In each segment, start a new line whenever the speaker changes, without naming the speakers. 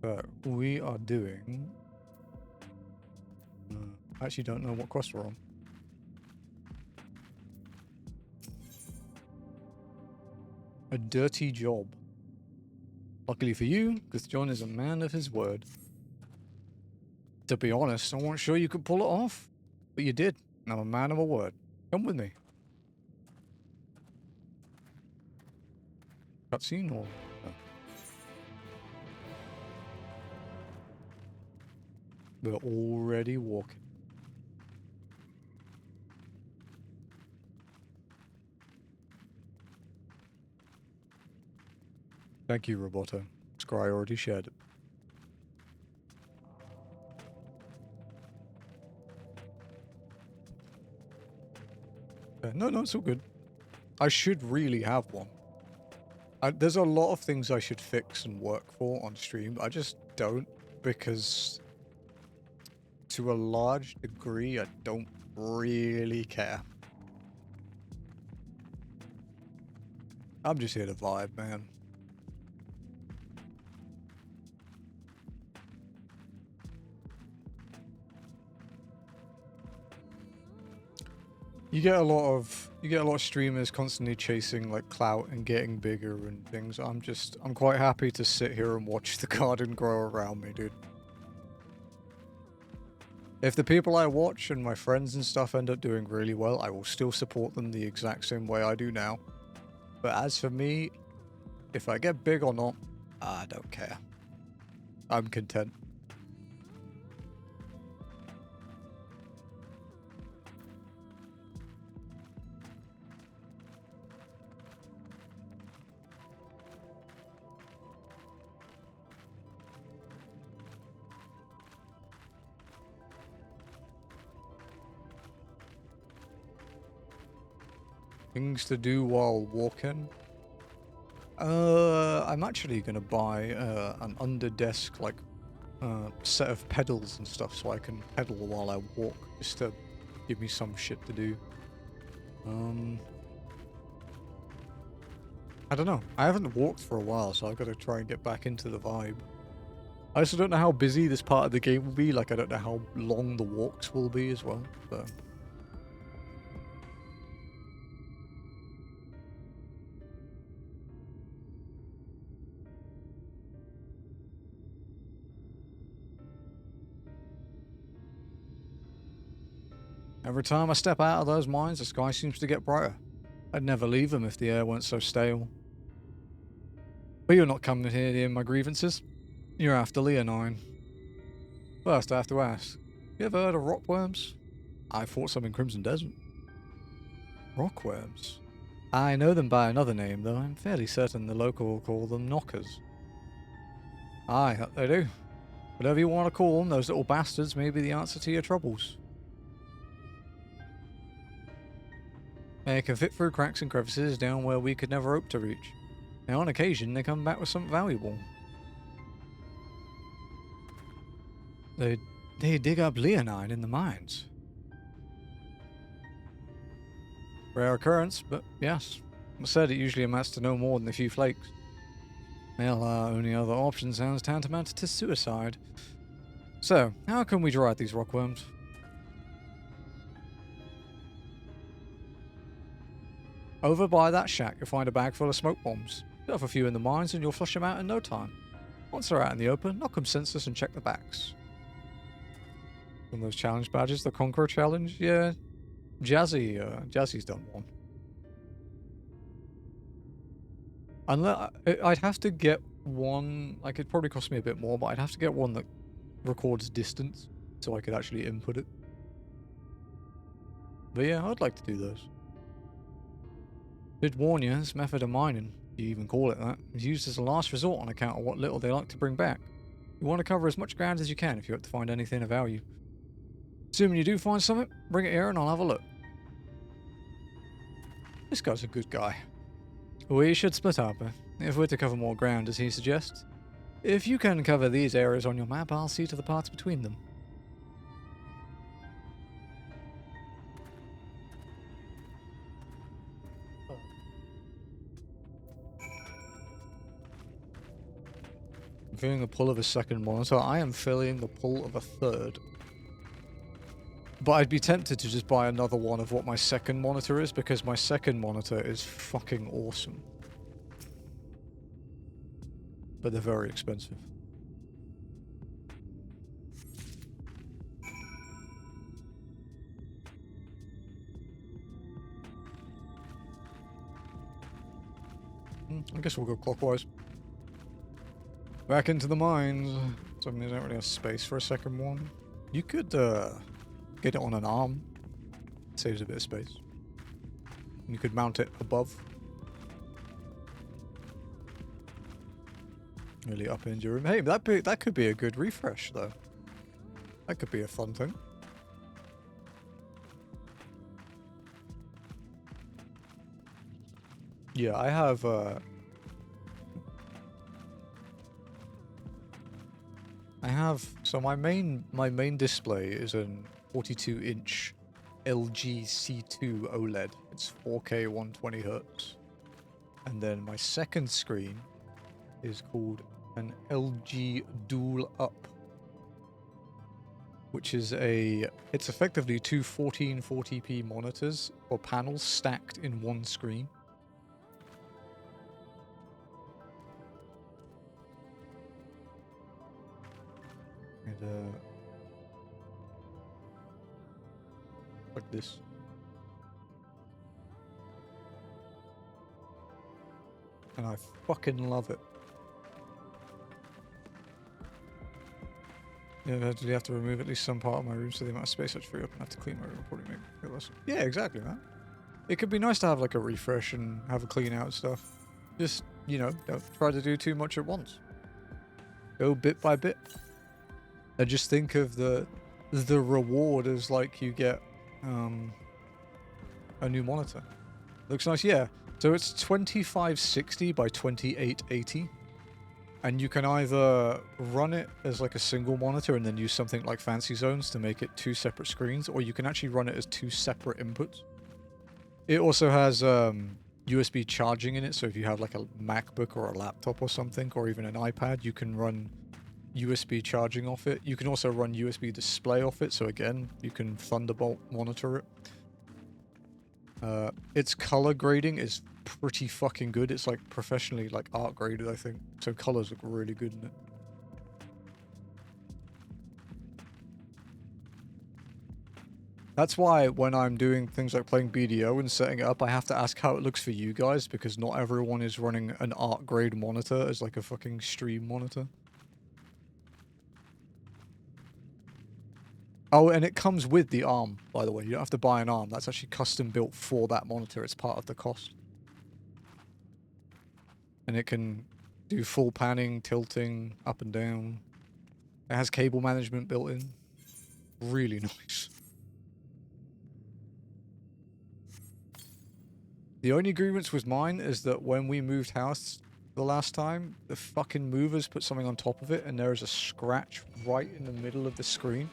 So we are doing... I actually don't know what quest we're on. A dirty job. Luckily for you, because John is a man of his word. To be honest, I wasn't sure you could pull it off. But you did. And I'm a man of my word. Come with me. Cutscene or... No. We're already walking. Thank you, Roboto. Scry already shared it. No, it's all good. I should really have one. There's a lot of things I should fix and work for on stream. I just don't, because to a large degree, I don't really care. I'm just here to vibe, man. You get a lot of streamers constantly chasing like clout and getting bigger and things. I'm quite happy to sit here and watch the garden grow around me, dude. If the people I watch and my friends and stuff end up doing really well, I will still support them the exact same way I do now. But as for me, if I get big or not, I don't care. I'm content. Things to do while walking. I'm actually gonna buy an under-desk like set of pedals and stuff so I can pedal while I walk, just to give me some shit to do. I don't know. I haven't walked for a while, so I've got to try and get back into the vibe. I also don't know how busy this part of the game will be. Like, I don't know how long the walks will be as well, so... Every time I step out of those mines, the sky seems to get brighter. I'd never leave them if the air weren't so stale. But you're not coming here to hear my grievances. You're after Leonine. First, I have to ask, you ever heard of rockworms? I fought some in Crimson Desert. Rockworms? I know them by another name, though I'm fairly certain the local will call them knockers. Aye, that they do. Whatever you want to call them, those little bastards may be the answer to your troubles. They can fit through cracks and crevices down where we could never hope to reach. Now, on occasion, they come back with something valuable. They dig up leonine in the mines. Rare occurrence, but yes. I said it usually amounts to no more than a few flakes. Well, our only other option sounds tantamount to suicide. So, how can we draw out these rockworms? Over by that shack, you'll find a bag full of smoke bombs. Stuff a few in the mines and you'll flush them out in no time. Once they're out in the open, knock them senseless and check the backs. From those challenge badges, the Conqueror Challenge? Yeah, Jazzy's done one. Unless I'd have to get one, like it'd probably cost me a bit more, but I'd have to get one that records distance so I could actually input it. But yeah, I'd like to do those. Did warn you, this method of mining, if you even call it that, is used as a last resort on account of what little they like to bring back. You want to cover as much ground as you can if you hope to find anything of value. Assuming you do find something, bring it here and I'll have a look. This guy's a good guy. We should split up, if we're to cover more ground as he suggests. If you can cover these areas on your map, I'll see to the parts between them. feeling the pull of a second monitor. I am feeling the pull of a third. But I'd be tempted to just buy another one of what my second monitor is, because my second monitor is fucking awesome. But they're very expensive. I guess we'll go clockwise. Back into the mines. So I mean, I don't really have space for a second one. You could get it on an arm. Saves a bit of space. You could mount it above. Really up into your room. Hey, that could be a good refresh though. That could be a fun thing. Yeah, I have so my main display is an 42-inch LG C2 OLED. It's 4K 120 Hz. And then my second screen is called an LG Dual Up, which is it's effectively two 1440p monitors or panels stacked in one screen. And like this. And I fucking love it. Yeah, I have to remove at least some part of my room, so the amount of space I'd free up and have to clean my room will probably make me feel less. Yeah, exactly, man. It could be nice to have like a refresh and have a clean out stuff. Just, you know, don't try to do too much at once. Go bit by bit. And just think of the reward as like you get a new monitor. Looks nice, yeah. So it's 2560 by 2880. And you can either run it as like a single monitor and then use something like Fancy Zones to make it two separate screens, or you can actually run it as two separate inputs. It also has USB charging in it, so if you have like a MacBook or a laptop or something, or even an iPad, you can run USB charging off it. You can also run USB display off it, so again, you can Thunderbolt monitor it. Its color grading is pretty fucking good. It's like professionally like art graded, I think. So colors look really good in it. That's why when I'm doing things like playing BDO and setting it up, I have to ask how it looks for you guys, because not everyone is running an art grade monitor as like a fucking stream monitor. Oh, and it comes with the arm, by the way. You don't have to buy an arm. That's actually custom built for that monitor. It's part of the cost. And it can do full panning, tilting, up and down. It has cable management built in. Really nice. The only grievance with mine is that when we moved house the last time, the fucking movers put something on top of it, and there is a scratch right in the middle of the screen.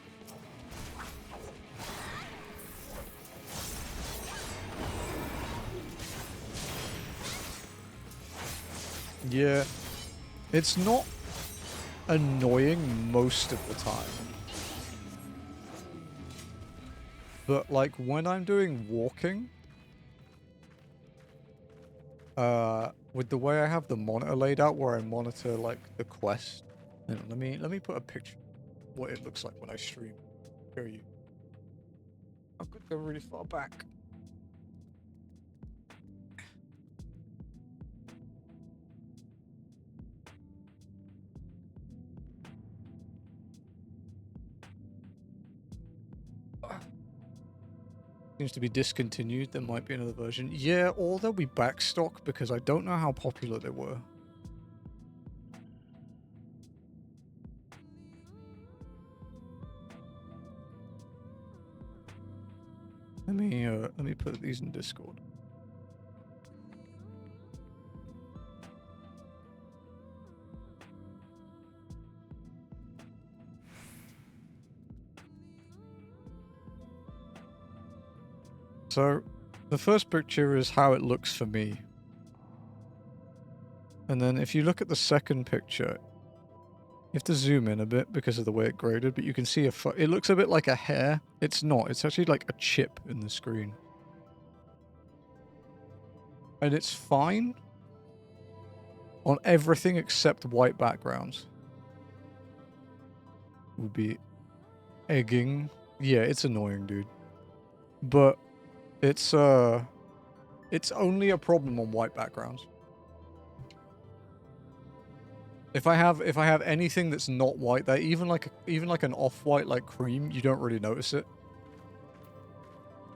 Yeah, it's not annoying most of the time. But like when I'm doing walking, with the way I have the monitor laid out where I monitor like the quest, and let me put a picture of what it looks like when I stream. Show you. I've got to go really far back. Seems to be discontinued. There might be another version. Yeah, or they'll be backstock because I don't know how popular they were. Let me put these in Discord. So, the first picture is how it looks for me. And then if you look at the second picture, You have to zoom in a bit because of the way it graded, but you can see it looks a bit like a hair. It's not. It's actually like a chip in the screen. And it's fine on everything except white backgrounds. Would be egging. Yeah, it's annoying, dude. But it's only a problem on white backgrounds. If I have anything that's not white there, even like an off-white like cream, you don't really notice it.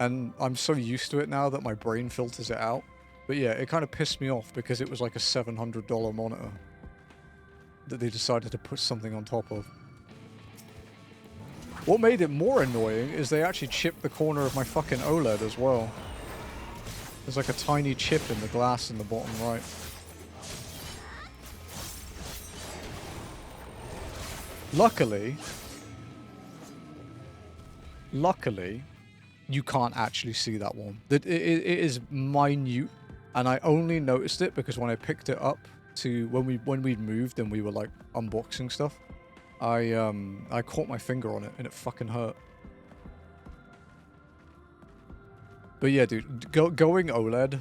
And I'm so used to it now that my brain filters it out. But yeah, it kind of pissed me off because it was like a $700 monitor that they decided to put something on top of. What made it more annoying is they actually chipped the corner of my fucking OLED as well. There's like a tiny chip in the glass in the bottom right. Luckily, you can't actually see that one. It is minute, and I only noticed it because when I picked it up to when we'd moved and we were like unboxing stuff, I caught my finger on it and it fucking hurt. But yeah, dude, going OLED,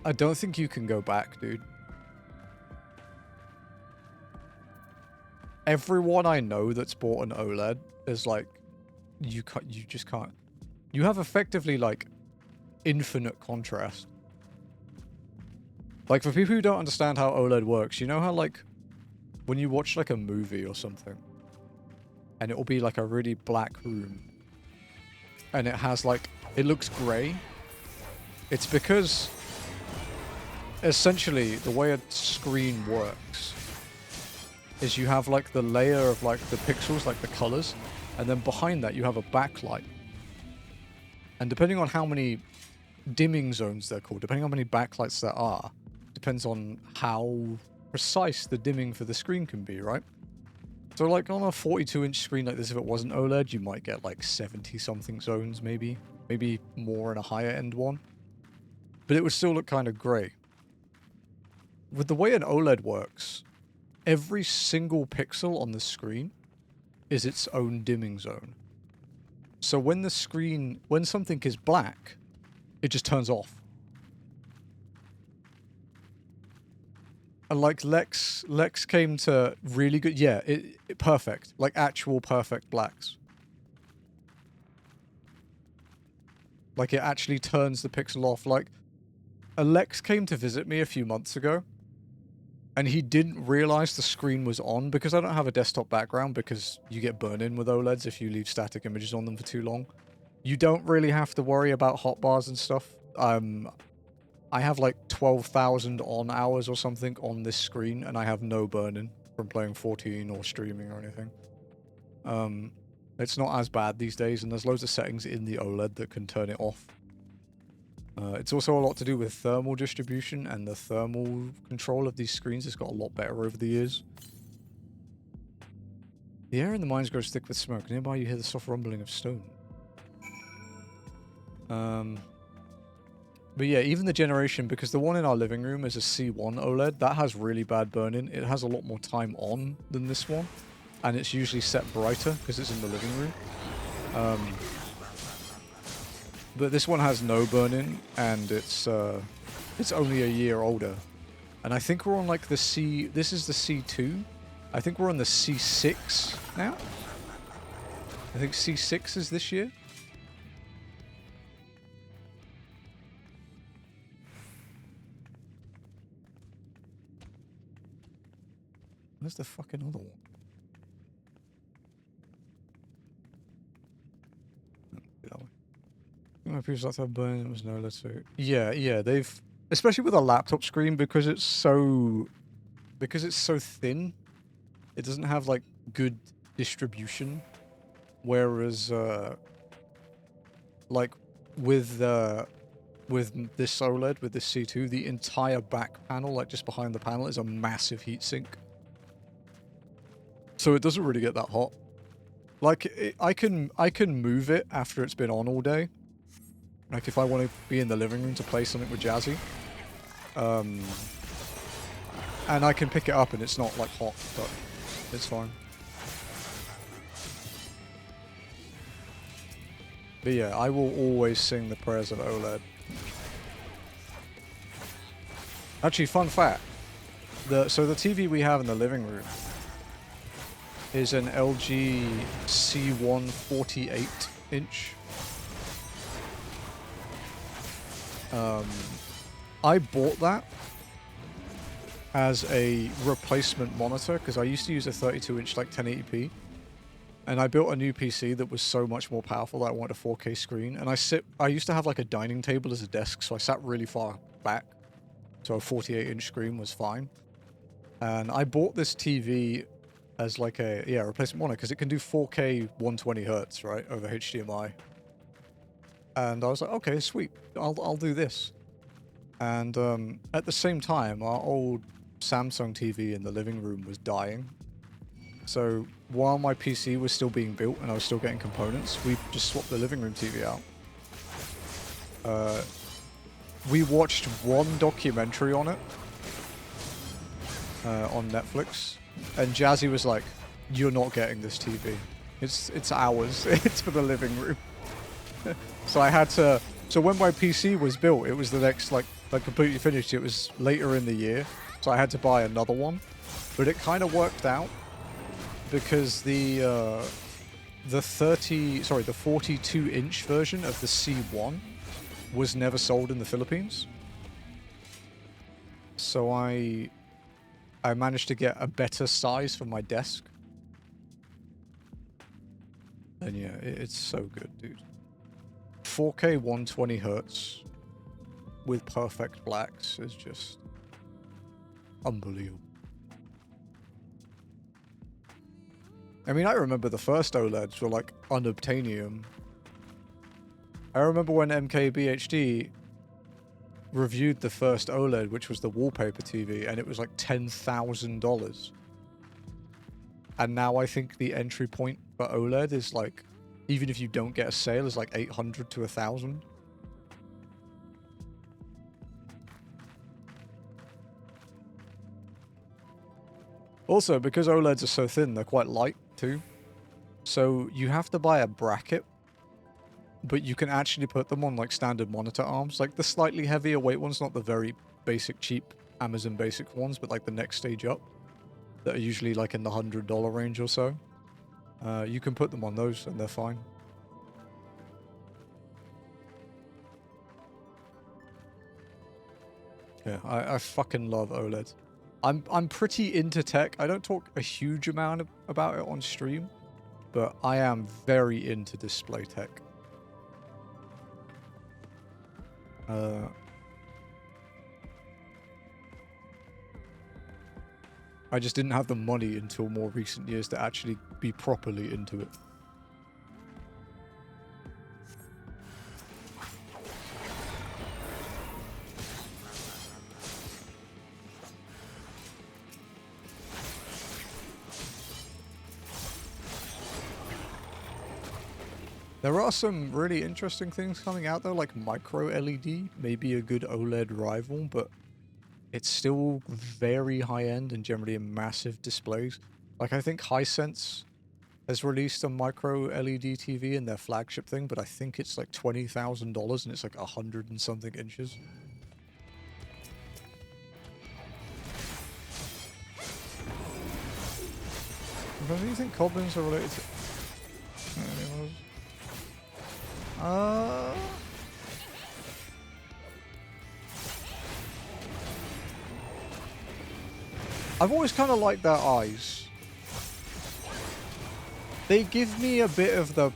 I don't think you can go back, dude. Everyone I know that's bought an OLED is like, you just can't. You have effectively like infinite contrast. Like for people who don't understand how OLED works, you know how like when you watch like a movie or something and it will be like a really black room and it has like, it looks gray. It's because essentially the way a screen works is you have like the layer of like the pixels, like the colors, and then behind that you have a backlight. And depending on how many dimming zones they're called, depending on how many backlights there are, depends on how precise the dimming for the screen can be, right? So like on a 42-inch screen like this, if it wasn't OLED, you might get like 70-something zones, maybe more in a higher end one. But it would still look kind of gray. With the way an OLED works, every single pixel on the screen is its own dimming zone. So when something is black, it just turns off. And like Lex came to really good, yeah, it perfect, like actual perfect blacks. Like it actually turns the pixel off. Like Lex came to visit me a few months ago, and he didn't realize the screen was on because I don't have a desktop background because you get burn-in with OLEDs if you leave static images on them for too long. You don't really have to worry about hotbars and stuff. I have like 12,000 on hours or something on this screen, and I have no burn-in from playing 14 or streaming or anything. It's not as bad these days, and there's loads of settings in the OLED that can turn it off. It's also a lot to do with thermal distribution, and the thermal control of these screens has got a lot better over the years. The air in the mines grows thick with smoke. Nearby you hear the soft rumbling of stone. But yeah, even the generation, because the one in our living room is a C1 OLED, that has really bad burn-in. It has a lot more time on than this one, and it's usually set brighter because it's in the living room. But this one has no burn-in, and it's only a year older. And I think we're on like the C... This is the C2. I think we're on the C6 now. I think C6 is this year. Where's the fucking other one? My previous laptop burn was no, let's see. Yeah, they've, especially with a laptop screen, because it's so thin, it doesn't have like good distribution. Whereas like with this OLED, with this C2, the entire back panel, like just behind the panel, is a massive heatsink. So it doesn't really get that hot. Like I can move it after it's been on all day. Like if I want to be in the living room to play something with Jazzy, And I can pick it up and it's not like hot, but it's fine. But yeah, I will always sing the prayers of OLED. Actually, fun fact. So the TV we have in the living room is an LG C1 48 inch. I bought that as a replacement monitor because I used to use a 32 inch like 1080p. And I built a new PC that was so much more powerful that I wanted a 4K screen. And I used to have like a dining table as a desk, so I sat really far back. So a 48-inch screen was fine. And I bought this TV as like a, replacement monitor because it can do 4K 120 hertz, right, over HDMI. And I was like, okay, sweet, I'll do this. And at the same time, our old Samsung TV in the living room was dying. So while my PC was still being built and I was still getting components, we just swapped the living room TV out. We watched one documentary on it on Netflix, and Jazzy was like, "You're not getting this TV. It's ours. It's for the living room." So I had to. So when my PC was built, it was the next like completely finished. It was later in the year, so I had to buy another one. But it kind of worked out because the 42-inch version of the C1 was never sold in the Philippines. So I managed to get a better size for my desk. And yeah, it's so good, dude. 4K 120 hertz with perfect blacks is just unbelievable. I mean, I remember the first OLEDs were like unobtainium. I remember when MKBHD reviewed the first OLED, which was the wallpaper TV, and it was like $10,000. And now I think the entry point for OLED is like, even if you don't get a sale, is like 800 to 1,000. Also, because OLEDs are so thin, they're quite light too. So you have to buy a bracket, but you can actually put them on like standard monitor arms, like the slightly heavier weight ones, not the very basic cheap Amazon basic ones, but like the next stage up that are usually like in the $100 range or so. You can put them on those and they're fine. Yeah, I fucking love OLED. I'm pretty into tech. I don't talk a huge amount about it on stream, but I am very into display tech. I just didn't have the money until more recent years to actually be properly into it. There are some really interesting things coming out though, like micro LED, maybe a good OLED rival, but it's still very high-end and generally in massive displays. Like, I think Hisense has released a micro LED TV in their flagship thing, but I think it's like $20,000 and it's like 100 and something inches. Do you think goblins are related to animals? I've always kind of liked their eyes. They give me a bit of the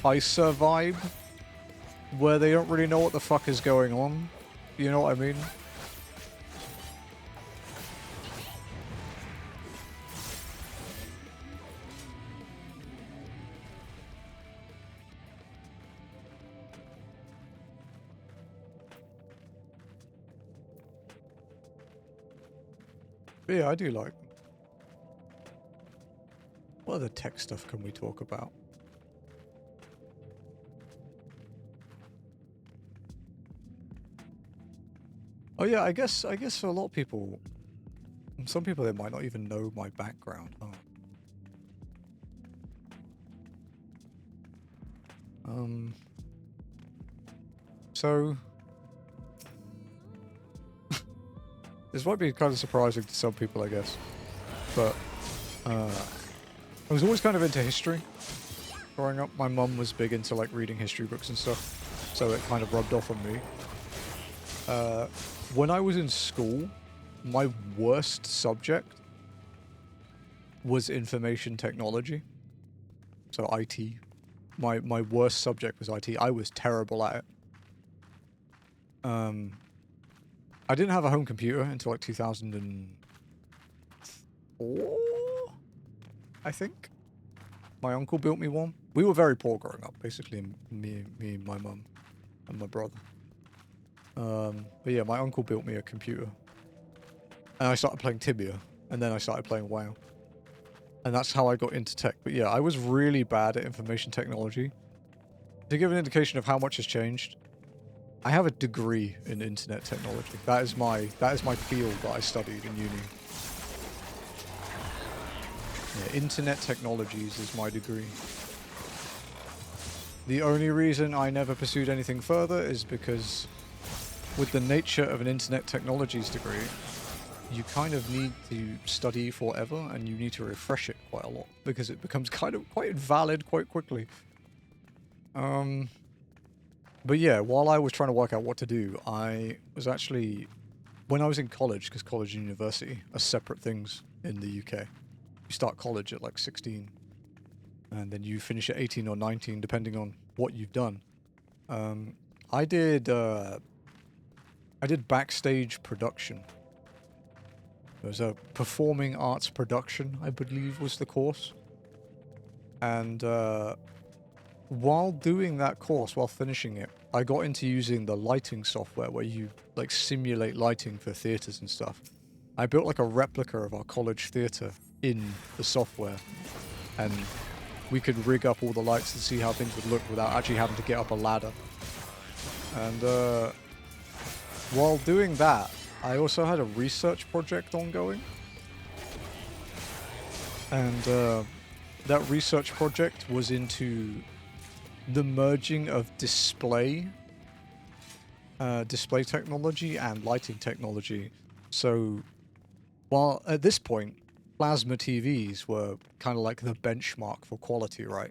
Paisa vibe, where they don't really know what the fuck is going on. You know what I mean? But yeah, I do like them. What other tech stuff can we talk about? Oh yeah, I guess for a lot of people, Some people, they might not even know my background. Oh. So this might be kind of surprising to some people, I guess, but I was always kind of into history growing up. My mum was big into like reading history books and stuff, so it kind of rubbed off on me. When I was in school, my worst subject was information technology, so IT. My worst subject was IT. I was terrible at it. I didn't have a home computer until like 2004, I think. My uncle built me one. We were very poor growing up, basically, me, my mum, and my brother. But yeah, my uncle built me a computer. And I started playing Tibia, and then I started playing WoW. And that's how I got into tech. But yeah, I was really bad at information technology. To give an indication of how much has changed, I have a degree in internet technology. That is my field that I studied in uni. Yeah, internet technologies is my degree. The only reason I never pursued anything further is because with the nature of an internet technologies degree, you kind of need to study forever and you need to refresh it quite a lot because it becomes quite invalid quite quickly. But yeah, while I was trying to work out what to do, I was actually, when I was in college, because college and university are separate things in the UK. You start college at like 16 and then you finish at 18 or 19 depending on what you've done. I did backstage production. It was a performing arts production, I believe was the course. And while doing that course, while finishing it, I got into using the lighting software where you like simulate lighting for theaters and stuff. I built like a replica of our college theater in the software, and we could rig up all the lights and see how things would look without actually having to get up a ladder. And while doing that, I also had a research project ongoing. And that research project was into the merging of display technology and lighting technology. So, while at this point, plasma TVs were kind of like the benchmark for quality, right?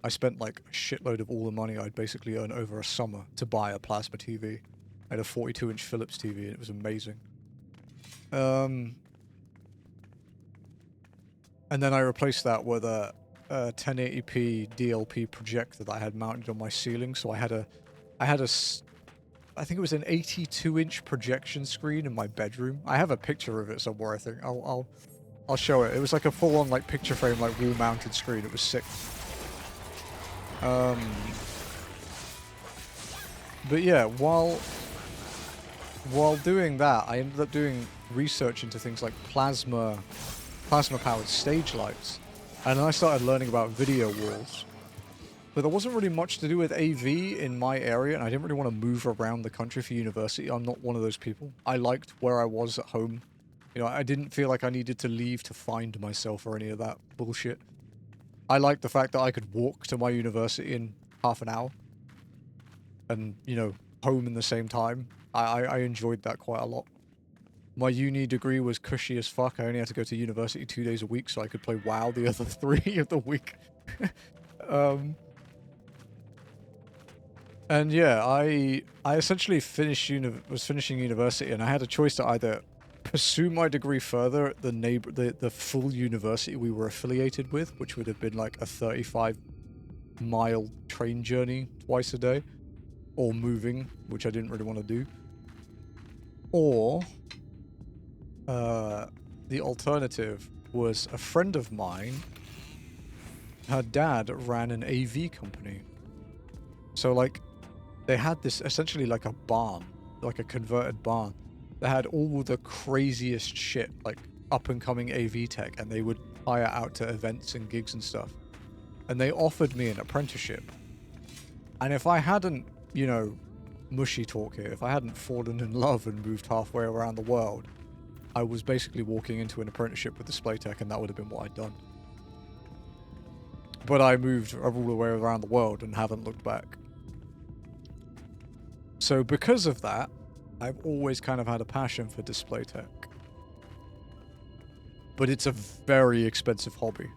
I spent like a shitload of all the money I'd basically earned over a summer to buy a plasma TV. I had a 42-inch Philips TV and it was amazing. And then I replaced that with a 1080p DLP projector that I had mounted on my ceiling. So I think it was an 82-inch projection screen in my bedroom. I have a picture of it somewhere, I think. I'll show it. It was like a full-on like picture frame, like wall-mounted screen. It was sick. But yeah, while doing that, I ended up doing research into things like plasma-powered stage lights. And then I started learning about video walls. But there wasn't really much to do with AV in my area, and I didn't really want to move around the country for university. I'm not one of those people. I liked where I was at home. You know, I didn't feel like I needed to leave to find myself or any of that bullshit. I liked the fact that I could walk to my university in half an hour. And, you know, home in the same time. I enjoyed that quite a lot. My uni degree was cushy as fuck. I only had to go to university 2 days a week, so I could play WoW the other 3 of the week. And yeah, I essentially was finishing university, and I had a choice to either pursue my degree further at the full university we were affiliated with, which would have been like a 35-mile train journey twice a day, or moving, which I didn't really want to do. Or the alternative was a friend of mine, her dad ran an AV company. So like, they had this essentially like a barn, like a converted barn. They had all the craziest shit, like up and coming AV tech, and they would hire out to events and gigs and stuff. And they offered me an apprenticeship. And if I hadn't, you know, mushy talk here, if I hadn't fallen in love and moved halfway around the world, I was basically walking into an apprenticeship with display tech, and that would have been what I'd done. But I moved all the way around the world and haven't looked back. So because of that, I've always kind of had a passion for display tech. But it's a very expensive hobby.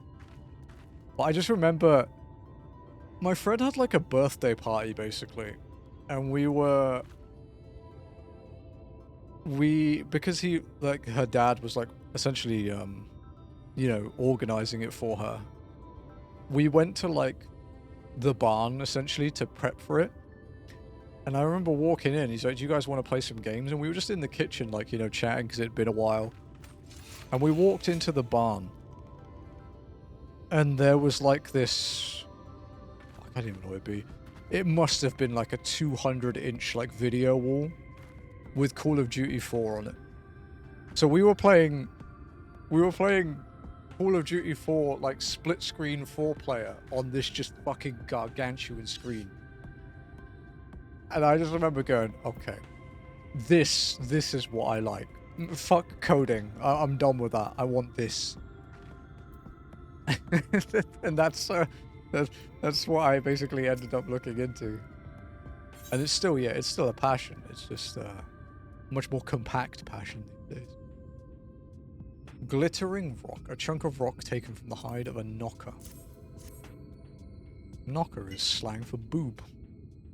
But I just remember my friend had like a birthday party basically. And because he, like, her dad was like essentially, you know, organizing it for her. We went to like the barn essentially to prep for it. And I remember walking in, he's like, do you guys want to play some games? And we were just in the kitchen, like, you know, chatting because it'd been a while. And we walked into the barn. And there was like this, I don't even know what it'd be. It must have been like a 200-inch like video wall with Call of Duty 4 on it. So we were playing Call of Duty 4 like split screen 4-player on this just fucking gargantuan screen. And I just remember going, okay, this is what I like. Fuck coding. I'm done with that. I want this. And that's what I basically ended up looking into. And it's still, yeah, it's still a passion. It's just a much more compact passion these days. Glittering rock. A chunk of rock taken from the hide of a knocker. Knocker is slang for boob,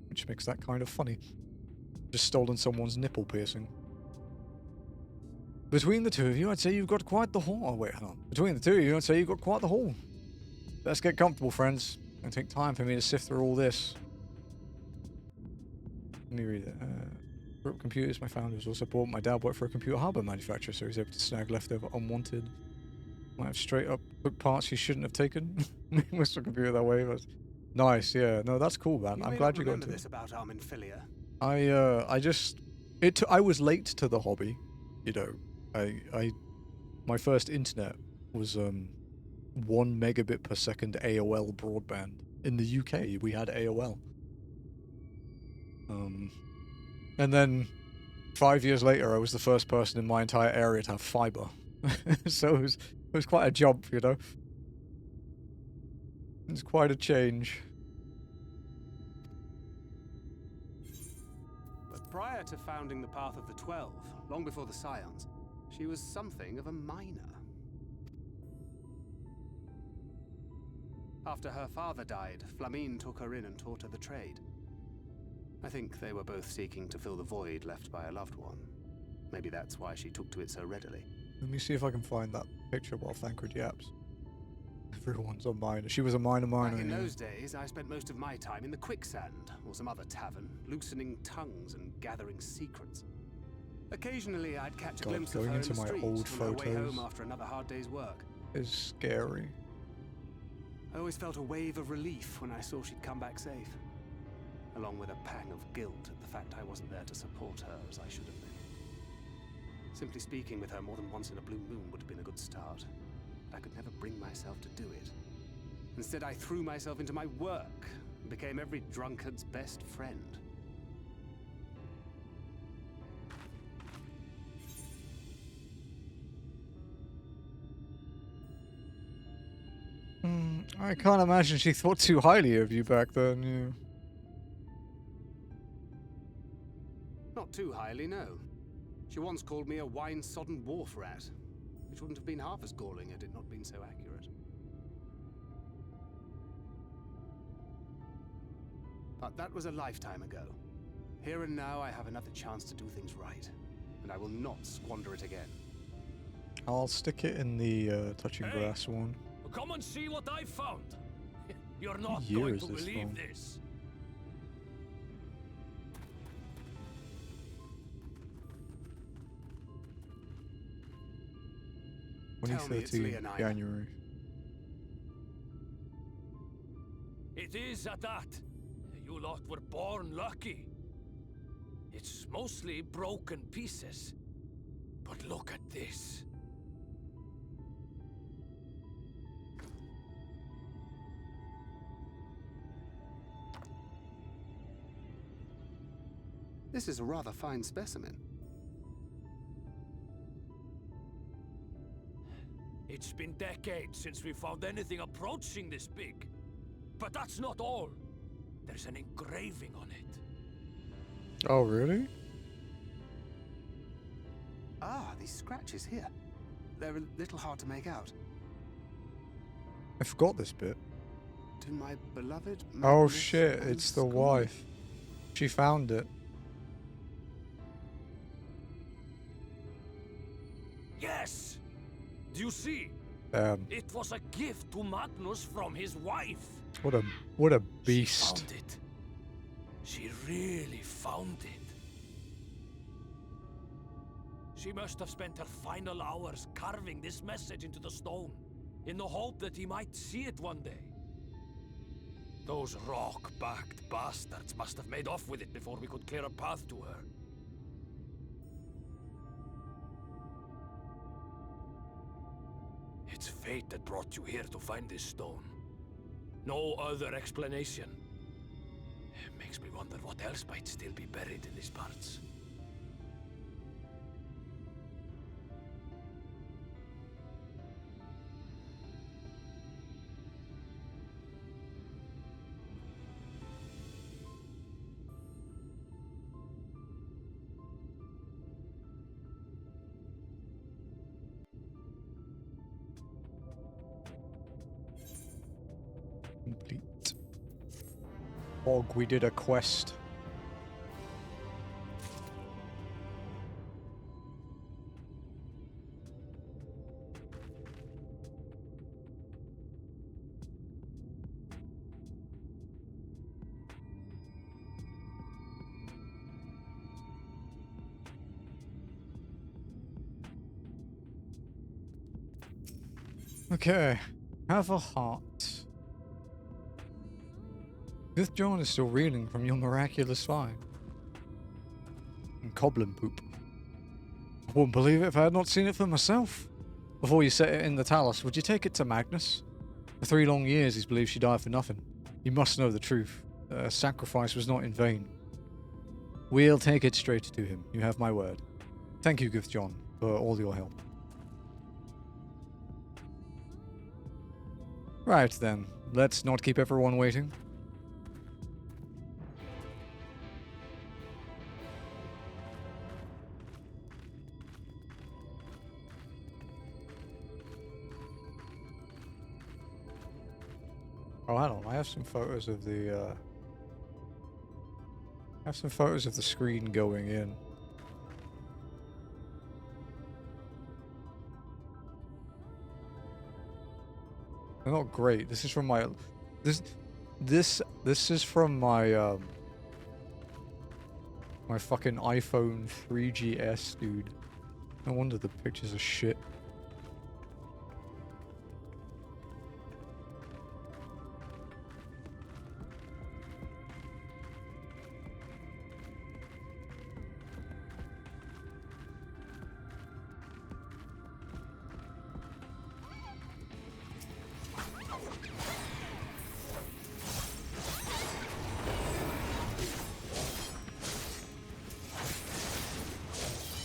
which makes that kind of funny. Just stolen someone's nipple piercing. Between the two of you, I'd say you've got quite the haul. Oh, wait, hang on. Between the two of you, I'd say you've got quite the haul. Let's get comfortable, friends. It'll take time for me to sift through all this. Let me read it. Group computers, my founder was also bought. My dad worked for a computer hardware manufacturer, so he's able to snag leftover unwanted. Might have straight up took parts he shouldn't have taken. Must have computer that way. But nice, yeah. No, that's cool, man. I'm glad you got into
this about Arminfilia.
I was late to the hobby, you know. My first internet was 1 megabit per second AOL broadband. In the UK, we had AOL. And then 5 years later, I was the first person in my entire area to have fiber. So it was quite a jump, you know. It's quite a change.
But prior to founding the Path of the 12, long before the Scions, she was something of a miner. After her father died, Flamine took her in and taught her the trade. I think they were both seeking to fill the void left by a loved one. Maybe that's why she took to it so readily.
Let me see if I can find that picture while Thancred yaps. Everyone's a miner. She was a miner.
Back in those days, I spent most of my time in the Quicksand, or some other tavern, loosening tongues and gathering secrets. Occasionally, I'd catch a glimpse of her in the street on my way home after another hard day's work.
Is scary.
I always felt a wave of relief when I saw she'd come back safe, along with a pang of guilt at the fact I wasn't there to support her as I should have been. Simply speaking with her more than once in a blue moon would have been a good start, but I could never bring myself to do it. Instead, I threw myself into my work and became every drunkard's best friend.
I can't imagine she thought too highly of you back then, yeah.
Not too highly, no. She once called me a wine-sodden wharf rat, which wouldn't have been half as galling had it not been so accurate. But that was a lifetime ago. Here and now I have another chance to do things right, and I will not squander it again.
I'll stick it in the touching grass one.
Come and see what I found. You're not
What year
going
is
to
this
believe
from?
this.
Tell me it's
2013,
Leonina.
January.
It is at that. You lot were born lucky. It's mostly broken pieces. But look at this.
This is a rather fine specimen.
It's been decades since we found anything approaching this big. But that's not all. There's an engraving on it.
Oh, really?
Ah, these scratches here. They're a little hard to make out.
I forgot this bit.
To my beloved
Oh
Magnus
shit,
and
it's the
Scully.
wife. She found it.
Yes! Do you see?
It
was a gift to Magnus from his wife.
what a beast.
She found it. She really found it. She must have spent her final hours carving this message into the stone, in the hope that he might see it one day. Those rock-backed bastards must have made off with it before we could clear a path to her. It's fate that brought you here to find this stone. No other explanation. It makes me wonder what else might still be buried in these parts.
Complete. Og, we did a quest. Okay, have a heart. This John is still reeling from your miraculous find. And goblin poop. I wouldn't believe it if I had not seen it for myself. Before you set it in the talus, would you take it to Magnus? For 3 long years he's believed she died for nothing. You must know the truth. Her sacrifice was not in vain. We'll take it straight to him. You have my word. Thank you, Gith John, for all your help. Right then, let's not keep everyone waiting. Oh, hold on. I have some photos of the, screen going in. They're not great. This is from my... This is from my, my fucking iPhone 3GS, dude. No wonder the pictures are shit.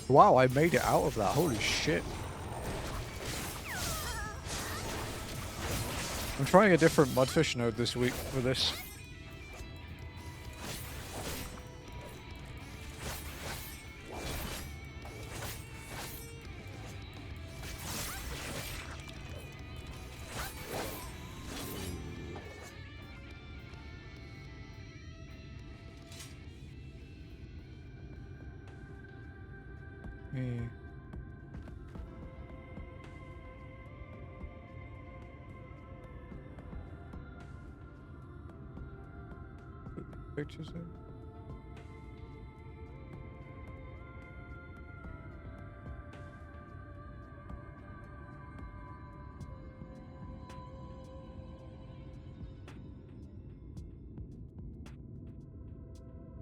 Wow, I made it out of that. Holy shit. I'm trying a different mudfish node this week for this. Pictures in.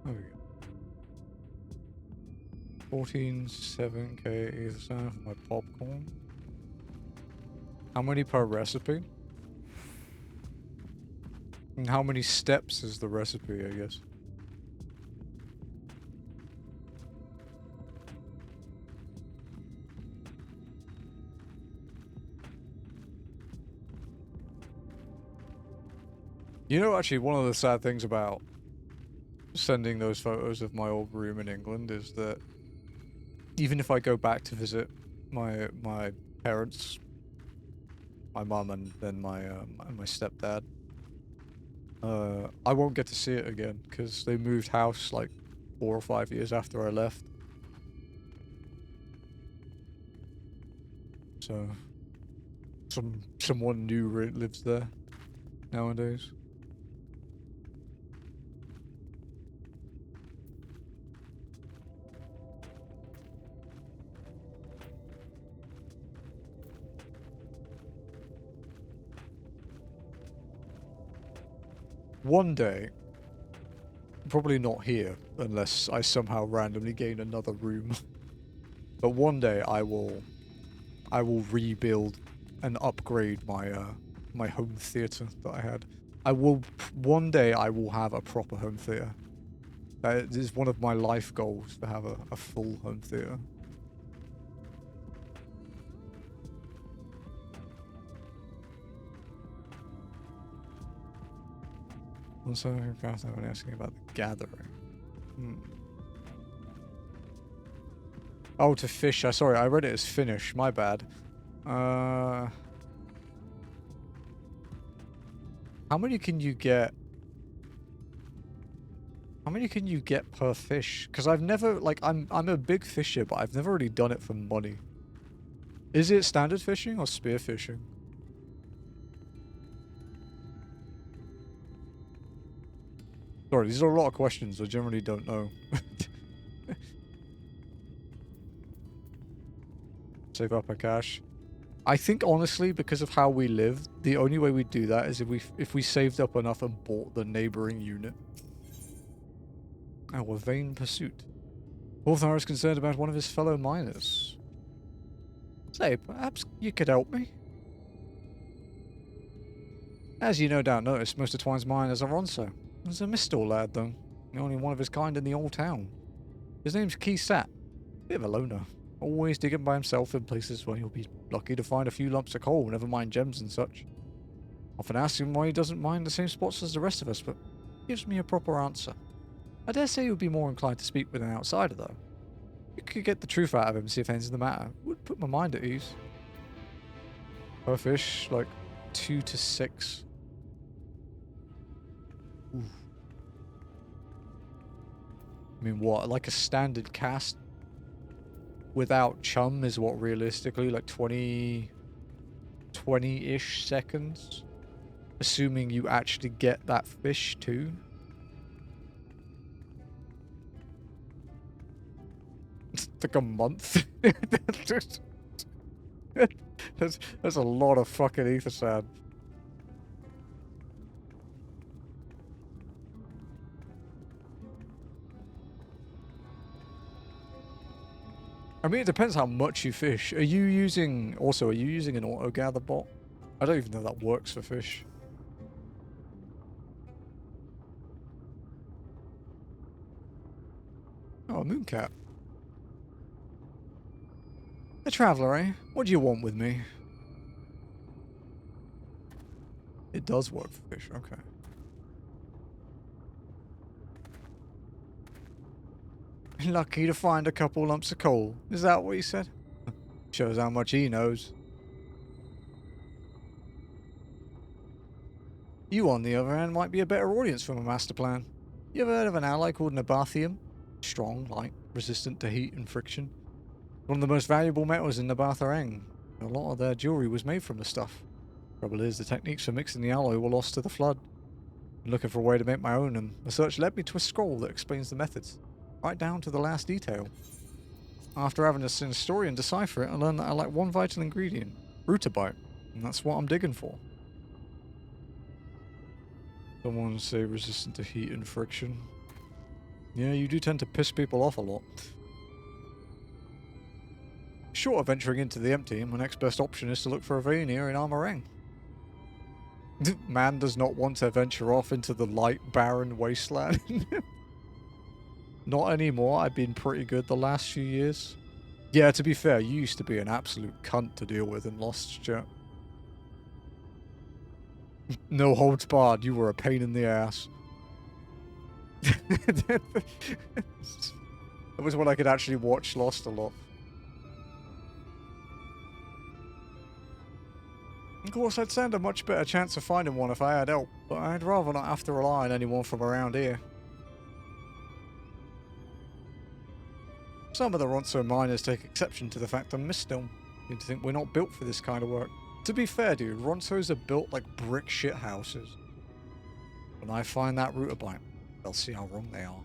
There we go. 14.7k either side for my popcorn. How many per recipe? And how many steps is the recipe, I guess? You know, actually, one of the sad things about sending those photos of my old room in England is that even if I go back to visit my parents, my mum and then my stepdad, I won't get to see it again because they moved house like 4 or 5 years after I left. So someone new lives there nowadays. One day, probably not here, unless I somehow randomly gain another room. But one day I will rebuild and upgrade my my home theater that I had. One day I will have a proper home theater. It is one of my life goals to have a full home theater. Also, perhaps I've been asking about the gathering. Oh, to fish. Sorry, I read it as finish. My bad. How many can you get? How many can you get per fish? Because I've never, like, I'm a big fisher, but I've never really done it for money. Is it standard fishing or spear fishing? Sorry, these are a lot of questions I generally don't know. Save up our cash. I think honestly, because of how we live, the only way we do that is if we saved up enough and bought the neighboring unit. Our vain pursuit. Hawthorne is concerned about one of his fellow miners. Say, perhaps you could help me? As you no doubt noticed, most of Twine's miners are Ronso. There's a Mistor lad, though. The only one of his kind in the old town. His name's Key Sat. Bit of a loner. Always digging by himself in places where he'll be lucky to find a few lumps of coal, never mind gems and such. Often ask him why he doesn't mind the same spots as the rest of us, but gives me a proper answer. I dare say he would be more inclined to speak with an outsider, though. You could get the truth out of him, see if anything's the matter. Would put my mind at ease. Per fish, like 2 to 6. Ooh. I mean, what? Like a standard cast without chum is what, realistically? Like 20-ish seconds? Assuming you actually get that fish too? It's like a month. That's a lot of fucking ether sand. I mean, it depends how much you fish. Are you using an auto gather bot? I don't even know that works for fish. Oh, a mooncat. A traveller, eh? What do you want with me? It does work for fish, okay. Lucky to find a couple lumps of coal. Is that what he said? Shows how much he knows. You, on the other hand, might be a better audience for my master plan. You ever heard of an ally called Nabathium? Strong, light, resistant to heat and friction. One of the most valuable metals in Nabatharang. A lot of their jewelry was made from the stuff. Trouble is, the techniques for mixing the alloy were lost to the flood. I'm looking for a way to make my own, and the search led me to a scroll that explains the methods. Right down to the last detail. After having a historian decipher it, I learned that I lack one vital ingredient, rutabyte, and that's what I'm digging for. Someone say resistant to heat and friction. Yeah, you do tend to piss people off a lot. Short of venturing into the empty, my next best option is to look for a Vanir in Armorang. Man does not want to venture off into the light, barren wasteland. Not anymore. I've been pretty good the last few years. Yeah, to be fair, you used to be an absolute cunt to deal with in Lost, chat. No holds barred. You were a pain in the ass. That was when I could actually watch Lost a lot. Of course, I'd stand a much better chance of finding one if I had help, but I'd rather not have to rely on anyone from around here. Some of the Ronso miners take exception to the fact I'm misstone. You'd think we're not built for this kind of work. To be fair, dude, Ronsos are built like brick shit houses. When I find that router bite, they'll see how wrong they are.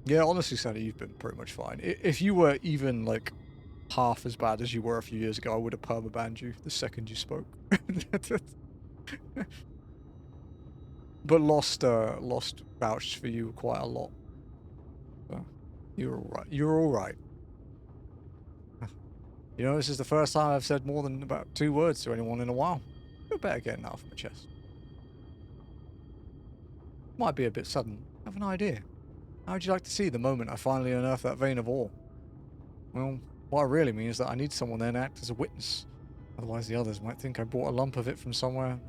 Yeah, honestly, Sandy, you've been pretty much fine. If you were even, like, half as bad as you were a few years ago, I would have permabanned you the second you spoke. But Lost vouched for you quite a lot. So, you're alright. You're alright. You know, this is the first time I've said more than about 2 words to anyone in a while. Feel better getting that off my chest. Might be a bit sudden. I have an idea. How would you like to see the moment I finally unearth that vein of ore? Well, what I really mean is that I need someone there to act as a witness. Otherwise the others might think I bought a lump of it from somewhere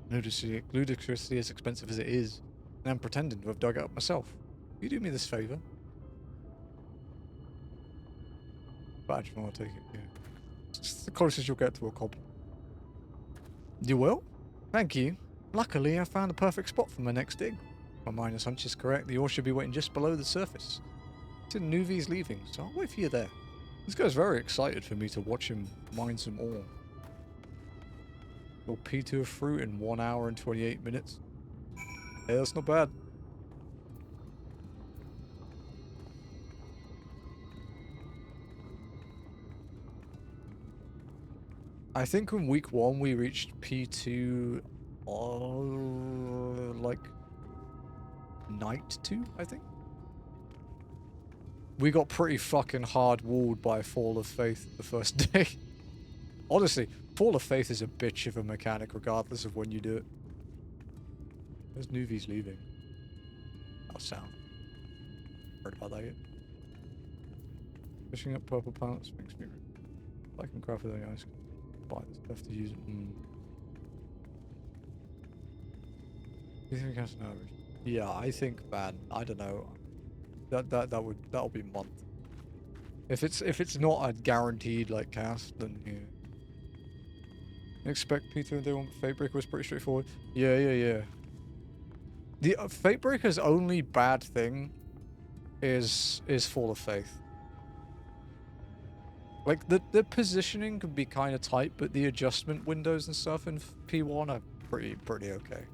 ludicrously as expensive as it is, and I'm pretending to have dug it up myself. Will you do me this favour? Badge, I'll take it, yeah. It's the closest you'll get to a cob. You will? Thank you. Luckily, I found the perfect spot for my next dig. My miner's hunch is correct. The ore should be waiting just below the surface. It's in Nuvi's leaving, so I'll wait for you there. This guy's very excited for me to watch him mine some ore. Will P2 of fruit in 1 hour and 28 minutes. Yeah, that's not bad. I think in week 1 we reached P2 like night 2, I think. We got pretty fucking hard-walled by Fall of Faith the first day. Honestly, Fall of Faith is a bitch of a mechanic regardless of when you do it. There's Nuvi's leaving. How sound. Heard about that yet? Fishing up purple plants makes me I can craft with ice. Buy the stuff to use it. Do you think that's an average? Yeah, I think, man, I don't know. That'll be a month. If it's not a guaranteed like cast, then yeah. Expect P2 and Day 1 Fatebreaker was pretty straightforward. Yeah. The Fatebreaker's only bad thing is Fall of Faith. Like the positioning can be kind of tight, but the adjustment windows and stuff in P1 are pretty okay.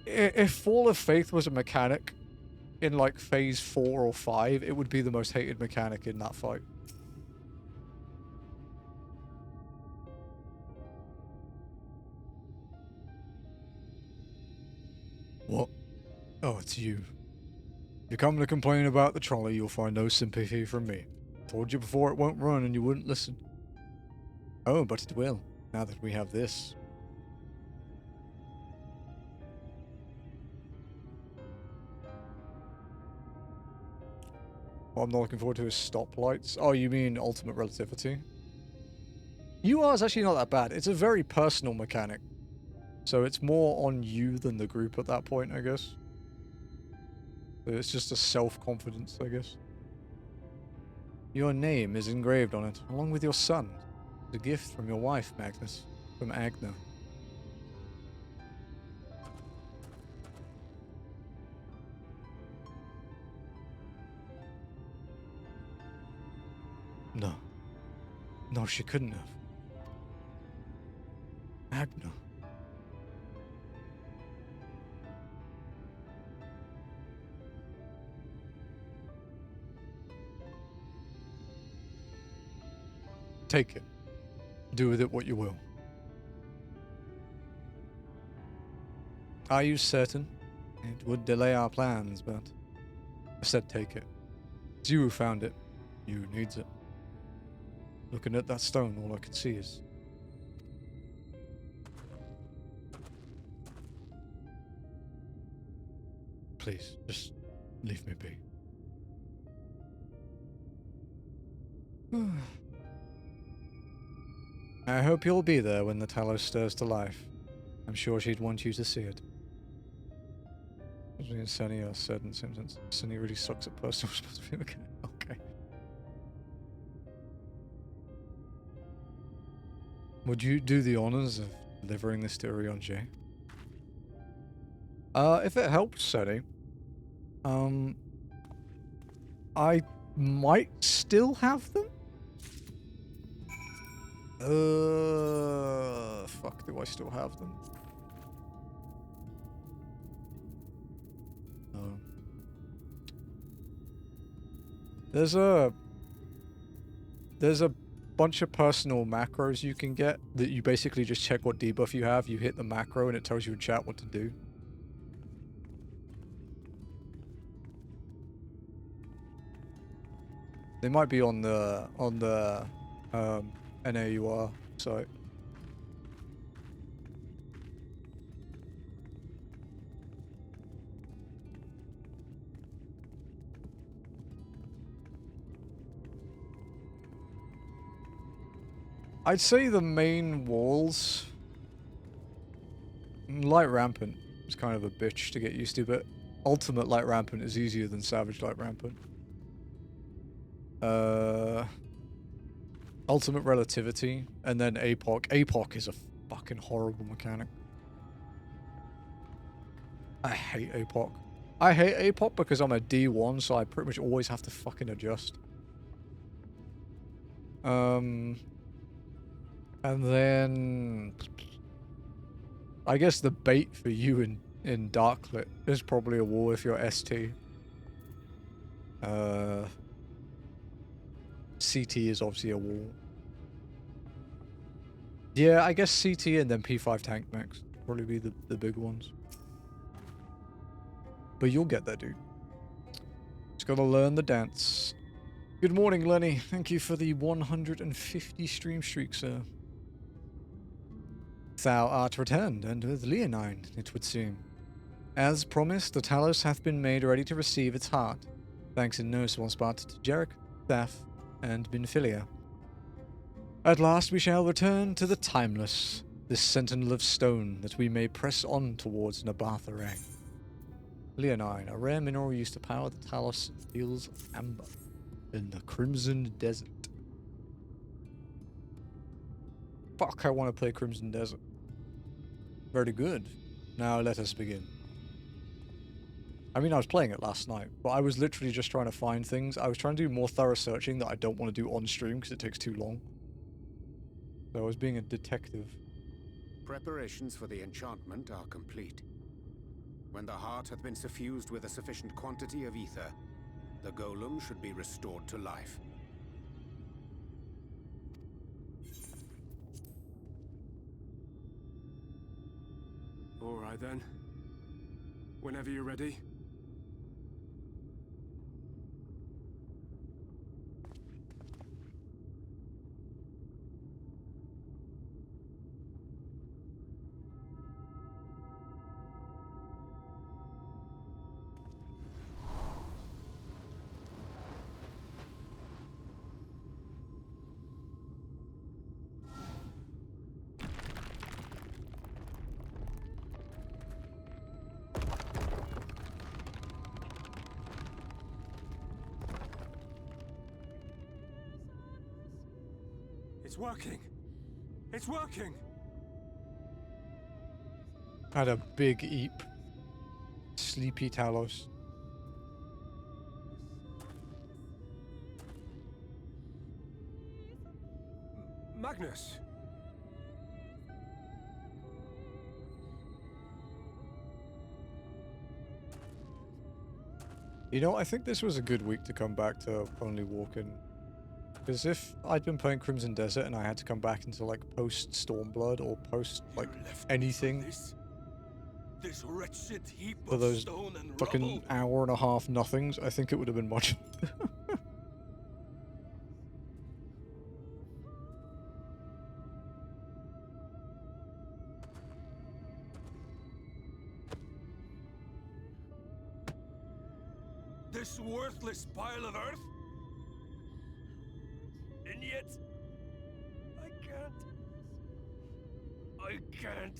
If Fall of Faith was a mechanic in like phase 4 or 5, it would be the most hated mechanic in that fight. What? Oh, it's you. If you come to complain about the trolley, you'll find no sympathy from me. Told you before it won't run and you wouldn't listen. Oh, but it will, now that we have this. What I'm not looking forward to is stoplights. Oh, you mean ultimate relativity? UR is actually not that bad. It's a very personal mechanic. So it's more on you than the group at that point, I guess. It's just a self-confidence, I guess. Your name is engraved on it, along with your son. It's a gift from your wife, Magnus. From Agna. No. No, she couldn't have. Agna. Take it. Do with it what you will. Are you certain? It would delay our plans, but I said take it. It's you who found it. You who needs it. Looking at that stone, all I can see is... Please, just leave me be. I hope you'll be there when the Talos stirs to life. I'm sure she'd want you to see it. Me and Sunny are said in some sense. Sunny really sucks at personal responsibility. Okay. Would you do the honors of delivering this to Orion J? If it helps, Sunny. I might still have them. Fuck, do I still have them? No. There's a bunch of personal macros you can get that you basically just check what debuff you have, you hit the macro, and it tells you in chat what to do. They might be on the NAUR site. I'd say the main walls. Light Rampant is kind of a bitch to get used to, but Ultimate Light Rampant is easier than Savage Light Rampant. Ultimate Relativity, and then APOC. APOC is a fucking horrible mechanic. I hate APOC. I hate APOC because I'm a D1, so I pretty much always have to fucking adjust. And then I guess the bait for you in Darklit is probably a wall if you're ST. CT is obviously a wall. Yeah, I guess CT and then P5 tank next. Probably be the big ones. But you'll get there, dude. Just gotta learn the dance. Good morning, Lenny. Thank you for the 150 stream streak, sir. Thou art returned, and with Leonine, it would seem. As promised, the Talos hath been made ready to receive its heart, thanks in no small part to Jarek, Thaf, and Binfilia. At last we shall return to the Timeless, this sentinel of stone, that we may press on towards Nabatha Rang. Leonine, a rare mineral used to power the Talos fields of amber in the Crimson Desert. Fuck, I want to play Crimson Desert. Very good. Now let us begin. I mean, I was playing it last night, but I was literally just trying to find things. I was trying to do more thorough searching that I don't want to do on stream because it takes too long. So I was being a detective.
Preparations for the enchantment are complete. When the heart hath been suffused with a sufficient quantity of ether, the golem should be restored to life.
All right then. Whenever you're ready. It's working! It's working!
Had a big eep. Sleepy Talos.
Magnus!
You know, I think this was a good week to come back to only walking. Because if I'd been playing Crimson Desert and I had to come back into like post Stormblood or post like anything
This wretched heap
for
of
those
stone and
fucking
rubble.
hour and a half nothings, I think it would have been much.
This worthless pile of earth? yet. I can't. I can't.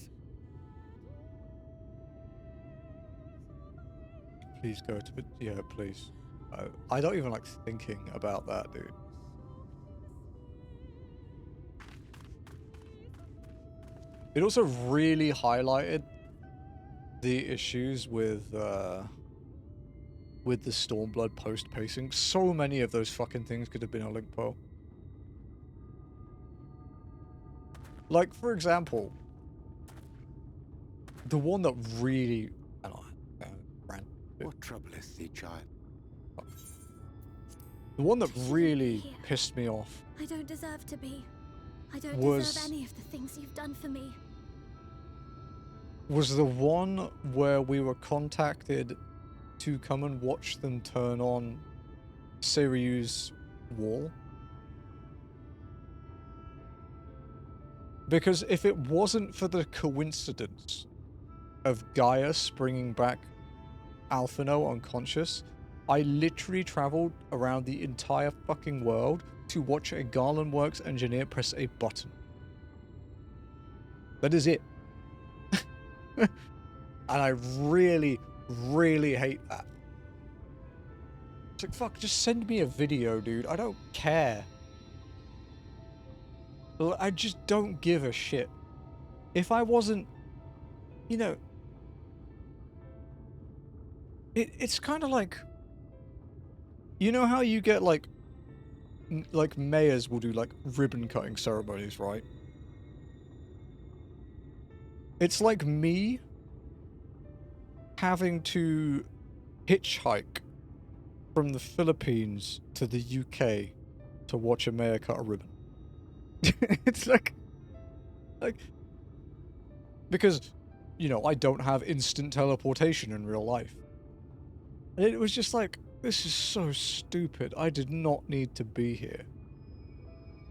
Please go to it. Yeah, please. I don't even like thinking about that, dude. It also really highlighted the issues with the Stormblood post-pacing. So many of those fucking things could have been a link pearl. Like, for example, the one that really... I don't know, ran.
What troubleth thee, child?
The one that
I shouldn't be
really
here.
pissed me off
I don't deserve to be. I don't
Was-
deserve any of the things you've done for me.
was the one where we were contacted to come and watch them turn on Sirius wall. Because if it wasn't for the coincidence of Gaius bringing back Alphino unconscious, I literally traveled around the entire fucking world to watch a Garland Works engineer press a button. That is it. And I really, really hate that. It's like, fuck, just send me a video, dude. I don't care. I just don't give a shit. If I wasn't, you know, it's kind of like, you know how you get like mayors will do like ribbon cutting ceremonies, right? It's like me having to hitchhike from the Philippines to the UK to watch a mayor cut a ribbon. It's like, because, you know, I don't have instant teleportation in real life. And it was just like, this is so stupid. I did not need to be here.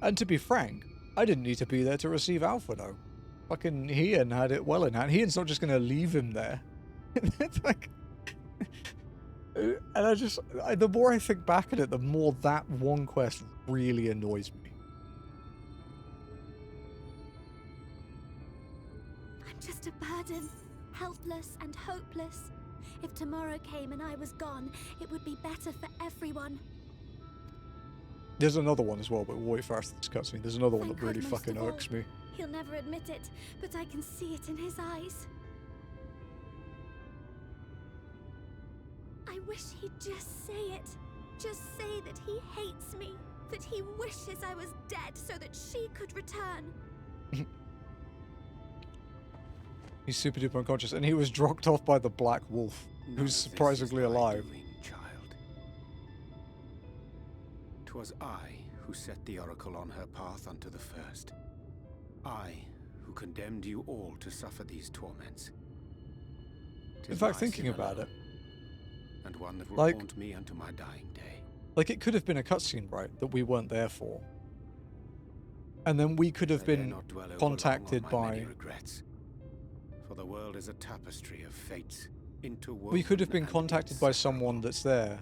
And to be frank, I didn't need to be there to receive Alphino. Fucking Ian had it well in hand. Ian's not just going to leave him there. It's like... And the more I think back at it, the more that one quest really annoys me.
I'm just a burden, helpless and hopeless. If tomorrow came and I was gone, it would be better for everyone.
There's another one as well, but we'll wait for us to discuss me. There's another one
Thank
that really
God most
fucking
of all.
irks me.
He'll never admit it, but I can see it in his eyes. I wish he'd just say it. Just say that he hates me, that he wishes I was dead so that she could return.
He's super duper unconscious, and he was dropped off by the Black Wolf,
None
who's
of this is
surprisingly
thy
alive.
doing, child. 'Twas I who set the Oracle on her path unto the first. I who condemned you all to suffer these torments.
In
'Tis
fact,
my
thinking
sin
about
alone,
it,
and one that will
like-
haunt me unto my dying day.
like, it could have been a cutscene, right, that we weren't there for. And then we could have
I dare
been
not dwell overlong
contacted
on my many
by...
regrets, for the world is a tapestry of fates interwoven.
We could have been
and
contacted by
inseparable.
someone that's there.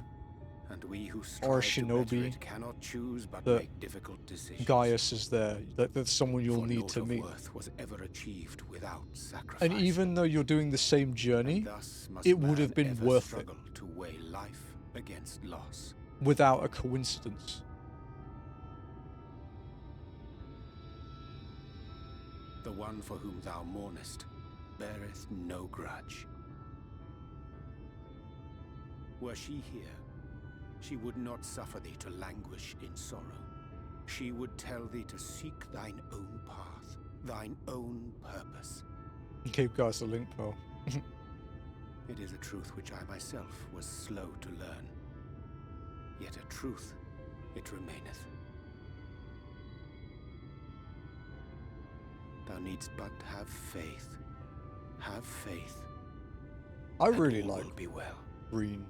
And we who
Or a
strive to better
shinobi
it cannot choose but
that
make difficult decisions.
Gaius is there. That's someone you'll
For
need
naught
to
of
meet.
worth was ever achieved without sacrifice.
And even though you're doing the same journey,
And thus must
it would have
man
been
ever
worth it.
struggle to weigh life against loss.
without a coincidence.
The one for whom thou mournest beareth no grudge. Were she here, she would not suffer thee to languish in sorrow. She would tell thee to seek thine own path, thine own purpose.
Keep Gaius the link pearl.
It is a truth which I myself was slow to learn. Yet a truth it remaineth. Thou needst but have faith. Have faith.
I
and
really
all
like
will be well.
Green.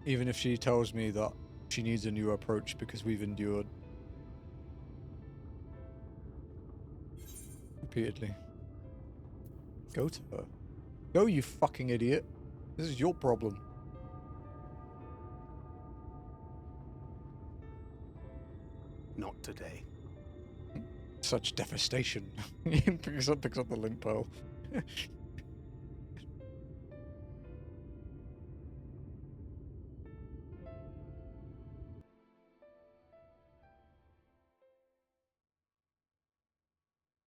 Even if she tells me that she needs a new approach because we've endured repeatedly. Go to her. Go, you fucking idiot. This is your problem.
Not today.
Such devastation. picks up the link pearl.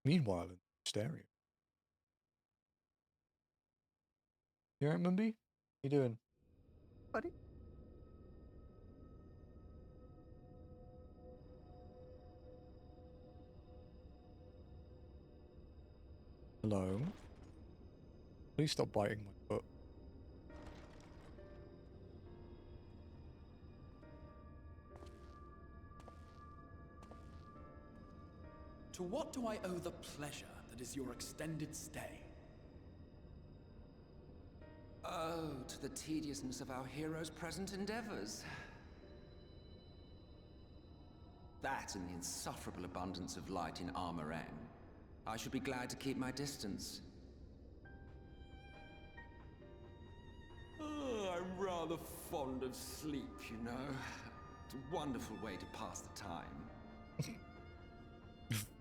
Meanwhile, in stereo. You alright, Mumby? How you doing?
Buddy?
Hello? Please stop biting my foot.
To what do I owe the pleasure that is your extended stay?
Oh, to the tediousness of our hero's present endeavors. That and the insufferable abundance of light in Armorang. I should be glad to keep my distance. Oh, I'm rather fond of sleep, you know. It's a wonderful way to pass the time.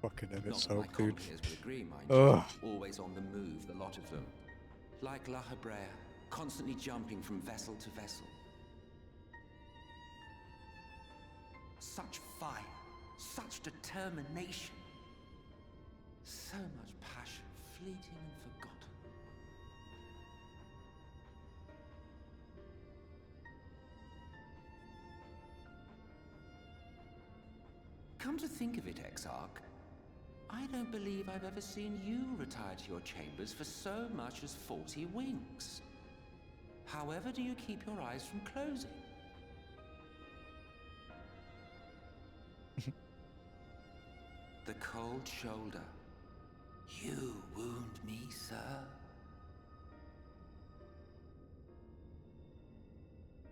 Fucking
Not
it's
that my
so dude.
compeers would agree, mind
Ugh.
you. Always on the move, the lot of them. Like La Hebrea, constantly jumping from vessel to vessel. Such fire, such determination. So much passion, fleeting and forgotten. Come to think of it, Exarch, I don't believe I've ever seen you retire to your chambers for so much as 40 winks. However do you keep your eyes from closing? The cold shoulder. You wound me, sir.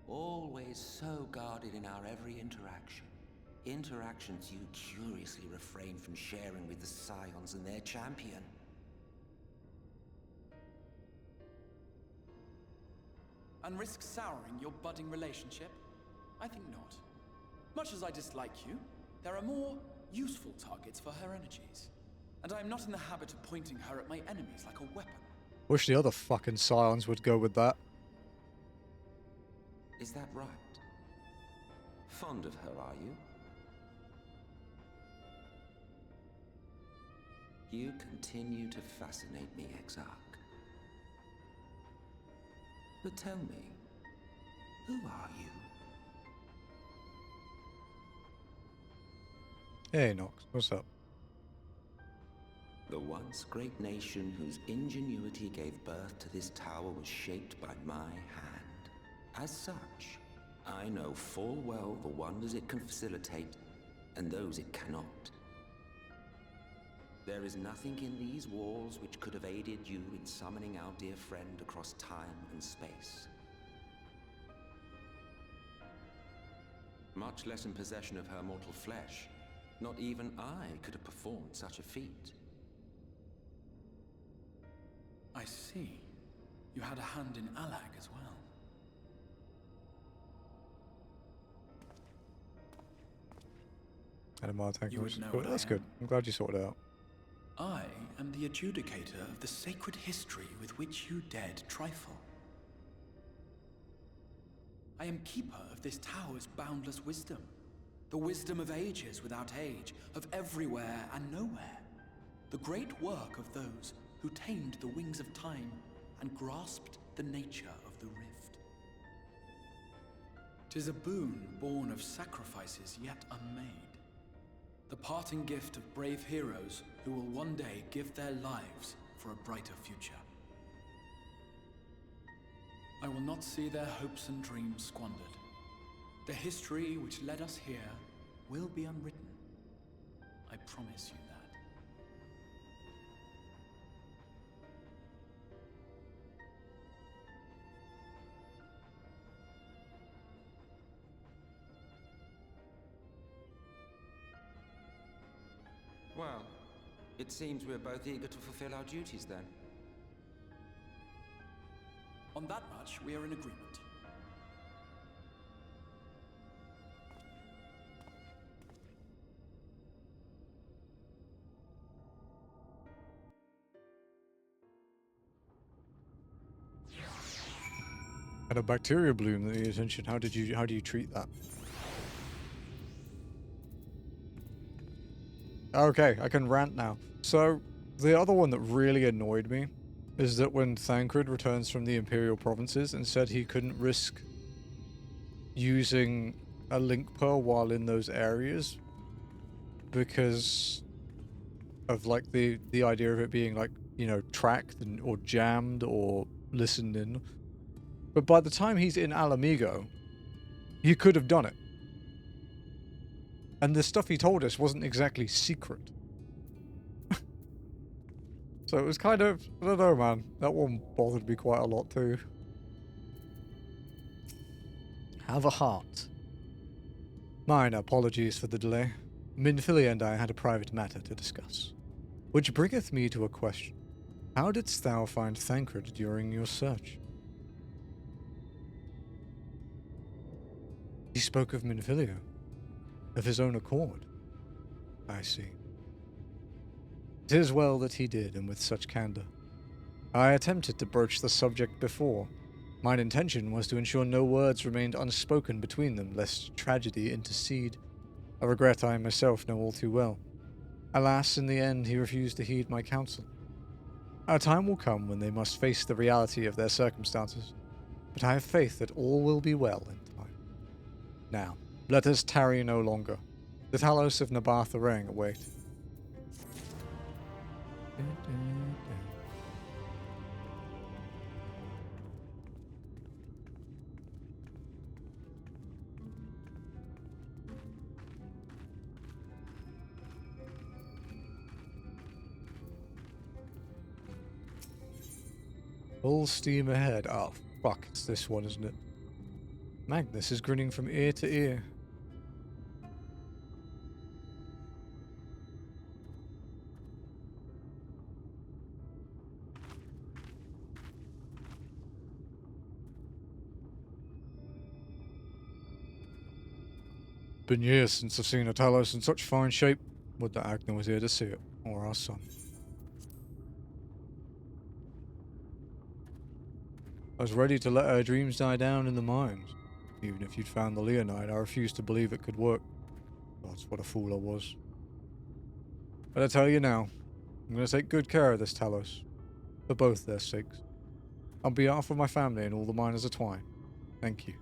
Always so guarded in our every interaction. Interactions you curiously refrain from sharing with the Scions and their champion.
And risk souring your budding relationship? I think not. Much as I dislike you, there are more useful targets for her energies. And I am not in the habit of pointing her at my enemies like a weapon.
Wish the other fucking Scions would go with that.
Is that right? Fond of her, are you? You continue to fascinate me, Exarch. But tell me, who are you?
Hey, Nox, what's up?
The once great nation whose ingenuity gave birth to this tower was shaped by my hand. As such, I know full well the wonders it can facilitate and those it cannot. There is nothing in these walls which could have aided you in summoning our dear friend across time and space. Much less in possession of her mortal flesh. Not even I could have performed such a feat.
I see. You had a hand in Alag as well.
Animal tank.
You would know
Cool,
what I
that's good.
am.
I'm glad you sorted it out.
I am the adjudicator of the sacred history with which you dared trifle. I am keeper of this tower's boundless wisdom. The wisdom of ages without age, of everywhere and nowhere. The great work of those who tamed the wings of time and grasped the nature of the rift. 'Tis a boon born of sacrifices yet unmade. The parting gift of brave heroes who will one day give their lives for a brighter future. I will not see their hopes and dreams squandered. The history which led us here will be unwritten. I promise you that.
Well, it seems we're both eager to fulfill our duties then.
On that much, we are in agreement.
Had a bacteria bloom that needed attention. How do you treat that? Okay, I can rant now. So, the other one that really annoyed me is that when Thancred returns from the Imperial provinces and said he couldn't risk using a link pearl while in those areas because of like the idea of it being like, you know, tracked or jammed or listened in. But by the time he's in Alamigo, he could have done it. And the stuff he told us wasn't exactly secret. So it was kind of, I don't know, man. That one bothered me quite a lot too. Have a heart. Mine apologies for the delay. Minfilia and I had a private matter to discuss. Which bringeth me to a question. How didst thou find Thancred during your search? He spoke of Minfilia. Of his own accord. I see. 'Tis well that he did, and with such candour. I attempted to broach the subject before. Mine intention was to ensure no words remained unspoken between them, lest tragedy intercede. A regret I myself know all too well. Alas, in the end he refused to heed my counsel. A time will come when they must face the reality of their circumstances, but I have faith that all will be well in time. Now, let us tarry no longer. The Talos of Nabartha Rang await. Full steam ahead. Oh, fuck, it's this one, isn't it? Magnus is grinning from ear to ear. Been years since I've seen a Talos in such fine shape. Would that Agner was here to see it, or our son. I was ready to let our dreams die down in the mines. Even if you'd found the Leonide, I refused to believe it could work. That's what a fool I was. But I tell you now, I'm going to take good care of this Talos. For both their sakes. On behalf of my family and all the miners of Twine. Thank you.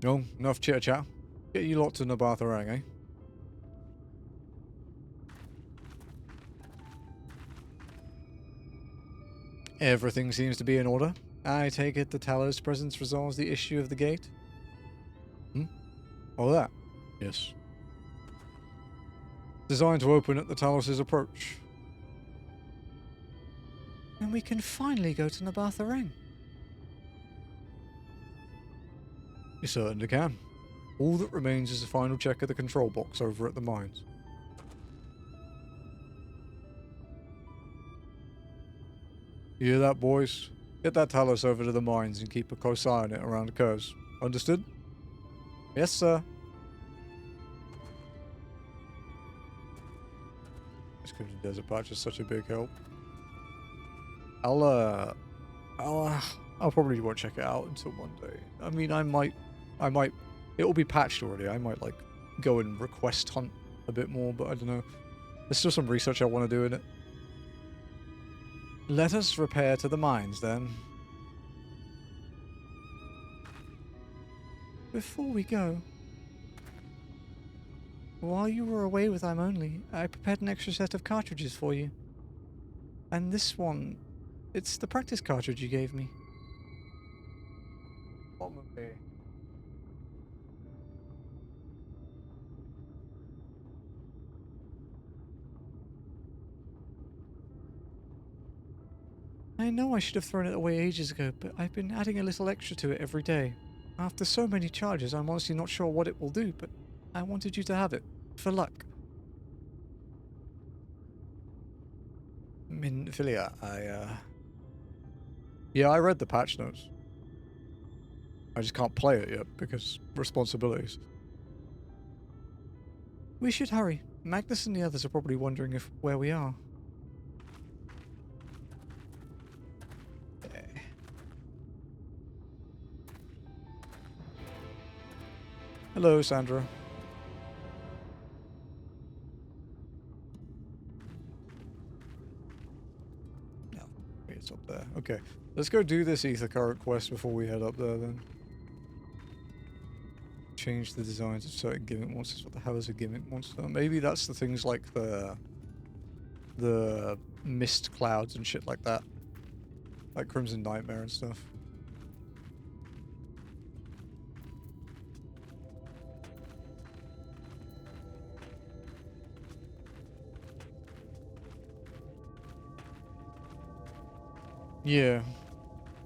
No, enough chitter-chat. Get you lot to Nabartha Rang, eh? Everything seems to be in order. I take it the Talos presence resolves the issue of the gate? All that? Yes. Designed to open at the Talos' approach. And we can finally go to Nabartha Rang. You certainly can. All that remains is a final check of the control box over at the mines. You hear that, boys? Get that Talos over to the mines and keep a close eye on it around the curves. Understood? Yes, sir. This Crimson Desert Patch is such a big help. I'll probably won't check it out until one day. I mean, I might, it'll be patched already. I might, like, go and request hunt a bit more, but I don't know. There's still some research I want to do in it. Let us repair to the mines, then. Before we go, while you were away with I'm Only, I prepared an extra set of cartridges for you. And this one, it's the practice cartridge you gave me. Probably. I know I should have thrown it away ages ago, but I've been adding a little extra to it every day. After so many charges, I'm honestly not sure what it will do, but I wanted you to have it. For luck. Minfilia, yeah, I read the patch notes. I just can't play it yet, because responsibilities. We should hurry. Magnus and the others are probably wondering where we are. Hello, Sandra. No, it's up there. Okay, let's go do this ether current quest before we head up there then. Change the designs of certain gimmick monsters. What the hell is a gimmick monster? Maybe that's the things like the mist clouds and shit like that. Like Crimson Nightmare and stuff. Yeah.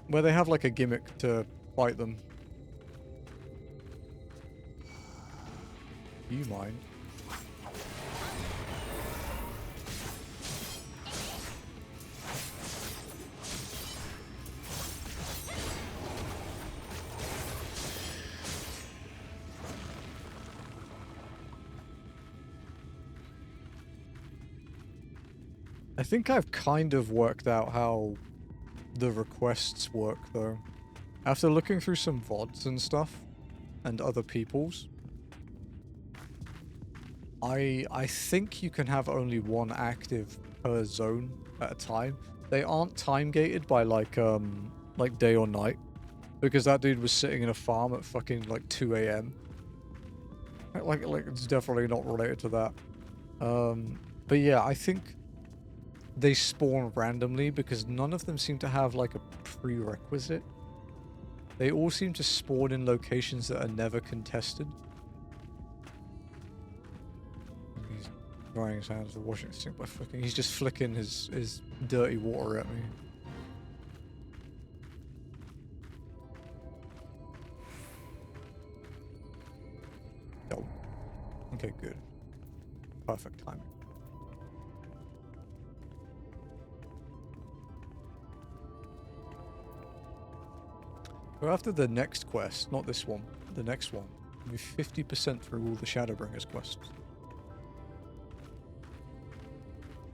Where they have like a gimmick to fight them. Do you mind? I think I've kind of worked out how the requests work though. After looking through some VODs and stuff, and other people's, I think you can have only one active per zone at a time. They aren't time gated by like day or night, because that dude was sitting in a farm at fucking like 2 AM. Like it's definitely not related to that. But yeah, I think they spawn randomly because none of them seem to have like a prerequisite. They all seem to spawn in locations that are never contested. He's drying his hands with washing stick by flicking. He's just flicking his dirty water at me. Oh. Okay, good. Perfect timing. So after the next quest, not this one, the next one, we'll be 50% through all the Shadowbringers quests.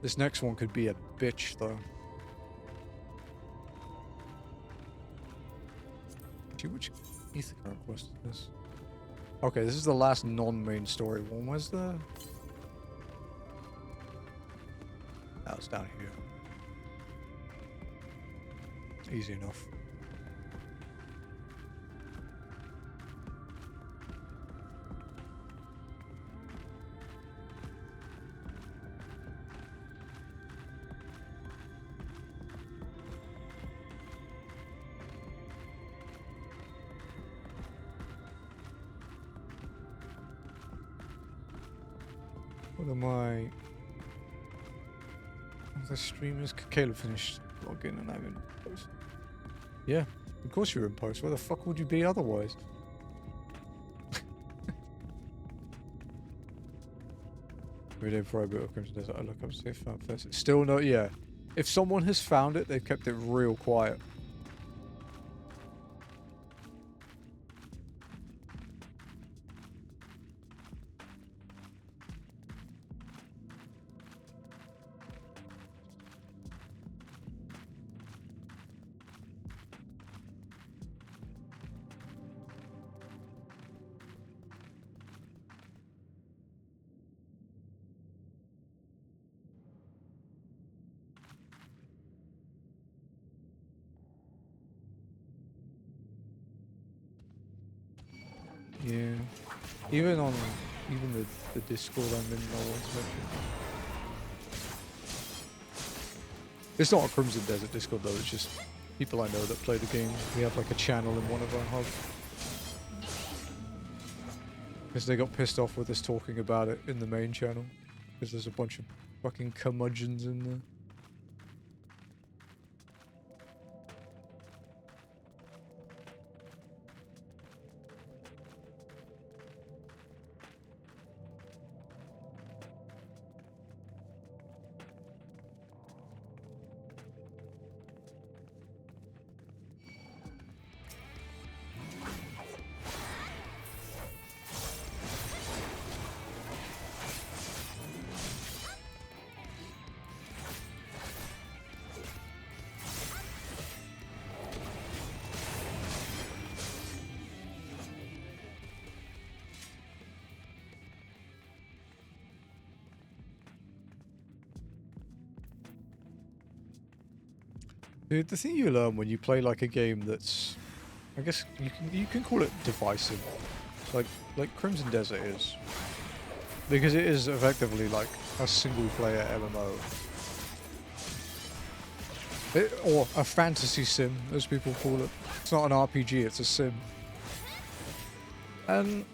This next one could be a bitch, though. Which ether current quest is this? Okay, this is the last non-main story one. Where's the... That was down here. Easy enough. What am I... The stream is... Caleb finished logging and I'm in post. Yeah, of course you're in post. Where the fuck would you be otherwise? Every day before I boot up Crimson Desert, I look up to see if I found first. Still no... Yeah. If someone has found it, they've kept it real quiet. Yeah. Even the Discord I'm in, no one's mentioned. It's not a Crimson Desert Discord though, it's just people I know that play the game. We have like a channel in one of our hubs. Because they got pissed off with us talking about it in the main channel. Because there's a bunch of fucking curmudgeons in there. Dude, the thing you learn when you play like a game that's, I guess you can call it divisive, like Crimson Desert is, because it is effectively like a single player MMO, or a fantasy sim as people call it. It's not an RPG, it's a sim, and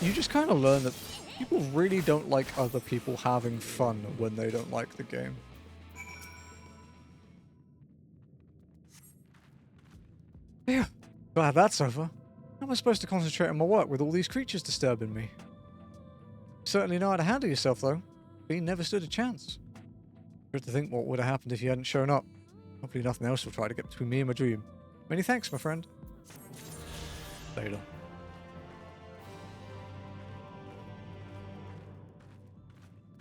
you just kind of learn that people really don't like other people having fun when they don't like the game. Yeah, glad that's over. How am I supposed to concentrate on my work with all these creatures disturbing me? Certainly know how to handle yourself, though. But you never stood a chance. Good to think what would have happened if you hadn't shown up. Hopefully nothing else will try to get between me and my dream. Many thanks, my friend. Later.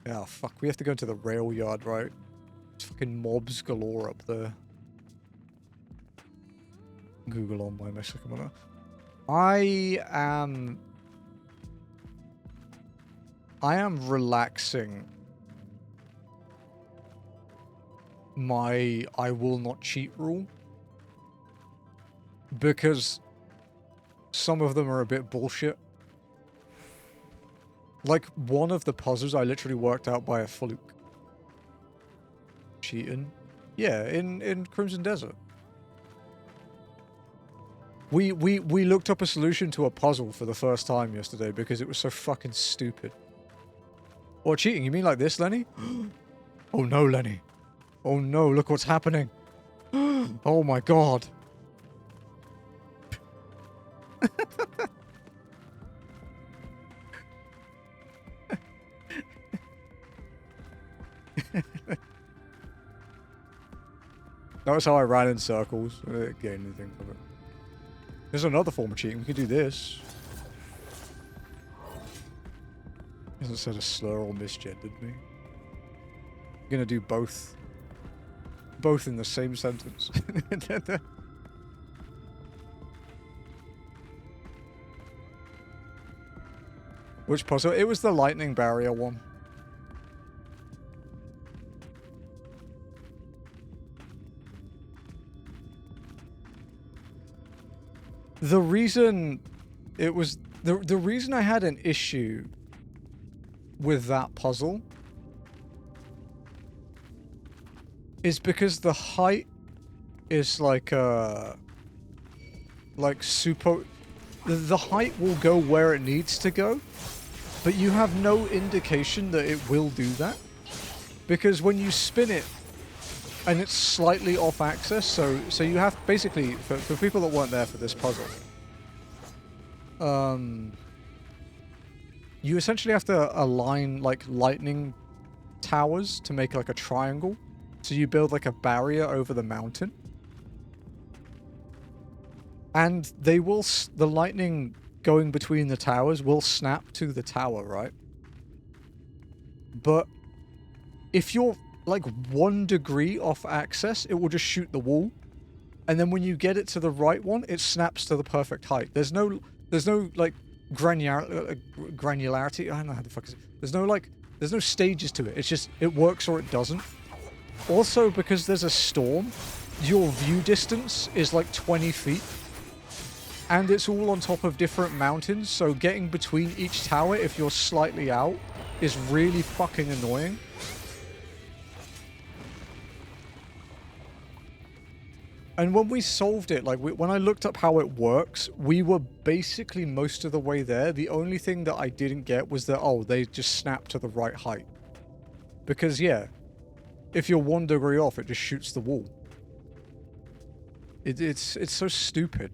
Oh, fuck. We have to go into the rail yard, right? There's fucking mobs galore up there. Google on my message. I am relaxing my I will not cheat rule because some of them are a bit bullshit. Like one of the puzzles I literally worked out by a fluke. Cheating? Yeah, in Crimson Desert. We looked up a solution to a puzzle for the first time yesterday because it was so fucking stupid. Or cheating, you mean like this, Lenny? Oh no, Lenny. Oh no, look what's happening. Oh my god. Notice how I ran in circles. I didn't gain anything from it. There's another form of cheating. We could do this. Hasn't said a slur or misgendered me. I'm gonna do both. Both in the same sentence. Which puzzle? It was the lightning barrier one. The reason it was the reason I had an issue with that puzzle is because the height is like super. The height will go where it needs to go, but you have no indication that it will do that because when you spin it and it's slightly off axis, so you have basically for people that weren't there for this puzzle, you essentially have to align like lightning towers to make like a triangle. So you build like a barrier over the mountain, and they will the lightning going between the towers will snap to the tower, right? But if you're like 1 degree off axis, it will just shoot the wall, and then when you get it to the right one, it snaps to the perfect height. There's no like granularity. I don't know how the fuck is it. There's no stages to it. It's just it works or it doesn't. Also, because there's a storm, your view distance is like 20 feet. And it's all on top of different mountains, so getting between each tower if you're slightly out is really fucking annoying. And when we solved it, like when I looked up how it works, we were basically most of the way there. The only thing that I didn't get was that, oh, they just snap to the right height. Because, yeah, if you're 1 degree off, it just shoots the wall. It's so stupid.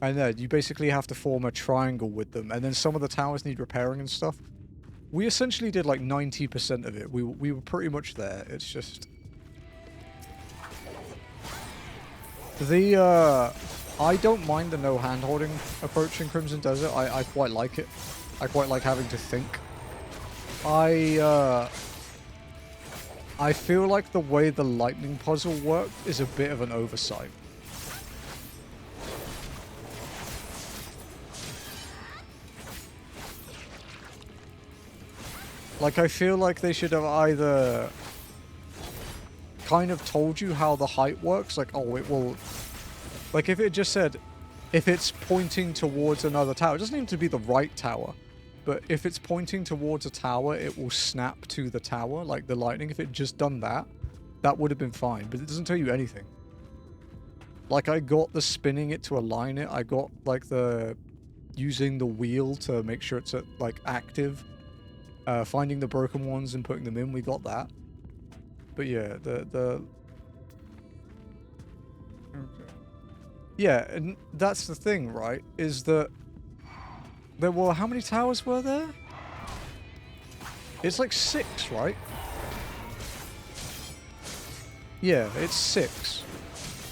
And then you basically have to form a triangle with them, and then some of the towers need repairing and stuff. We essentially did like 90% of it. We were pretty much there. It's just I don't mind the no hand-holding approach in Crimson Desert. I quite like it. I quite like having to think. I feel like the way the lightning puzzle worked is a bit of an oversight. Like, I feel like they should have either kind of told you how the height works. Like, oh, it will... Like, if it just said, if it's pointing towards another tower, it doesn't need to be the right tower. But if it's pointing towards a tower, it will snap to the tower, like the lightning. If it just done that, that would have been fine. But it doesn't tell you anything. Like, I got the spinning it to align it. I got, like, the... using the wheel to make sure it's, like, active. Finding the broken ones and putting them in. We got that. But yeah, the... Okay. Yeah, and that's the thing, right? Is that... There were... How many towers were there? It's like 6, right? Yeah, it's 6.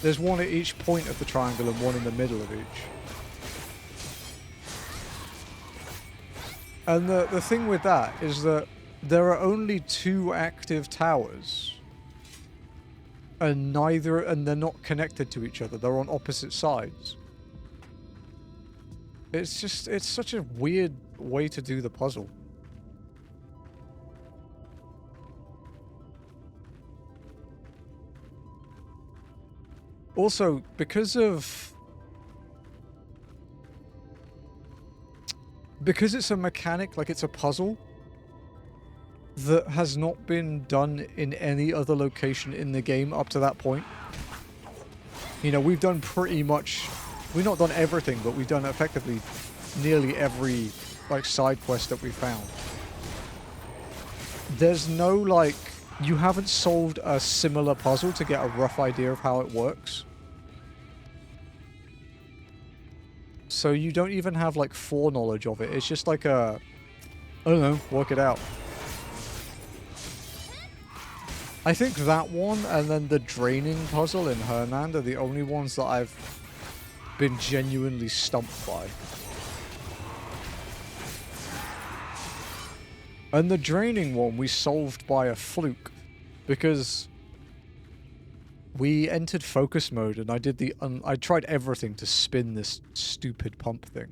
There's one at each point of the triangle and one in the middle of each. And the thing with that is that there are only 2 active towers. And they're not connected to each other. They're on opposite sides. It's just, it's such a weird way to do the puzzle. Also, because it's a mechanic, like it's a puzzle, that has not been done in any other location in the game up to that point. You know, we've done pretty much... We've not done everything, but we've done effectively nearly every, like, side quest that we found. There's no, like... You haven't solved a similar puzzle to get a rough idea of how it works. So you don't even have, like, foreknowledge of it. It's just like a... I don't know, work it out. I think that one and then the draining puzzle in Hernan are the only ones that I've been genuinely stumped by. And the draining one we solved by a fluke because we entered focus mode and I did I tried everything to spin this stupid pump thing.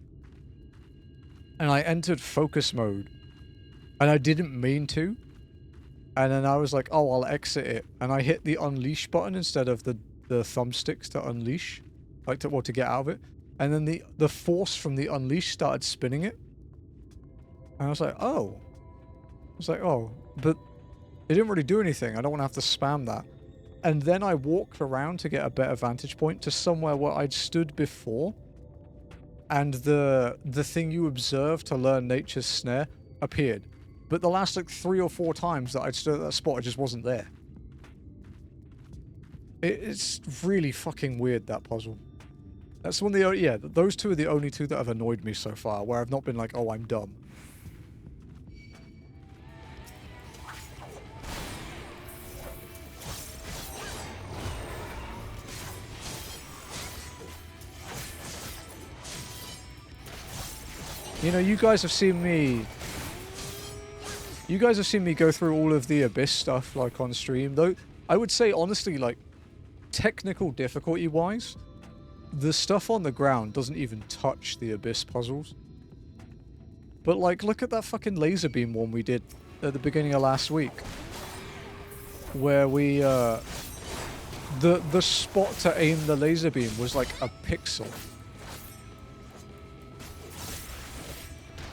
And I entered focus mode and I didn't mean to. And then I was like, oh, I'll exit it. And I hit the unleash button instead of the thumbsticks to unleash. Like, to get out of it. And then the force from the unleash started spinning it. And I was like, oh. I was like, oh. But it didn't really do anything. I don't want to have to spam that. And then I walked around to get a better vantage point to somewhere where I'd stood before. And the thing you observe to learn nature's snare appeared. But the last, like, 3 or 4 times that I'd stood at that spot, it just wasn't there. It's really fucking weird, that puzzle. That's one of the... Yeah, those 2 are the only 2 that have annoyed me so far, where I've not been like, oh, I'm dumb. You know, you guys have seen me... You guys have seen me go through all of the Abyss stuff, like, on stream. Though, I would say, honestly, like, technical difficulty-wise, the stuff on the ground doesn't even touch the Abyss puzzles. But, like, look at that fucking laser beam one we did at the beginning of last week. Where we, the spot to aim the laser beam was, like, a pixel.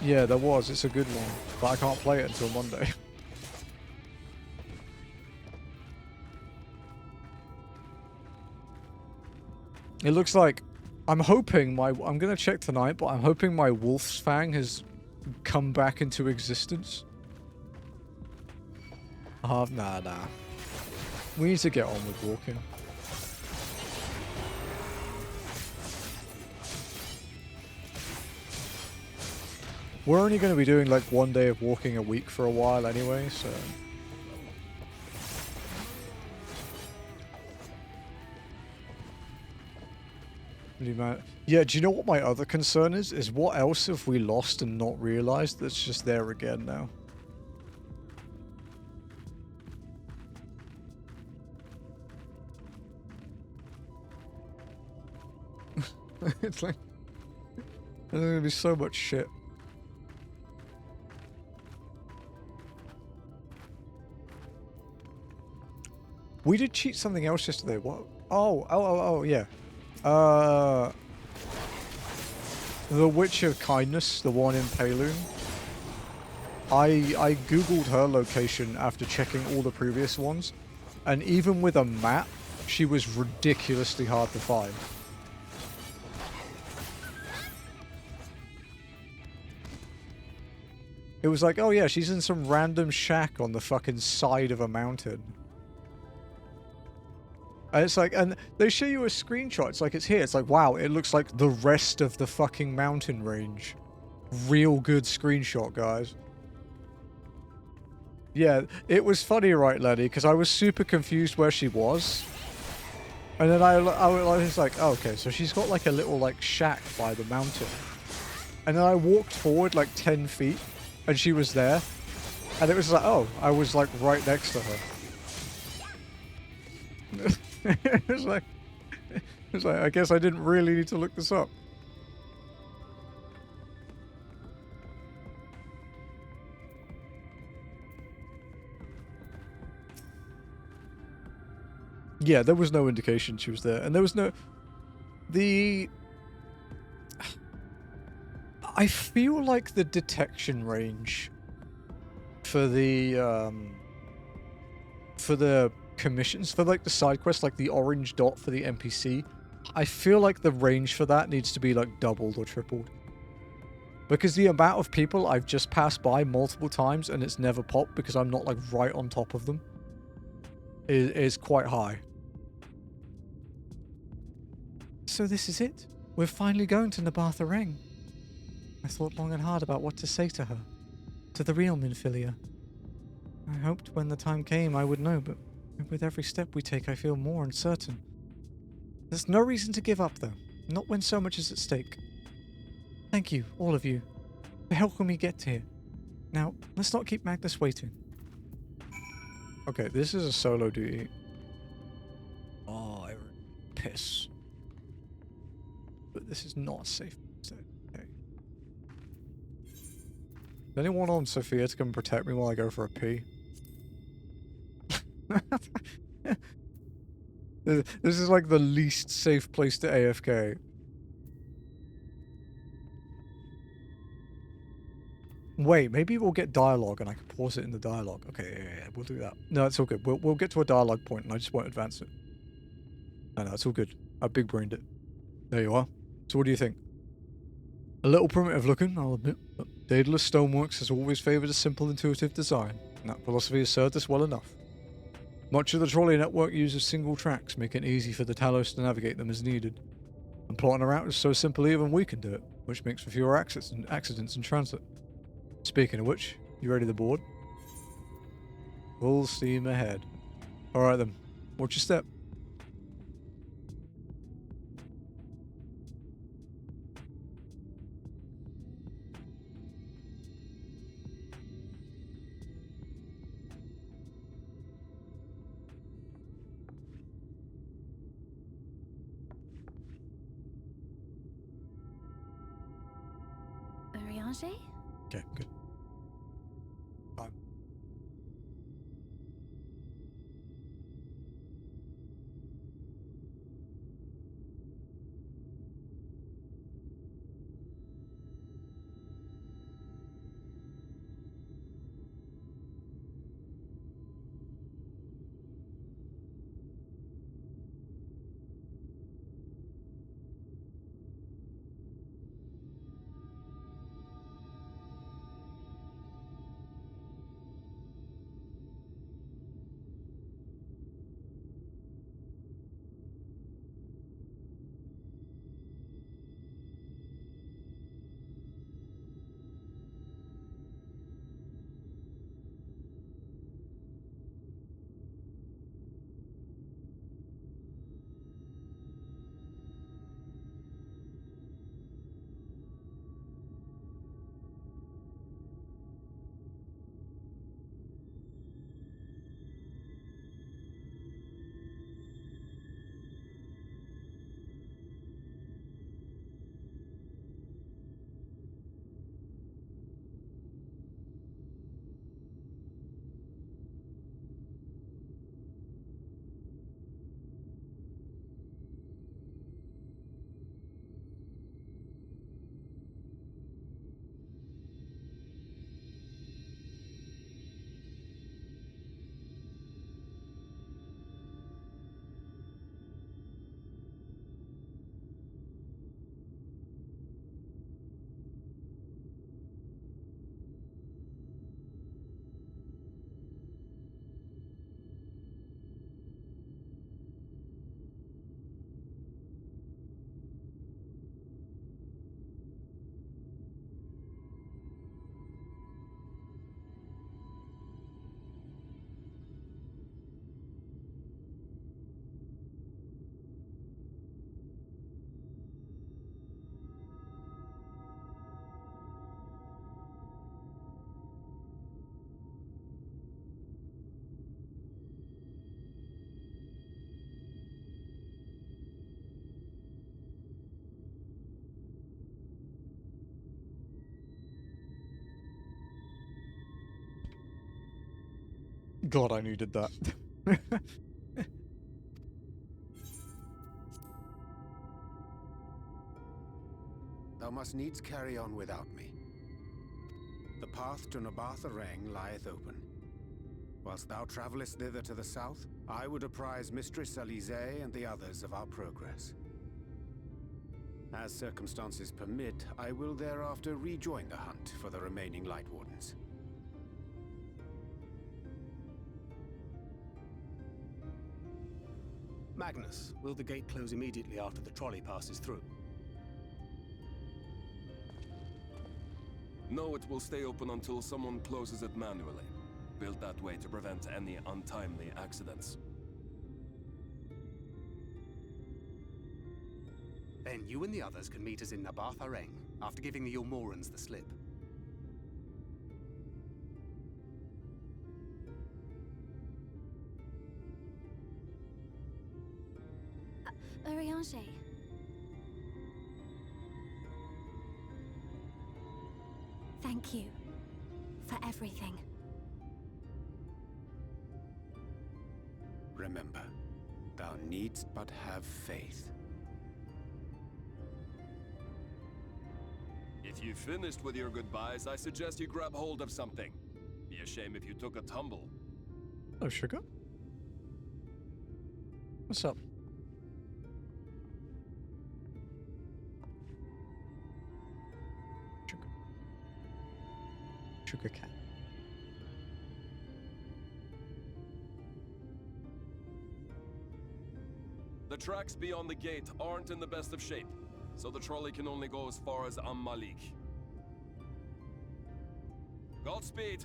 Yeah, there was. It's a good one. But I can't play it until Monday. It looks like... I'm hoping my... I'm going to check tonight, but I'm hoping my Wolf's Fang has come back into existence. Nah. We need to get on with walking. We're only going to be doing like 1 day of walking a week for a while anyway, so... Yeah, do you know what my other concern is? Is what else have we lost and not realized that's just there again now? It's like... There's going to be so much shit. We did cheat something else yesterday. What? Oh, yeah. The Witch of Kindness, the one in Payloon. I googled her location after checking all the previous ones, and even with a map, she was ridiculously hard to find. It was like, oh yeah, she's in some random shack on the fucking side of a mountain. And it's like, and they show you a screenshot, it's like it's here, it's like, wow, it looks like the rest of the fucking mountain range. Real good screenshot, guys. Yeah, it was funny, right, Lenny, because I was super confused where she was. And then I was like, oh, okay, so she's got like a little like shack by the mountain. And then I walked forward like 10 feet, and she was there. And it was like, oh, I was like right next to her. it was like, I guess I didn't really need to look this up. Yeah, there was no indication she was there. And there was no... I feel like the detection range for the commissions, for like the side quests, like the orange dot for the NPC, I feel like the range for that needs to be like doubled or tripled. Because the amount of people I've just passed by multiple times and it's never popped because I'm not like right on top of them is quite high. So this is it. We're finally going to Nabatha Reng. I thought long and hard about what to say to her. To the real Minfilia. I hoped when the time came I would know, but with every step we take I feel more uncertain. There's no reason to give up though. Not when so much is at stake. Thank you, all of you, for helping me get here. Now, let's not keep Magnus waiting. Okay, this is a solo duty. Oh, I piss. But this is not safe. Okay. Is anyone on Sophia to come protect me while I go for a pee? This is like the least safe place to AFK. Wait, maybe we'll get dialogue and I can pause it in the dialogue. Okay, yeah, we'll do that. No, it's all good. We'll get to a dialogue point and I just won't advance it. No, it's all good. I big brained it. There you are. So what do you think? A little primitive looking, I'll admit, but Daedalus Stoneworks has always favoured a simple, intuitive design, and that philosophy has served us well enough. Much of the trolley network uses single tracks, making it easy for the Talos to navigate them as needed. And plotting a route is so simple even we can do it, which makes for fewer accidents in transit. Speaking of which, you ready to board? Full steam ahead. Alright then, watch your step.
Urianger?
Okay, good. Fine. God, I needed that.
Thou must needs carry on without me. The path to Nabarth Arang lieth open. Whilst thou travellest thither to the south, I would apprise Mistress Alize and the others of our progress. As circumstances permit, I will thereafter rejoin the hunt for the remaining Light Wardens.
Magnus, will the gate close immediately after the trolley passes through?
No, it will stay open until someone closes it manually. Built that way to prevent any untimely accidents.
Then you and the others can meet us in Nabarth Arang, after giving the Ilmorans the slip.
Urianger. Thank you for everything.
Remember, thou needst but have faith.
If you've finished with your goodbyes, I suggest you grab hold of something. Be a shame if you took a tumble.
Oh, sugar. What's up? Sugar. Sugar cat.
The tracks beyond the gate aren't in the best of shape, so the trolley can only go as far as Malik. Godspeed!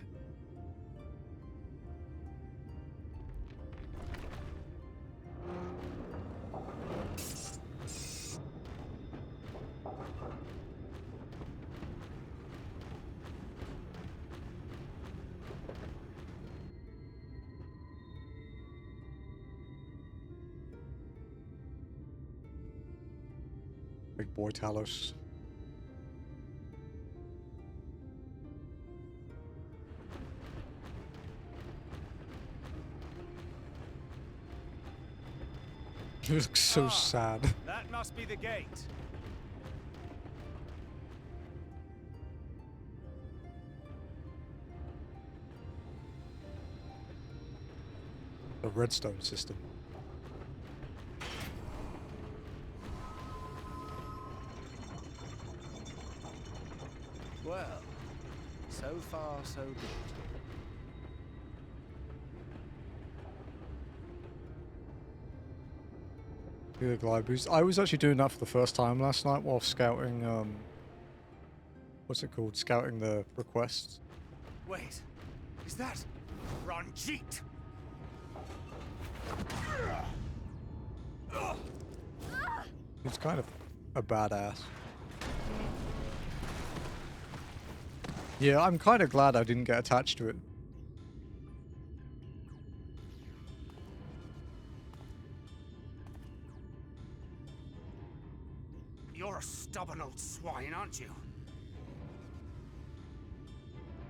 Big boy Talos. He looks so sad.
That must be the gate.
The redstone system.
Well, so far so good.
Do the glide boost. I was actually doing that for the first time last night while scouting, what's it called? Scouting the requests.
Wait, is that Ranjit?
It's kind of a badass. Yeah, I'm kind of glad I didn't get attached to it.
You're a stubborn old swine, aren't you?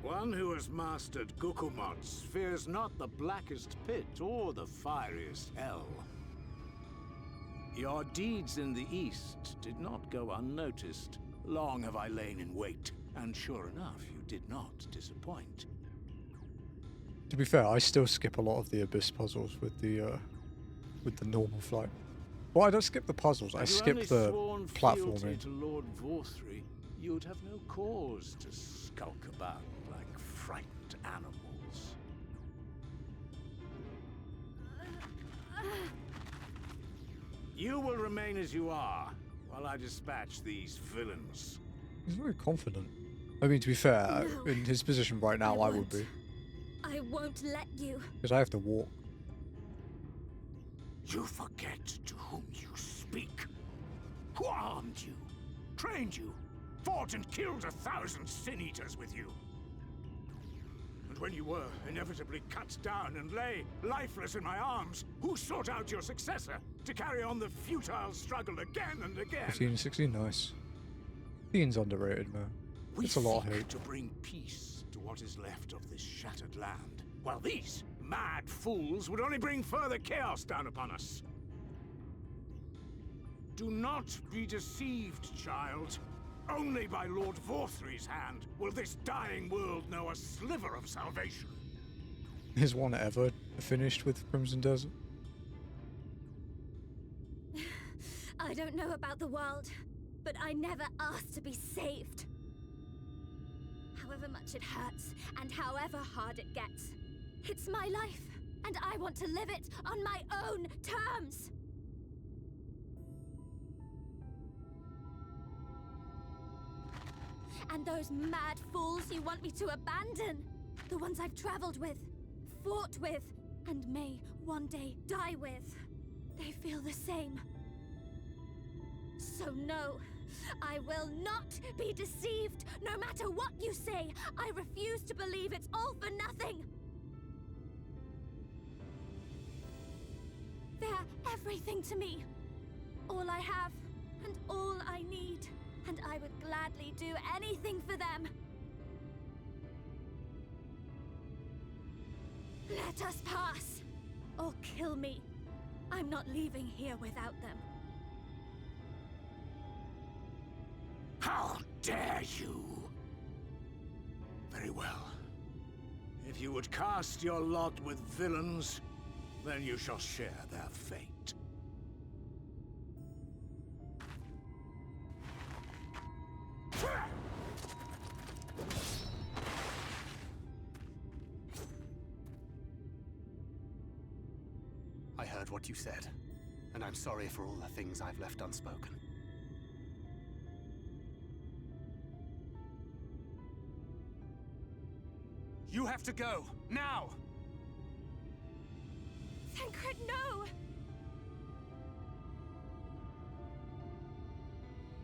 One who has mastered Gukumots fears not the blackest pit or the fieriest hell. Your deeds in the east did not go unnoticed. Long have I lain in wait, and sure enough, you did not disappoint.
To be fair, I still skip a lot of the Abyss puzzles with the normal flight. Well, I don't skip the puzzles, I skip the platforming.
To Lord Vorthry, you'd have no cause to skulk about like frightened animals. You will remain as you are, while I dispatch these villains.
He's very confident. I mean, to be fair,
No,
in his position right now, I would be.
I won't let you.
Because I have to walk.
You forget to whom you speak. Who armed you, trained you, fought and killed 1,000 sin-eaters with you. And when you were inevitably cut down and lay lifeless in my arms, who sought out your successor to carry on the futile struggle again and again?
15, 16, nice. Being's underrated, man.
We
It's a lot of
seek
hate.
to bring peace to what is left of this shattered land, while these mad fools would only bring further chaos down upon us. Do not be deceived, child. Only by Lord Vorthry's hand will this dying world know a sliver of salvation.
Is one ever finished with Crimson Desert?
I don't know about the world, but I never asked to be saved. However much it hurts, and however hard it gets, it's my life, and I want to live it on my own terms. And those mad fools you want me to abandon, the ones I've traveled with, fought with, and may one day die with, they feel the same. So no, I will not be deceived. No matter what you say, I refuse to believe it's all for nothing. They're everything to me. All I have, and all I need. And I would gladly do anything for them. Let us pass, or kill me. I'm not leaving here without them.
How dare you! Very well. If you would cast your lot with villains, then you shall share their fate.
I heard what you said, and I'm sorry for all the things I've left unspoken. You have to go, now!
Thancred, no!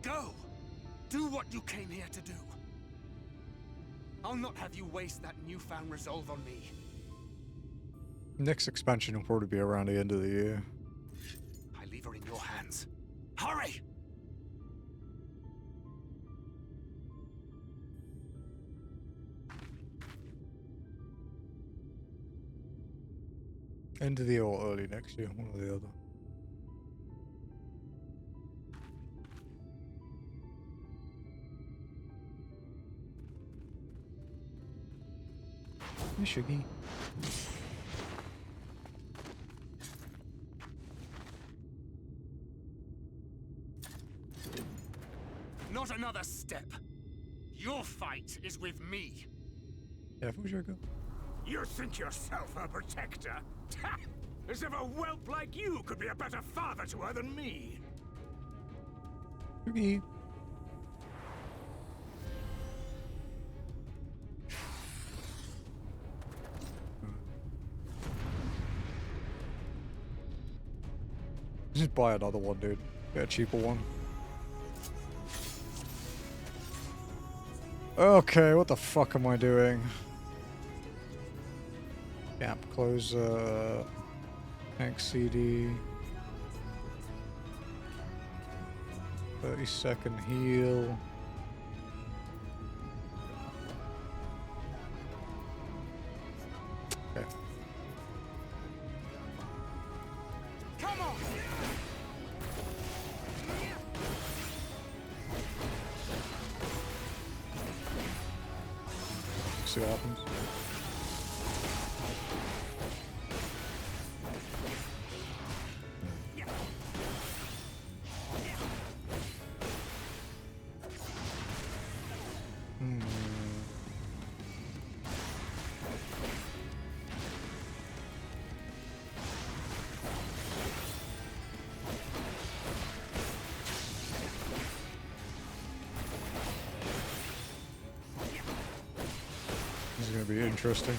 Go! Do what you came here to do. I'll not have you waste that newfound resolve on me.
Next expansion will probably be around the end of the year.
I leave her in your hands. Hurry!
End of the year or early next year, one or the other. Hey, Shuggy.
Not another step. Your fight is with me.
Yeah, for sure, go.
You think yourself a protector? As if a whelp like you could be a better father to her than me.
Shuggy. Just buy another one, dude. Get a cheaper one. Okay, what the fuck am I doing? Gap closer. XIV. 30-second heal. Okay.
Come on!
See what happens. This is gonna be interesting.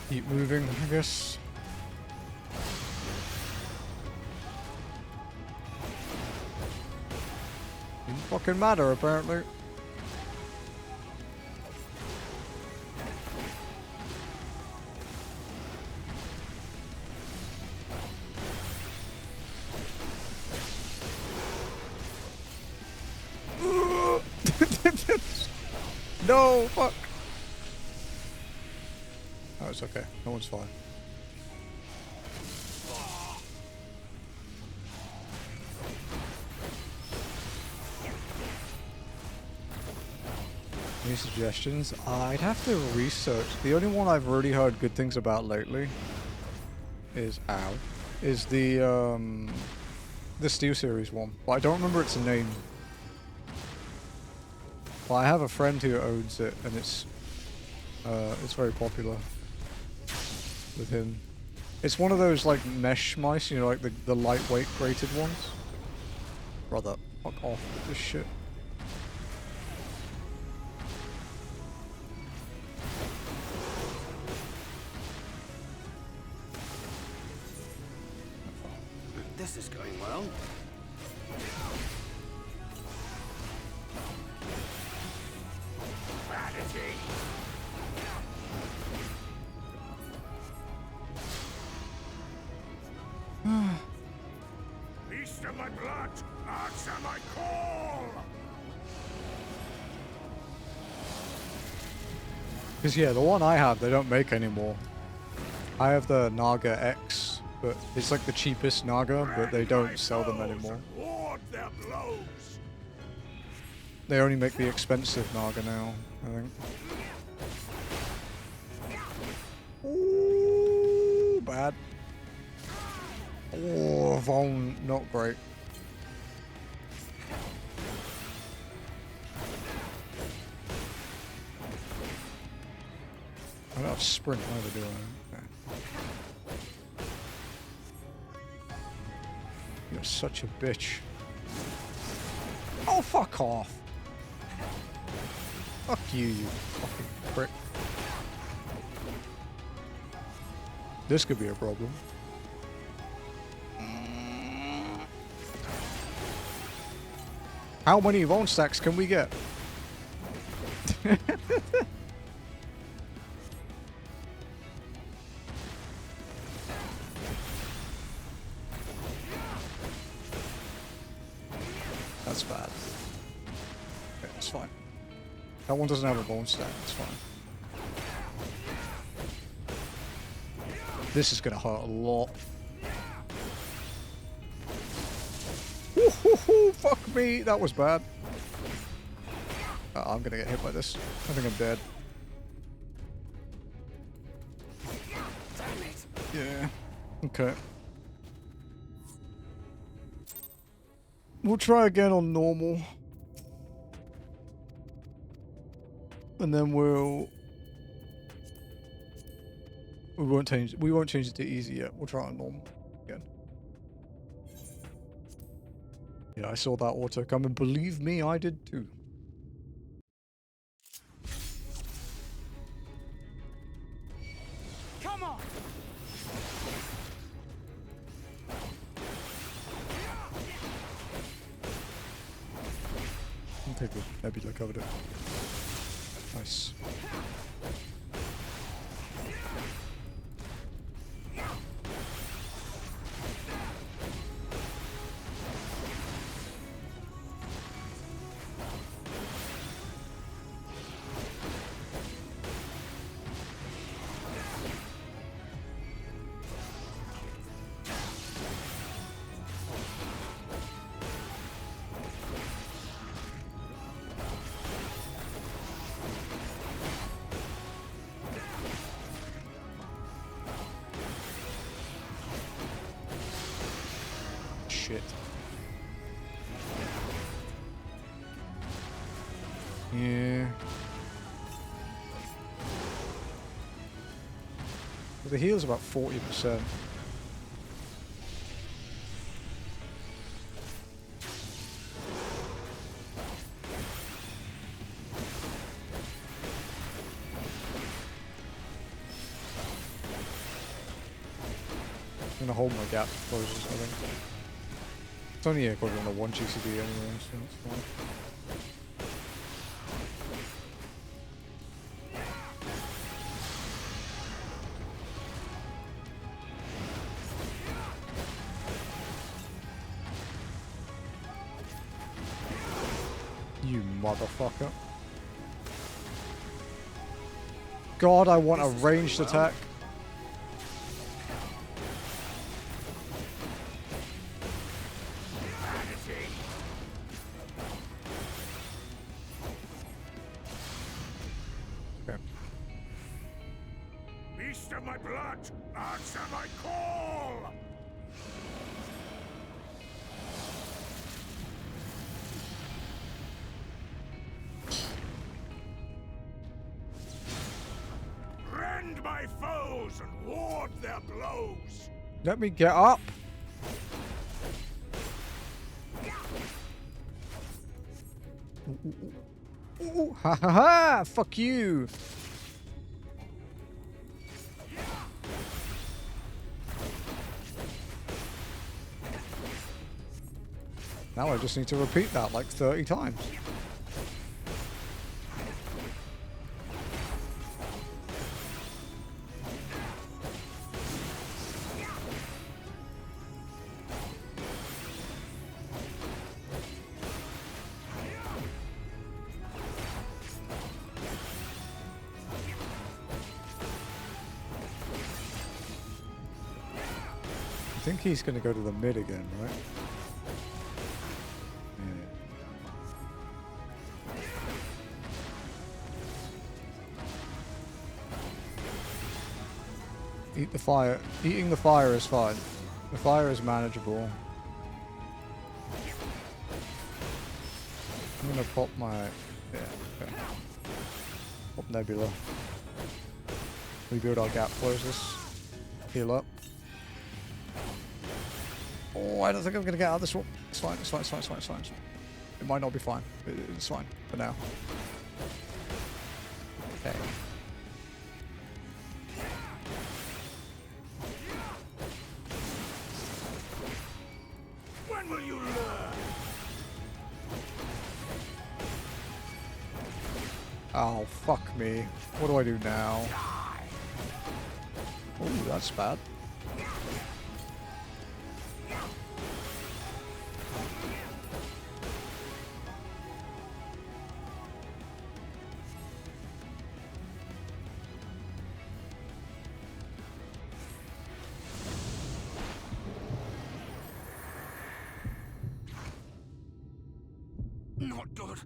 Keep moving, I guess. Didn't fucking matter, apparently. No, fuck. Oh, it's okay. No one's fine. Any suggestions? I'd have to research. The only one I've really heard good things about lately is the Steel Series one, but I don't remember its name. Well, I have a friend who owns it, and it's very popular with him. It's one of those like mesh mice, you know, like the lightweight rated ones. Brother, fuck off with this shit.
This is going well.
Vanity! Beast of my blood, answer my call!
Because yeah, the one I have, they don't make anymore. I have the Naga X, but it's like the cheapest Naga, but they don't sell them anymore.
Ward their blows.
They only make the expensive Naga now, I think. Ooh, bad. Oh, Vaughn, not great. I don't have sprint either, do I? Okay. You're such a bitch. Oh, fuck off. Fuck you, you fucking prick. This could be a problem. How many Vaughn stacks can we get? That's bad. Okay, it's fine. That one doesn't have a bone stack, it's fine. This is gonna hurt a lot. Woohoo! Fuck me! That was bad. I'm gonna get hit by this. I think I'm dead. Yeah. Okay. We'll try again on normal. And then we won't change it to easy yet. We'll try on normal again. Yeah, I saw that auto come, and believe me, I did too.
Come on!
Okay, good. Nebula covered it. Nice. Shit. Yeah. Well, the heal's about 40%. I'm gonna hold my gap closes, I think. It's only equivalent to 1 GCD anyway, so it's fine. You motherfucker. God, I want a ranged attack. Okay.
Beast of my blood, answer my call! Rend my foes and ward their blows!
Let me get up. Ooh, ha ha ha! Fuck you! Now I just need to repeat that like 30 times. I think he's going to go to the mid again, right? Yeah. Eat the fire. Eating the fire is fine. The fire is manageable. I'm going to pop my... Yeah, okay. Pop Nebula. Rebuild our gap closes. Heal up. Oh, I don't think I'm going to get out of this one. It's fine, it's fine, it's fine, it's fine, it's fine. It might not be fine. It's fine for now. Okay.
When will you learn?
Oh, fuck me. What do I do now? Oh, that's bad.
Not good.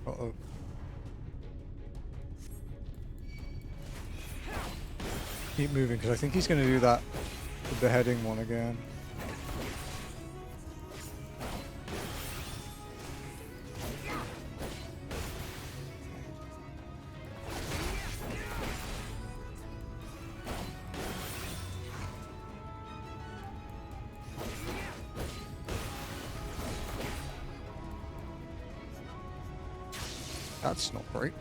Uh-oh. Keep moving, because I think he's going to do that with the heading one again. That's not great.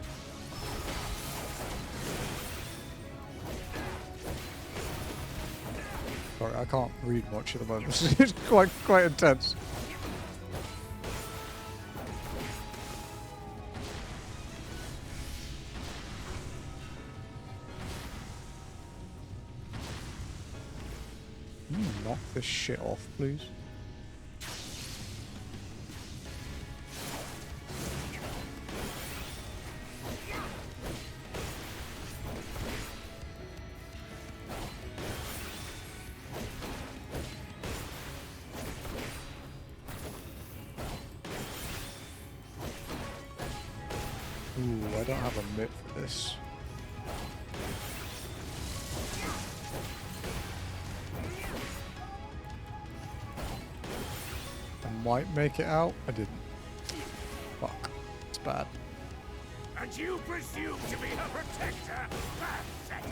Sorry, I can't read much at the moment. This is quite intense. Knock this shit off, please. Ooh, I don't have a mitt for this. I might make it out. I didn't. Fuck. It's bad.
And you presume to be her protector? Pathetic!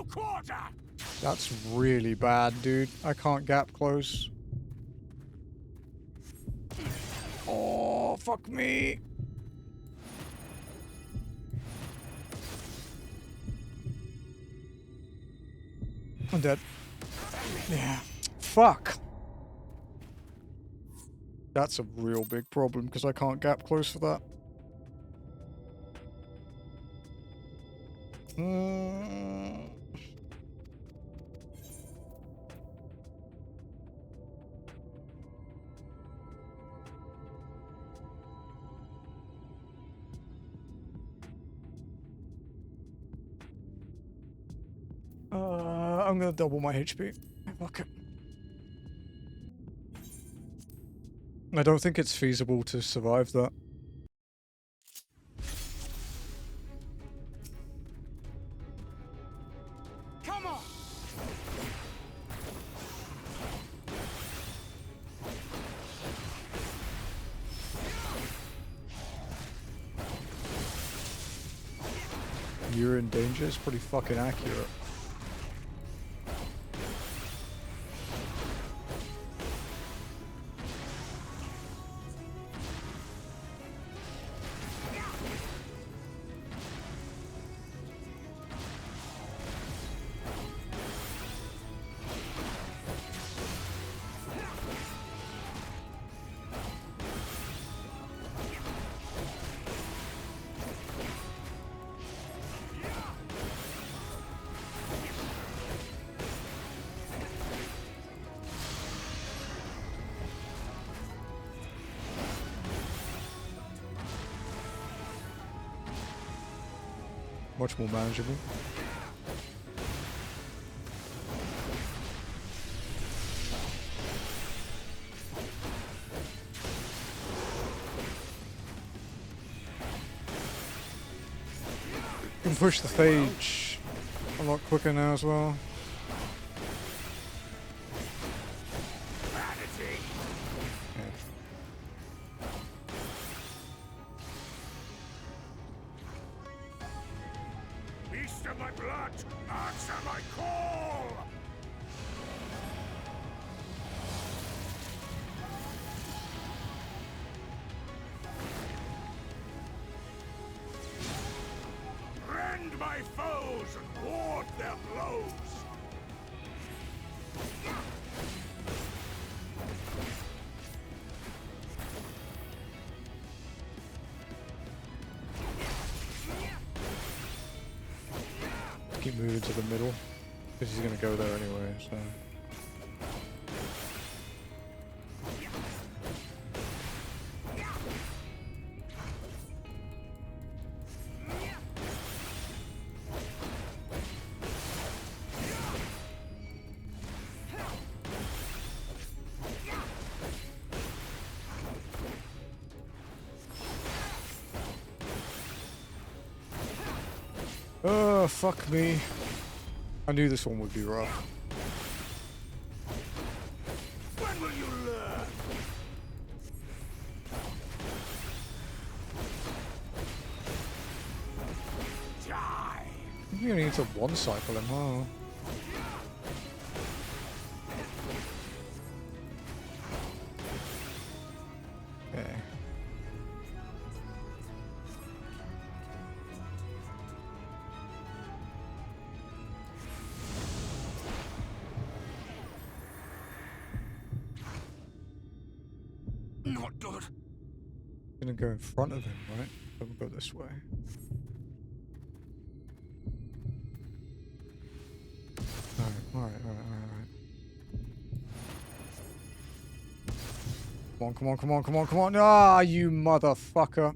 final quarter!
That's really bad, dude. I can't gap close. Oh, fuck me. I'm dead. Yeah. Fuck. That's a real big problem because I can't gap close for that. I'm gonna double my HP. Fuck it. I don't think it's feasible to survive that.
Come on!
You're in danger is pretty fucking accurate. Much more manageable. You can push the phage a lot quicker now as well.
Beast of my blood, answer my call! Rend my foes and ward their blows!
Keep moving to the middle because he's gonna go there anyway, so. Oh, fuck me. I knew this one would be rough.
When will you learn? Die!
You only need to one cycle him, huh? Okay.
Not good.
Gonna go in front of him, right? So we'll go this way. Alright. Come on. Ah, you motherfucker.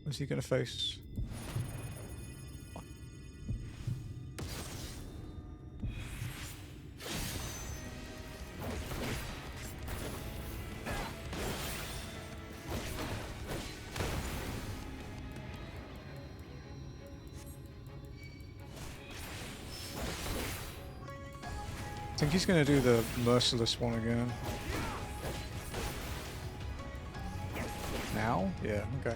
What's he gonna face? I think he's gonna do the merciless one again. Now? Yeah, okay.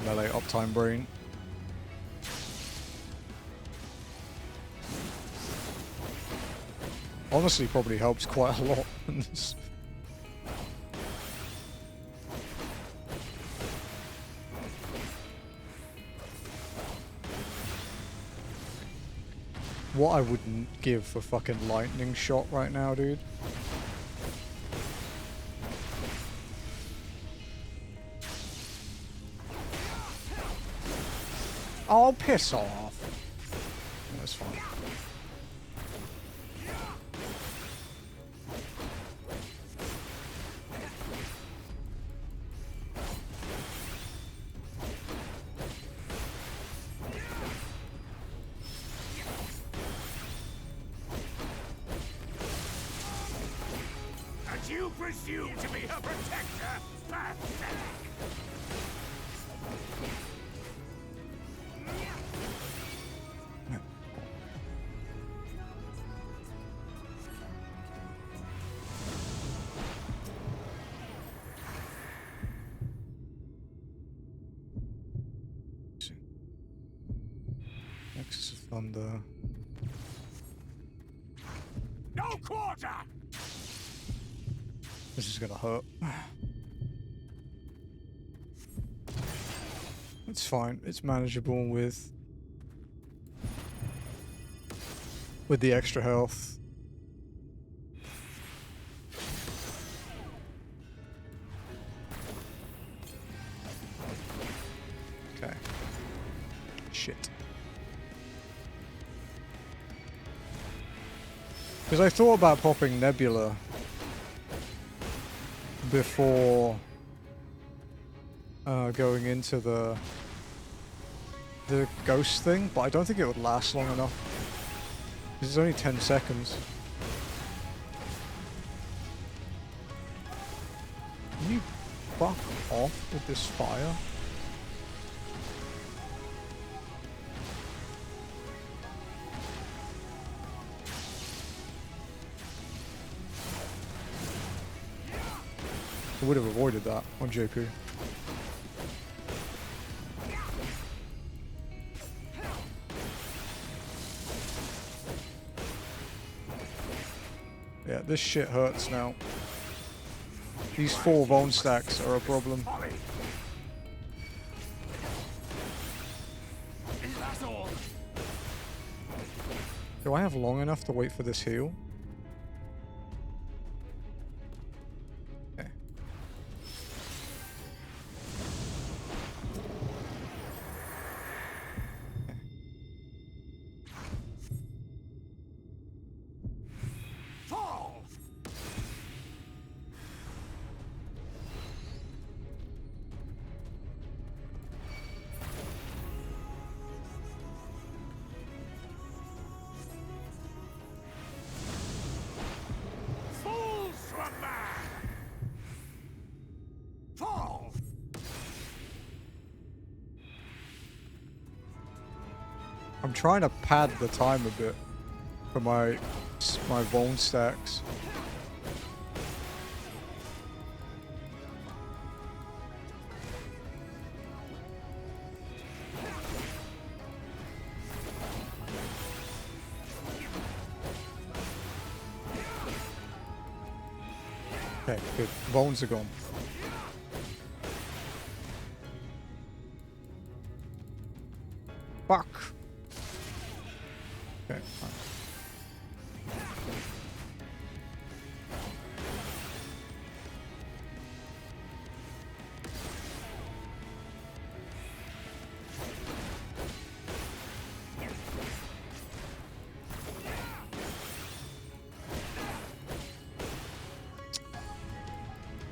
melee uptime brain. Honestly, probably helps quite a lot in this. What I wouldn't give for fucking lightning shot right now, dude. Oh, piss off. That's fine.
And you presume to be her protector? Pathetic!
Nexus of Thunder.
No quarter!
This is gonna hurt. It's fine. It's manageable with the extra health. Okay. Shit. Because I thought about popping Nebula before going into the ghost thing, but I don't think it would last long enough. It's only 10 seconds. Can you fuck off with this fire? I would have avoided that on JP. Yeah, this shit hurts now. These 4 bone stacks are a problem. Do I have long enough to wait for this heal? Okay. I'm trying to pad the time a bit for my bone stacks. Okay, good. Bones are gone. Fuck. Okay, fine.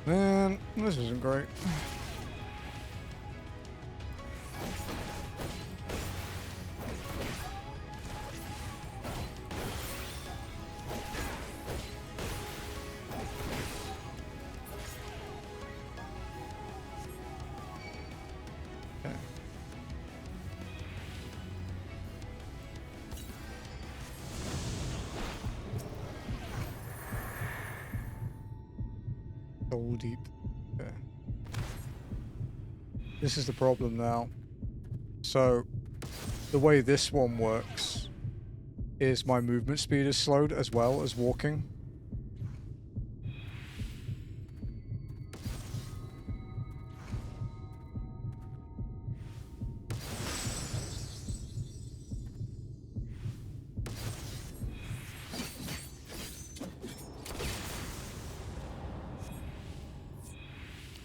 Man, this isn't great. Okay. Soul deep. Okay. This is the problem now. So, the way this one works is my movement speed is slowed as well as walking.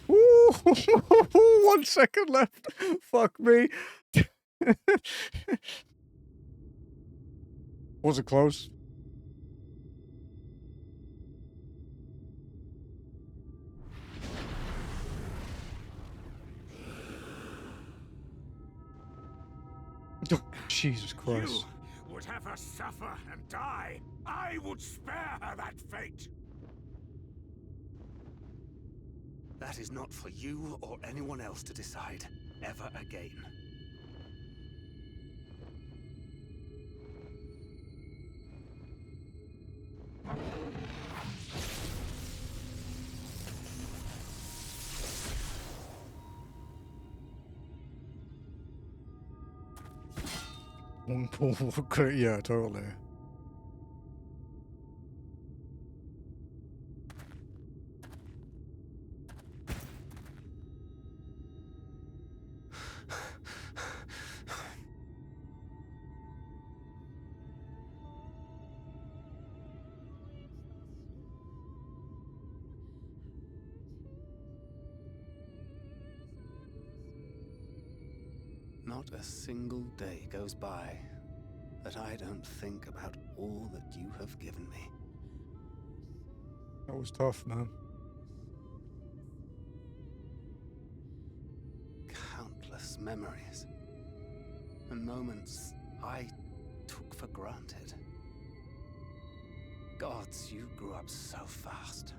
Ooh, 1 second left. Fuck me. Was it close? Oh, Jesus Christ.
You would have her suffer and die. I would spare her that fate.
That is not for you or anyone else to decide ever again.
One pull, yeah, totally.
Not a single day goes by that I don't think about all that you have given me.
That was tough, man.
Countless memories and moments I took for granted. Gods, you grew up so fast.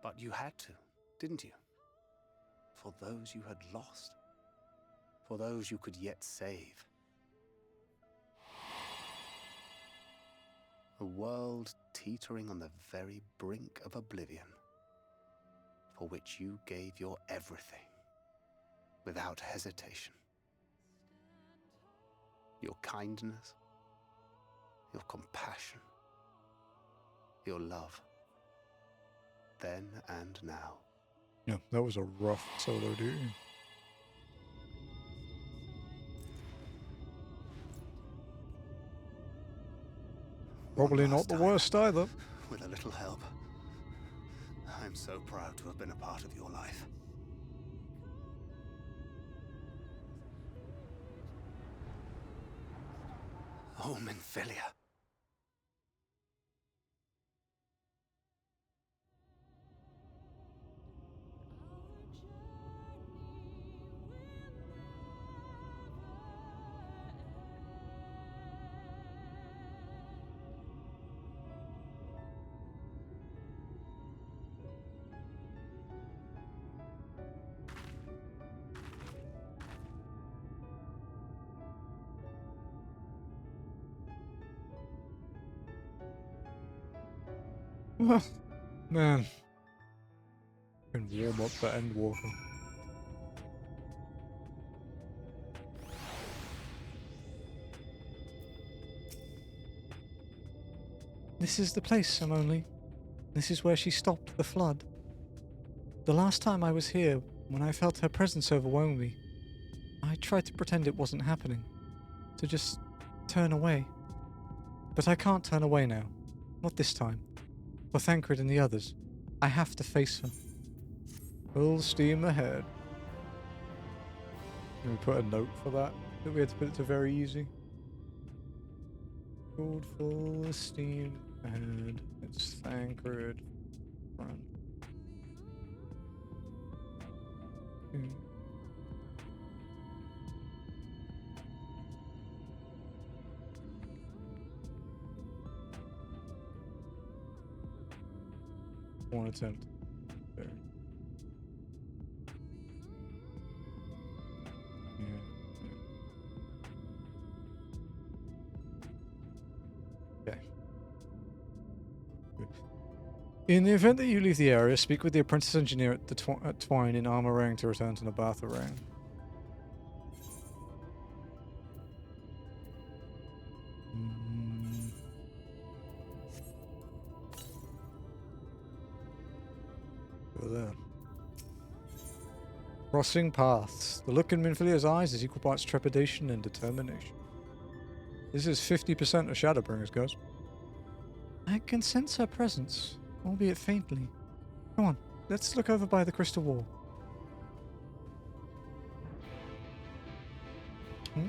But you had to, didn't you? For those you had lost. For those you could yet save. A world teetering on the very brink of oblivion, for which you gave your everything, without hesitation. Your kindness, your compassion, your love. Then and now.
Yeah, that was a rough solo duty. Probably not the worst either.
With a little help. I'm so proud to have been a part of your life. Oh, Nirethia.
Man. Can warm up the end walker. This is the place, Simone. This is where she stopped the flood. The last time I was here, when I felt her presence overwhelm me, I tried to pretend it wasn't happening. To just turn away. But I can't turn away now. Not this time. For Thancred and the others, I have to face her. Full steam ahead. Can we put a note for that? That we had to put it to very easy. Called full steam ahead. It's Thancred. Front. One attempt. There. Okay. Good. In the event that you leave the area, speak with the apprentice engineer at the at Twine in Armor Rang to return to Nabatha Rang. Go there. Crossing paths. The look in Minfilia's eyes is equal parts trepidation and determination. This is 50% of Shadowbringers, guys. I can sense her presence, albeit faintly. Come on, let's look over by the crystal wall. Hmm?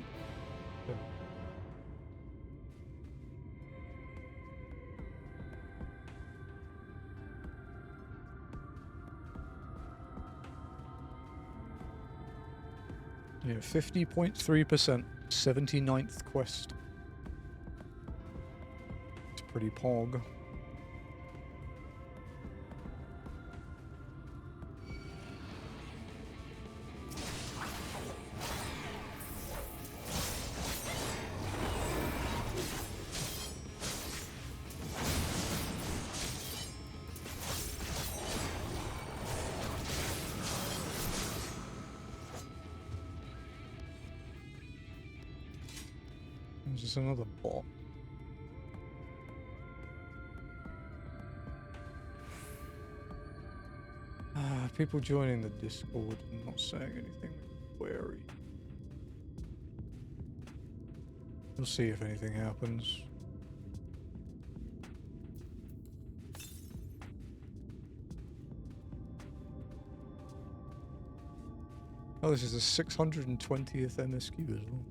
Yeah, 50.3%, 79th quest. It's pretty pog. There's just another bot. People joining the Discord and not saying anything. Wary. We'll see if anything happens. Oh, this is the 620th MSQ as well.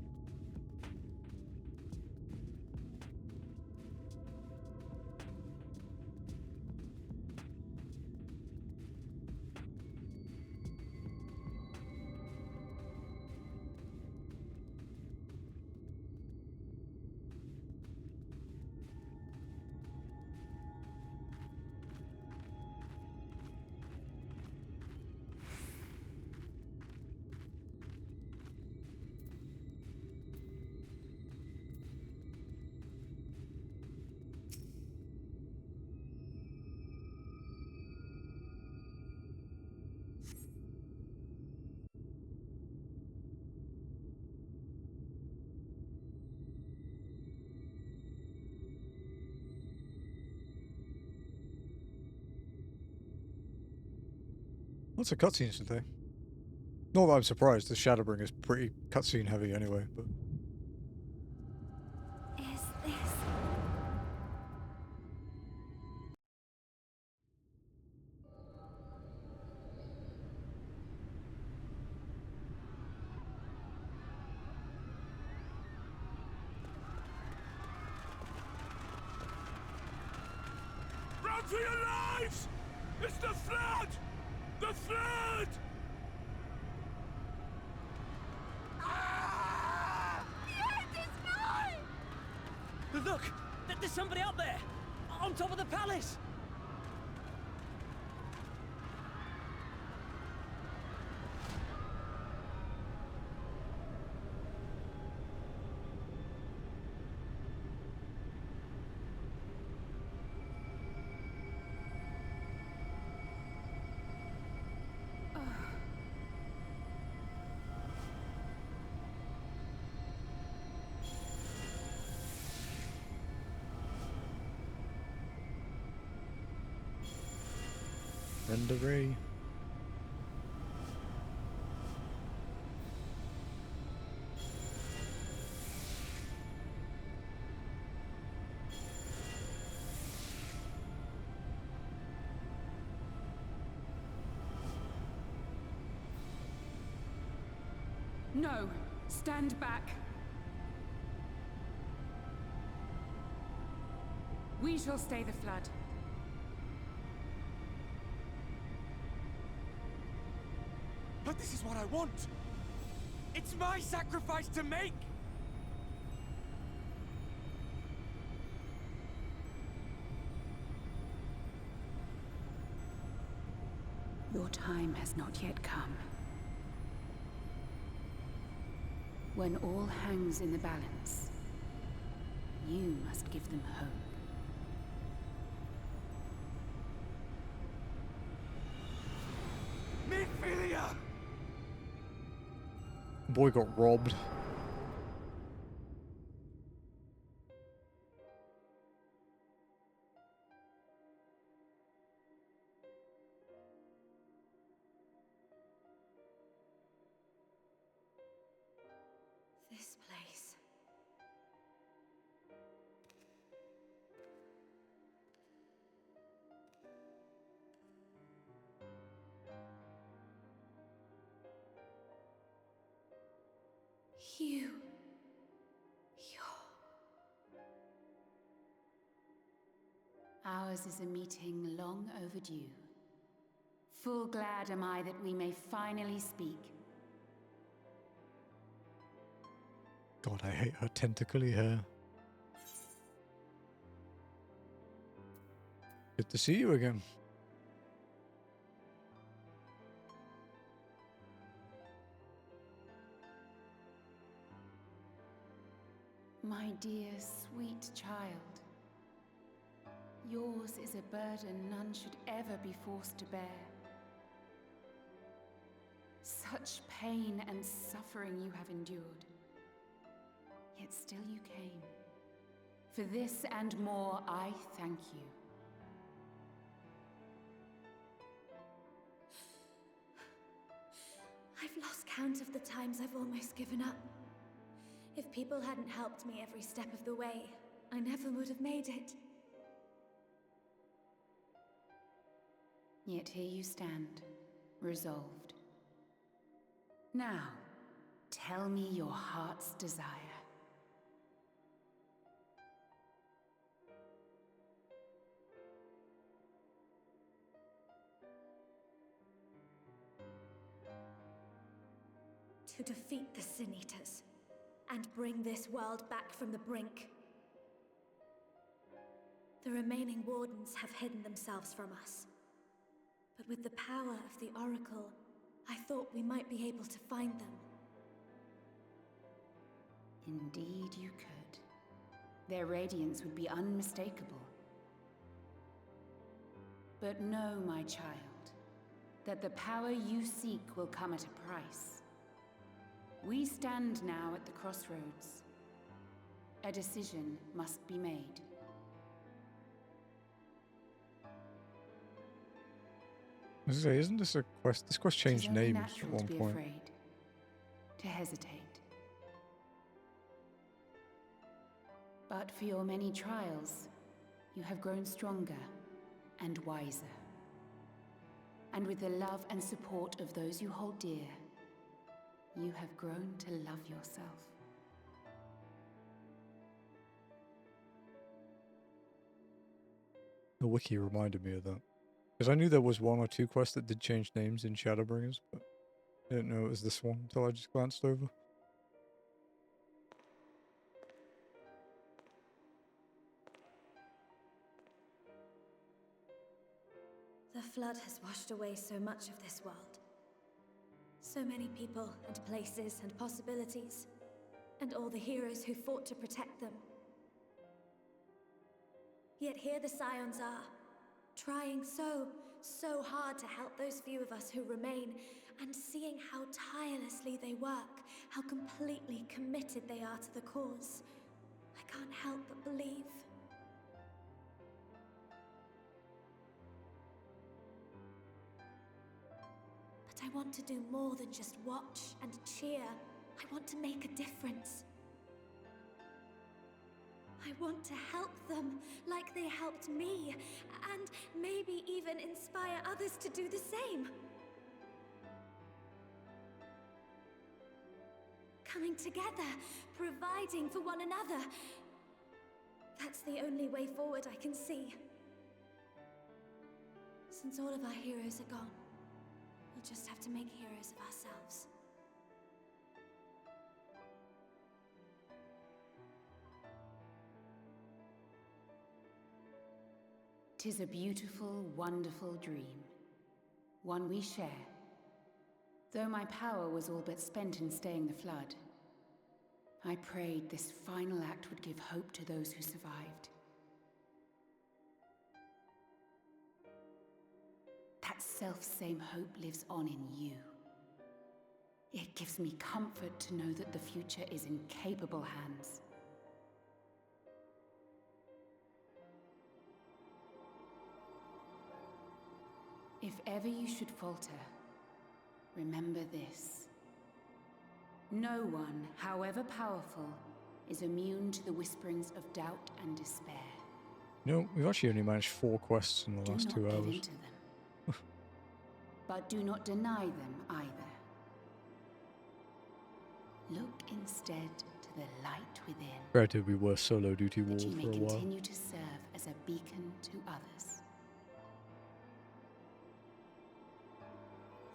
Lots of cutscenes today. Not that I'm surprised, the Shadowbring is pretty cutscene heavy anyway, but...
Is this...
Run for your lives! It's the flood! The flood!
The end is mine!
Look! There's somebody up there! On top of the palace!
End of Ray.
No, stand back. We shall stay the flood.
But this is what I want! It's my sacrifice to make!
Your time has not yet come. When all hangs in the balance, you must give them hope.
Boy got robbed.
This place. You're...
Ours is a meeting long overdue. Full glad am I that we may finally speak.
God, I hate her tentacly hair. Good to see you again.
My dear, sweet child. Yours is a burden none should ever be forced to bear. Such pain and suffering you have endured. Yet still you came. For this and more, I thank you.
I've lost count of the times I've almost given up. If people hadn't helped me every step of the way, I never would have made it.
Yet here you stand, resolved. Now, tell me your heart's desire.
To defeat the Sin Eaters, and bring this world back from the brink. The remaining Wardens have hidden themselves from us. But with the power of the Oracle, I thought we might be able to find them.
Indeed you could. Their radiance would be unmistakable. But know, my child, that the power you seek will come at a price. We stand now at the crossroads. A decision must be made.
I was gonna say, isn't this a quest? This quest changed
It is only
names at
natural
one
to be
point.
afraid, to hesitate. But for your many trials, you have grown stronger and wiser. And with the love and support of those you hold dear, you have grown to love yourself.
The wiki reminded me of that. Because I knew there was one or two quests that did change names in Shadowbringers, but I didn't know it was this one until I just glanced over.
The flood has washed away so much of this world. So many people and places and possibilities, and all the heroes who fought to protect them. Yet here the Scions are, trying so hard to help those few of us who remain, and seeing how tirelessly they work, how completely committed they are to the cause. I can't help but believe. But I want to do more than just watch and cheer. I want to make a difference. I want to help them like they helped me, and maybe even inspire others to do the same. Coming together, providing for one another. That's the only way forward I can see. Since all of our heroes are gone, we'll just have to make heroes of ourselves.
'Tis a beautiful, wonderful dream. One we share. Though my power was all but spent in staying the flood, I prayed this final act would give hope to those who survived. That self-same hope lives on in you. It gives me comfort to know that the future is in capable hands. If ever you should falter, remember this. No one, however powerful, is immune to the whisperings of doubt and despair.
No, we've actually only managed 4 quests in the last 2
Do not
hours.
give in to them. But do not deny them either. Look instead to the light within.
Granted, we were solo duty
That
wall
you may
for a while.
continue to serve as a beacon to others.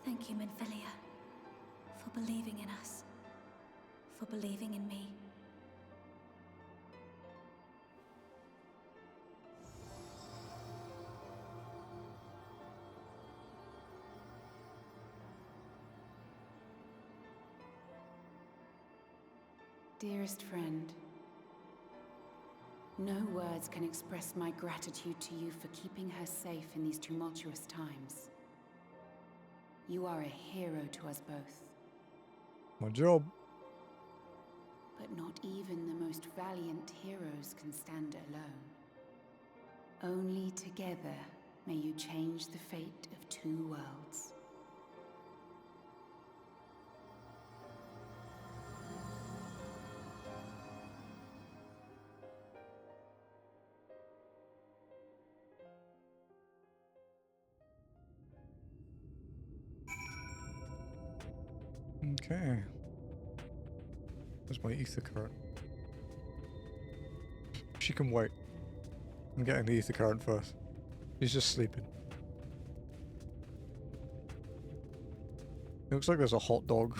Thank you, Minfilia, for believing in us, for believing in me.
Dearest friend, no words can express my gratitude to you for keeping her safe in these tumultuous times. You are a hero to us both.
My job.
But not even the most valiant heroes can stand alone. Only together may you change the fate of 2 worlds.
Okay. Where's my ether current? She can wait. I'm getting the ether current first. He's just sleeping. It looks like there's a hot dog.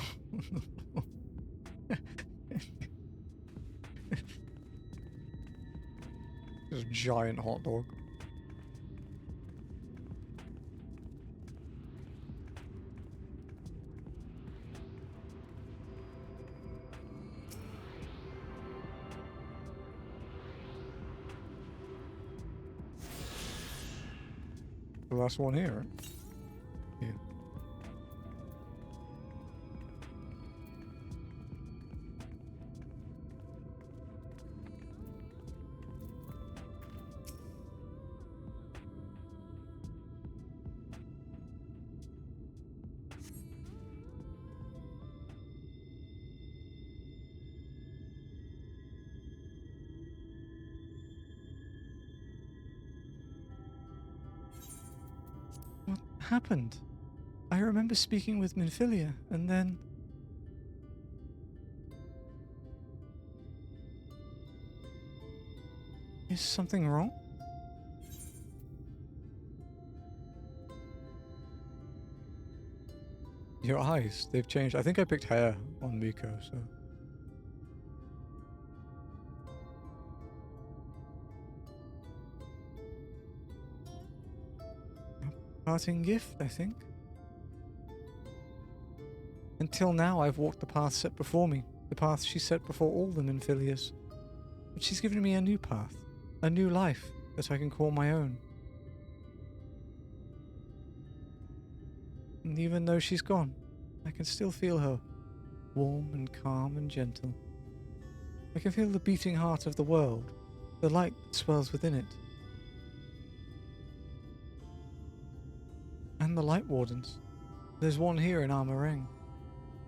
There's a giant hot dog. The last one here, right? Yeah. What happened? I remember speaking with Minfilia, and then... Is something wrong? Your eyes, they've changed. I think I picked hair on Miko, so... Parting gift, I think. Until now, I've walked the path set before me, the path she set before all the Minfilias. But she's given me a new path, a new life that I can call my own. And even though she's gone, I can still feel her, warm and calm and gentle. I can feel the beating heart of the world, the light that swells within it. And the Light Wardens. There's one here in Armoreng.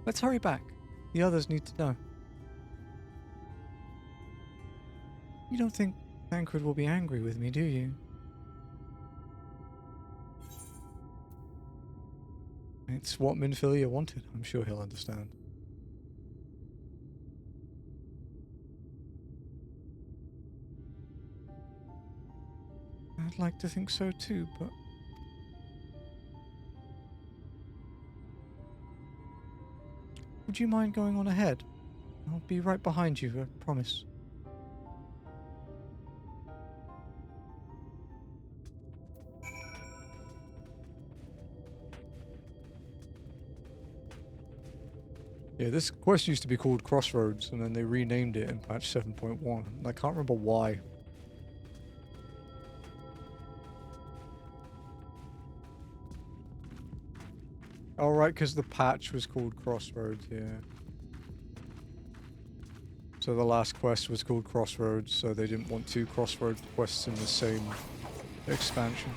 Let's hurry back. The others need to know. You don't think Thancred will be angry with me, do you? It's what Minfilia wanted. I'm sure he'll understand. I'd like to think so too, but... Would you mind going on ahead? I'll be right behind you, I promise. Yeah, this quest used to be called Crossroads, and then they renamed it in patch 7.1. And I can't remember why. Oh, right, because the patch was called Crossroads, yeah. So the last quest was called Crossroads, so they didn't want two Crossroads quests in the same expansion.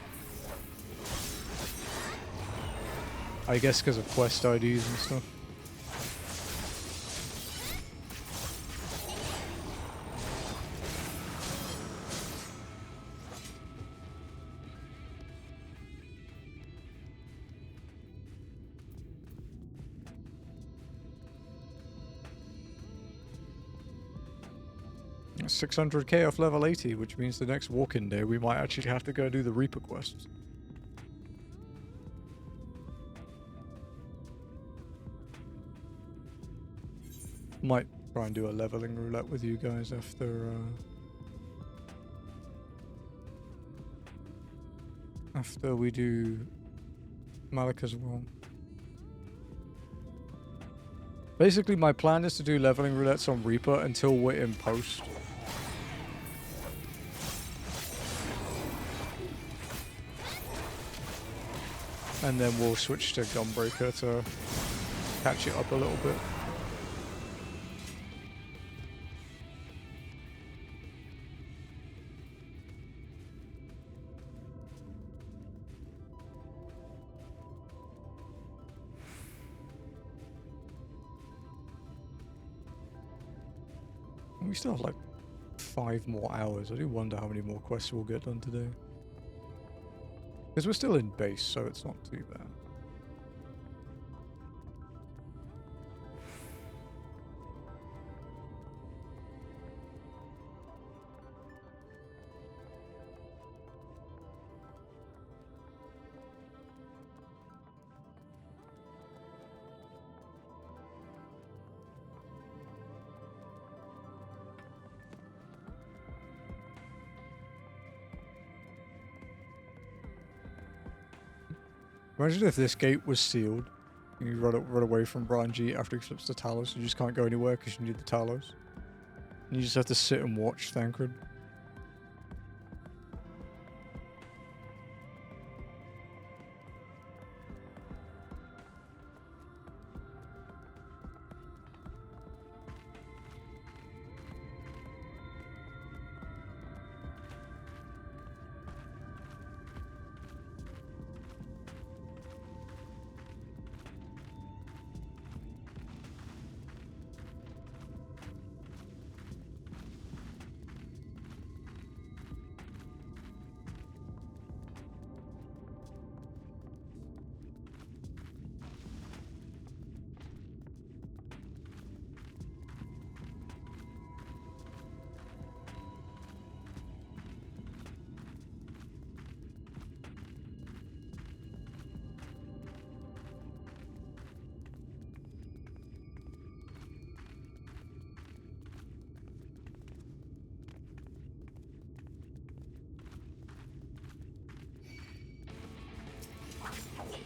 I guess because of quest IDs and stuff. It's 600k off level 80, which means the next walk-in day we might actually have to go do the Reaper quests. Might try and do a leveling roulette with you guys after we do Malik as well. Basically, my plan is to do leveling roulettes on Reaper until we're in post. And then we'll switch to Gunbreaker to catch it up a little bit. We still have like 5 more hours. I do wonder how many more quests we'll get done today. Because we're still in base, so it's not too bad. Imagine if this gate was sealed. You run away from Branji after he flips the Talos. You just can't go anywhere because you need the Talos. And you just have to sit and watch Thancred.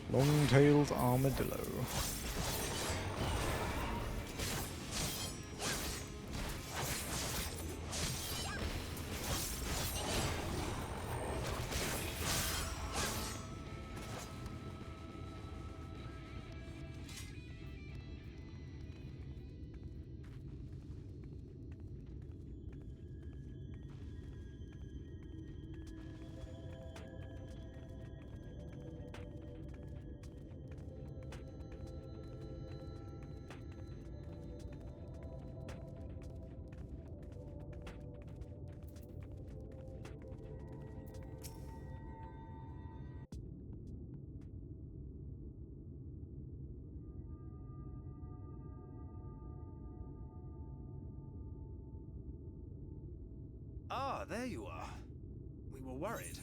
Long-tailed armadillo.
Ah, there you are. We were worried.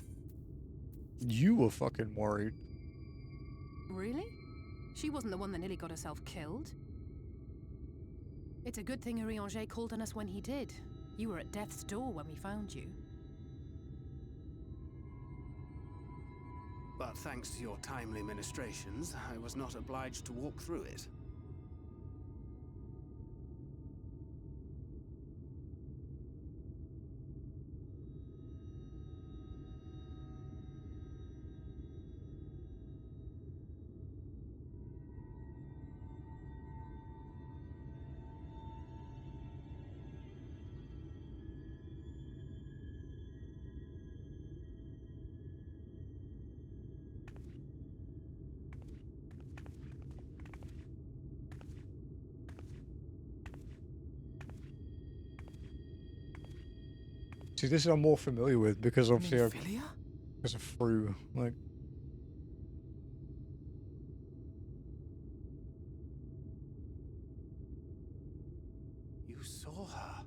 You were fucking worried.
Really? She wasn't the one that nearly got herself killed. It's a good thing Urianger called on us when he did. You were at death's door when we found you.
But thanks to your timely ministrations, I was not obliged to walk through it.
See, this I'm more familiar with because obviously
Nirethia?
because of through like.
You saw her.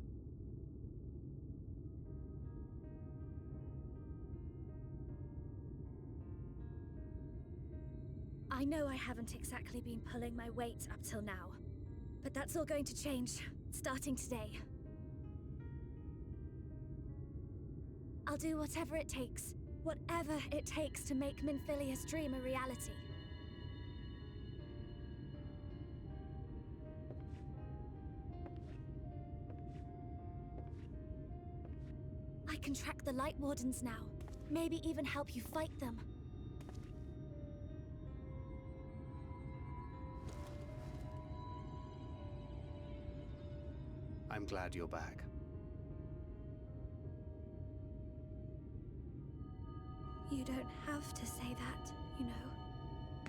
I know I haven't exactly been pulling my weight up till now, but that's all going to change, starting today. I'll do whatever it takes to make Minfilia's dream a reality. I can track the Light Wardens now, maybe even help you fight them.
I'm glad you're back.
You don't have to say that, you know.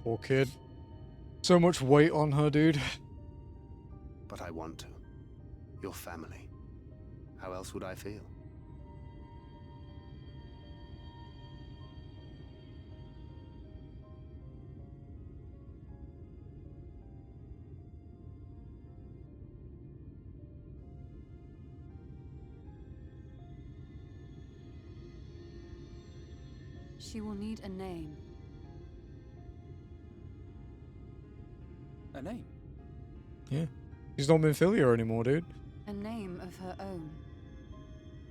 Poor kid. So much weight on her, dude.
But I want to. Your family. How else would I feel?
She will need a name.
A name?
Yeah. She's not Minfilia anymore, dude.
A name of her own.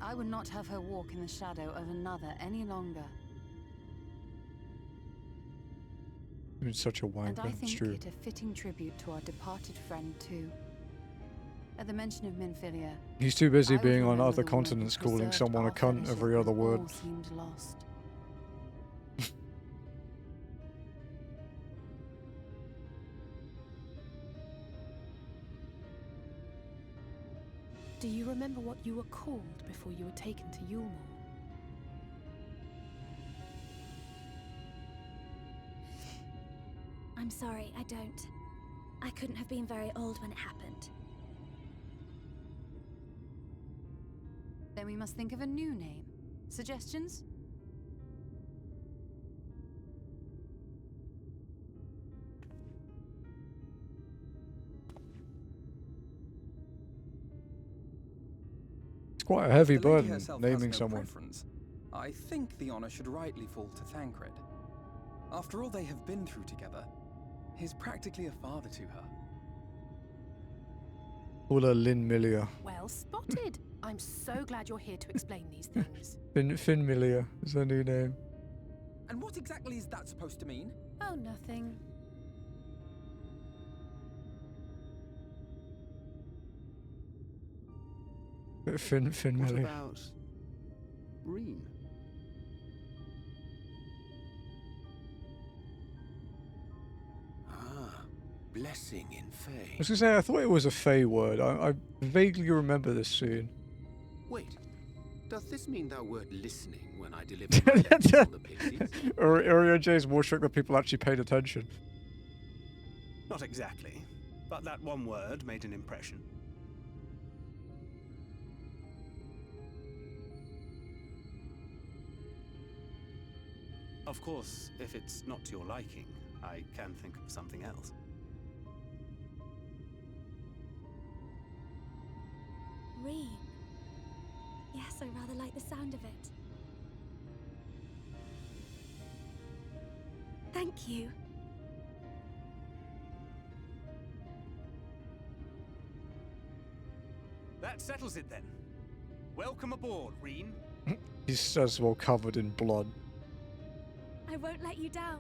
I would not have her walk in the shadow of another any longer.
You're such a wanker,
And I
it's
think
true.
it a fitting tribute to our departed friend too. At the mention of Minfilia,
He's too busy
I would
being on
remember
other
the woman
continents
who
calling
preserved
someone a
our
cunt
fellowship
every other
when
word.
all seemed lost. Do you remember what you were called before you were taken to Yulmore?
I'm sorry, I don't. I couldn't have been very old when it happened.
Then we must think of a new name. Suggestions?
It's quite a heavy
The lady
burden
herself has
naming
no
someone.
preference. I think the honor should rightly fall to Thancred. After all they have been through together, he's practically a father to her.
Call her Lynn Millia.
Well spotted. I'm so glad you're here to explain these things.
Finn Millia is her new name.
And what exactly is that supposed to mean?
Oh, nothing.
Finn
What
Millia.
about Reen?
Ah, blessing in
I
Fae.
was gonna say, I thought it was a Fey word. I vaguely remember this scene.
Wait, does this mean thou wert listening when I delivered my lecture on the pixies?
Uriel J is more shocked that people actually paid attention.
Not exactly, but that one word made an impression. Of course, if it's not to your liking, I can think of something else.
Reen. Yes, I rather like the sound of it. Thank you.
That settles it then. Welcome aboard, Reen.
He's as well covered in blood.
I won't let you down.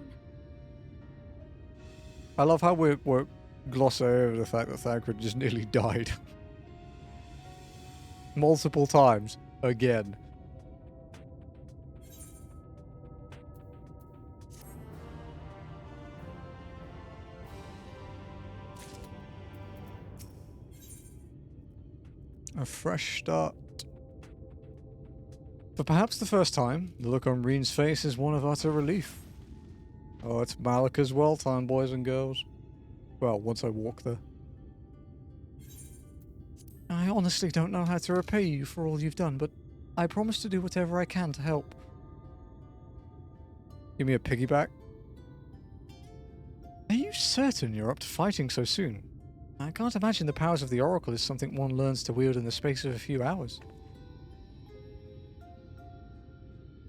I love how we're glossing over the fact that Thancred just nearly died. Multiple times. Again. A fresh start. For perhaps the first time, the look on Reen's face is one of utter relief. Oh, it's Malika's well time, boys and girls. Well, once I walk there. I honestly don't know how to repay you for all you've done, but I promise to do whatever I can to help. Give me a piggyback. Are you certain you're up to fighting so soon? I can't imagine the powers of the Oracle is something one learns to wield in the space of a few hours.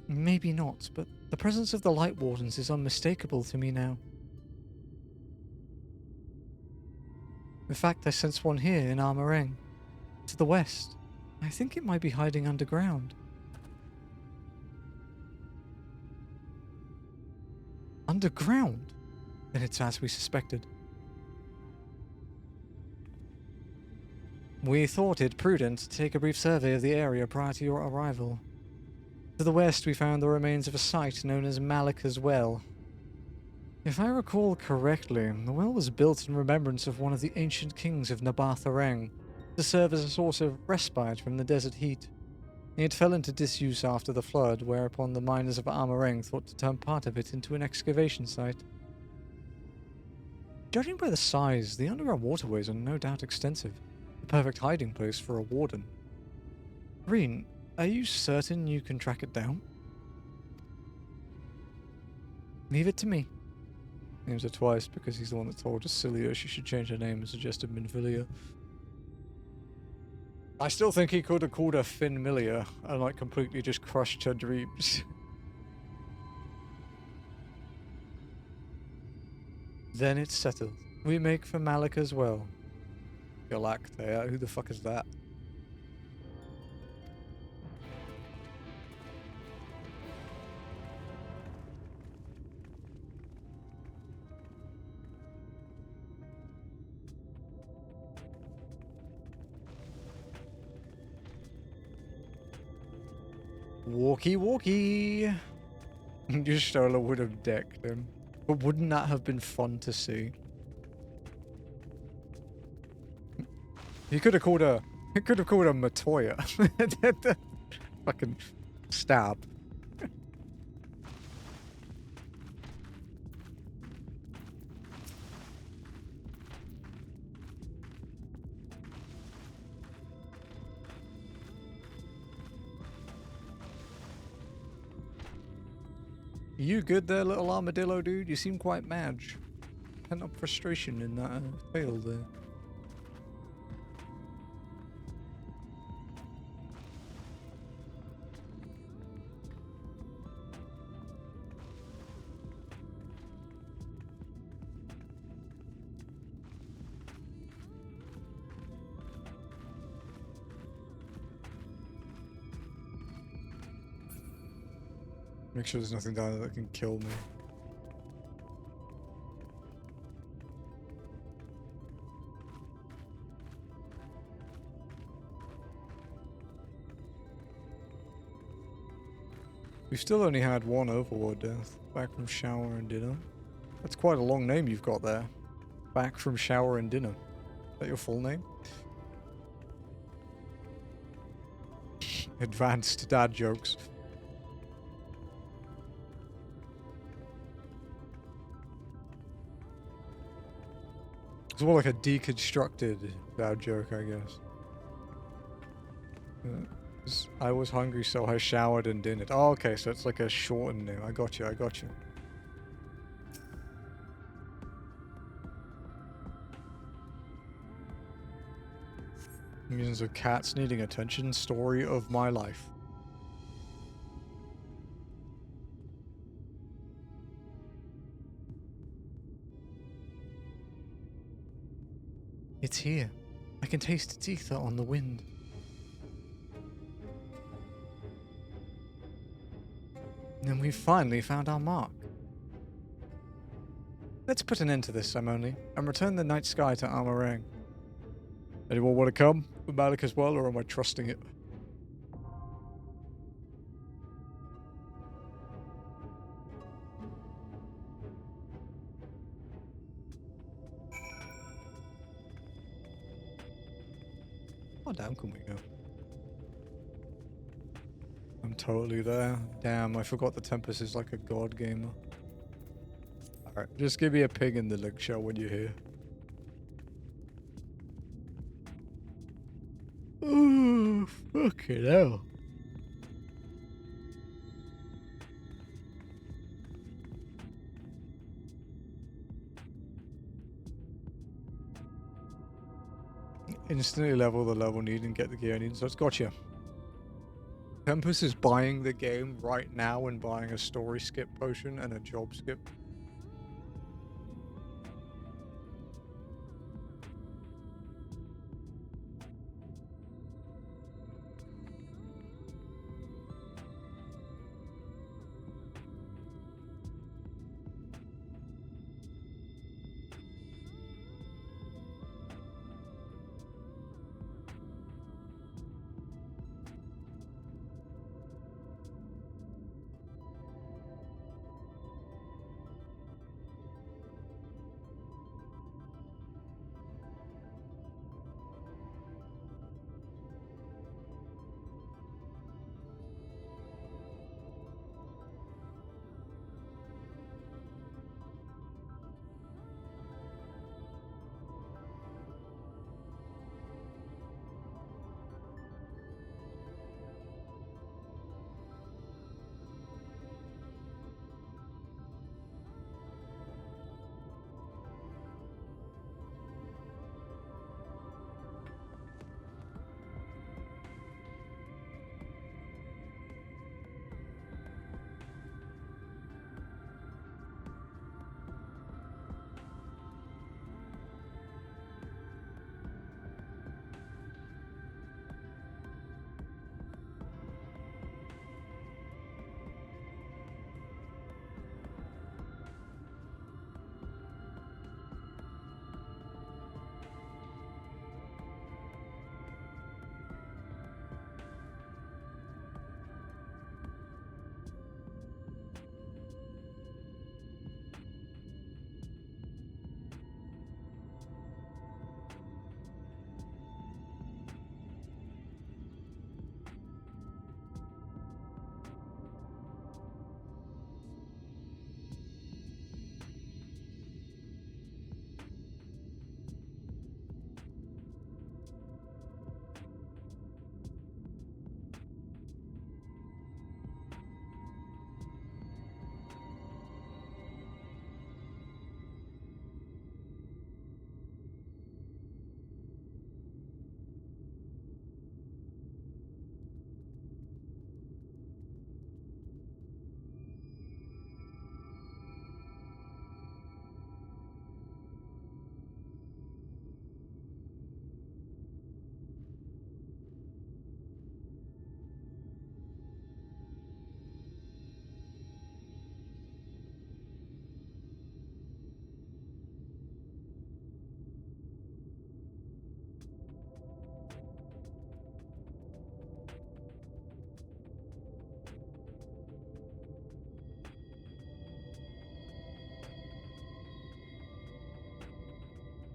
Maybe not, but the presence of the Light Wardens is unmistakable to me now. In fact, I sense one here in Armoreng, to the west. I think it might be hiding underground. Underground? Then it's as we suspected. We thought it prudent to take a brief survey of the area prior to your arrival. To the west we found the remains of a site known as Malika's Well. If I recall correctly, the well was built in remembrance of one of the ancient kings of Nabarthareng, to serve as a source of respite from the desert heat. It fell into disuse after the flood, whereupon the miners of Armoreng thought to turn part of it into an excavation site. Judging by the size, the underground waterways are no doubt extensive. The perfect hiding place for a warden. Reen, are you certain you can track it down? Leave it to me. Names her twice because he's the one that told Acilia she should change her name and suggested Minvilia. I still think he could have called her Finmilia and like completely just crushed her dreams. Then it's settled. We make for Malika's Well. Galactea, who the fuck is that? Walkie walkie! Yustola would have decked him. But wouldn't that have been fun to see? He could have called her... He could have called her Matoya. Fucking stab. You good there, little armadillo dude? You seem quite mad. Pent up frustration in that tail there. Make sure there's nothing down there that can kill me. We've still only had one Overlord death. Back from shower and dinner. That's quite a long name you've got there. Back from shower and dinner. Is that your full name? Advanced dad jokes. It's more like a deconstructed dad joke, I guess. I was hungry, so I showered and dined. Oh, okay, so it's like a shortened name. I got you, I got you. Millions of cats needing attention. Story of my life. It's here. I can taste its ether on the wind. And we've finally found our mark. Let's put an end to this ceremony and return the night sky to Armoreng. Anyone want to come with Malik as well, or am I trusting it? How down can we go? I'm totally there. Damn, I forgot the Tempest is like a god gamer. Alright, just give me a ping in the link show when you're here. Ooh, fucking hell. Instantly level the level need and get the gear I need. So it's gotcha. Tempest is buying the game right now and buying a story skip potion and a job skip.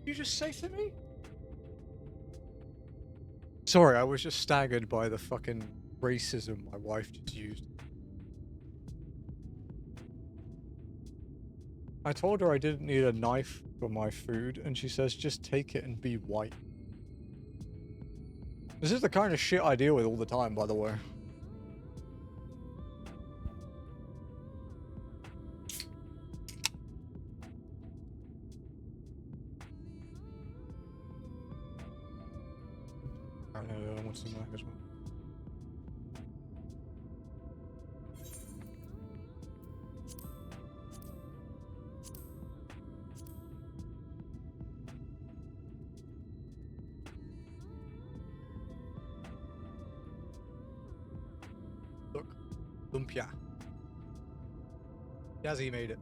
You just say to me? Sorry, I was just staggered by the fucking racism my wife just used. I told her I didn't need a knife for my food, and she says just take it and be white. This is the kind of shit I deal with all the time, by the way. I want some knife as well. Look, lumpia. Jazzy made it.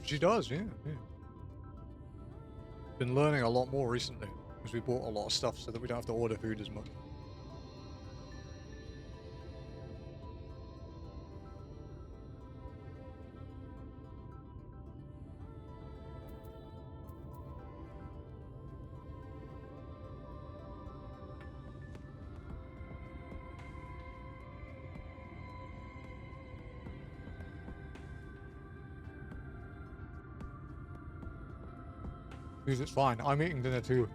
She does, yeah. Been learning a lot more recently because we bought a lot of stuff so that we don't have to order food as much. Because it's fine. I'm eating dinner too.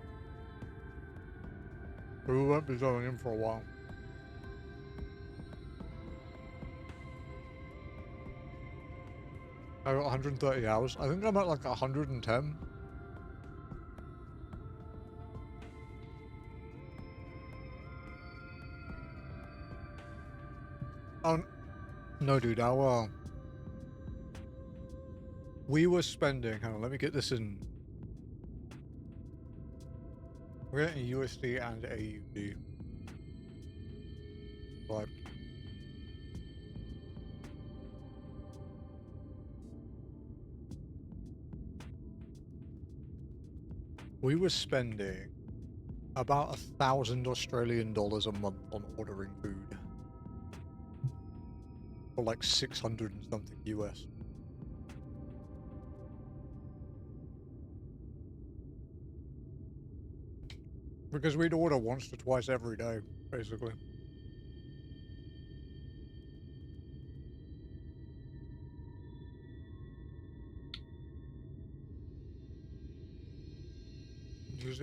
We won't be going in for a while. I got 130 hours. I think I'm at like 110. Oh, no, dude. We were spending. Hang on, let me get this in. We're getting USD and AUD. Right. We were spending about 1,000 Australian dollars a month on ordering food. For like 600 and something US. Because we'd order once to twice every day, basically.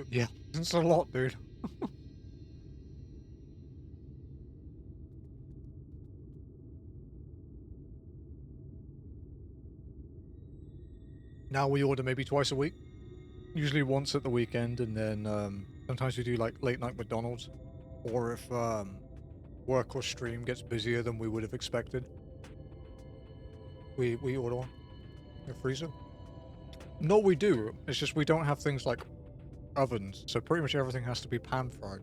Yeah, it's a lot, dude. Now we order maybe twice a week. Usually once at the weekend, and then sometimes we do like late night McDonald's. Or if work or stream gets busier than we would have expected, we order one. A freezer. No, we do. It's just we don't have things like ovens, so pretty much everything has to be pan fried.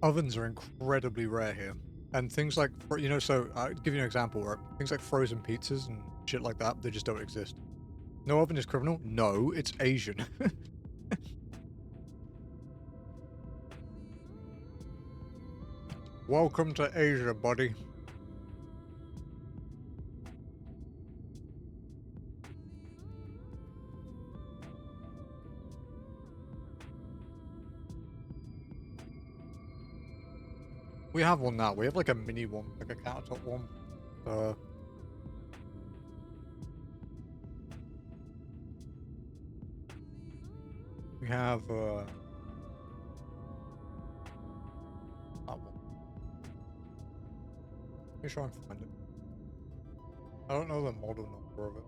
Ovens are incredibly rare here. And things like, you know, so I'll give you an example, right? Things like frozen pizzas and shit like that, they just don't exist. No oven is criminal? No, it's Asian. Welcome to Asia, buddy. We have one now. We have like a mini one, like a countertop one. We have that one. Let me try and find it. I don't know the model number of it.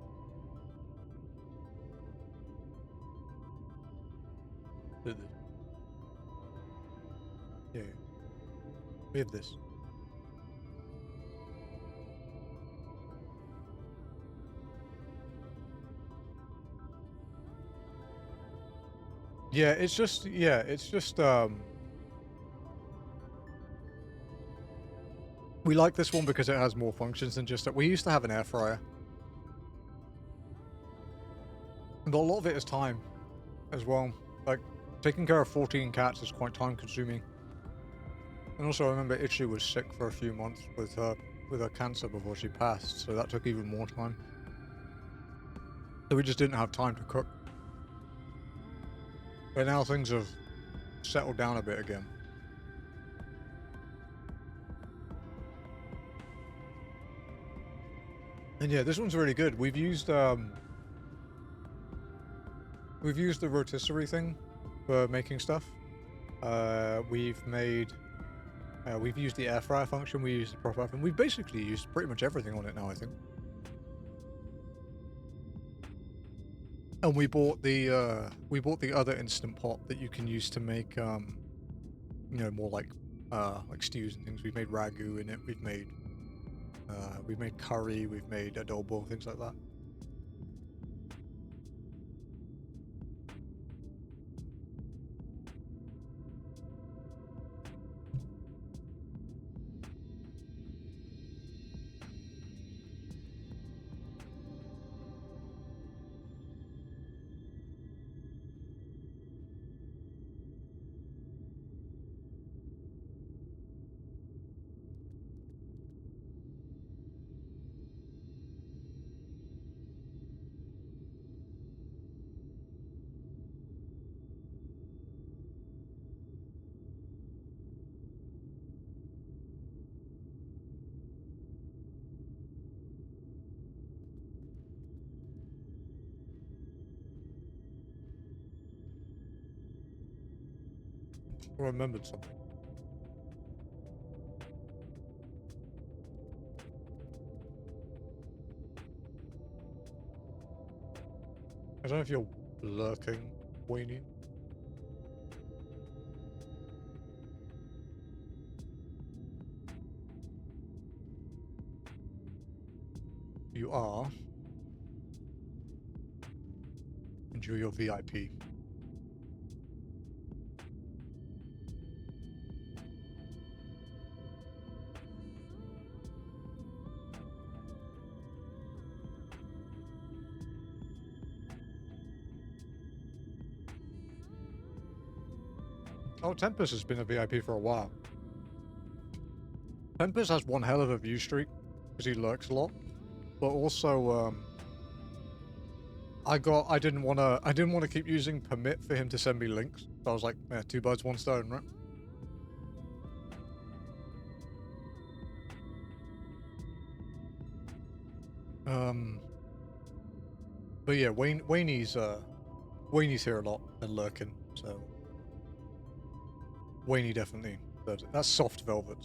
Did this? Yeah. We have this. Yeah, it's just we like this one because it has more functions than just that. We used to have an air fryer. But a lot of it is time as well. Like, taking care of 14 cats is quite time consuming. And also I remember Itchy was sick for a few months with her cancer before she passed, so that took even more time. So we just didn't have time to cook. But now things have settled down a bit again. And yeah, this one's really good. We've used the rotisserie thing for making stuff. We've used the air fryer function. We used the prop oven. We've basically used pretty much everything on it now, I think. And we bought the other instant pot that you can use to make you know, more like stews and things. We've made ragu in it. We've made curry. We've made adobo, things like that. I remembered something. I don't know if you're lurking, Weenie. You are. Enjoy your VIP. Oh, Tempest has been a VIP for a while. Tempest has one hell of a view streak because he lurks a lot, but also I didn't want to keep using permit for him to send me links. So I was like, yeah, two birds, one stone, right? But yeah, Wayne's here a lot and lurking, so Wayne definitely deserves it. That's soft velvet.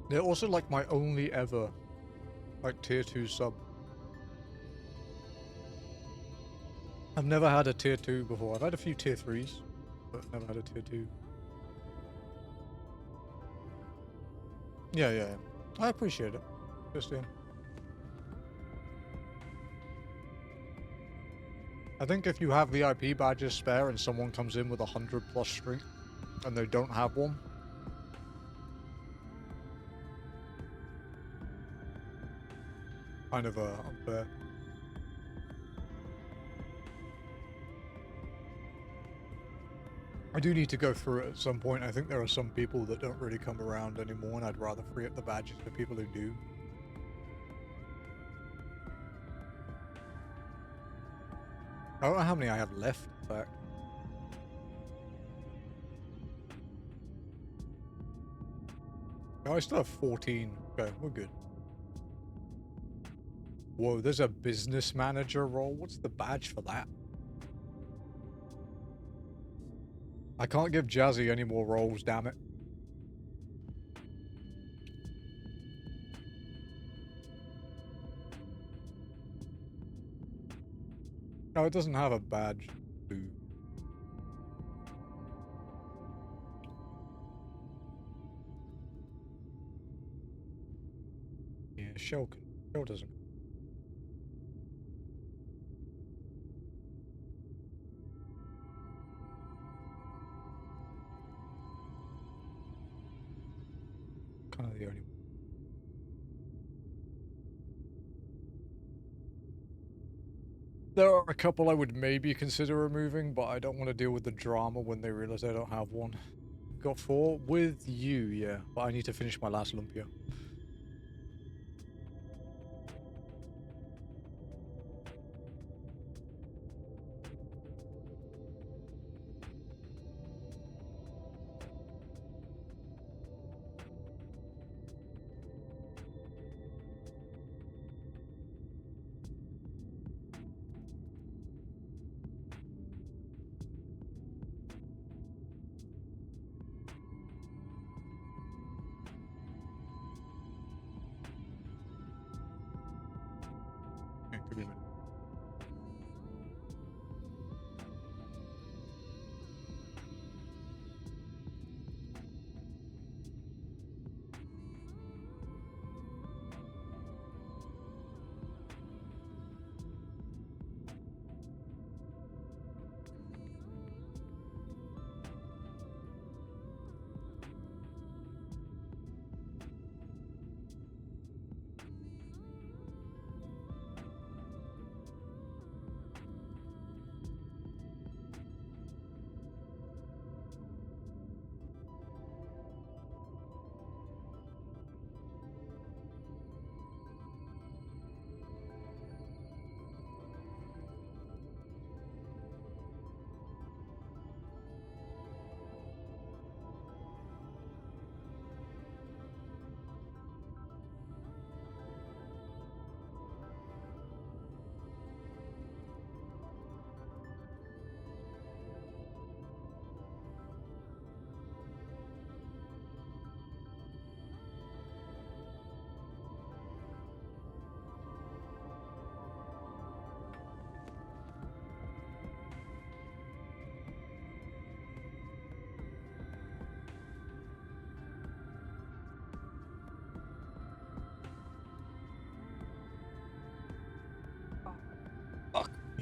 They're also like my only ever like tier 2 sub. I've never had a tier 2 before. I've had a few tier 3s, but never had a tier 2. Yeah. I appreciate it. Just yeah. I think if you have VIP badges spare and someone comes in with 100+ strength and they don't have one, kind of unfair. I do need to go through it at some point. I think there are some people that don't really come around anymore, and I'd rather free up the badges for people who do. I don't know how many I have left, in fact. Oh, I still have 14. Okay, we're good. Whoa, there's a business manager role? What's the badge for that? I can't give Jazzy any more roles, damn it. No, it doesn't have a badge. Boo. Yeah, Shell doesn't. Kind of the only one. There are a couple I would maybe consider removing, but I don't want to deal with the drama when they realize I don't have one. Got 4 with you, yeah, but I need to finish my last Lumpia. Okay, give me a minute.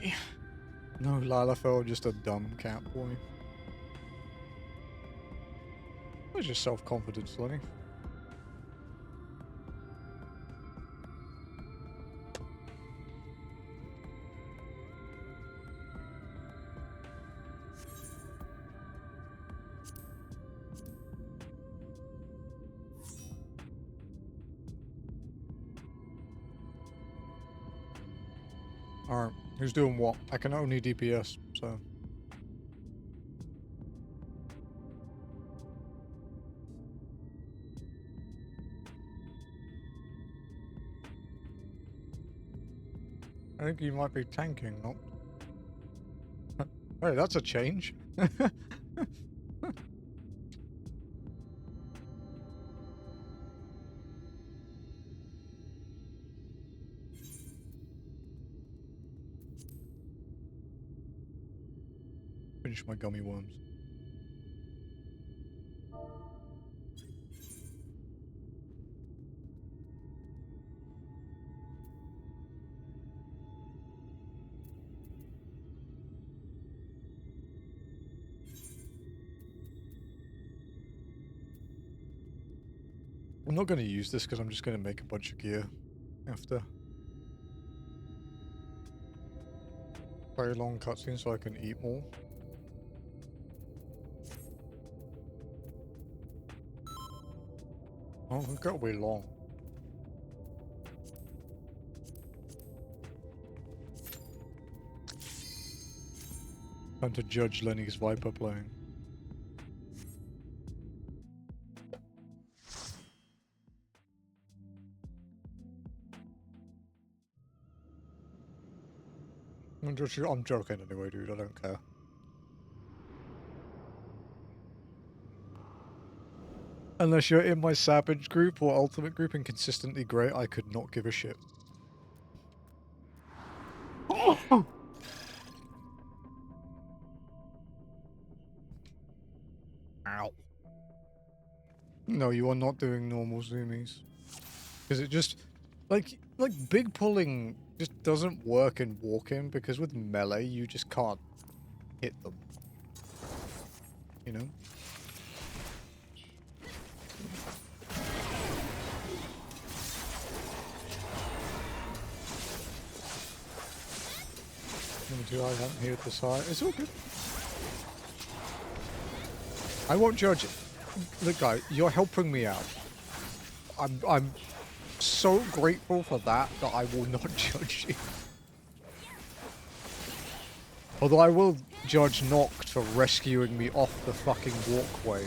me. No, Lalafell, just a dumb cat boy. Where's your self-confidence, Lenny? Alright, who's doing what? I can only DPS, so... I think you might be tanking, not... Hey, that's a change. Finish my gummy worms. I'm not going to use this because I'm just going to make a bunch of gear after. Very long cutscene so I can eat more. Oh, it's got to be long. Time to judge Lenny's Viper playing. I'm joking anyway, dude. I don't care. Unless you're in my Savage group or Ultimate group and consistently great, I could not give a shit. Ow. No, you are not doing normal zoomies. Because it just... Like big pulling just doesn't work in walk-in because with melee you just can't hit them. You know? Number 2, I haven't heard this high. It's all good. I won't judge it. Look, guy, you're helping me out. I'm so grateful for that I will not judge you. Although I will judge Noct for rescuing me off the fucking walkway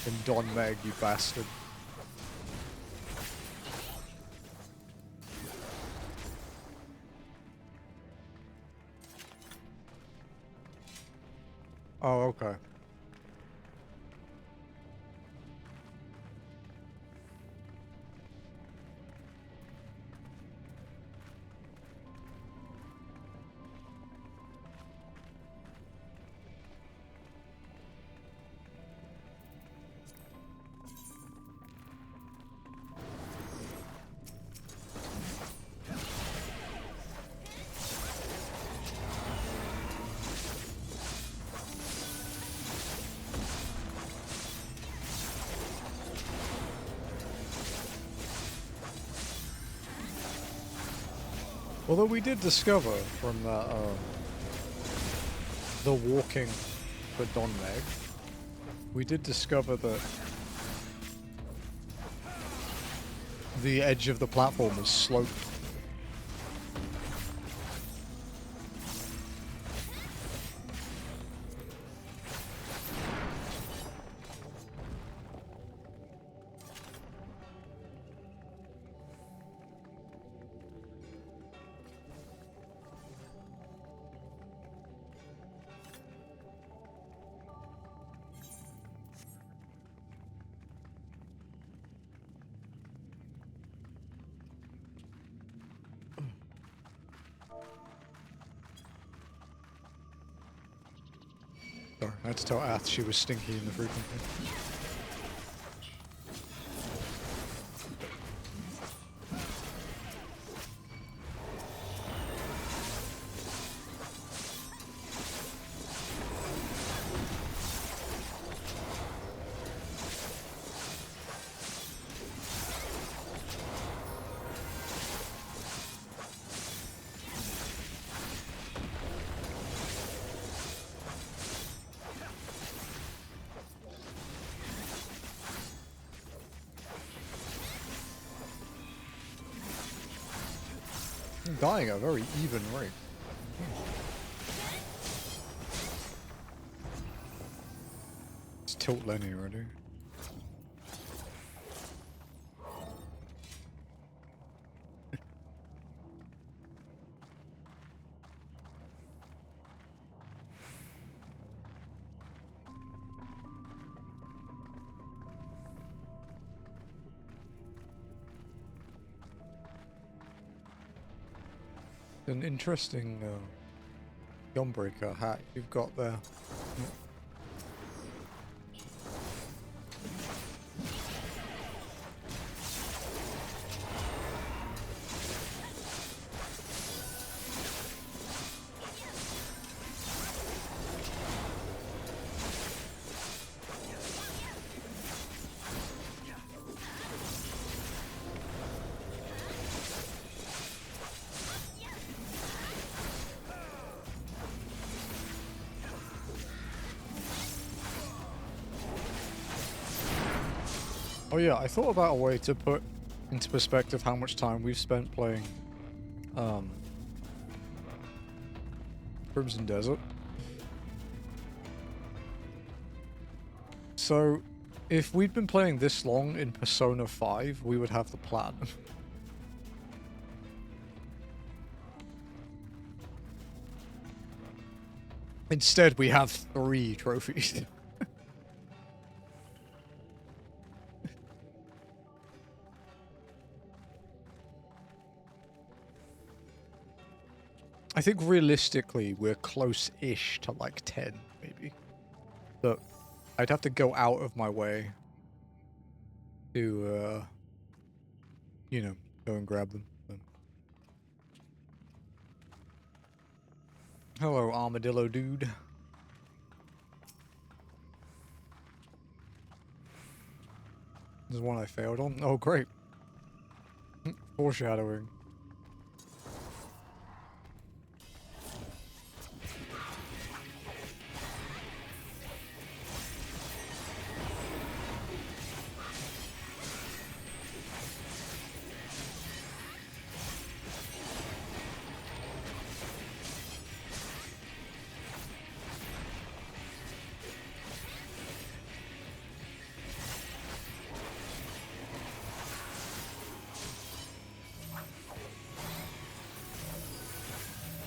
in Don Meg, you bastard. Oh, okay. Although we did discover from that, the walking for Don Meg, we did discover that the edge of the platform is sloped. Sorry, I had to tell Ath she was stinky in the frequency. I'm dying at a very even rate. Let's tilt Lenny already. An interesting gunbreaker hat you've got there. Oh yeah, I thought about a way to put into perspective how much time we've spent playing Crimson Desert. So, if we'd been playing this long in Persona 5, we would have the platinum. Instead, we have 3 trophies. I think realistically we're close-ish to like 10, maybe. But I'd have to go out of my way to, you know, go and grab them. But... Hello, armadillo dude. There's one I failed on. Oh, great. Foreshadowing.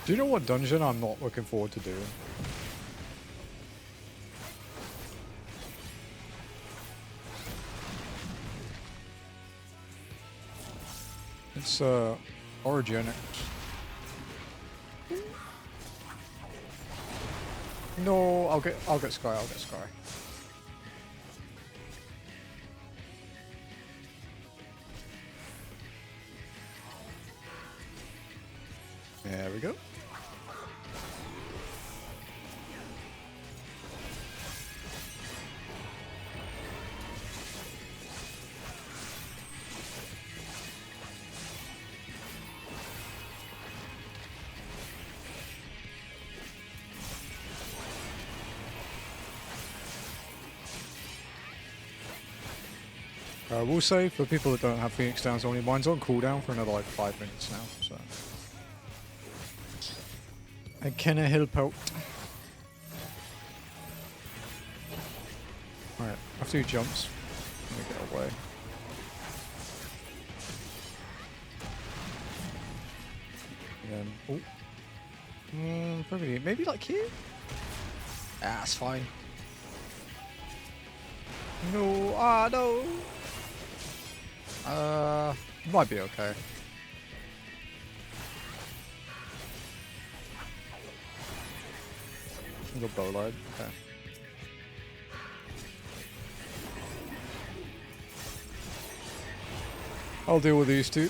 Do you know what dungeon I'm not looking forward to doing? It's Origenics. No, I'll get Sky, I'll get Sky. There we go. I will say, for people that don't have Phoenix Downs only, mine's on cooldown for another like 5 minutes now, so... I cannot help out. Alright, after he jumps, let me get away. And then, oh. Probably, maybe like here? Ah, that's fine. No, no! Might be okay. Little bowline, okay. I'll deal with these two.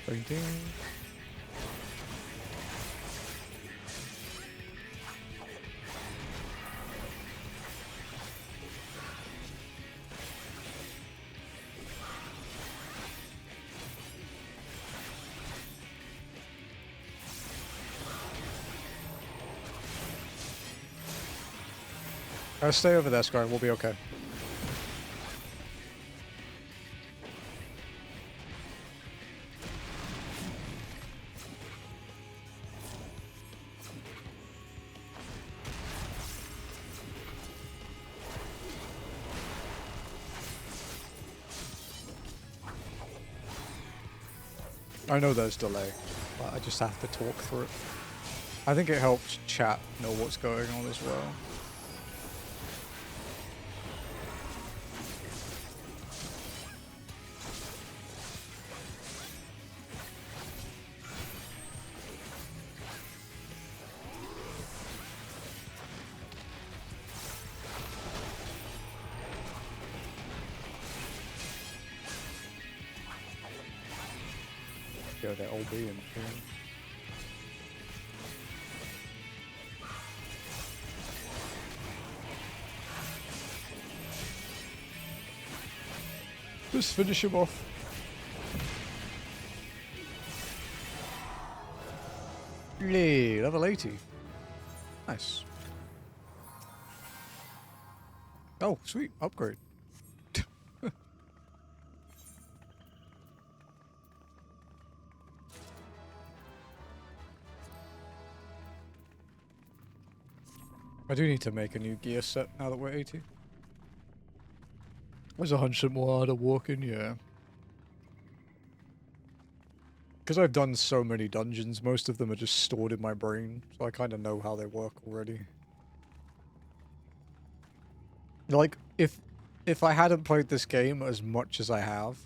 Ding ding. Stay over there, Scar. We'll be okay. I know there's delay, but I just have to talk through it. I think it helps chat know what's going on as well. Go to LB and just finish him off. Yay, level 80. Nice. Oh, sweet, upgrade. I do need to make a new gear set now that we're 80. There's 100 more harder walking, yeah. Because I've done so many dungeons, most of them are just stored in my brain, so I kind of know how they work already. Like, if I hadn't played this game as much as I have,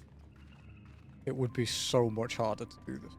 it would be so much harder to do this.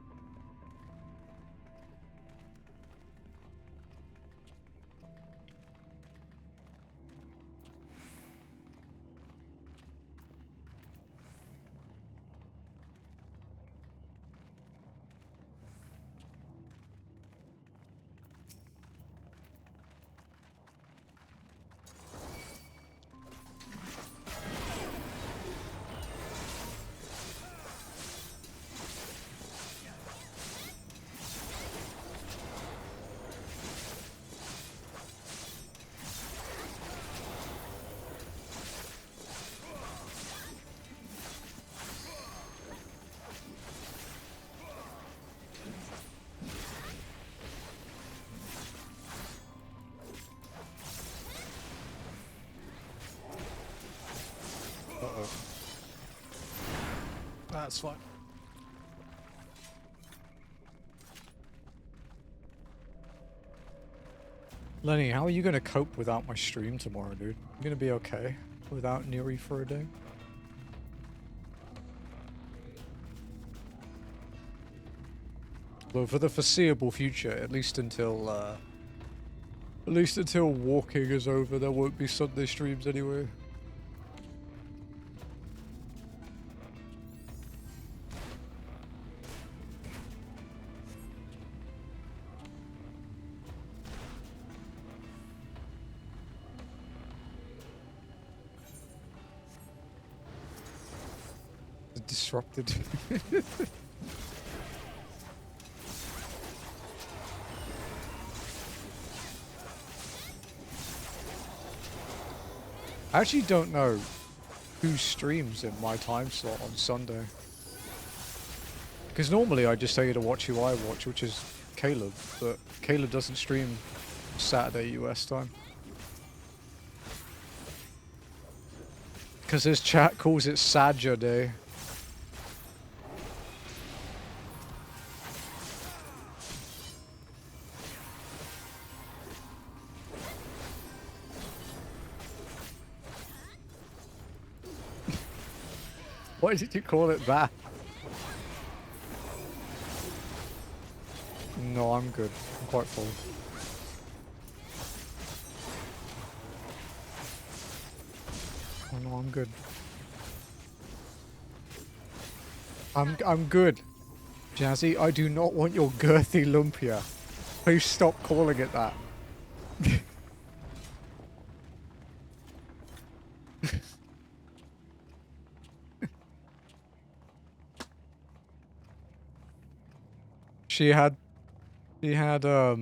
Uh-oh. That's fine. Lenny, how are you going to cope without my stream tomorrow, dude? You going to be okay without Neri for a day? Well, for the foreseeable future, at least until walking is over, there won't be Sunday streams anyway. Disrupted. I actually don't know who streams in my time slot on Sunday. Because normally I just tell you to watch who I watch, which is Caleb, but Caleb doesn't stream Saturday US time. Because his chat calls it Sadja Day. Why did you call it that? No, I'm good. I'm quite full. Oh no, I'm good. I'm good. Jazzy, I do not want your girthy lumpia. Please stop calling it that. She had a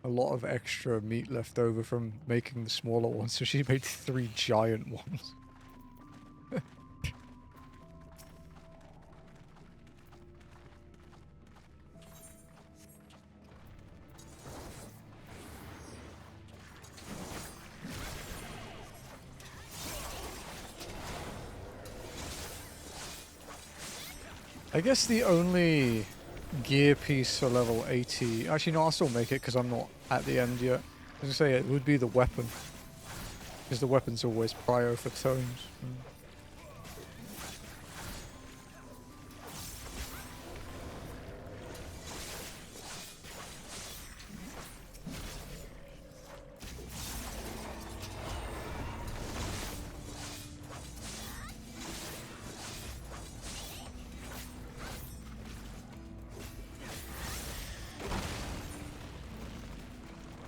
lot of extra meat left over from making the smaller ones, so she made 3 giant ones. I guess the only gear piece for level 80. Actually, no, I'll still make it because I'm not at the end yet. I was gonna say it would be the weapon. Because the weapon's always prio for tomes.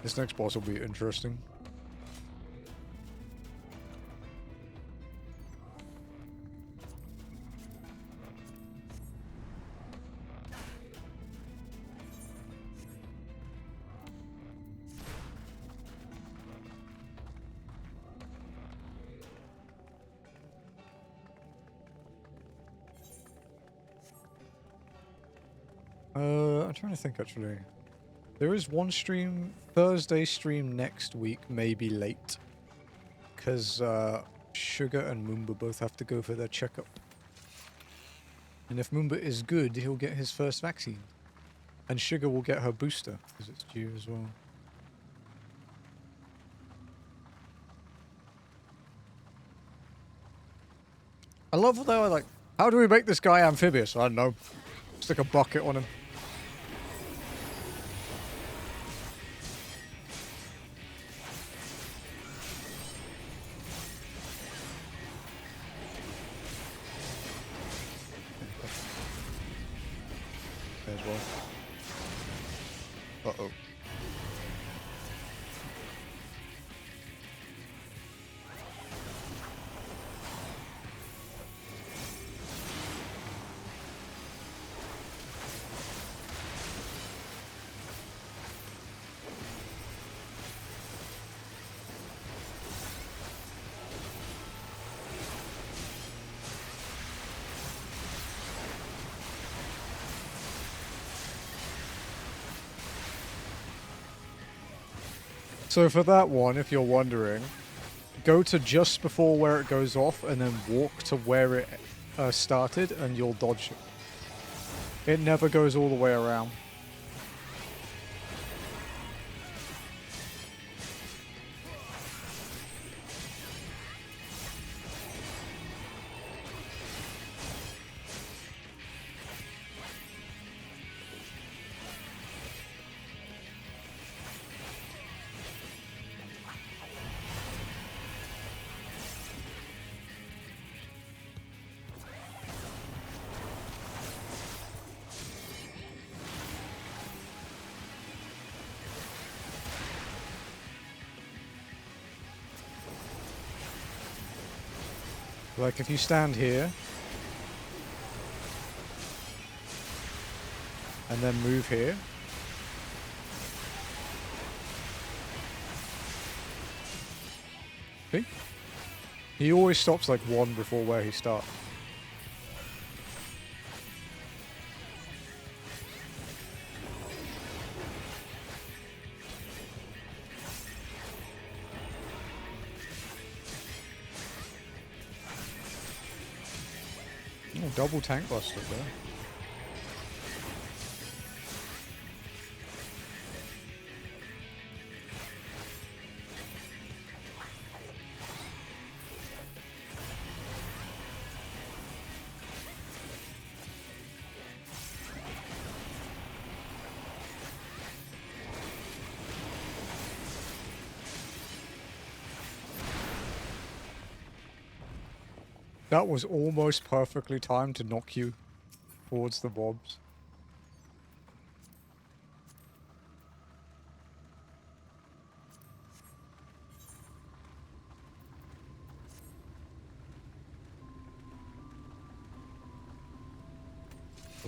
This next boss will be interesting. I'm trying to think actually. There is one stream, Thursday stream next week, maybe late. Because Sugar and Moomba both have to go for their checkup. And if Moomba is good, he'll get his first vaccine. And Sugar will get her booster, because it's due as well. I love that they're like, how do we make this guy amphibious? I don't know. Stick a bucket on him. As well. Uh-oh. So for that one, if you're wondering, go to just before where it goes off and then walk to where it started and you'll dodge it. It never goes all the way around. Like if you stand here and then move here, see? He always stops like one before where he starts. Oh, double tank buster there. That was almost perfectly timed to knock you towards the mobs.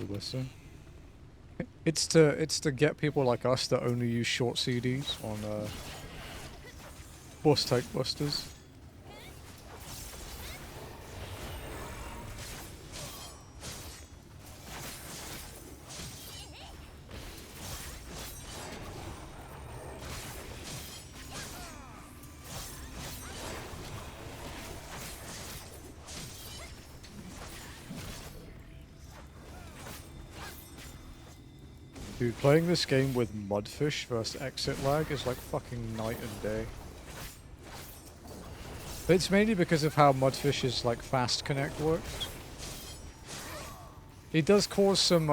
Listen. It's to get people like us that only use short CDs on boss type busters. Dude, playing this game with Mudfish versus exit lag is like fucking night and day. But it's mainly because of how Mudfish's like fast connect works. It does cause some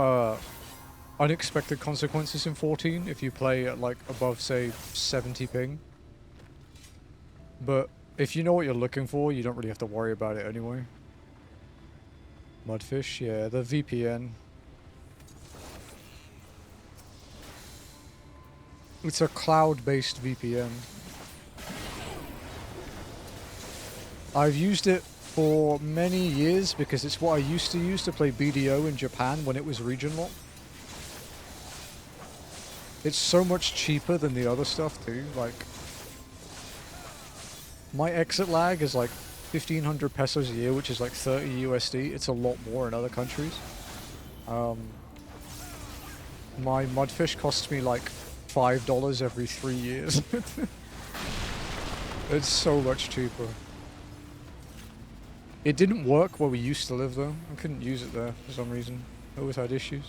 unexpected consequences in 14 if you play at like above, say, 70 ping. But if you know what you're looking for, you don't really have to worry about it anyway. Mudfish, yeah, the VPN. It's a cloud-based VPN. I've used it for many years because it's what I used to use to play BDO in Japan when it was region locked. It's so much cheaper than the other stuff too, like... My exit lag is like 1,500 pesos a year, which is like 30 USD. It's a lot more in other countries. My Mudfish costs me like $5 every 3 years. It's so much cheaper. It didn't work where we used to live though. I couldn't use it there for some reason. I always had issues.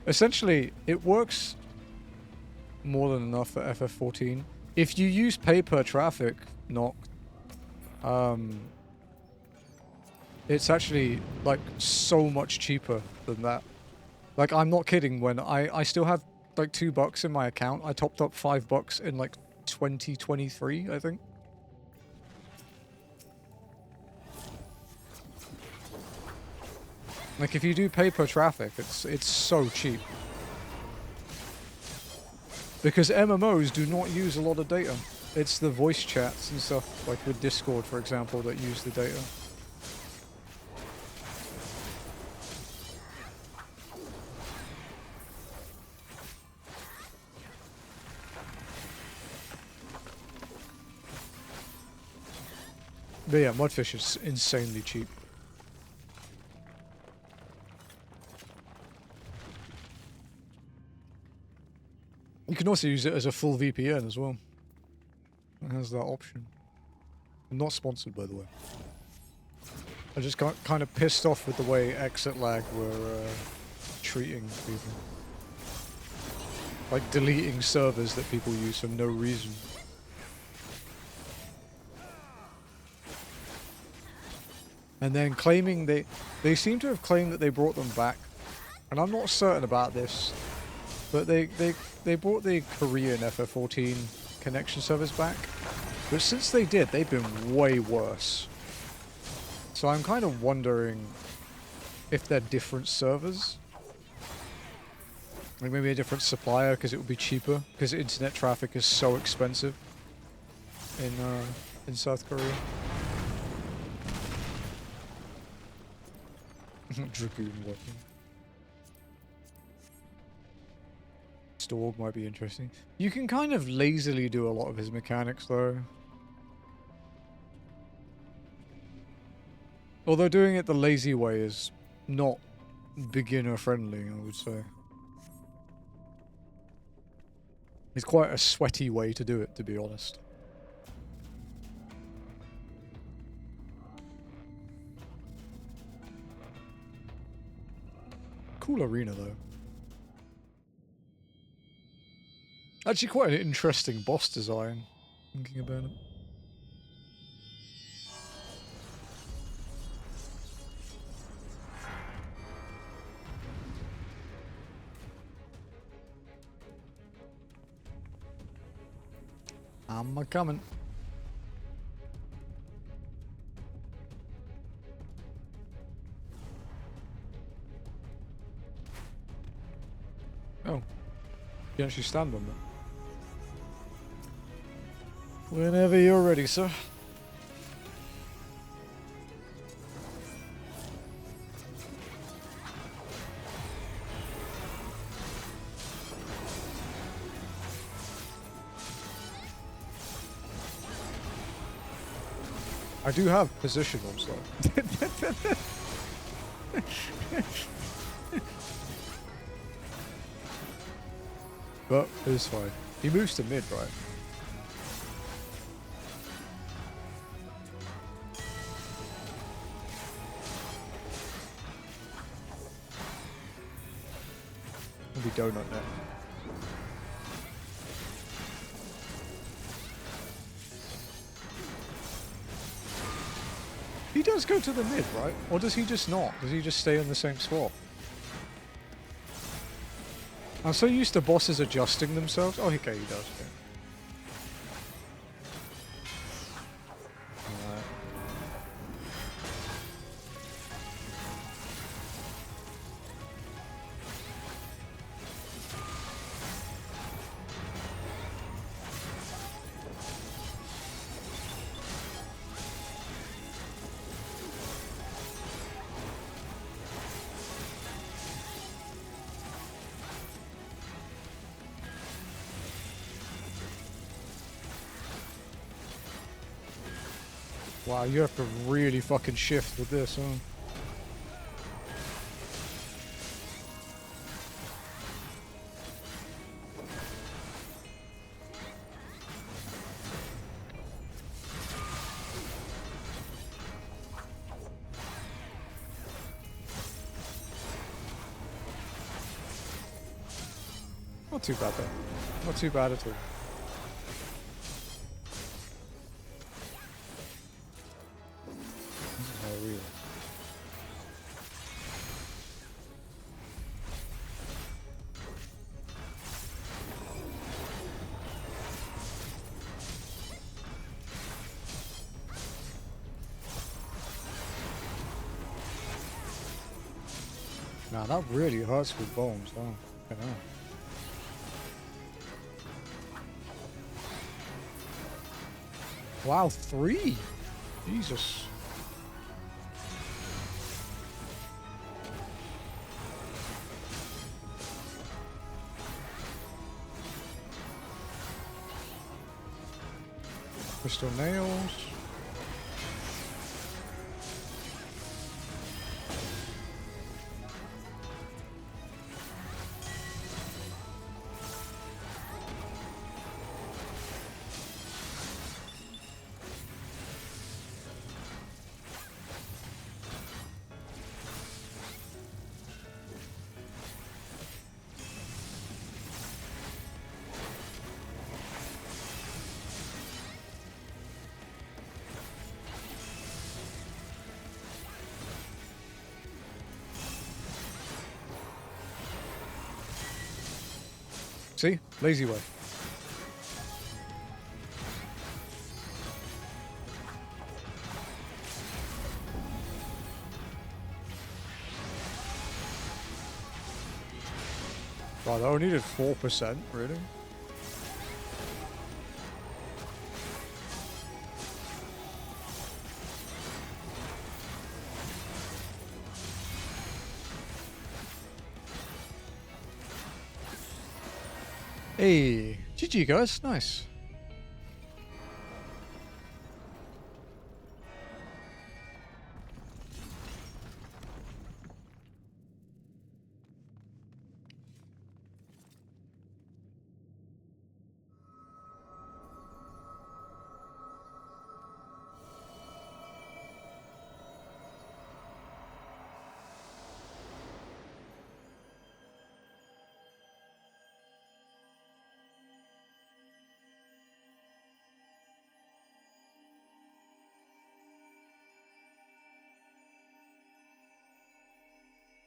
Essentially, it works more than enough for FF14. If you use pay per traffic, it's actually like so much cheaper than that. Like, I'm not kidding when I still have like $2 in my account. I topped up $5 in like 2023, I think. Like, if you do pay per traffic, it's so cheap. Because MMOs do not use a lot of data. It's the voice chats and stuff, like with Discord, for example, that use the data. But yeah, Mudfish is insanely cheap. You can also use it as a full VPN as well. It has that option. I'm not sponsored, by the way. I just got kind of pissed off with the way Exit Lag were treating people. Like deleting servers that people use for no reason. And then claiming they seem to have claimed that they brought them back. And I'm not certain about this. But they brought the Korean FF14 connection servers back. But since they did, they've been way worse. So I'm kind of wondering if they're different servers. Like maybe a different supplier because it would be cheaper. Because internet traffic is so expensive in South Korea. Dragoon weapon. Storg might be interesting. You can kind of lazily do a lot of his mechanics though. Although doing it the lazy way is not beginner friendly, I would say. It's quite a sweaty way to do it, to be honest. Cool arena though. Actually quite an interesting boss design, thinking about it. I'm a-coming. Oh. You actually stand on that. Whenever you're ready, sir. I do have position also. But it's fine. He moves to mid, right? Maybe donut net. He does go to the mid, right? Or does he just not? Does he just stay in the same spot? I'm so used to bosses adjusting themselves. Oh, okay, he does. Yeah. Alright. Wow, you have to really fucking shift with this, huh? Not too bad though. Not too bad at all. Nah, that really hurts with bones, wow. Fucking hell. Wow, 3? Jesus. Crystal nails. See? Lazy way. Wow, that only needed 4%, really? Hey, GG guys, nice.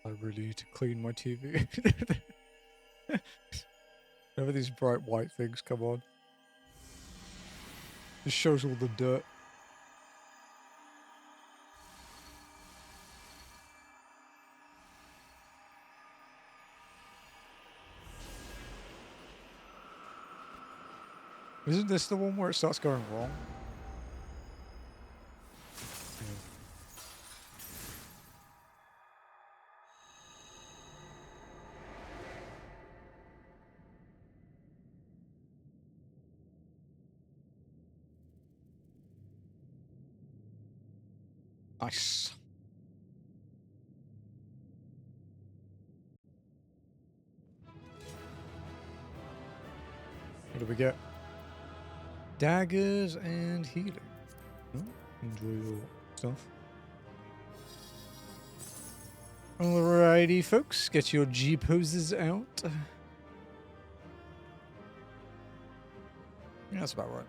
I really need to clean my TV. Whenever these bright white things come on. It shows all the dirt. Isn't this the one where it starts going wrong? Nice. What do we get? Daggers and healing. Oh, enjoy your stuff. Alrighty, folks, get your G poses out. Yeah, that's about right.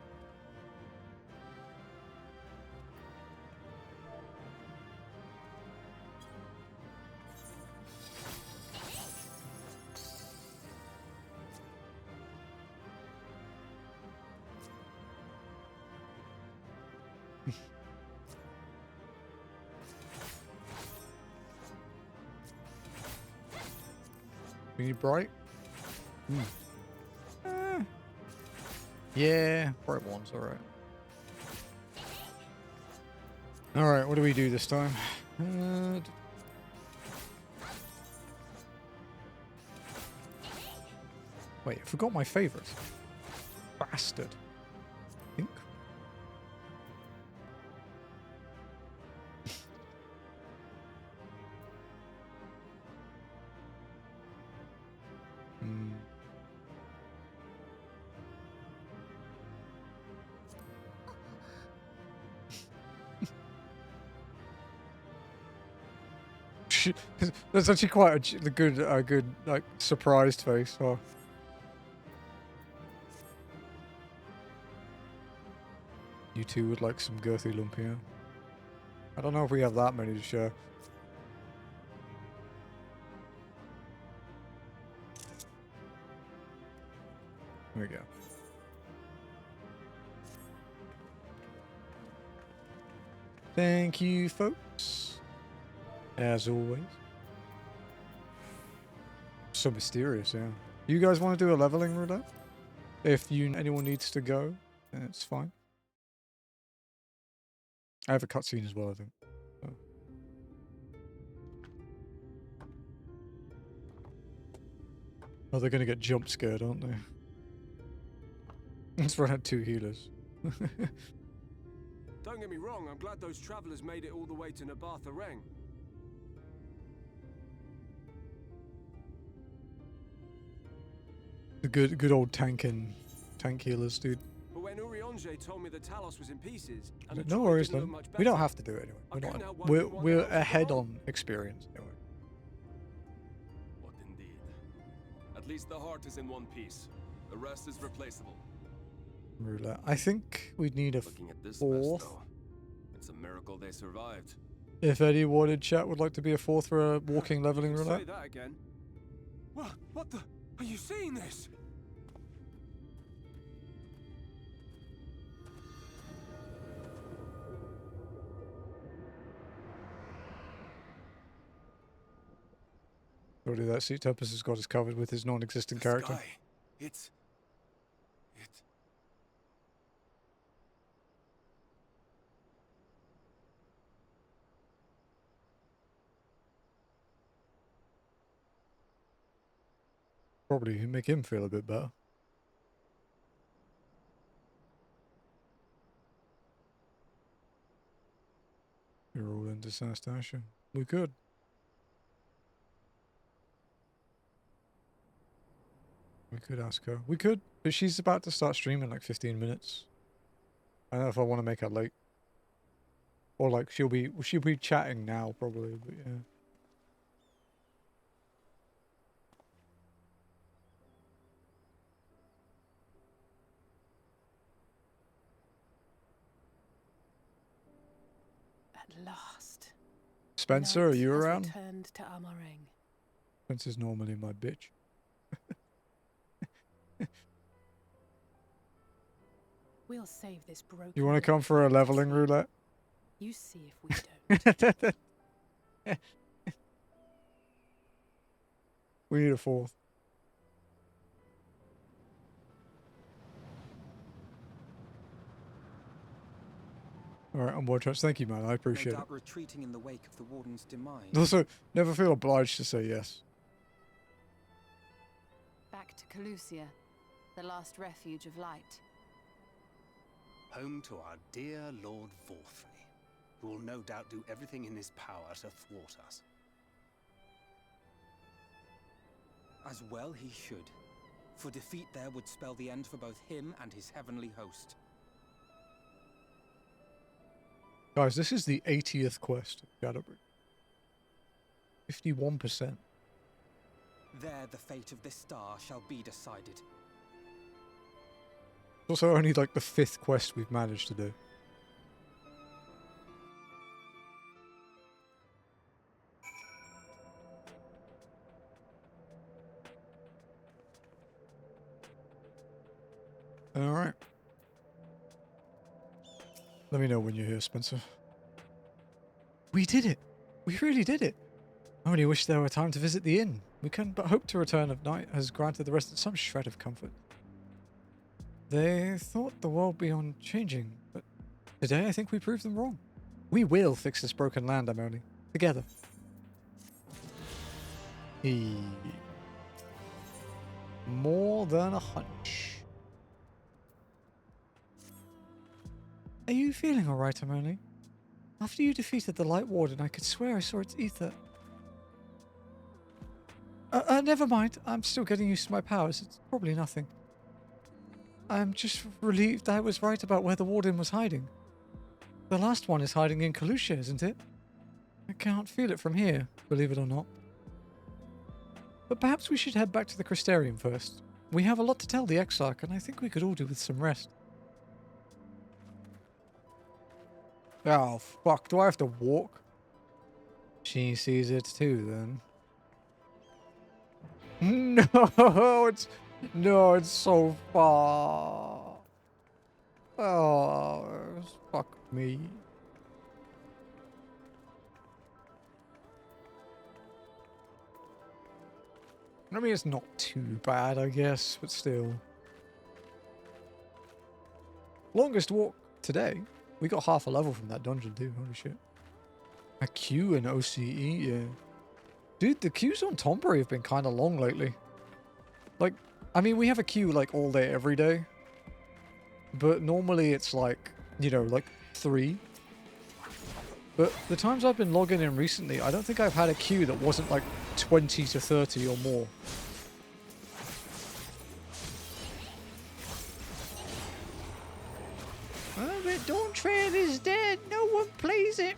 We need bright? Yeah, bright ones, alright. Alright, what do we do this time? Wait, I forgot my favourite. Bastard. I think. That's actually quite a good like surprised face. Oh. You two would like some girthy lumpia. I don't know if we have that many to share. There we go. Thank you, folks. As always. So mysterious, yeah. You guys want to do a leveling roulette? If anyone needs to go, then it's fine. I have a cutscene as well, I think. So. Oh, they're going to get jump scared, aren't they? Let's run out 2 healers.
Don't get me wrong, I'm glad those travelers made it all the way to Nabatha Reng.
The good old tank healers, dude.
But when Urianger told me the Talos was in pieces, and
No worries, then. We don't have to do it anyway. We're ahead on experience anyway.
What indeed? At least the heart is in one piece. The rest is replaceable.
Roulette. I think we'd need a
Looking at this
4th.
mess, though, it's a miracle they survived.
If anyone in chat would like to be a 4th for a walking leveling roulette.
Say that again. What the? Are you seeing this?
Already that seat Tempest has got us covered with his non-existent character.
Sky. It's...
Probably make him feel a bit better. You're all into Sanastasha. We could. We could ask her. We could, but she's about to start streaming in like 15 minutes. I don't know if I want to make her late. Or like she'll be chatting now probably, but yeah.
At last.
Spencer, are you around?
Returned to Amareng.
Spencer's normally my bitch.
We'll save this broken.
You want to come for a leveling roulette?
You see if we don't.
We need a 4th. Alright, on board, Trunch. Thank you, man. I appreciate it.
Retreating in the wake of the Warden's demise.
Also, never feel obliged to say yes.
Back to Calusia, the last refuge of light.
Home to our dear Lord Vorfrey, who will no doubt do everything in his power to thwart us.
As well he should, for defeat there would spell the end for both him and his heavenly host.
Guys, this is the 80th quest of Shadowbridge. 51%.
There the fate of this star shall be decided.
It's also only like the 5th quest we've managed to do. Alright. Let me know when you're here, Spencer. We did it! We really did it! I only wish there were time to visit the inn. We couldn't but hope to return of night has granted the residents some shred of comfort. They thought the world beyond changing, but today I think we proved them wrong. We will fix this broken land, Amoni. Together. More than a hunch. Are you feeling alright, Amoni? After you defeated the Light Warden, I could swear I saw its ether. Never mind. I'm still getting used to my powers. It's probably nothing. I'm just relieved I was right about where the Warden was hiding. The last one is hiding in Kalusha, isn't it? I can't feel it from here, believe it or not. But perhaps we should head back to the Crystarium first. We have a lot to tell the Exarch, and I think we could all do with some rest. Oh, fuck. Do I have to walk? She sees it too, then. No, it's so far. Oh, fuck me. I mean, it's not too bad, I guess, but still. Longest walk today. We got half a level from that dungeon too, holy shit. A queue and OCE, yeah. Dude, the queues on Tombury have been kind of long lately. Like, I mean, we have a queue like all day, every day. But normally it's like, you know, like 3. But the times I've been logging in recently, I don't think I've had a queue that wasn't like 20 to 30 or more. Oh, but Dawn Trail is dead. No one plays it.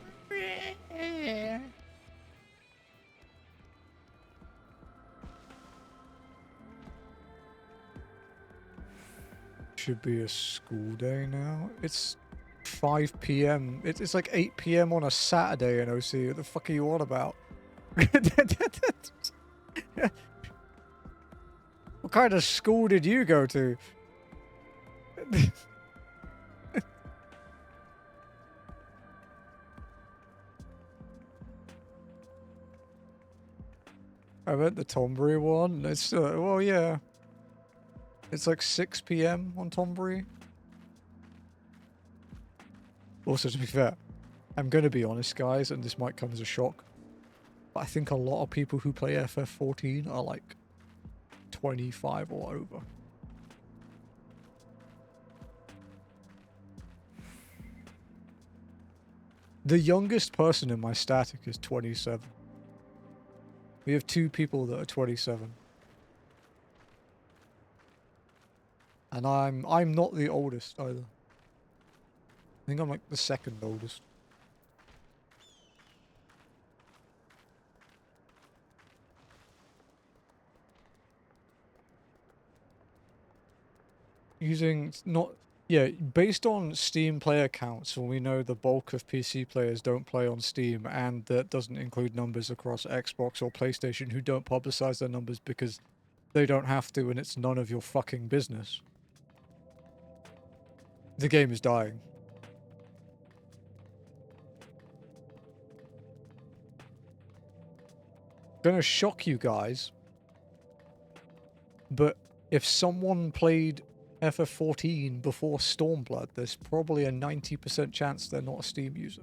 Should be a school day now. It's 5 p.m. It's like 8 p.m. on a Saturday in OC. What the fuck are you on about? What kind of school did you go to? I meant the Tombury one. It's well, yeah. It's like 6 p.m. on Tombury. Also, to be fair, I'm going to be honest, guys, and this might come as a shock, but I think a lot of people who play FF14 are like 25 or over. The youngest person in my static is 27. We have 2 people that are 27. And I'm not the oldest either. I think I'm like the 2nd oldest. Using not yeah, based on Steam player counts, when we know the bulk of PC players don't play on Steam, and that doesn't include numbers across Xbox or PlayStation who don't publicize their numbers because they don't have to and it's none of your fucking business. The game is dying. Gonna shock you guys, but if someone played FF14 before Stormblood, there's probably a 90% chance they're not a Steam user.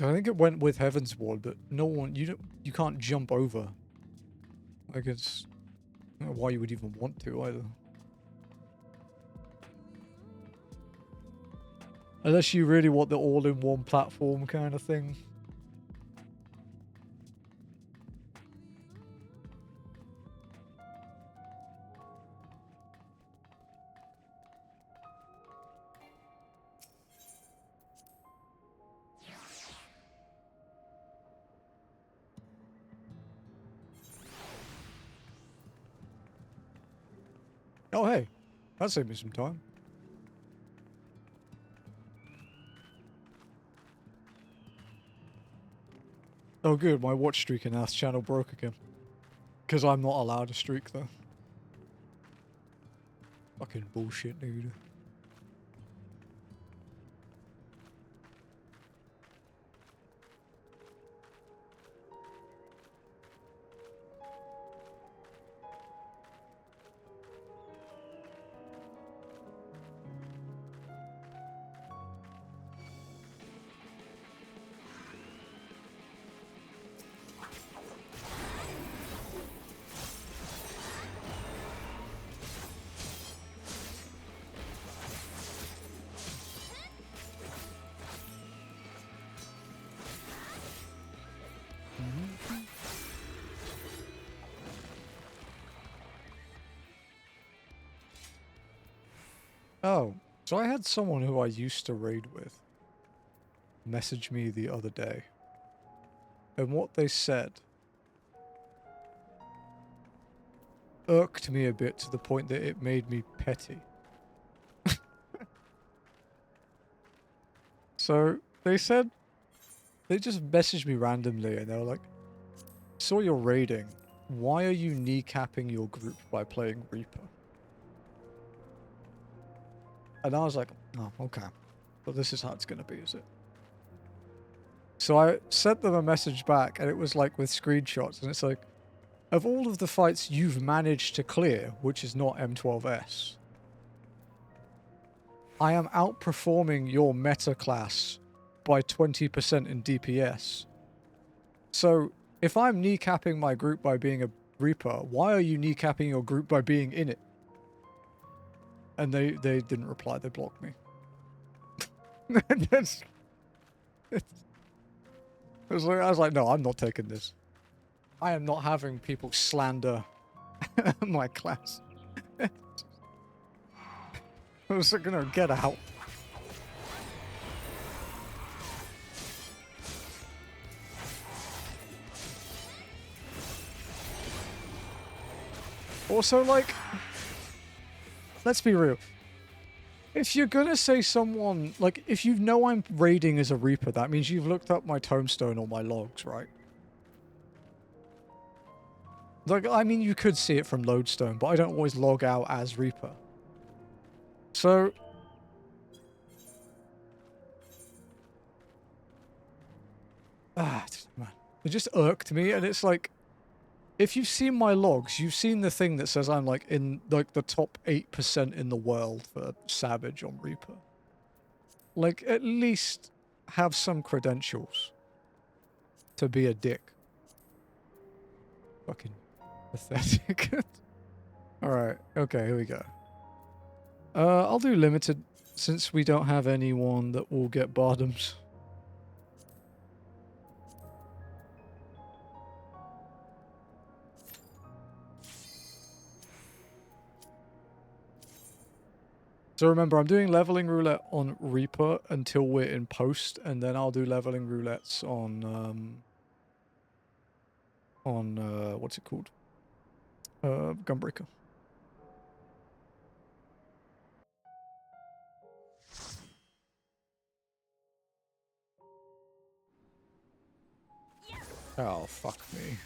I think it went with Heaven's Ward, but no one, you can't jump over. Like, it's, I don't know why you would even want to either. Unless you really want the all-in-one platform kind of thing. Oh, hey. That saved me some time. Oh, good. My watch streak in Ask channel broke again. Because I'm not allowed to streak, though. Fucking bullshit, dude. Oh, so I had someone who I used to raid with message me the other day. And what they said irked me a bit to the point that it made me petty. So they said, they just messaged me randomly and they were like, saw your raiding. Why are you kneecapping your group by playing Reaper? And I was like, oh, okay. But this is how it's going to be, is it? So I sent them a message back, and it was like with screenshots, and it's like, of all of the fights you've managed to clear, which is not M12S, I am outperforming your meta class by 20% in DPS. So if I'm kneecapping my group by being a Reaper, why are you kneecapping your group by being in it? And they didn't reply, they blocked me. I was like, no, I'm not taking this. I am not having people slander my class. I was like, no, get out. Also, like, let's be real. If you're gonna say someone, like, if you know I'm raiding as a Reaper, that means you've looked up my tombstone or my logs, right? Like, I mean, you could see it from Lodestone, but I don't always log out as Reaper. So... man. It just irked me, and it's like... If you've seen my logs, you've seen the thing that says I'm like in like the top 8% in the world for Savage on Reaper. Like, at least have some credentials to be a dick. Fucking pathetic. Alright, okay, here we go. I'll do limited since we don't have anyone that will get bottoms. So remember, I'm doing leveling roulette on Reaper until we're in post, and then I'll do leveling roulettes on what's it called? Gunbreaker. Oh, fuck me.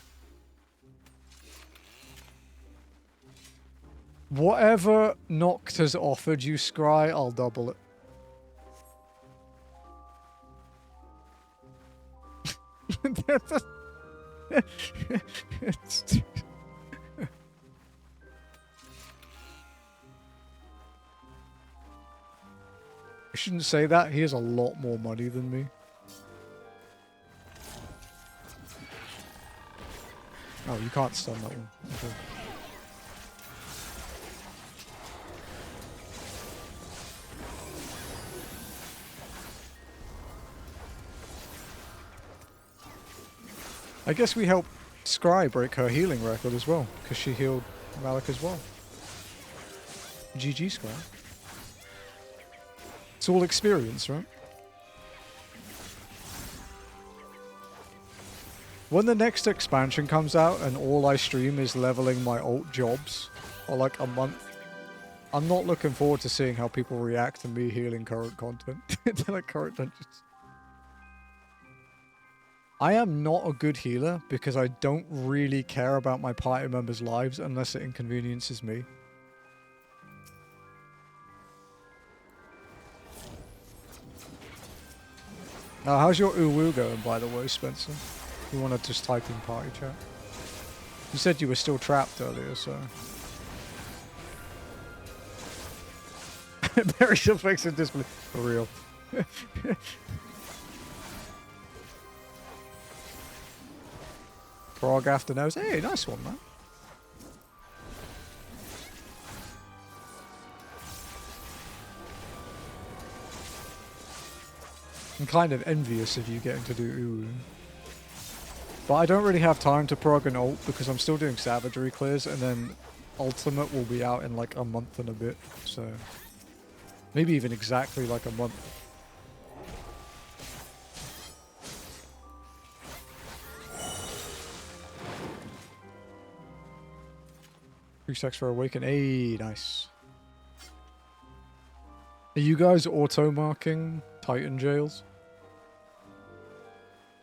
Whatever Noct has offered you, Scry, I'll double it. I shouldn't say that. He has a lot more money than me. Oh, you can't stun that one. Okay. I guess we helped Scry break her healing record as well, because she healed Malik as well. GG, Scry. It's all experience, right? When the next expansion comes out and all I stream is leveling my alt jobs for like a month, I'm not looking forward to seeing how people react to me healing current content. To like current dungeons. I am not a good healer because I don't really care about my party members' lives unless it inconveniences me. How's your uwu going, by the way, Spencer? You want to just type in party chat? You said you were still trapped earlier, so... Barry just makes a disbelief. For real. Frog after nose. Hey, nice one, man. I'm kind of envious of you getting to do ooh. But I don't really have time to prog an ult because I'm still doing savagery clears, and then ultimate will be out in like a month and a bit, so maybe even exactly like a month. Free sex for awaken. Hey, nice. Are you guys auto-marking Titan jails?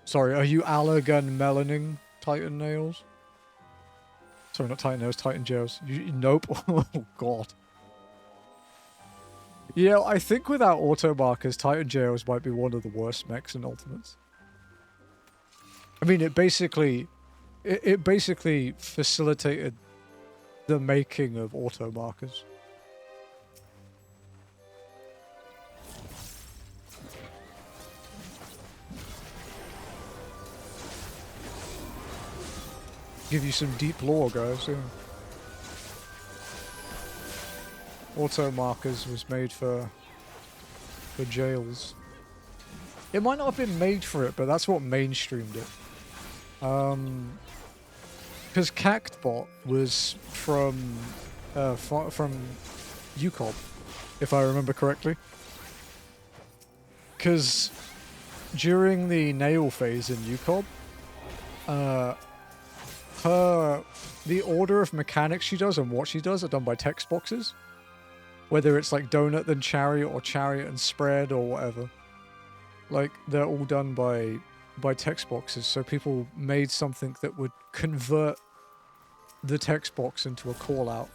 Sorry, are you Allergan melaning Titan nails? Sorry, not Titan nails, Titan jails. Nope. Oh, God. Yeah, I think without auto-markers, Titan jails might be one of the worst mechs in Ultimates. I mean, it basically facilitated the making of auto-markers. Give you some deep lore, guys. Yeah. Auto markers was made for jails. It might not have been made for it, but that's what mainstreamed it. Because Cactbot was from UCOB, if I remember correctly. Because during the nail phase in UCOB, the order of mechanics she does and what she does are done by text boxes. Whether it's like donut then chariot or chariot and spread or whatever. Like, they're all done by text boxes, so people made something that would convert the text box into a call out.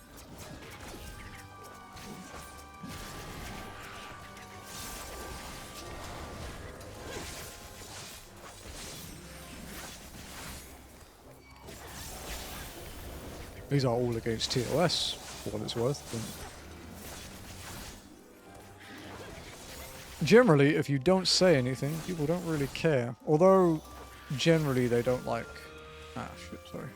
These are all against TOS, for what it's worth. But generally, if you don't say anything, people don't really care. Although, generally, they don't like... Ah, shit, sorry.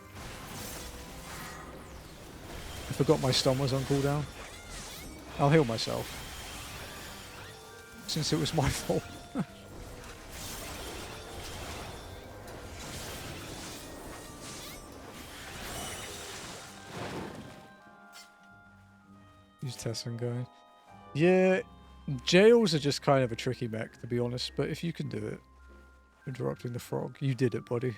I forgot my stun was on cooldown. I'll heal myself. Since it was my fault. Use Tessin going. Yeah, jails are just kind of a tricky mech, to be honest, but if you can do it. Interrupting the frog. You did it, buddy.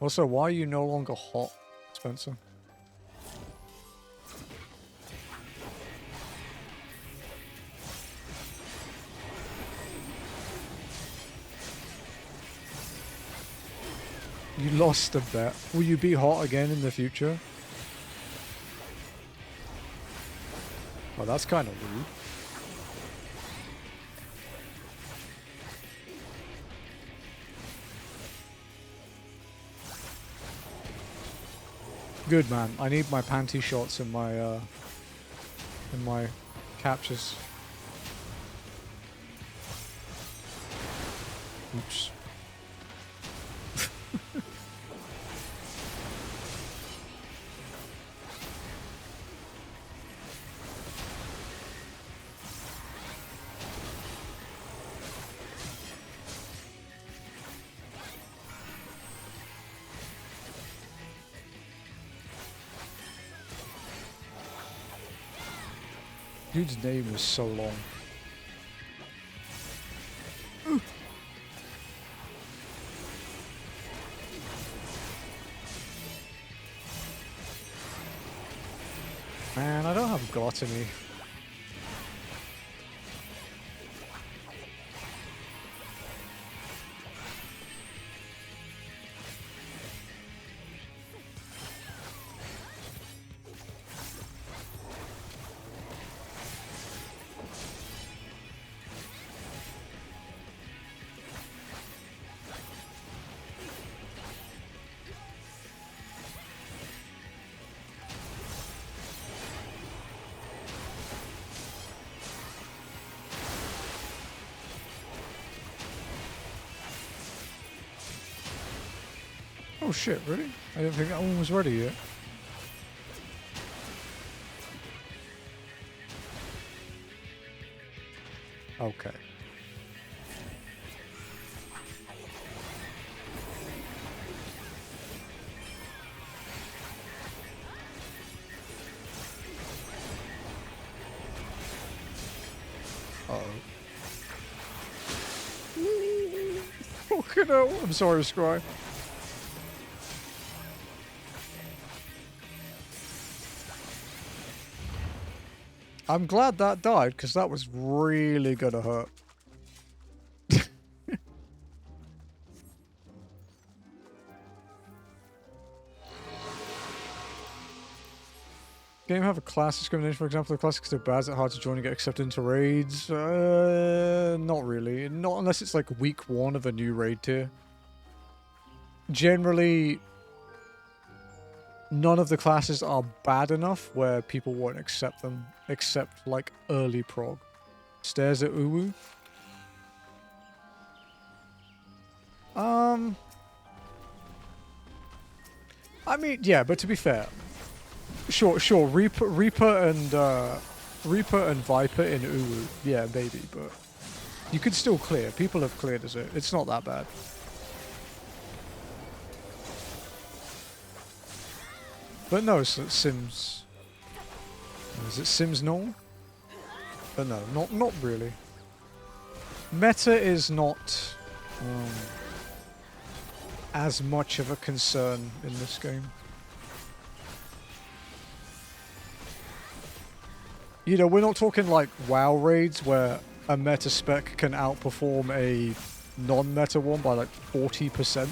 Also, why are you no longer hot, Spencer? You lost a bet. Will you be hot again in the future? Oh, that's kind of rude. Good, man. I need my panty shots in my captures. Oops. Dude's name was so long. Man, I don't have gluttony. Oh shit, really? I didn't think that one was ready yet. Okay. Uh-oh. Fucking hell. I'm sorry, Scry. I'm glad that died, because that was really gonna hurt. Game have a class discrimination, for example, the classics they're bad, it's hard to join and get accepted into raids. Not really. Not unless it's like week 1 of a new raid tier. Generally, none of the classes are bad enough where people won't accept them, except like early prog. Stares at Uwu. I mean, yeah, but to be fair, sure, Reaper and Viper in Uwu, yeah, maybe, but you could still clear. People have cleared as it. It's not that bad. But no, so Sims. Is it Sims null? But no, not really. Meta is not as much of a concern in this game. You know, we're not talking like WoW raids where a meta spec can outperform a non-meta one by like 40%.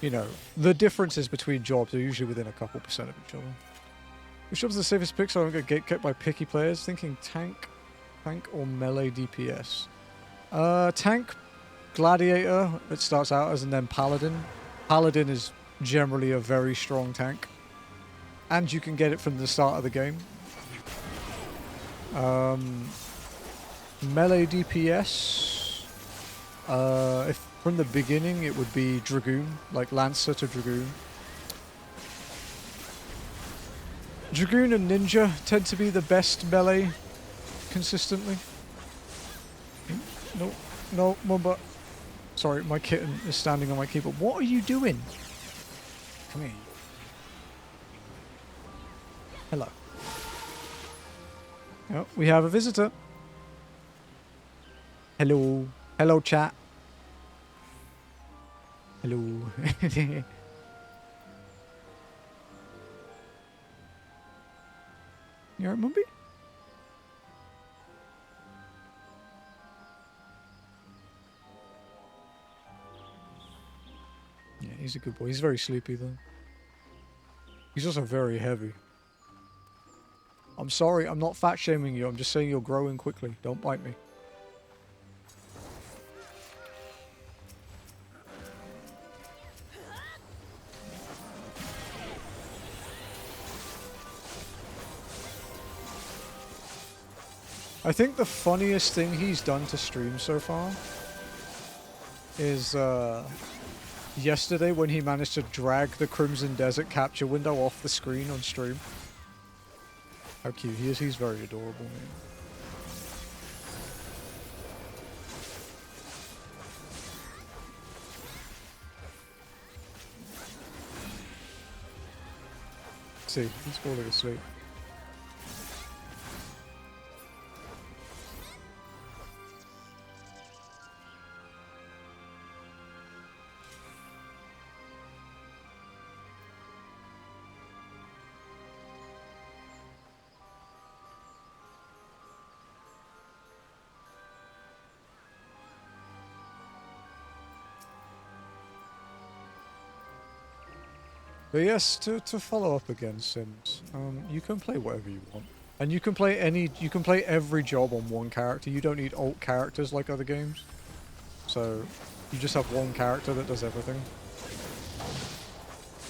You know, the differences between jobs are usually within a couple percent of each other. Which jobs are the safest pick so I don't get gate-kept by picky players? Thinking tank or melee DPS. Tank, gladiator, it starts out as, and then paladin. Paladin is generally a very strong tank. And you can get it from the start of the game. Melee DPS, if from the beginning it would be Dragoon, like Lancer to Dragoon. Dragoon and Ninja tend to be the best melee consistently. No, Mumba. Sorry, my kitten is standing on my keyboard. What are you doing? Come here. Hello. Oh, we have a visitor. Hello. Hello, chat. Hello. You alright, Mumby? Yeah, he's a good boy. He's very sleepy, though. He's also very heavy. I'm sorry, I'm not fat shaming you. I'm just saying you're growing quickly. Don't bite me. I think the funniest thing he's done to stream so far is yesterday when he managed to drag the Crimson Desert capture window off the screen on stream. How cute he is. He's very adorable, man. See, he's falling asleep. But yes, to follow up again, Sims, you can play whatever you want. And you can play every job on one character. You don't need alt characters like other games. So, you just have one character that does everything.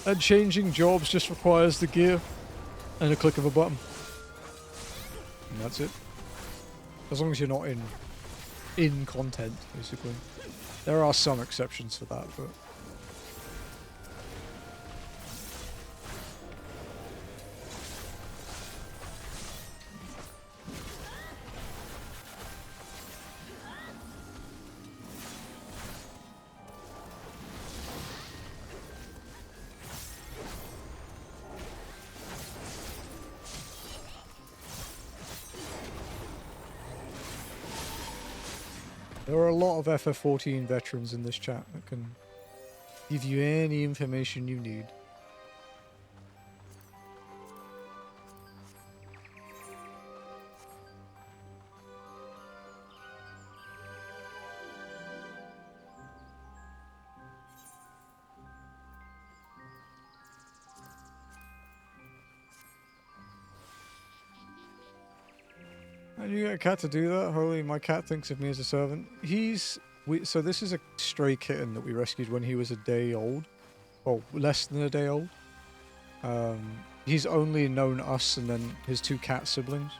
And changing jobs just requires the gear and a click of a button. And that's it. As long as you're not in content, basically. There are some exceptions to that, but... There are a lot of FF14 veterans in this chat that can give you any information you need. And you get a cat to do that? Holy, my cat thinks of me as a servant. So this is a stray kitten that we rescued when he was a day old. Or less than a day old. He's only known us and then his two cat siblings.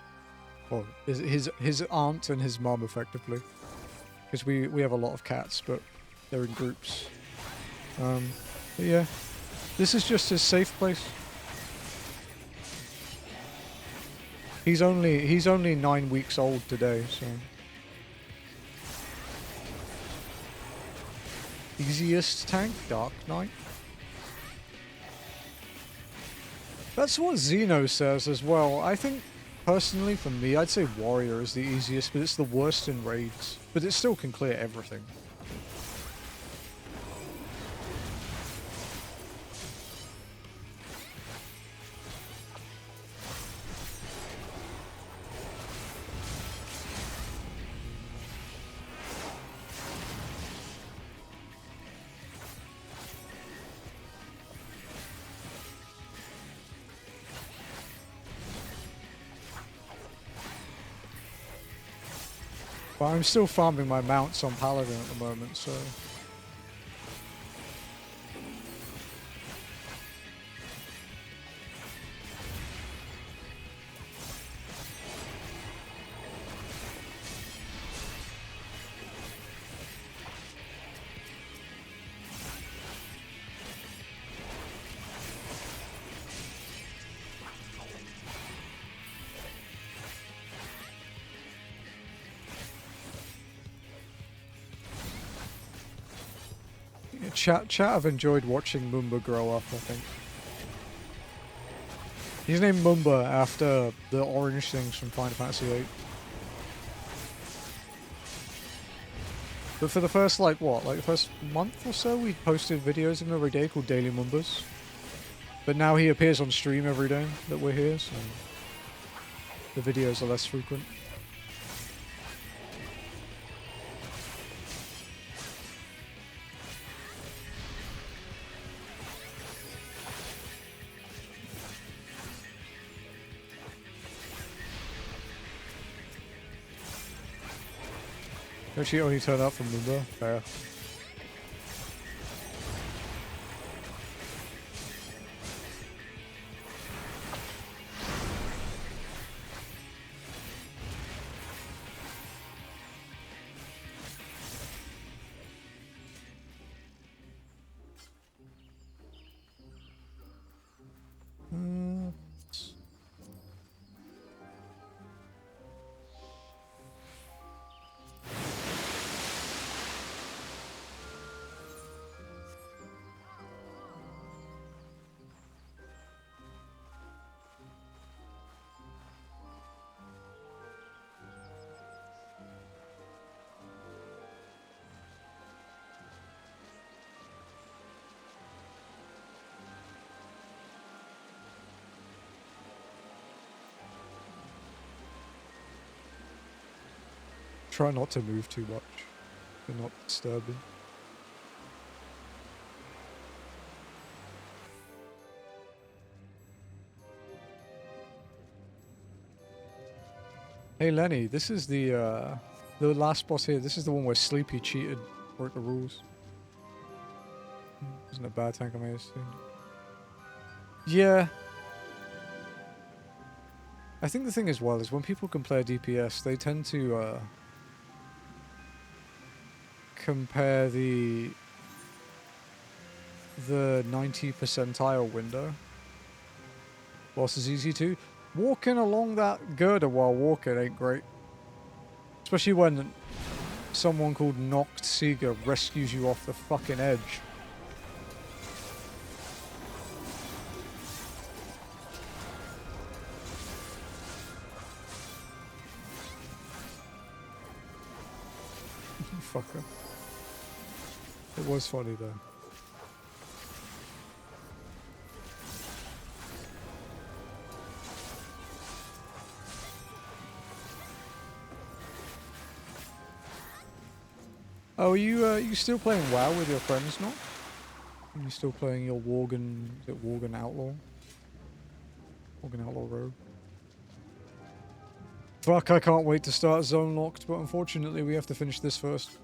Or his aunt and his mum, effectively. Because we have a lot of cats, but they're in groups. But yeah. This is just his safe place. He's only 9 weeks old today, so... Easiest tank? Dark Knight? That's what Xeno says as well. I think, personally, for me, I'd say Warrior is the easiest, but it's the worst in raids. But it still can clear everything. But I'm still farming my mounts on Paladin at the moment, so... Chat have enjoyed watching Mumba grow up, I think. He's named Mumba after the orange things from Final Fantasy VIII. But for the first, like the first month or so, we posted videos of him every day called Daily Mumbas. But now he appears on stream every day that we're here, so the videos are less frequent. Actually only turned up from Mumba. Fair. Try not to move too much. You're not disturbing. Hey Lenny, this is the last boss here. This is the one where Sleepy cheated, broke the rules. Isn't a bad tank I may have seen. Yeah. I think the thing as well is when people can play a DPS, they tend to compare the 90 percentile window. Boss is easy too. Walking along that girder while walking ain't great. Especially when someone called Noct Seeger rescues you off the fucking edge. Fucker. It was funny though. Oh, are you still playing WoW with your friends now? Are you still playing your Worgen, is it Worgen Outlaw? Worgen Outlaw Rogue? Fuck, I can't wait to start Zone Locked, but unfortunately we have to finish this first.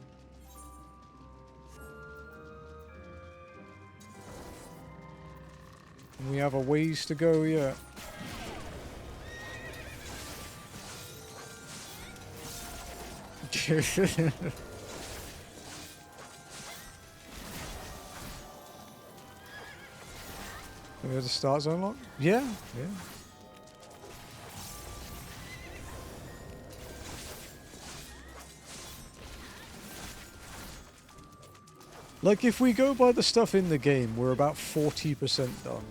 And we have a ways to go yet. We have to start Zone Lock? Yeah, yeah. Like, if we go by the stuff in the game, we're about 40% done.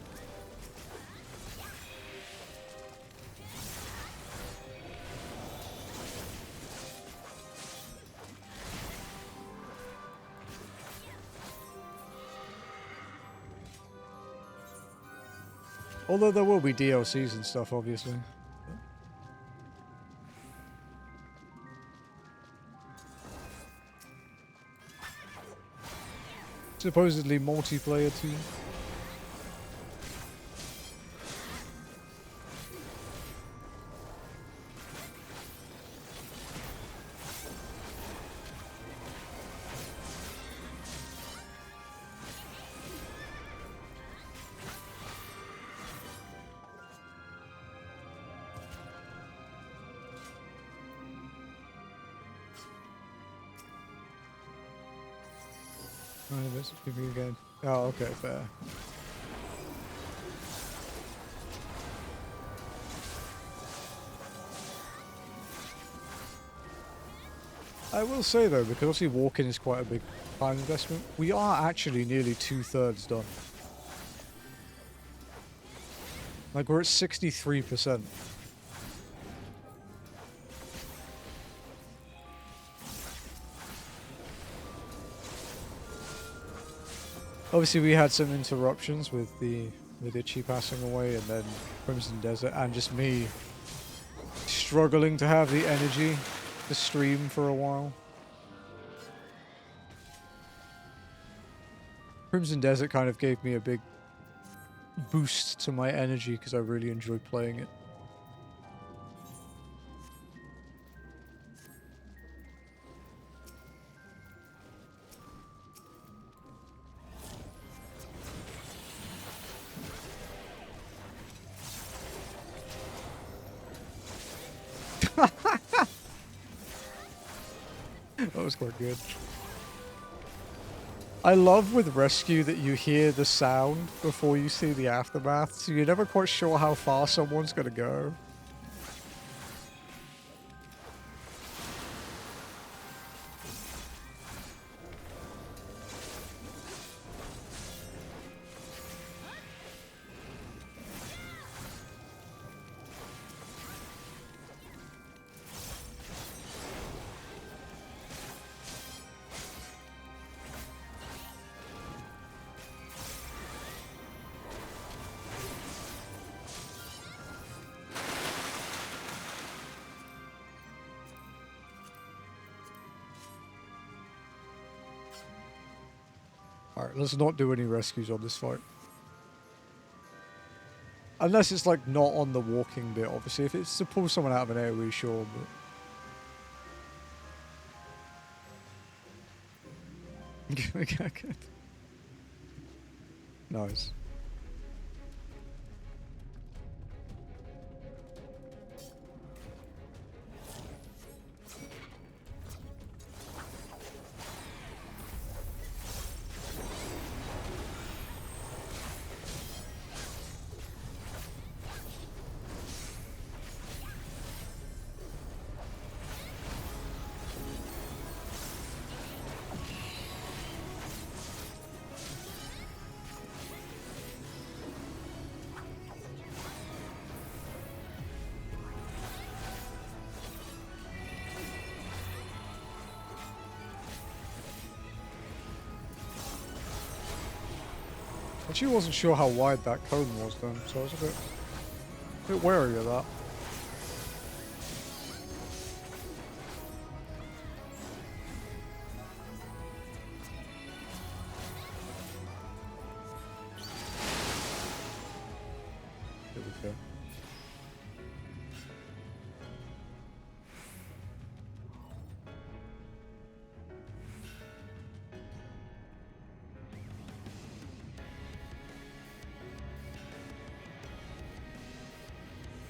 Although there will be DLCs and stuff, obviously. Supposedly multiplayer too. Let's give you again. Oh, okay, fair. I will say though, because obviously walking is quite a big time investment, we are actually nearly 2/3 done. Like, we're at 63%. Obviously we had some interruptions with the Itchy passing away and then Crimson Desert and just me struggling to have the energy to stream for a while. Crimson Desert kind of gave me a big boost to my energy because I really enjoyed playing it. That was quite good. I love with Rescue that you hear the sound before you see the aftermath, so you're never quite sure how far someone's gonna go. Alright, let's not do any rescues on this fight. Unless it's like not on the walking bit, obviously. If it's to pull someone out of an AoE, sure, but... Good. Nice. Actually wasn't sure how wide that cone was then, so I was a bit wary of that. Here we go.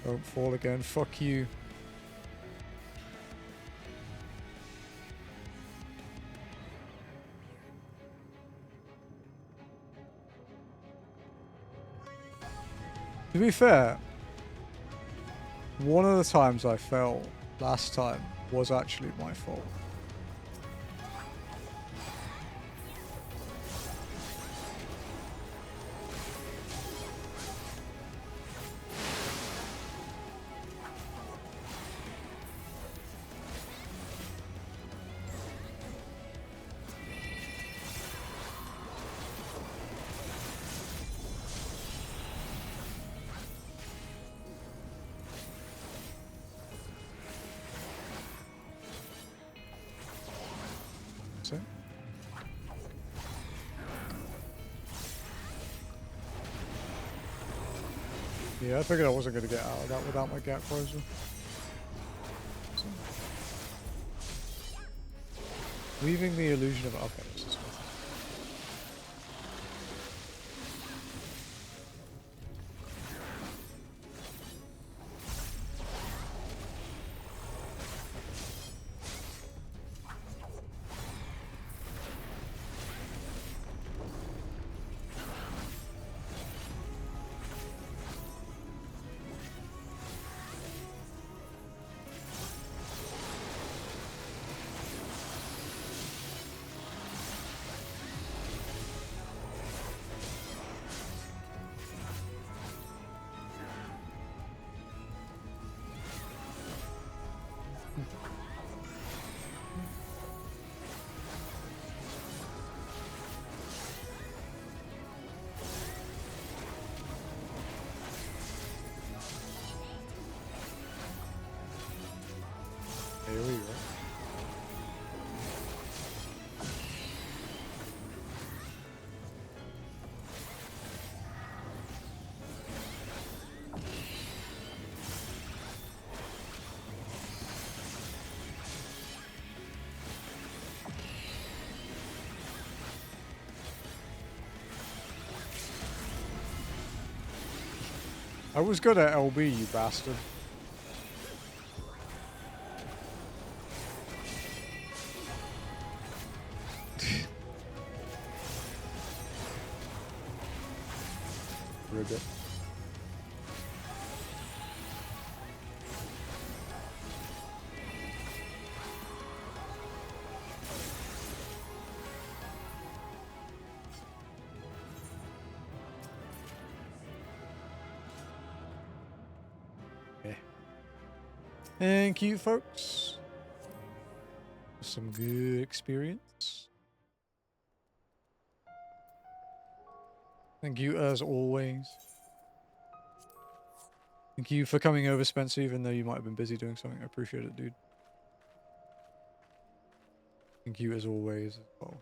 Don't fall again. Fuck you. To be fair, one of the times I fell last time was actually my fault. Yeah, I figured I wasn't going to get out of that without my gap closure. So. Weaving the illusion of... Okay, this is fine. I was good at LB, you bastard. Ribbit. Thank you, folks. Some good experience. Thank you, as always. Thank you for coming over, Spencer, even though you might have been busy doing something. I appreciate it, dude. Thank you, as always, as well.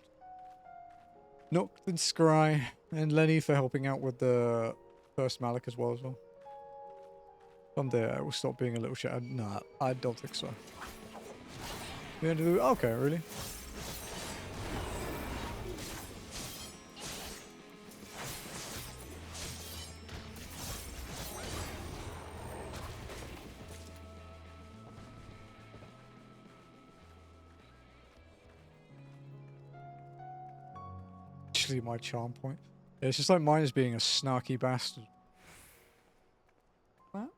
Noct and Scry, and Lenny for helping out with the first Malik as well. Someday I will stop being a little shit. Nah, I don't think so. You want to do? Okay, really? Actually, my charm point. Yeah, it's just like mine is being a snarky bastard. What?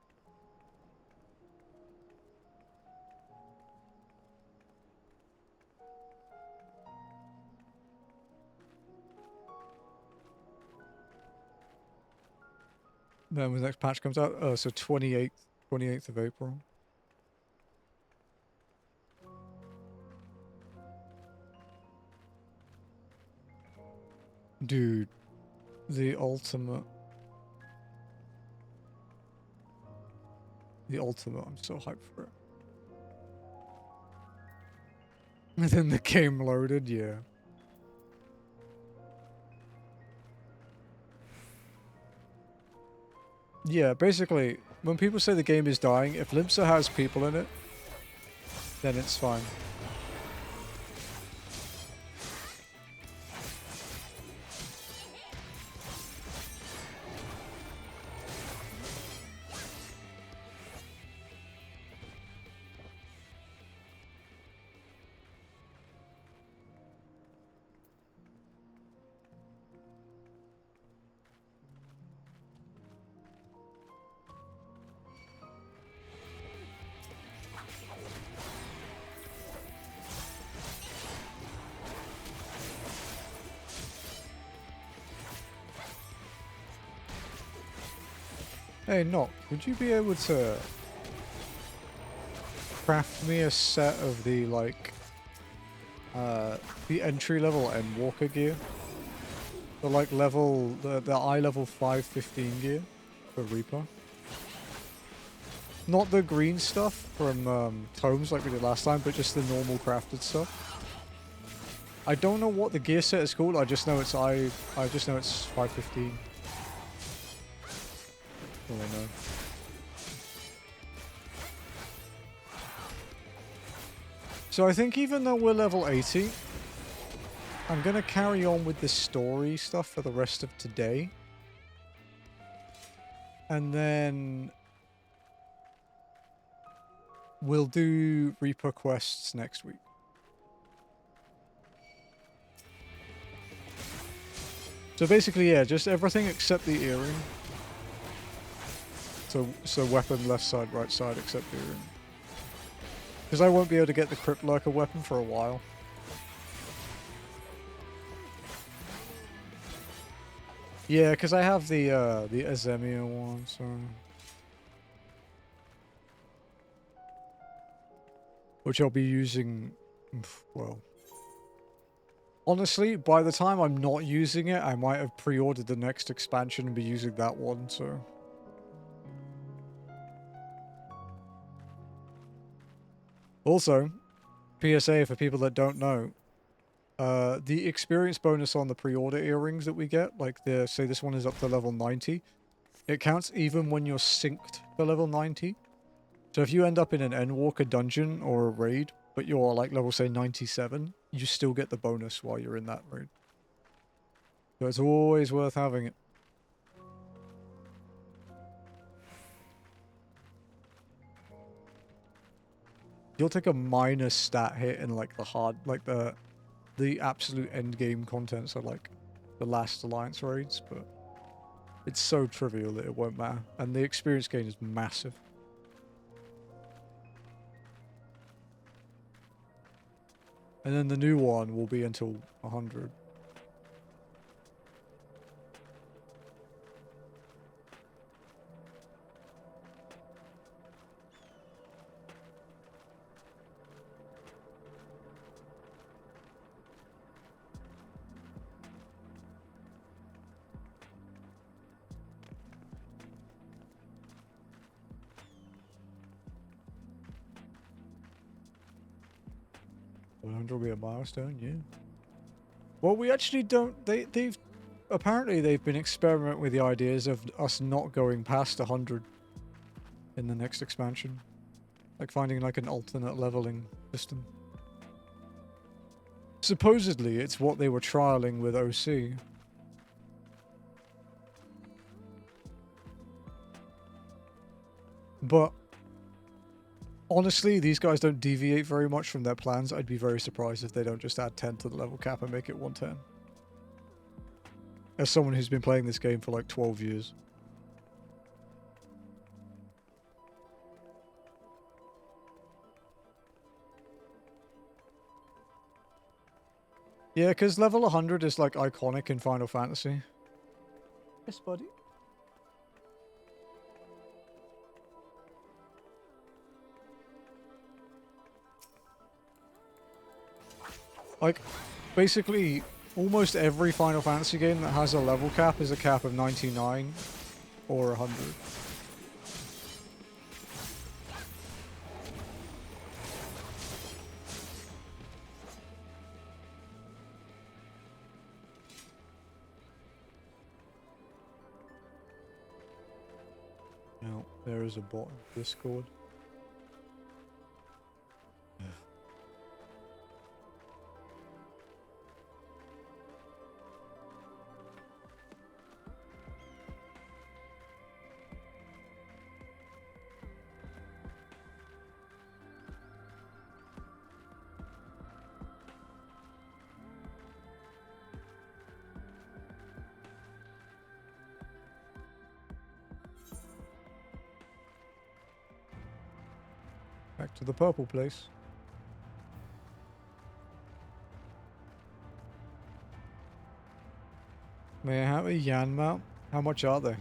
Then when the next patch comes out, oh, so 28th of April. Dude, the ultimate. I'm so hyped for it. And then the game loaded, yeah. Yeah, basically, when people say the game is dying, if Limsa has people in it, then it's fine. Hey, Nock, would you be able to craft me a set of the, like, the entry-level Endwalker gear? The, like, the eye level 515 gear for Reaper? Not the green stuff from, Tomes like we did last time, but just the normal crafted stuff. I don't know what the gear set is called, I just know it's 515. Oh, no. So I think even though we're level 80, I'm going to carry on with the story stuff for the rest of today. And then we'll do Reaper quests next week. So basically, yeah, just everything except the earring. So weapon left side, right side, except the earring. Because I won't be able to get the Crypt Lurker weapon for a while. Yeah, because I have the Azemia one, so... Which I'll be using... Well... Honestly, by the time I'm not using it, I might have pre-ordered the next expansion and be using that one, so... Also, PSA for people that don't know, the experience bonus on the pre-order earrings that we get, like say this one is up to level 90, it counts even when you're synced to level 90. So if you end up in an Endwalker dungeon or a raid, but you're like level say 97, you still get the bonus while you're in that raid. So it's always worth having it. You'll take a minor stat hit in like the hard, like the absolute end game contents are like the last Alliance raids, but it's so trivial that it won't matter. And the experience gain is massive. And then the new one will be until 100. Will be a milestone, yeah. Well, we actually don't. They've apparently they've been experimenting with the ideas of us not going past 100. in the next expansion. Like finding like an alternate leveling system. Supposedly, it's what they were trialing with OC. But honestly, these guys don't deviate very much from their plans. I'd be very surprised if they don't just add 10 to the level cap and make it 110. As someone who's been playing this game for like 12 years. Yeah, because level 100 is like iconic in Final Fantasy. Yes, buddy. Like, basically, almost every Final Fantasy game that has a level cap is a cap of 99 or 100. Now, there is a bot in Discord. Back to the purple place. May I have a Yan mount? How much are they?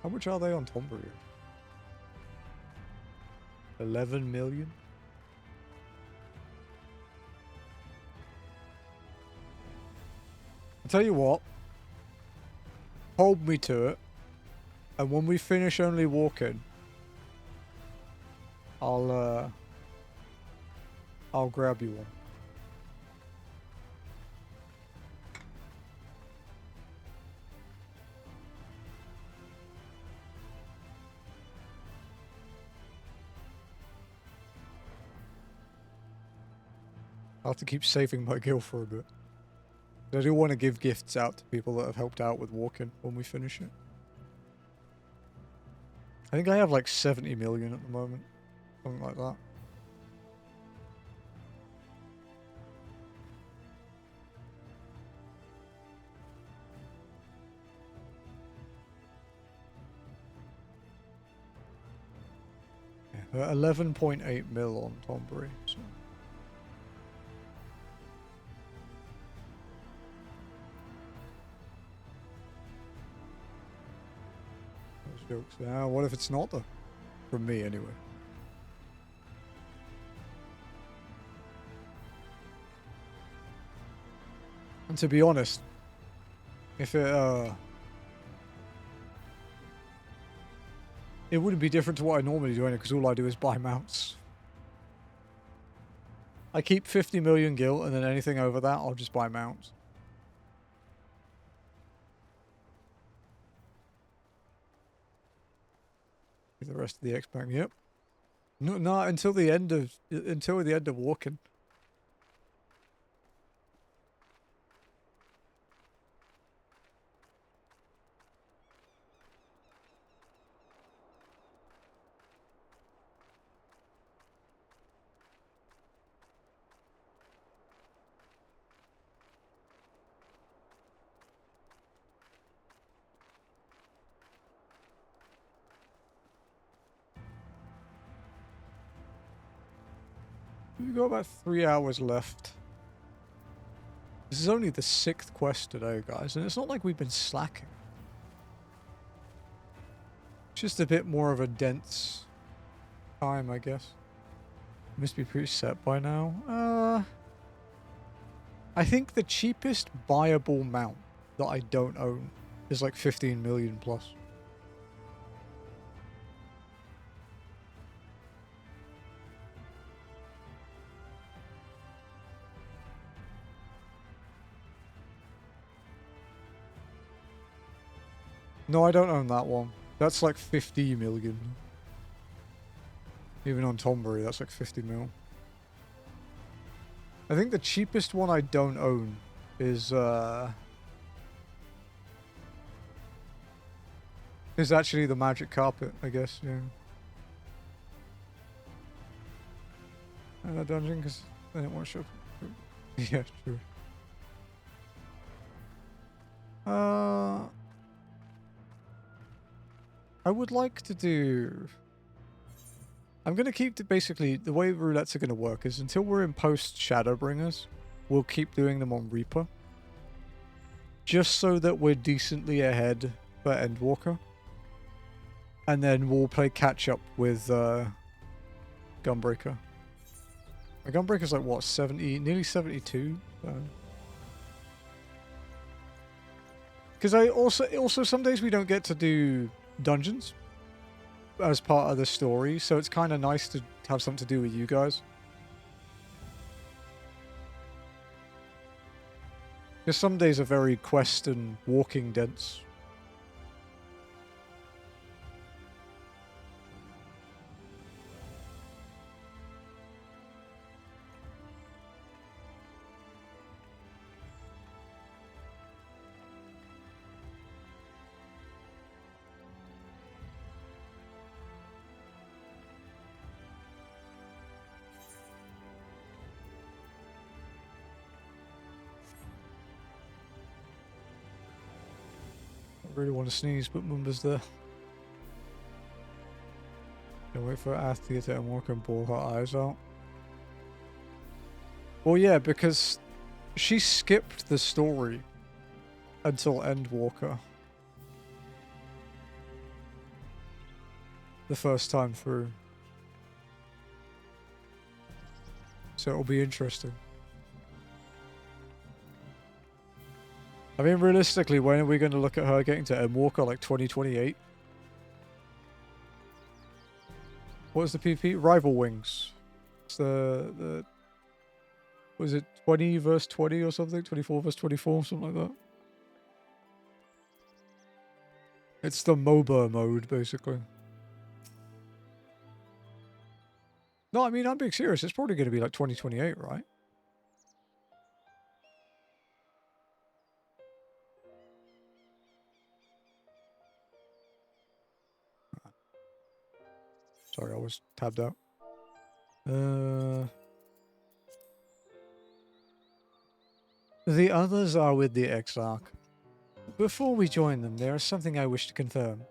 How much are they on Tombury? 11 million? I'll tell you what. Hold me to it. And when we finish only walking, I'll grab you one. I'll have to keep saving my gil for a bit. I do want to give gifts out to people that have helped out with walking when we finish it. I think I have like 70 million at the moment. Something like that. Yeah, 11.8 mil on Tombury. So. Jokes. What if it's not though? From me anyway. And to be honest, if it wouldn't be different to what I normally do anyway, because all I do is buy mounts. I keep 50 million gil, and then anything over that, I'll just buy mounts. The rest of the X-Bank, yep. No, until the end of walking. We've got about 3 hours left. This is only the 6th quest today, guys, and it's not like we've been slacking. It's just a bit more of a dense time, I guess. Must be pretty set by now. I think the cheapest buyable mount that I don't own is like 15 million plus. No, I don't own that one. That's like 50 million. Even on Tombury, that's like 50 mil. I think the cheapest one I don't own is actually the magic carpet, I guess, yeah. And that dungeon, because I didn't want to show. Yeah, true. I would like to do... I'm going to keep basically, the way roulettes are going to work is until we're in post Shadowbringers, we'll keep doing them on Reaper. Just so that we're decently ahead for Endwalker. And then we'll play catch up with Gunbreaker. My Gunbreaker's like what, 70, nearly 72? Because I also some days we don't get to do dungeons as part of the story, so it's kind of nice to have something to do with you guys. Because some days are very quest and walking dense. I really want to sneeze, but Mumba's there. Can't wait for Athia to walk and ball her eyes out. Well, yeah, because she skipped the story until Endwalker. The first time through. So it'll be interesting. I mean, realistically, when are we going to look at her getting to Endwalker? Like 2028? What was the PvP? Rival Wings. It's the was it 20 versus 20 or something? 24 versus 24, something like that. It's the MOBA mode, basically. No, I mean, I'm being serious. It's probably going to be like 2028, right? Sorry, I was tabbed out. The others are with the Exarch. Before we join them, there is something I wish to confirm.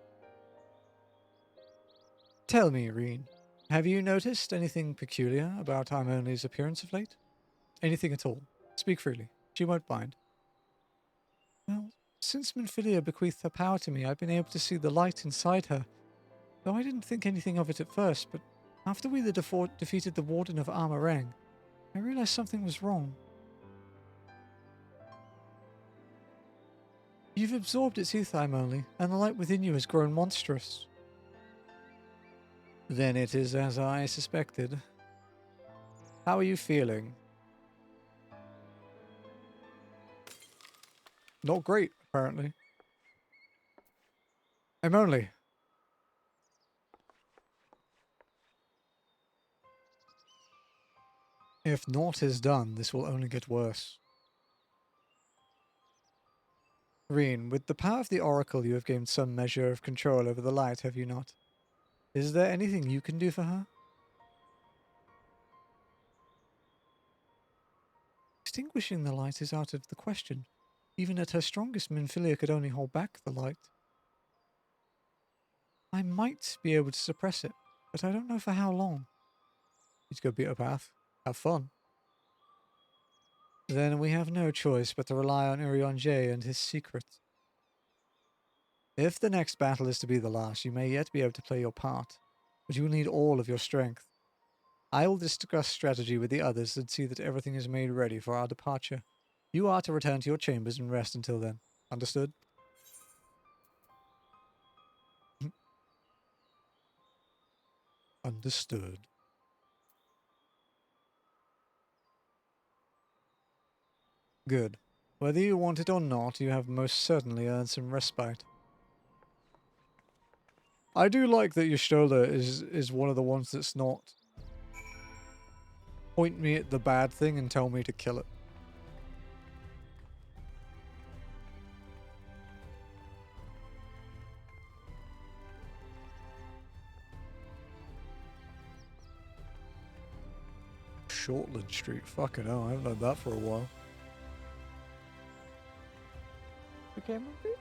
Tell me, Irene, have you noticed anything peculiar about Harmoni's appearance of late? Anything at all? Speak freely. She won't mind. Well, since Minfilia bequeathed her power to me, I've been able to see the light inside her. Though I didn't think anything of it at first, but after we defeated the Warden of Amareng, I realized something was wrong. You've absorbed its ether, only, and the light within you has grown monstrous. Then it is as I suspected. How are you feeling? Not great, apparently. I'm only. If naught is done, this will only get worse. Reen, with the power of the Oracle, you have gained some measure of control over the light, have you not? Is there anything you can do for her? Extinguishing the light is out of the question. Even at her strongest, Minfilia could only hold back the light. I might be able to suppress it, but I don't know for how long. Need to go beat a path. Have fun. Then we have no choice but to rely on Urianger and his secret. If the next battle is to be the last, you may yet be able to play your part, but you will need all of your strength. I will discuss strategy with the others and see that everything is made ready for our departure. You are to return to your chambers and rest until then. Understood? Understood. Good. Whether you want it or not, you have most certainly earned some respite. I do like that Y'shtola is one of the ones that's not point me at the bad thing and tell me to kill it. Shortland Street, fucking hell, I haven't had that for a while. The camera bit?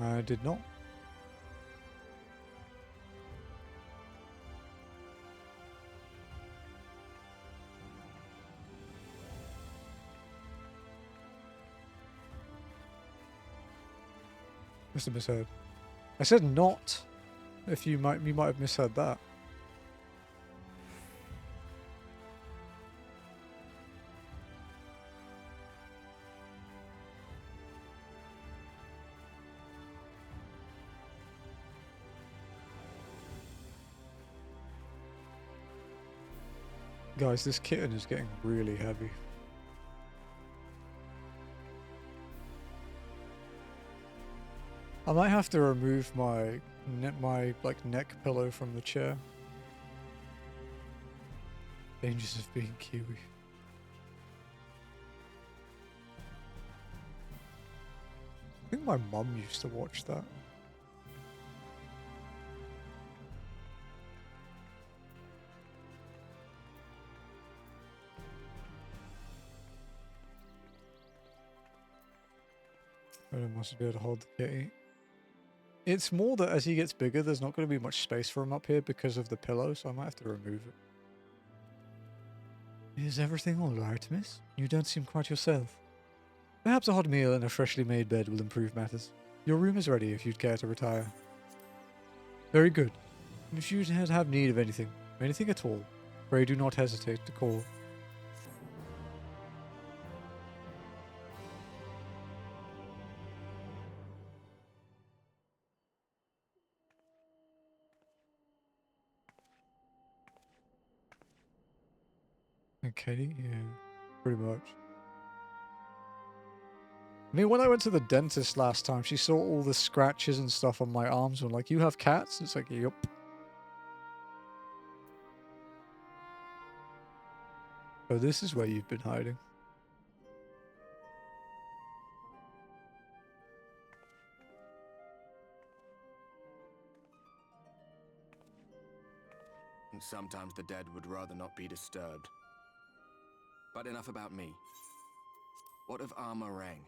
I did not. Must have misheard. I said not. If you might have misheard that. Guys, this kitten is getting really heavy. I might have to remove my like neck pillow from the chair. Dangers of being Kiwi. I think my mum used to watch that. But I must be able to hold the kitty. It's more that as he gets bigger, there's not going to be much space for him up here because of the pillow, so I might have to remove it. Is everything all right, miss? You don't seem quite yourself. Perhaps a hot meal and a freshly made bed will improve matters. Your room is ready if you'd care to retire. Very good. If you have need of anything at all, pray do not hesitate to call. Okay, yeah, pretty much. I mean, when I went to the dentist last time, she saw all the scratches and stuff on my arms and like, you have cats? It's like, yup. Oh, this is where you've been hiding.
And sometimes the dead would rather not be disturbed. But enough about me. What of Armorang?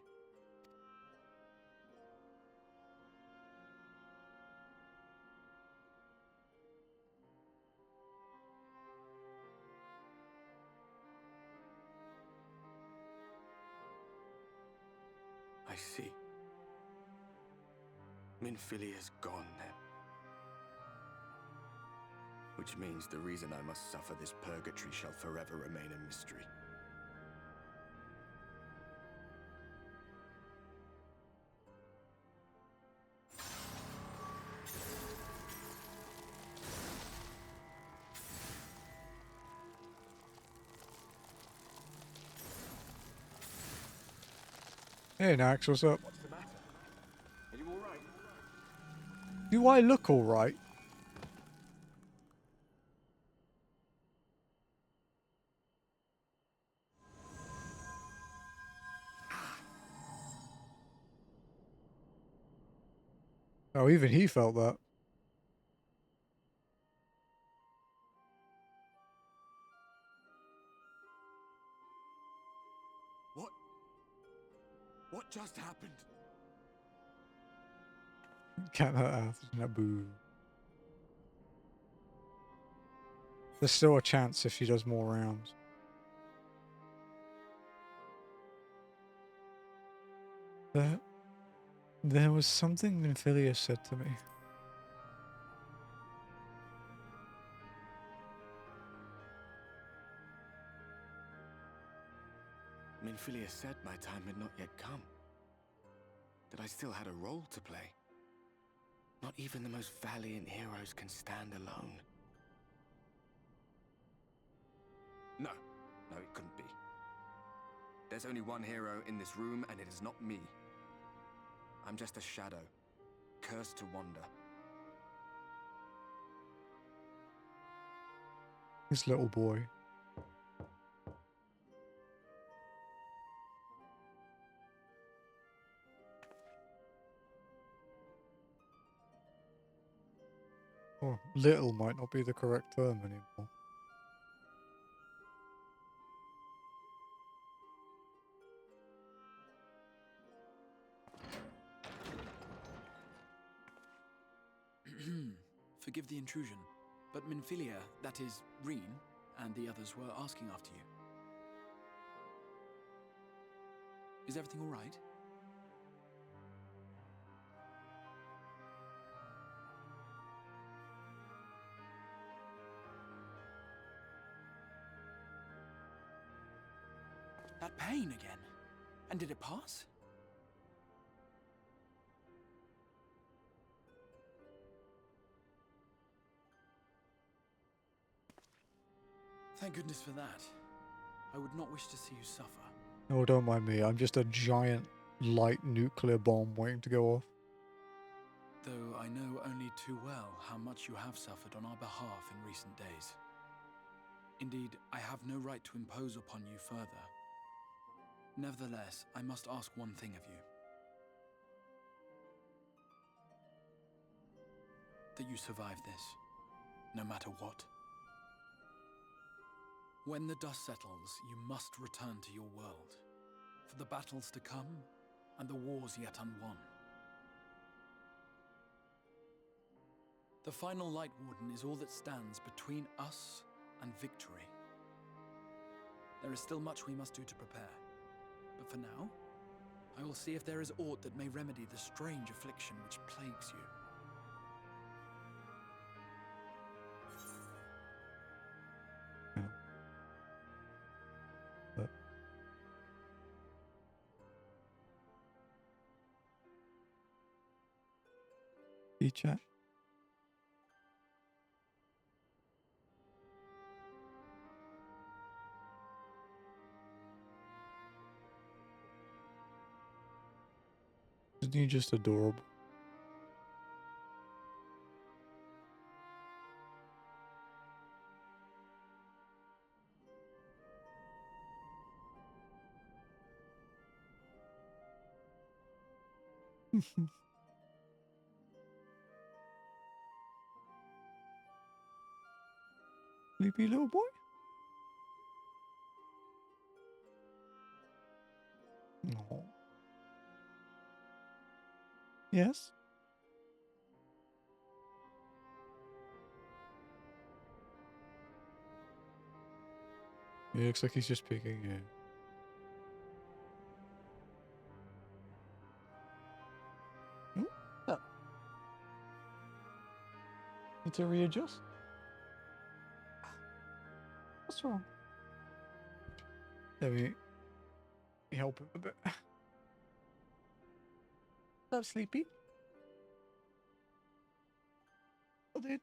I see. Minfilia's gone then. Which means the reason I must suffer this purgatory shall forever remain a mystery.
Hey Nax, what's up?
What's the matter? Are you all right?
Do I look alright? Oh, even he felt that.
What just happened?
Can't hurt Ath. Boo. There's still a chance if she does more rounds. There was something Minfilia said to me.
Minfilia said my time had not yet come. That I still had a role to play. Not even the most valiant heroes can stand alone. No, it couldn't be. There's only one hero in this room, and it is not me. I'm just a shadow, cursed to wander.
This little boy. Oh, little might not be the correct term anymore.
Forgive the intrusion, but Minfilia, that is, Reen, and the others were asking after you. Is everything all right? That pain again. And did it pass? Thank goodness for that. I would not wish to see you suffer.
Oh, don't mind me. I'm just a giant light nuclear bomb waiting to go off.
Though I know only too well how much you have suffered on our behalf in recent days. Indeed, I have no right to impose upon you further. Nevertheless, I must ask one thing of you. That you survive this, no matter what. When the dust settles, you must return to your world, for the battles to come and the wars yet unwon. The final Light Warden is all that stands between us and victory. There is still much we must do to prepare, but for now, I will see if there is aught that may remedy the strange affliction which plagues you.
Chat. Isn't he just adorable? Sleepy little boy? No. Yes? It looks like he's just picking you. Oh. Need to readjust? What's wrong? Let me help him a bit. What's up, Sleepy? Oh, dude.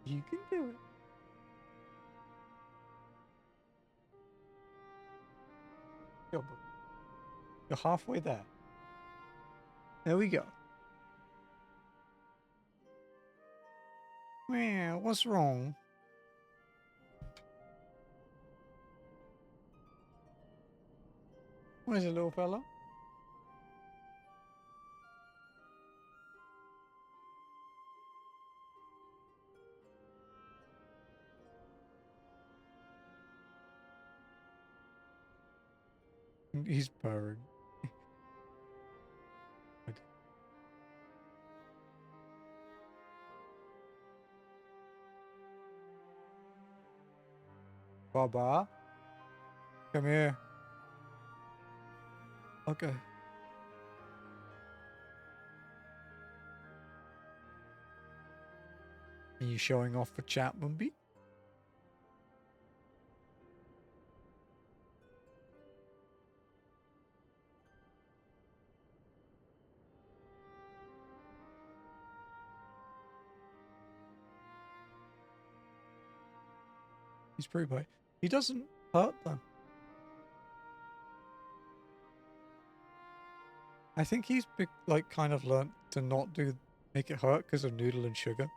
You can do it. You're halfway there. There we go. Man, what's wrong? Where's it, little fella? He's purring. Baba, come here. Okay. Are you showing off for chat, Mumby? He's pretty big. He doesn't hurt though. I think he's like kind of learnt to not make it hurt because of noodle and sugar.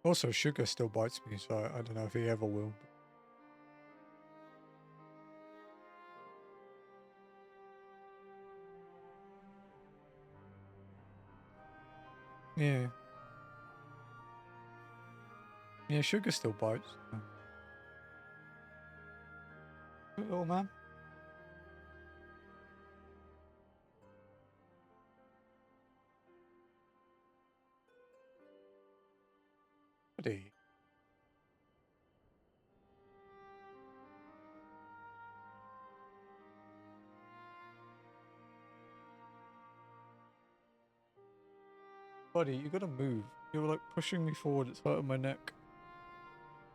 Also, sugar still bites me, so I don't know if he ever will. Yeah. Yeah, sugar still bites. Little man. Buddy. Buddy, you gotta move. You're like pushing me forward, it's hurting my neck.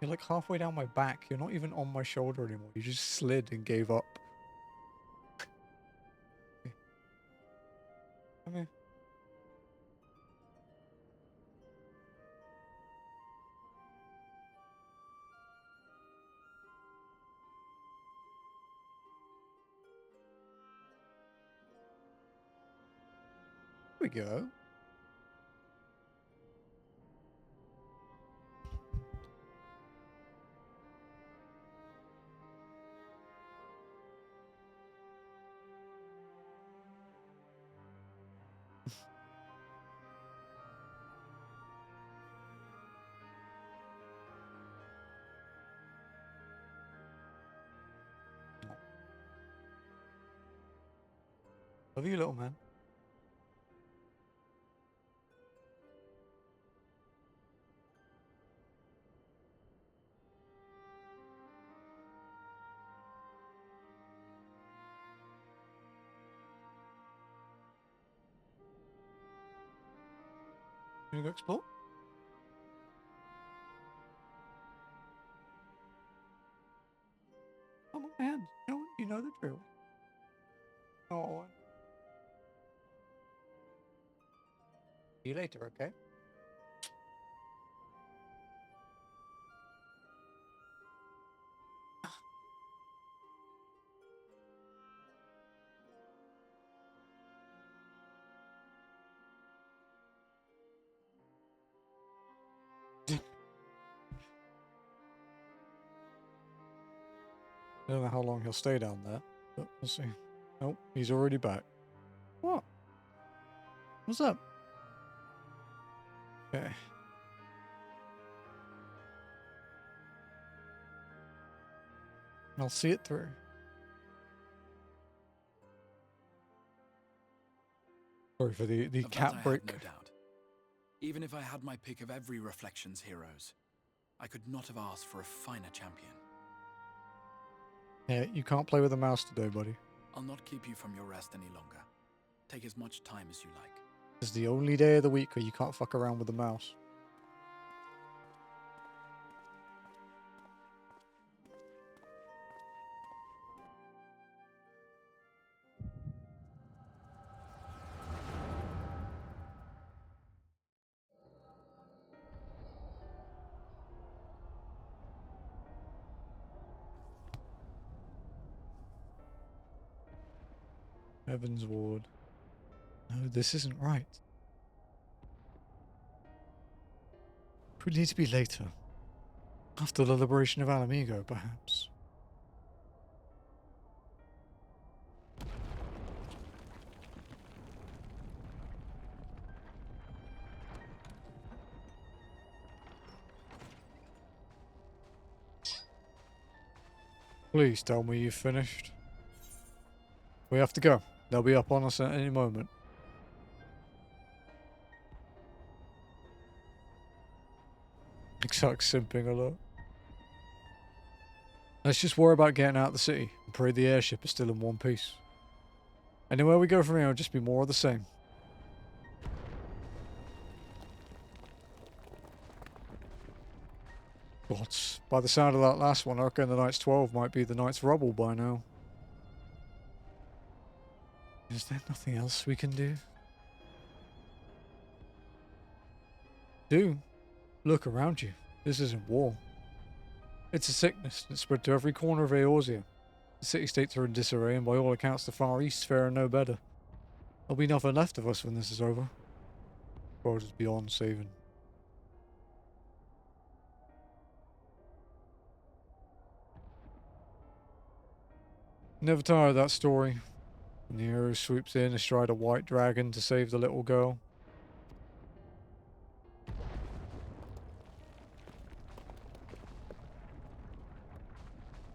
You're like halfway down my back. You're not even on my shoulder anymore. You just slid and gave up. Come here. Here we go. Love you, little man. You wanna go explore? Come on, man. You know the drill. Oh. See you later, okay? I don't know how long he'll stay down there, but we'll see. Oh, he's already back. What? What's up? Okay. I'll see it through. Sorry for the cat break.
No doubt. Even if I had my pick of every Reflections heroes, I could not have asked for a finer champion.
Yeah, you can't play with a mouse today, buddy.
I'll not keep you from your rest any longer. Take as much time as you like.
It's the only day of the week where you can't fuck around with the mouse. Evans Ward. No, this isn't right. It would need to be later. After the liberation of Alamigo, perhaps. Please tell me you've finished. We have to go. They'll be up on us at any moment. Exarch simping a lot. Let's just worry about getting out of the city and pray the airship is still in one piece. Anywhere we go from here will just be more of the same. Gods, by the sound of that last one, I reckon the Knight's 12 might be the Knight's rubble by now. Is there nothing else we can do? Look around you. This isn't war. It's a sickness that spread to every corner of Eorzea. The city-states are in disarray, and by all accounts the Far East faring no better. There'll be nothing left of us when this is over. The world is beyond saving. Never tire of that story. When the hero swoops in astride a white dragon to save the little girl.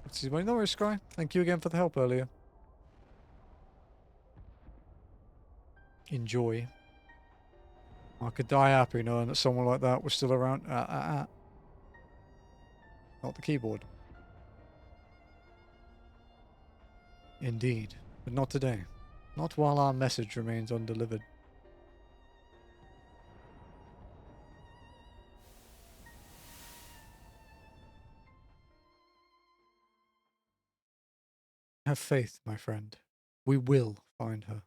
Excuse me, no worries, Scry. Thank you again for the help earlier. Enjoy. I could die happy knowing that someone like that was still around. Not the keyboard. Indeed, but not today. Not while our message remains undelivered. Have faith, my friend. We will find her.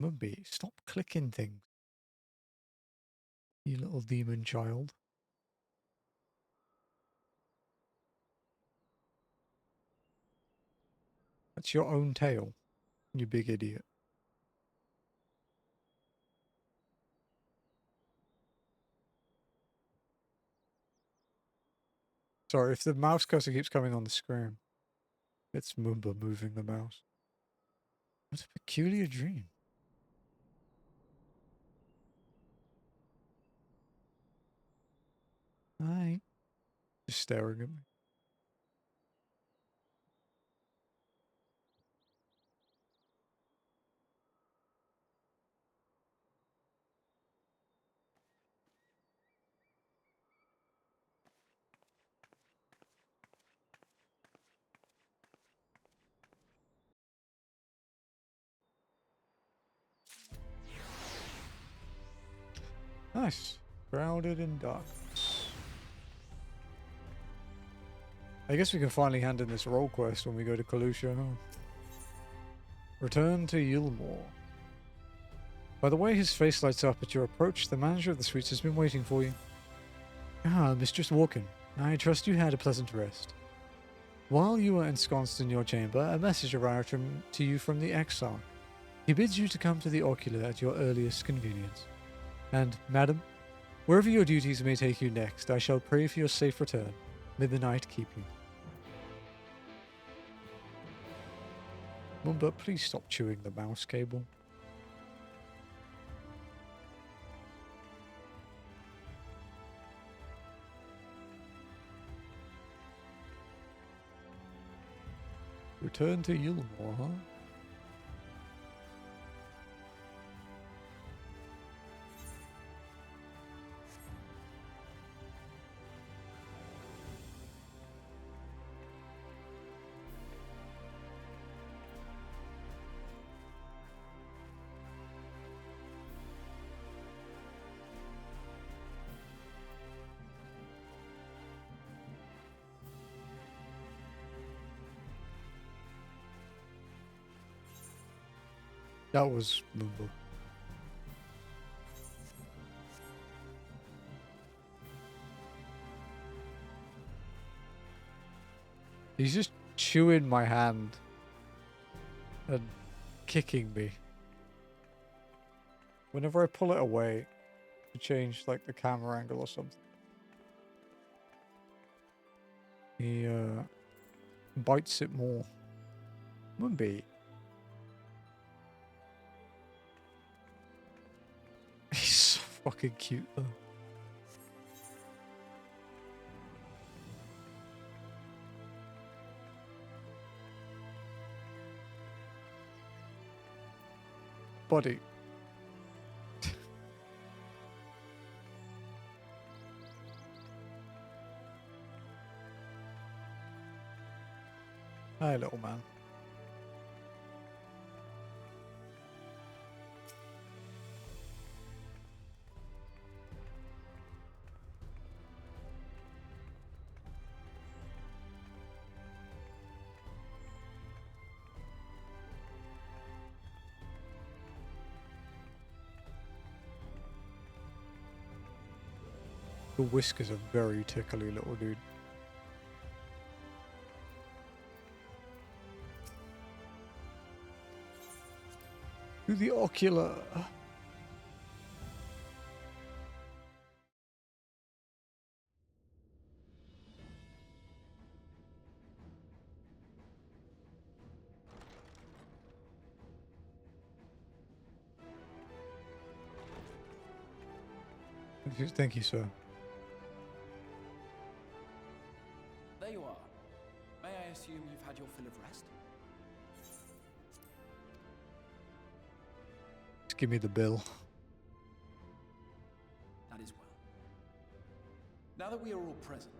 Mumby, stop clicking things. You little demon child. That's your own tail, you big idiot. Sorry, if the mouse cursor keeps coming on the screen, it's Moomba moving the mouse. What a peculiar dream. Hi. Just staring at me. Nice. Grounded in darkness. I guess we can finally hand in this role quest when we go to Kalusha, huh? Return to Yulmore. By the way his face lights up at your approach, the manager of the suites has been waiting for you. Ah, Mistress Walkin. I trust you had a pleasant rest. While you were ensconced in your chamber, a message arrived to you from the XIV. He bids you to come to the ocular at your earliest convenience. And, madam, wherever your duties may take you next, I shall pray for your safe return. May the night keep you. Mumba, please stop chewing the mouse cable. Return to Yulmore, huh? That was Mumbo. He's just chewing my hand and kicking me. Whenever I pull it away to change like the camera angle or something, he bites it more. Mumby. He's so fucking cute though. Buddy. Hi, little man. The whiskers are very tickly little dude. To the ocular. Thank you, sir.
There you are. May I assume you've had your fill of rest?
Just give me the bill.
That is well. Now that we are all present,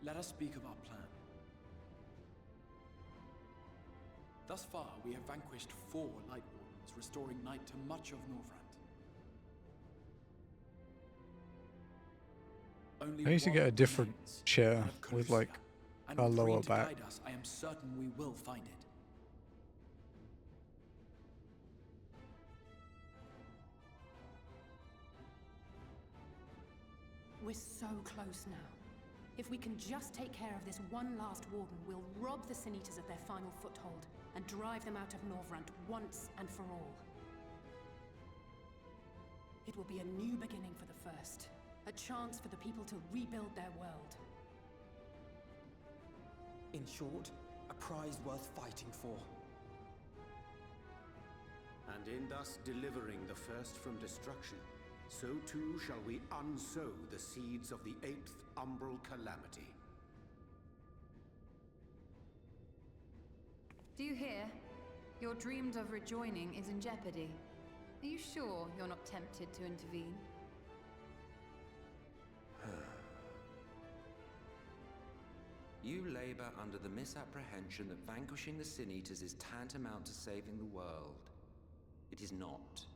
let us speak of our plan. Thus far, we have vanquished 4 Light Wardens, restoring night to much of Northrend. Only
I need to get a different
remains,
chair
that of
with
Calusia,
like
and
a
with
lower
Green to
back.
guide us, I am certain we will find it.
We're so close now. If we can just take care of this one last warden, we'll rob the Sin Eaters of their final foothold and drive them out of Northrend once and for all. It will be a new beginning for the First. A chance for the people to rebuild their world.
In short, a prize worth fighting for.
And in thus delivering the First from destruction, so too shall we unsow the seeds of the 8th umbral calamity.
Do you hear? Your dreamed of rejoining is in jeopardy. Are you sure you're not tempted to intervene?
You labor under the misapprehension that vanquishing the Sin Eaters is tantamount to saving the world. It is not.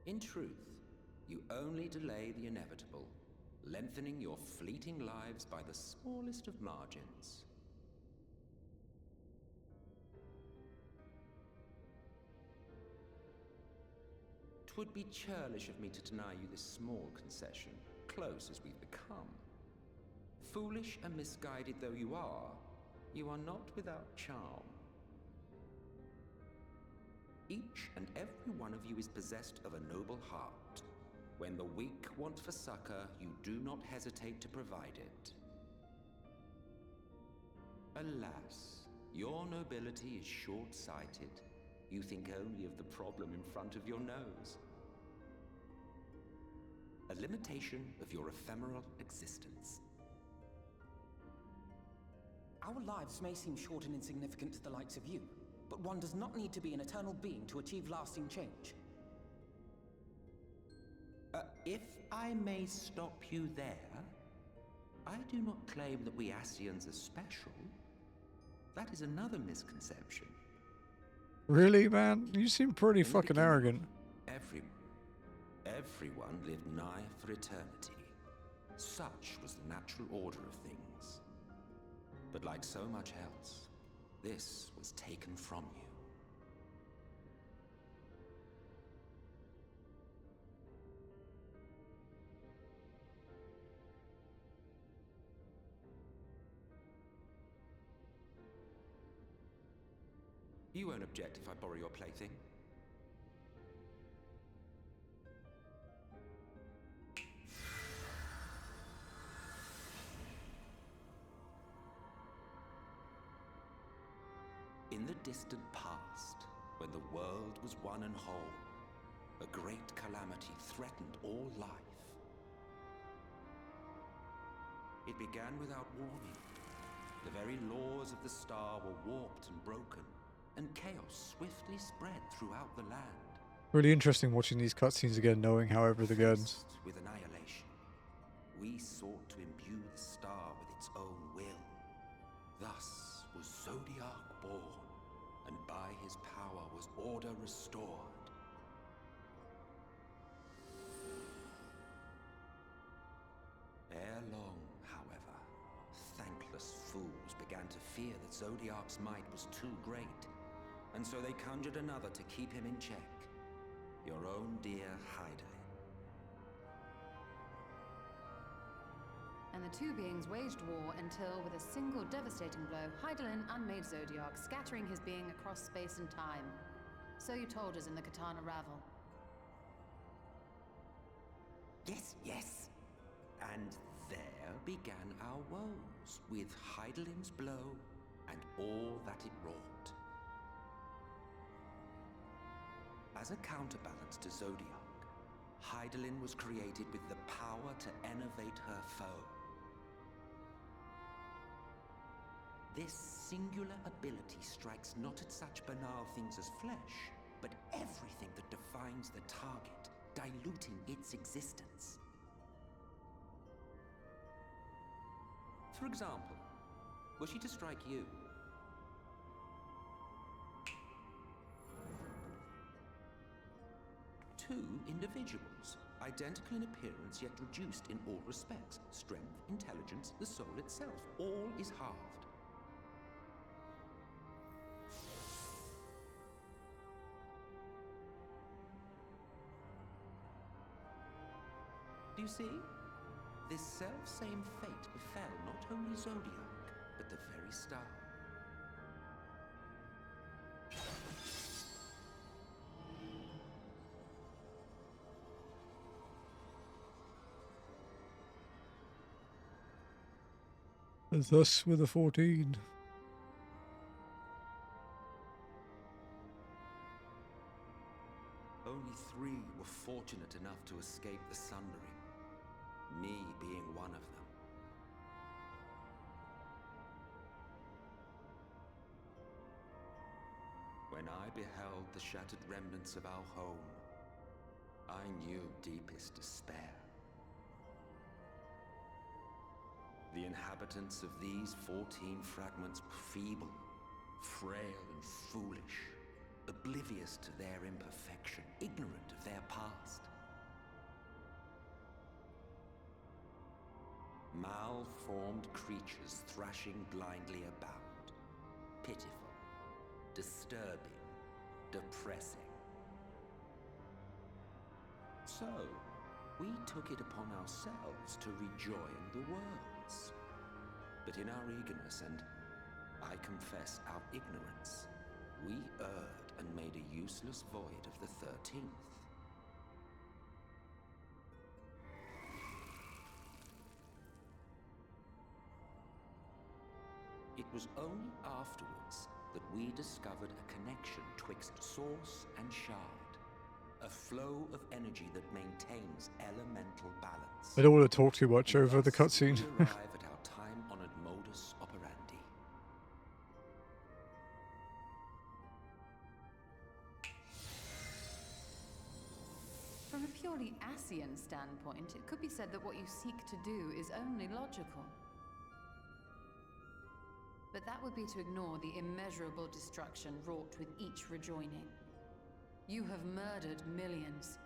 In truth, you only delay the inevitable, lengthening your fleeting lives by the smallest of margins. Twould be churlish of me to deny you this small concession, close as we've become. Foolish and misguided though you are not without charm. Each and every one of you is possessed of a noble heart. When the weak want for succor, you do not hesitate to provide it. Alas, your nobility is short-sighted. You think only of the problem in front of your nose. A limitation of your ephemeral existence.
Our lives may seem short and insignificant to the likes of you, but one does not need to be an eternal being to achieve lasting change.
If I may stop you there, I do not claim that we Ascians are special. That is another misconception.
Really, man? You seem pretty fucking arrogant.
Everyone lived nigh for eternity. Such was the natural order of things. But like so much else, this was taken from you. You won't object if I borrow your plaything? In the distant past, when the world was one and whole, a great calamity threatened all life. It began without warning. The very laws of the star were warped and broken, and chaos swiftly spread throughout the land.
Really interesting watching these cutscenes again, knowing how everything ends.
With annihilation, we sought to imbue the star with its own will. Thus was Zodiac born, and by his power was order restored. Ere long, however, thankless fools began to fear that Zodiac's might was too great, and so they conjured another to keep him in check. Your own dear Hydaelyn.
the two beings waged war until, with a single devastating blow, Hydaelyn unmade Zodiark, scattering his being across space and time. So you told us in the Katana Ravel.
Yes, yes. And there began our woes, with Hydaelyn's blow and all that it wrought. As a counterbalance to Zodiark, Hydaelyn was created with the power to enervate her foe. This singular ability strikes not at such banal things as flesh, but everything that defines the target, diluting its existence. For example, were she to strike you, two individuals, identical in appearance yet reduced in all respects. Strength, intelligence, the soul itself, all is halved. Do you see? This self-same fate befell not only Zodiark, but the very star.
And thus with a 14.
Only 3 were fortunate enough to escape the sundering, me being one of them. When I beheld the shattered remnants of our home, I knew deepest despair. The inhabitants of these 14 fragments were feeble, frail and foolish, oblivious to their imperfection, ignorant of their past. Malformed creatures thrashing blindly about. Pitiful, disturbing, depressing. So, we took it upon ourselves to rejoin the worlds. But in our eagerness and, I confess, our ignorance, we erred and made a useless void of the 13th. It was only afterwards that we discovered a connection twixt source and shard. A flow of energy that maintains elemental balance.
I don't want to talk too much over the cutscene.
We arrive at our time-honored modus operandi.
From a purely Ascian standpoint, it could be said that what you seek to do is only logical. But that would be to ignore the immeasurable destruction wrought with each rejoining. You have murdered millions,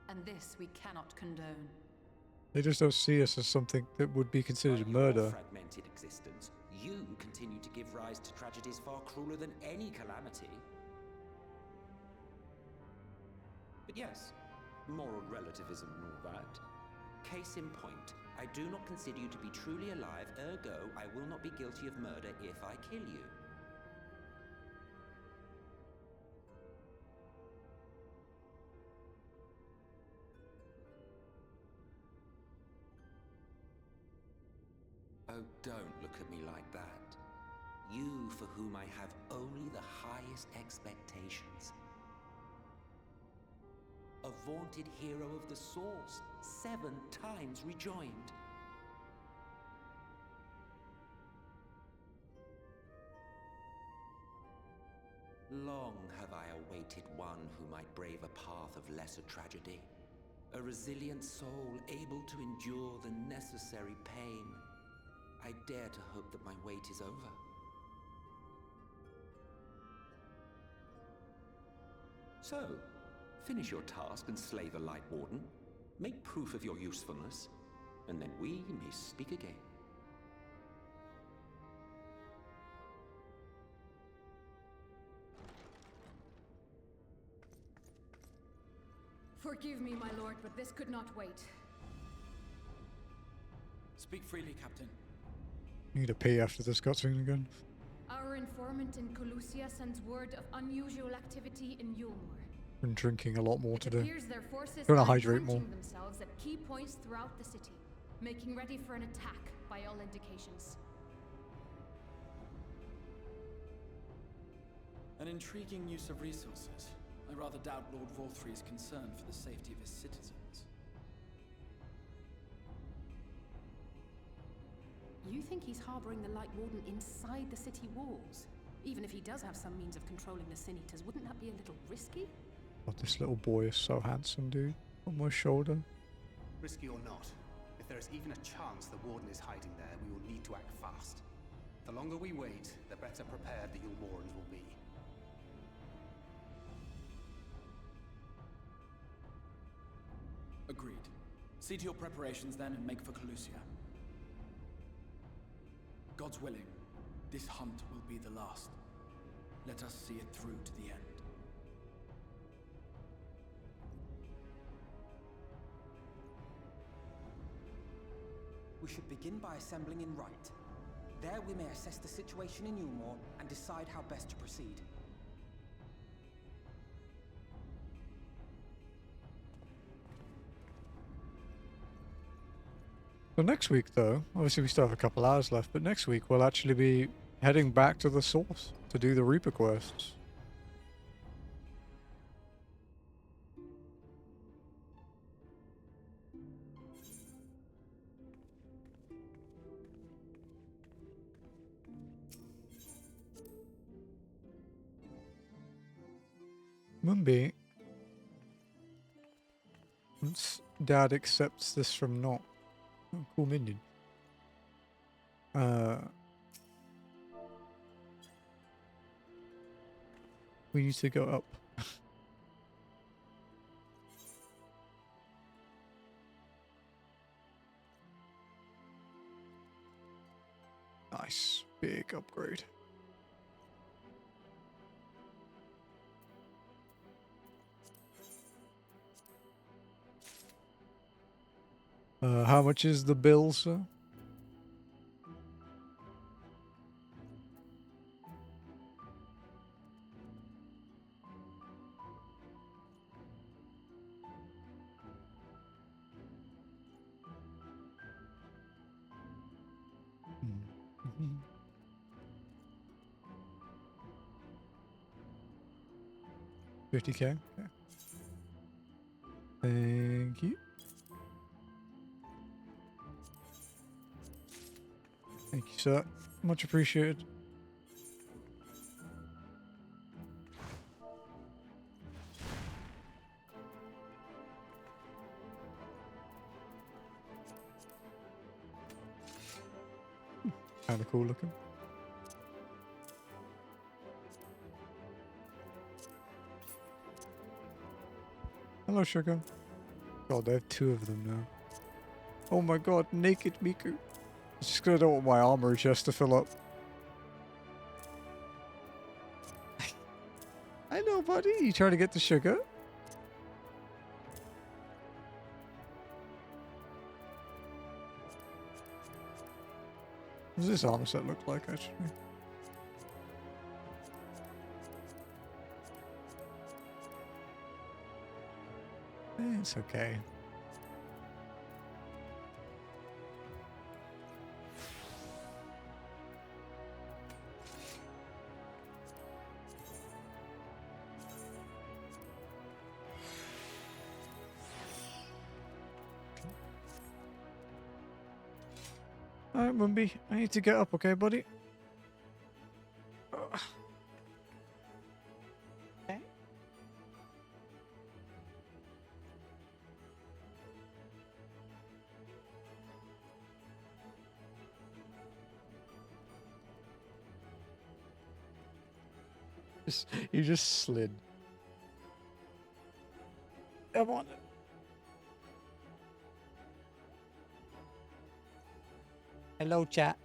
and this we cannot condone.
They just don't see us as something that would be considered murder.
Fragmented existence, you continue to give rise to tragedies far crueler than any calamity. But yes, moral relativism and all that. Case in point, I do not consider you to be truly alive, ergo I will not be guilty of murder if I kill you. Oh, don't look at me like that. You for whom I have only the highest expectations. A vaunted hero of the Source, 7 times rejoined. Long have I awaited one who might brave a path of lesser tragedy. A resilient soul able to endure the necessary pain. I dare to hope that my wait is over. So, finish your task and slay the Light Warden. Make proof of your usefulness, and then we may speak again.
Forgive me, my lord, but this could not wait.
Speak freely, Captain.
Need a pee after this cutscene again.
Our informant in Colusia sends word of unusual activity in Yulmore.
Been drinking a lot more
It
today.
appears their forces
Gonna
are
hydrate more.
entrenching themselves at key points throughout the city, making ready for an attack by all indications.
An intriguing use of resources. I rather doubt Lord Vorthry is concerned for the safety of his citizens.
You think he's harboring the Light Warden inside the city walls? Even if he does have some means of controlling the Sin Eaters, wouldn't that be a little risky?
God, this little boy is so handsome, dude. On my shoulder.
Risky or not, if there is even a chance the Warden is hiding there, we will need to act fast. The longer we wait, the better prepared the Yulmorans will be.
Agreed. See to your preparations then and make for Colusia. God's willing, this hunt will be the last. Let us see it through to the end.
We should begin by assembling in Right. There we may assess the situation in Yulmore and decide how best to proceed.
So next week, though, obviously we still have a couple hours left, but next week we'll actually be heading back to the source to do the Reaper quests. Mumbi, once Dad accepts this from Not. Oh, cool minion. We need to go up. Nice, big upgrade. How much is the bill, sir? Mm-hmm. 50K? Okay. Thank you. Thank you, sir. Much appreciated. Kinda cool looking. Hello, Sugar. God, they have two of them now. Oh my god, naked Miku. It's just because I don't want my armor chest to fill up. I know, buddy. You trying to get the sugar? What does this armor set look like, actually? It's okay. Alright, Mumbi, I need to get up, okay, buddy? Okay. You just slid. Come on. Hello, chat.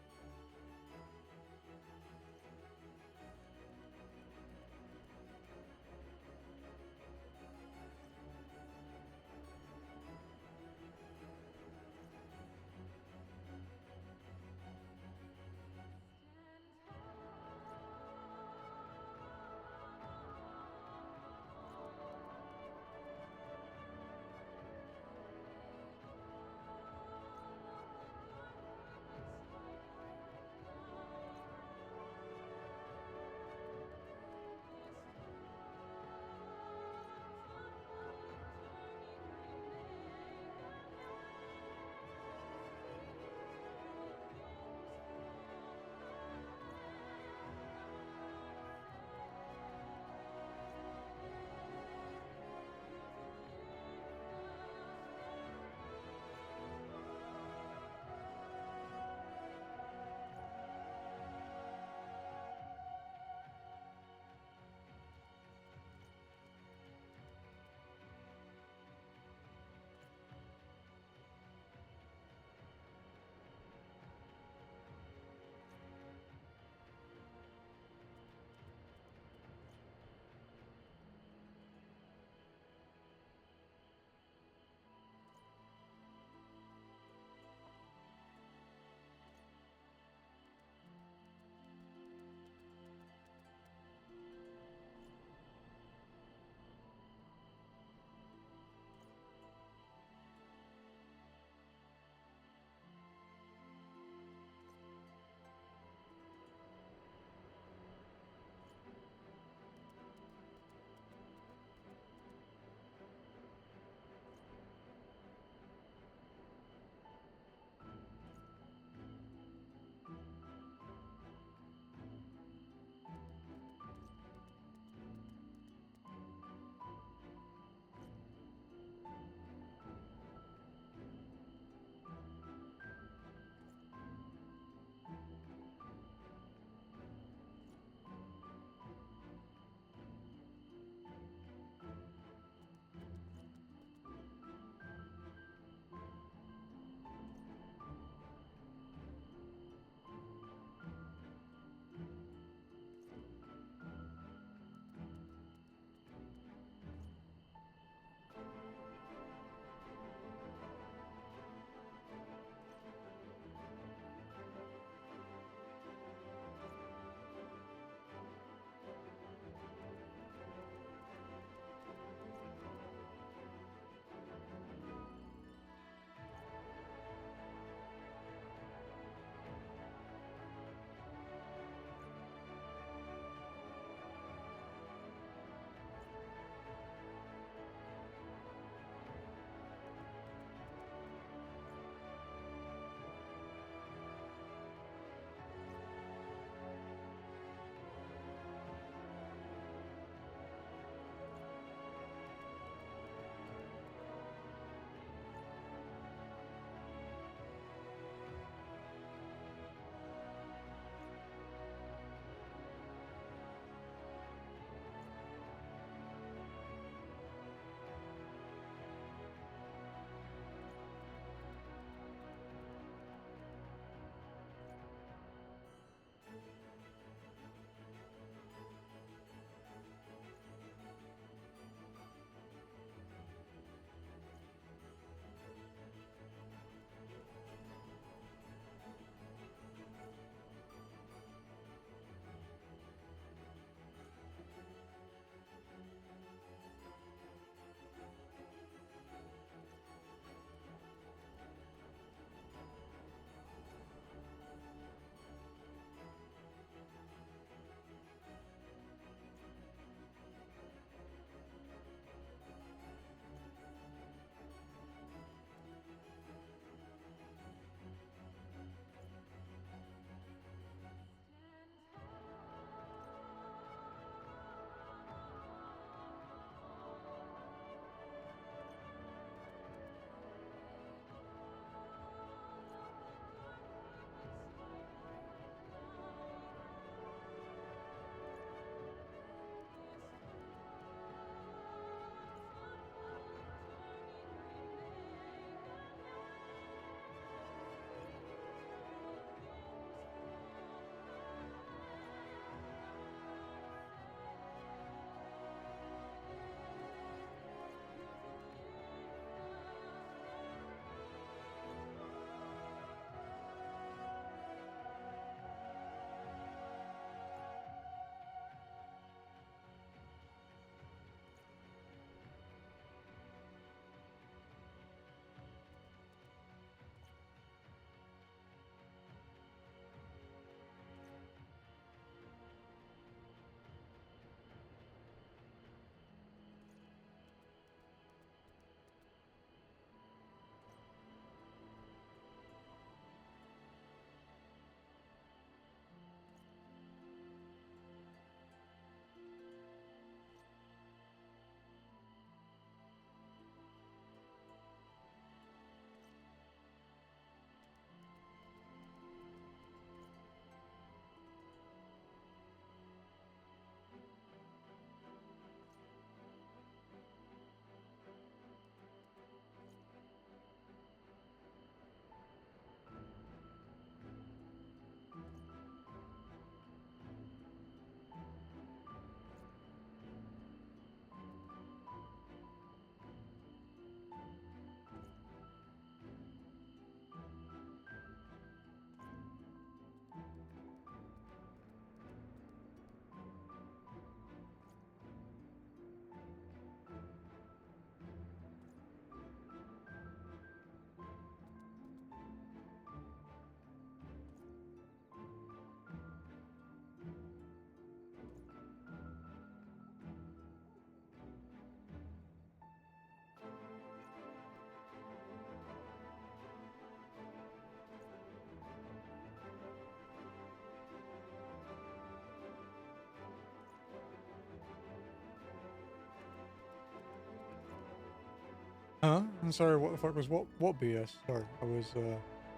Huh? I'm sorry, what the fuck was what BS? Sorry, I was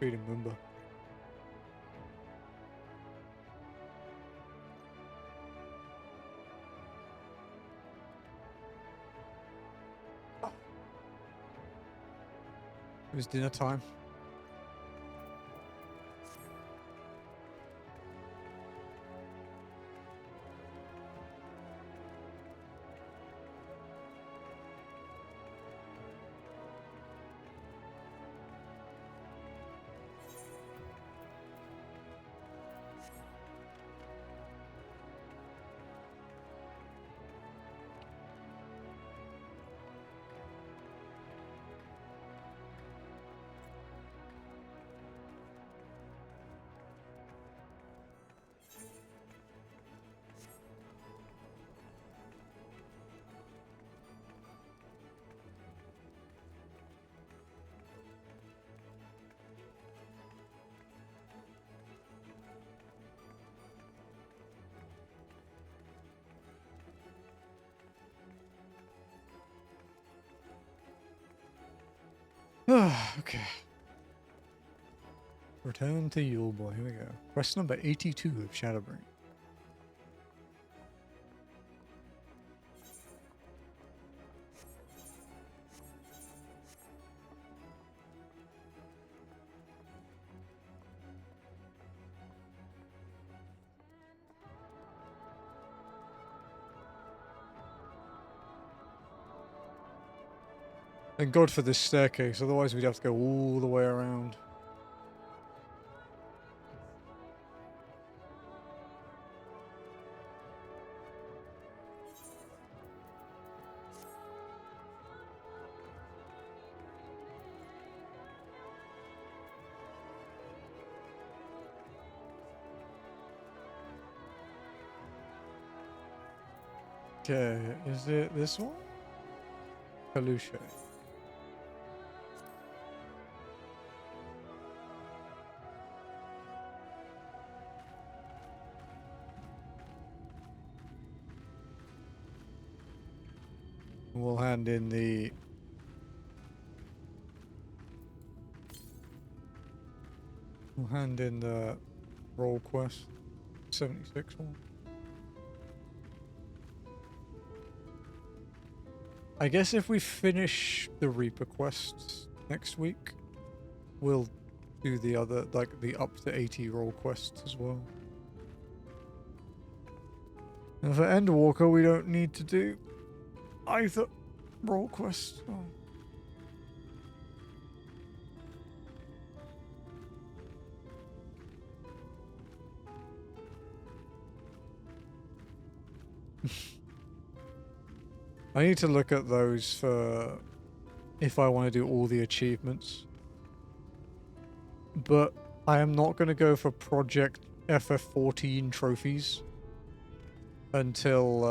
reading Moomba. It was dinner time. Okay. Return to Yule Boy. Here we go. Quest number 82 of Shadowbring. Thank God for this staircase, otherwise we'd have to go all the way around. Okay, is it this one? Kalusha. We'll hand in the roll quest 76 one. I guess if we finish the Reaper quests next week, we'll do the other, like the up to 80 roll quests as well. And for Endwalker, we don't need to do either roll quest. Oh. I need to look at those for if I want to do all the achievements. But I am not going to go for Project FF14 trophies until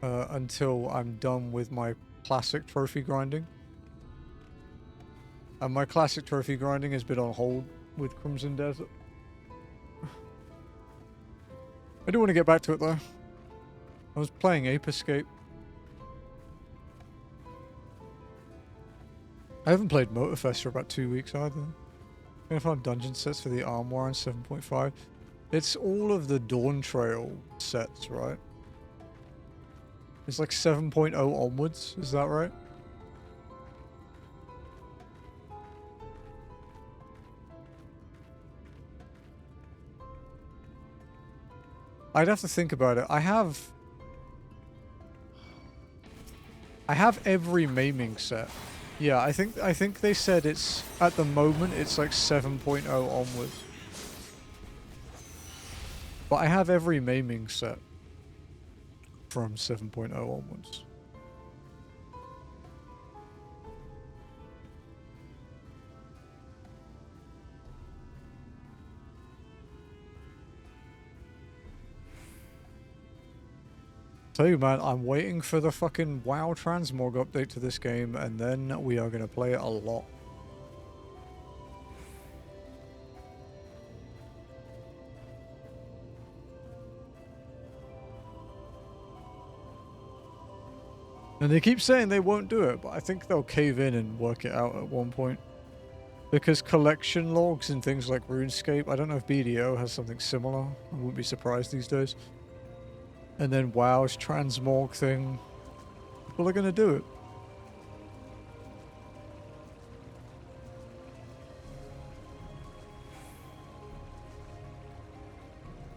I'm done with my classic trophy grinding. And my classic trophy grinding has been on hold with Crimson Desert. I do want to get back to it though. I was playing Ape Escape. I haven't played Motorfest for about 2 weeks either. Gonna find dungeon sets for the Arm War on 7.5. It's all of the Dawn Trail sets, right? It's like 7.0 onwards, is that right? I'd have to think about it. I have every maiming set. Yeah, I think they said it's at the moment it's like 7.0 onwards. But I have every maiming set from 7.0 onwards. Tell you, man, I'm waiting for the fucking WoW transmog update to this game, and then we are going to play it a lot. And they keep saying they won't do it, but I think they'll cave in and work it out at one point. Because collection logs and things like RuneScape, I don't know if BDO has something similar. I wouldn't be surprised these days. And then WoW's transmog thing. People are going to do it.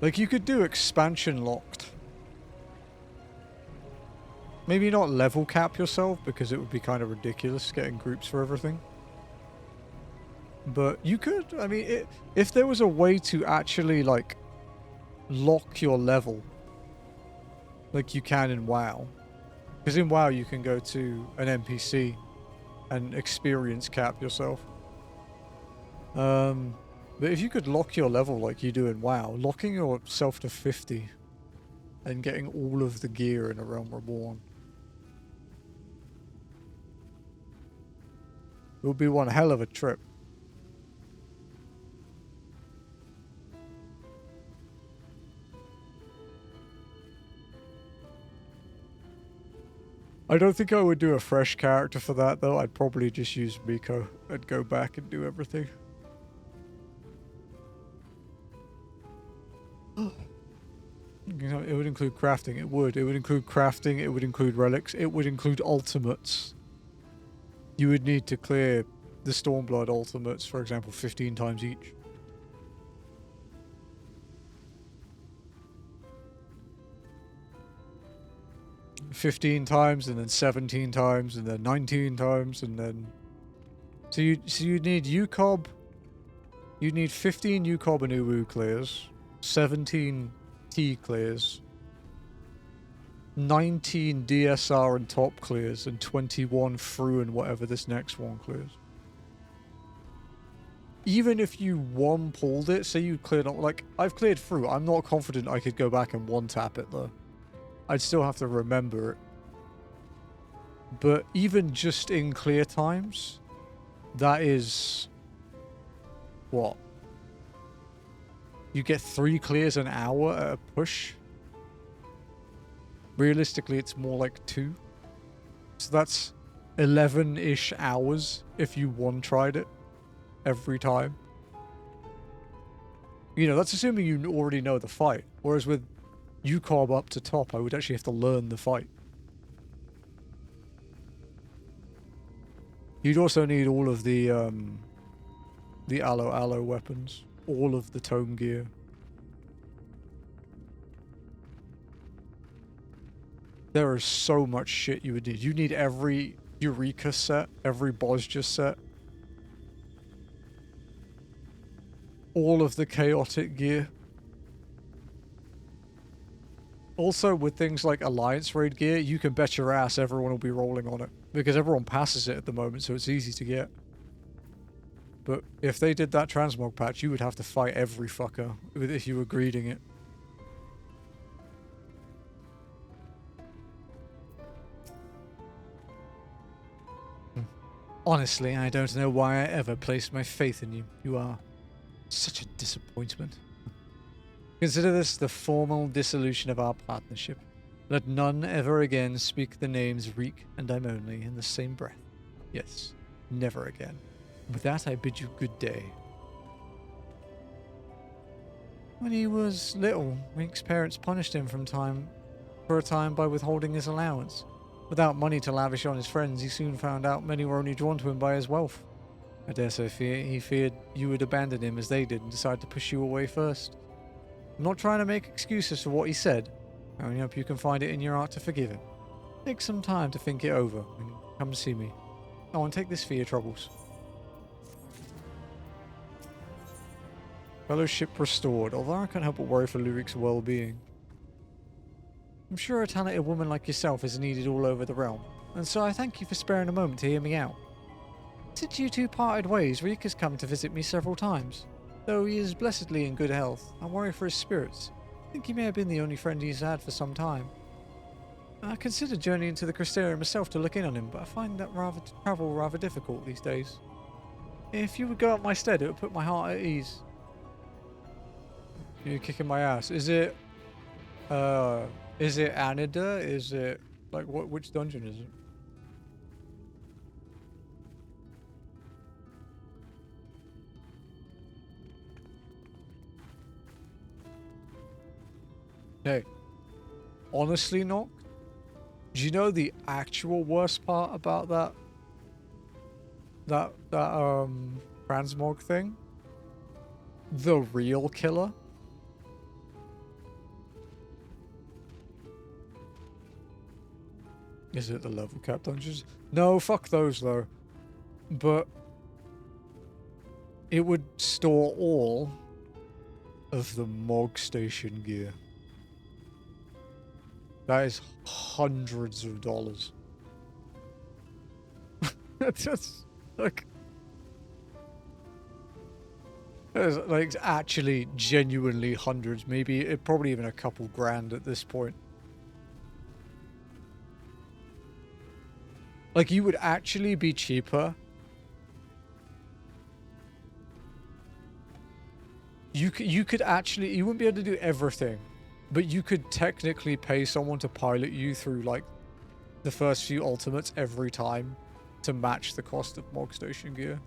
Like, you could do expansion locked. Maybe not level cap yourself, because it would be kind of ridiculous getting groups for everything. But you could, I mean, if there was a way to actually, like, lock your level, like you can in WoW. Because in WoW you can go to an NPC and experience cap yourself. But if you could lock your level like you do in WoW, locking yourself to 50 and getting all of the gear in A Realm Reborn, it would be one hell of a trip. I don't think I would do a fresh character for that, though. I'd probably just use Miko and go back and do everything. You know, it would include crafting. It would. It would include crafting. It would include relics. It would include ultimates. You would need to clear the Stormblood ultimates, for example, 15 times each. "15 times, and then 17 times, and then 19 times, and then... So you'd need UCOB. You'd need 15 UCOB and UWU clears, 17 T clears, 19 DSR and top clears, and 21 through and whatever this next one clears. Even if you one-pulled it, say you cleared... Like, I've cleared through. I'm not confident I could go back and one-tap it, though. I'd still have to remember it. But even just in clear times, that is... What? You get 3 clears an hour at a push? Realistically, it's more like 2. So that's 11-ish hours if you one-tried it every time. You know, that's assuming you already know the fight. Whereas with UCOB up to top, I would actually have to learn the fight. You'd also need all of the Aloe weapons. All of the tome gear. There is so much shit you would need. You need every Eureka set, every Bosja set. All of the chaotic gear. Also, with things like Alliance Raid gear, you can bet your ass everyone will be rolling on it. Because everyone passes it at the moment, so it's easy to get. But if they did that transmog patch, you would have to fight every fucker if you were greeding it. Honestly, I don't know why I ever placed my faith in you. You are such a disappointment. Consider this the formal dissolution of our partnership. Let none ever again speak the names Reek and I'm Only in the same breath. Yes, never again. With that, I bid you good day. When he was little, Reek's parents punished him for a time by withholding his allowance. Without money to lavish on his friends, he soon found out many were only drawn to him by his wealth. I dare say he feared you would abandon him as they did and decide to push you away first. I'm not trying to make excuses for what he said. I only hope you can find it in your heart to forgive him. Take some time to think it over and come see me. Oh, and take this for your troubles. Fellowship restored, although I can't help but worry for Luric's well-being. I'm sure a talented woman like yourself is needed all over the realm, and so I thank you for sparing a moment to hear me out. Since you two parted ways, Reek has come to visit me several times. Though he is blessedly in good health, I worry for his spirits. I think he may have been the only friend he's had for some time. I considered journeying to the Crystarium myself to look in on him, but I find that travel rather difficult these days. If you would go up my stead, it would put my heart at ease. You're kicking my ass. Is it Anida? Is it Like, which dungeon is it? Hey, honestly, Nock, do you know the actual worst part about that transmog thing? The real killer? Is it the level cap dungeons? No, fuck those though. But it would store all of the Mog Station gear. That is hundreds of dollars. That's just like, it's like actually genuinely hundreds, maybe probably even a couple grand at this point. Like, you would actually be cheaper. You could actually, you wouldn't be able to do everything, but you could technically pay someone to pilot you through like the first few ultimates every time to match the cost of Mog Station gear.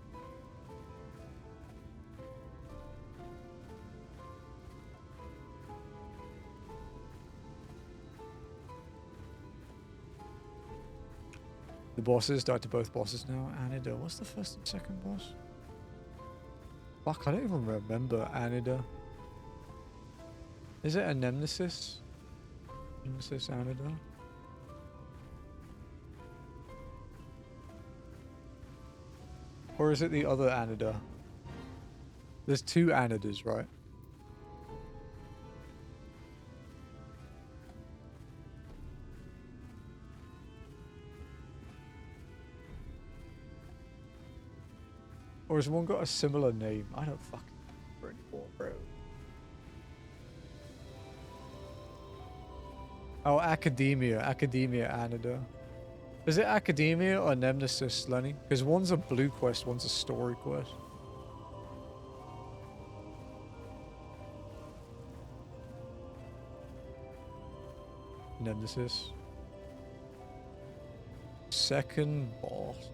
The bosses died to both bosses now. Anida, what's the first and second boss? Fuck, I don't even remember Anida. Is it a Nemesis? Nemesis Anida? Or is it the other Anida? There's two Anidas, right? Or has one got a similar name? I don't fucking remember anymore, bro. Oh, Academia Anida. Is it Academia or Nemesis, Lenny? Because one's a blue quest, one's a story quest. Nemesis. Second boss.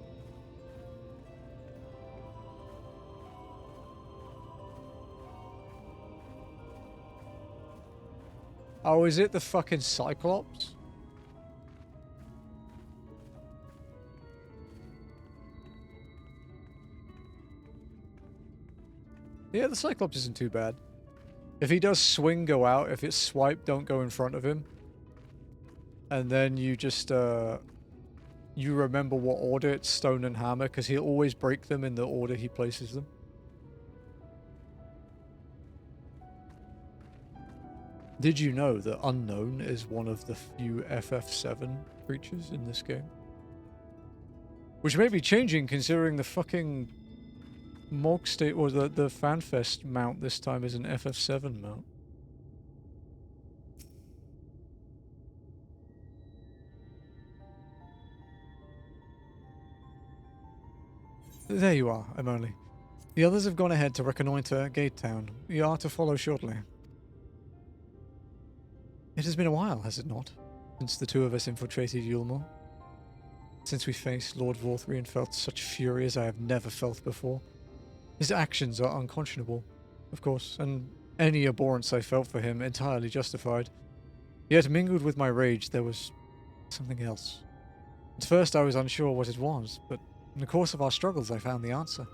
Oh, is it the fucking Cyclops? Yeah, the Cyclops isn't too bad. If he does swing, go out. If it's swipe, don't go in front of him. And then you just, you remember what order it's stone and hammer, because he'll always break them in the order he places them. Did you know that Unknown is one of the few FF7 creatures in this game? Which may be changing considering the fucking Mog State, or the FanFest mount this time is an FF7 mount. There you are, Emily. The others have gone ahead to reconnoiter Gate Town. You are to follow shortly. It has been a while, has it not, since the two of us infiltrated Yulmore? Since we faced Lord Vorthry and felt such fury as I have never felt before. His actions are unconscionable, of course, and any abhorrence I felt for him entirely justified. Yet mingled with my rage there was something else. At first I was unsure what it was, but in the course of our struggles I found the answer.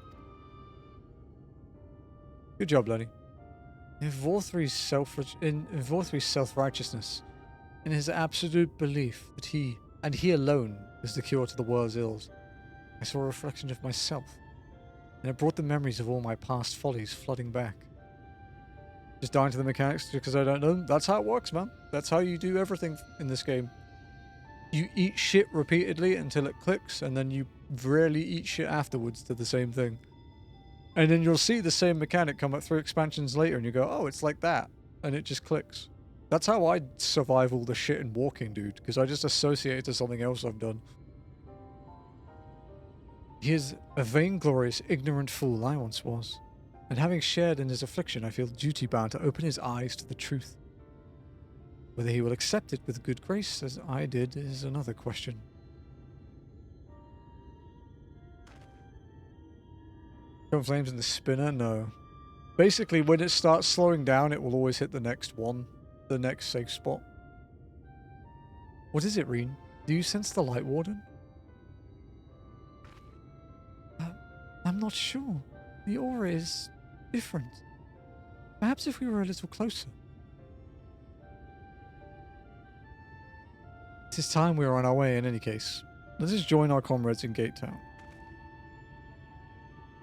Good job, Lenny. In Vorthry's self-righteousness, in his absolute belief that he, and he alone, is the cure to the world's ills, I saw a reflection of myself, and it brought the memories of all my past follies flooding back. Just dying to the mechanics because I don't know them? That's how it works, man. That's how you do everything in this game. You eat shit repeatedly until it clicks, and then you rarely eat shit afterwards to the same thing. And then you'll see the same mechanic come up through expansions later and you go, oh, it's like that. And it just clicks. That's how I survive all the shit in walking, dude. Because I just associate it to something else I've done. He is a vainglorious, ignorant fool I once was. And having shared in his affliction, I feel duty-bound to open his eyes to the truth. Whether he will accept it with good grace, as I did, is another question. Gun flames in the spinner? No. Basically, when it starts slowing down, it will always hit the next one. The next safe spot. What is it, Reen? Do you sense the Light Warden? I'm not sure. The aura is different. Perhaps if we were a little closer. It is time we are on our way in any case. Let us join our comrades in Gate Town.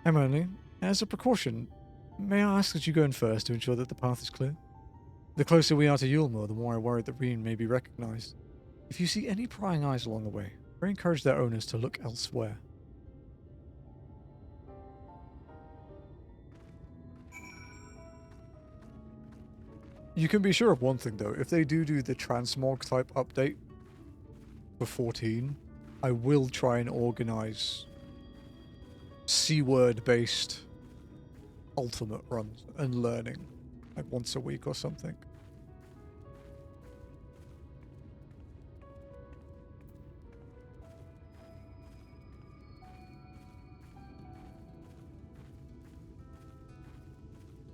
Emily, as a precaution, may I ask that you go in first to ensure that the path is clear? The closer we are to Yulmur, the more I worry that Reen may be recognized. If you see any prying eyes along the way, I encourage their owners to look elsewhere. You can be sure of one thing though, if they do the transmog type update for 14, I will try and organize C-word based ultimate runs and learning, like once a week or something.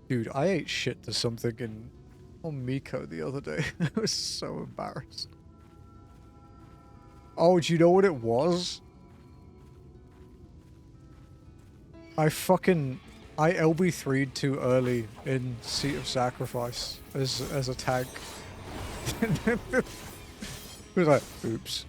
Dude, I ate shit to something on Miko the other day. I was so embarrassed. Oh, do you know what it was? I LB3'd too early in Seat of Sacrifice as a tank. It was like, oops.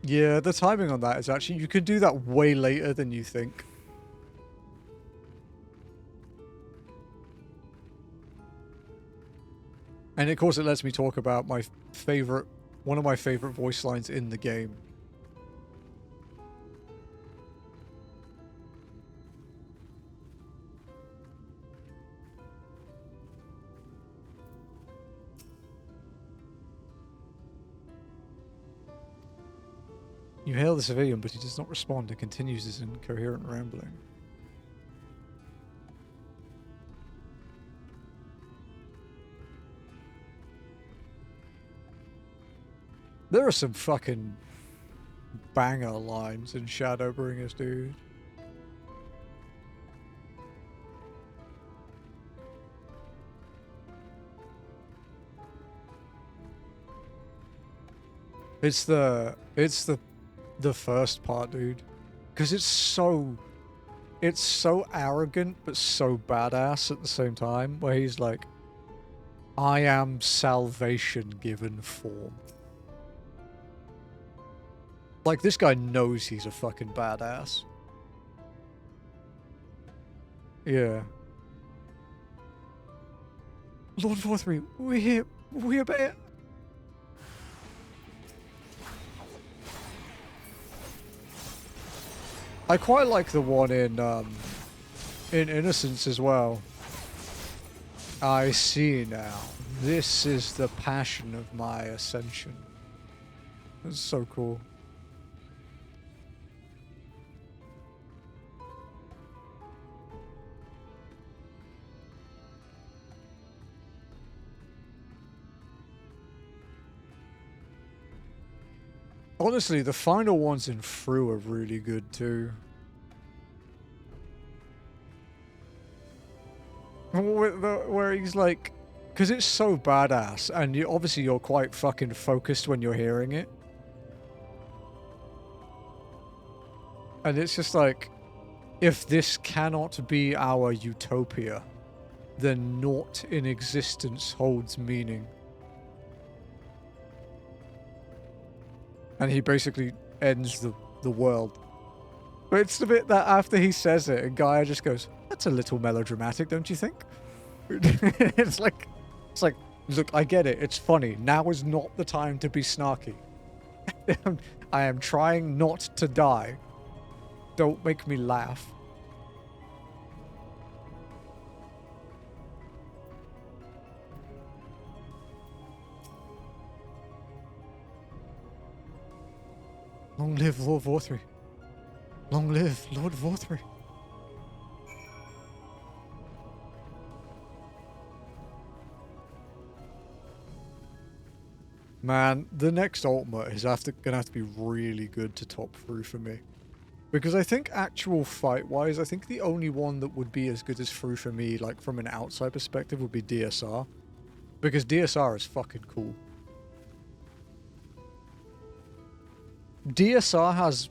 Yeah, the timing on that is actually, you can do that way later than you think. And of course it lets me talk about one of my favorite voice lines in the game. You hail the civilian, but he does not respond and continues his incoherent rambling. There are some fucking banger lines in Shadowbringers, dude. It's the first part, dude, because it's so arrogant but so badass at the same time, where he's like, I am salvation given form. Like, this guy knows he's a fucking badass. Yeah. Lord 4-3, we're here. I quite like the one in Innocence as well. I see now. This is the passion of my ascension. It's so cool. Honestly, the final ones in Through are really good too. Where he's like, because it's so badass, and obviously you're quite fucking focused when you're hearing it. And it's just like, if this cannot be our utopia, then naught in existence holds meaning. And he basically ends the world. But it's the bit that after he says it, and Gaia just goes, that's a little melodramatic, don't you think? It's like, look, I get it, it's funny. Now is not the time to be snarky. I am trying not to die. Don't make me laugh. Long live Lord Vorthry. Long live Lord Vorthry. Man, the next ultimate is gonna have to be really good to top through for me. Because I think actual fight-wise, I think the only one that would be as good as through for me, like from an outside perspective, would be DSR. Because DSR is fucking cool. DSR has,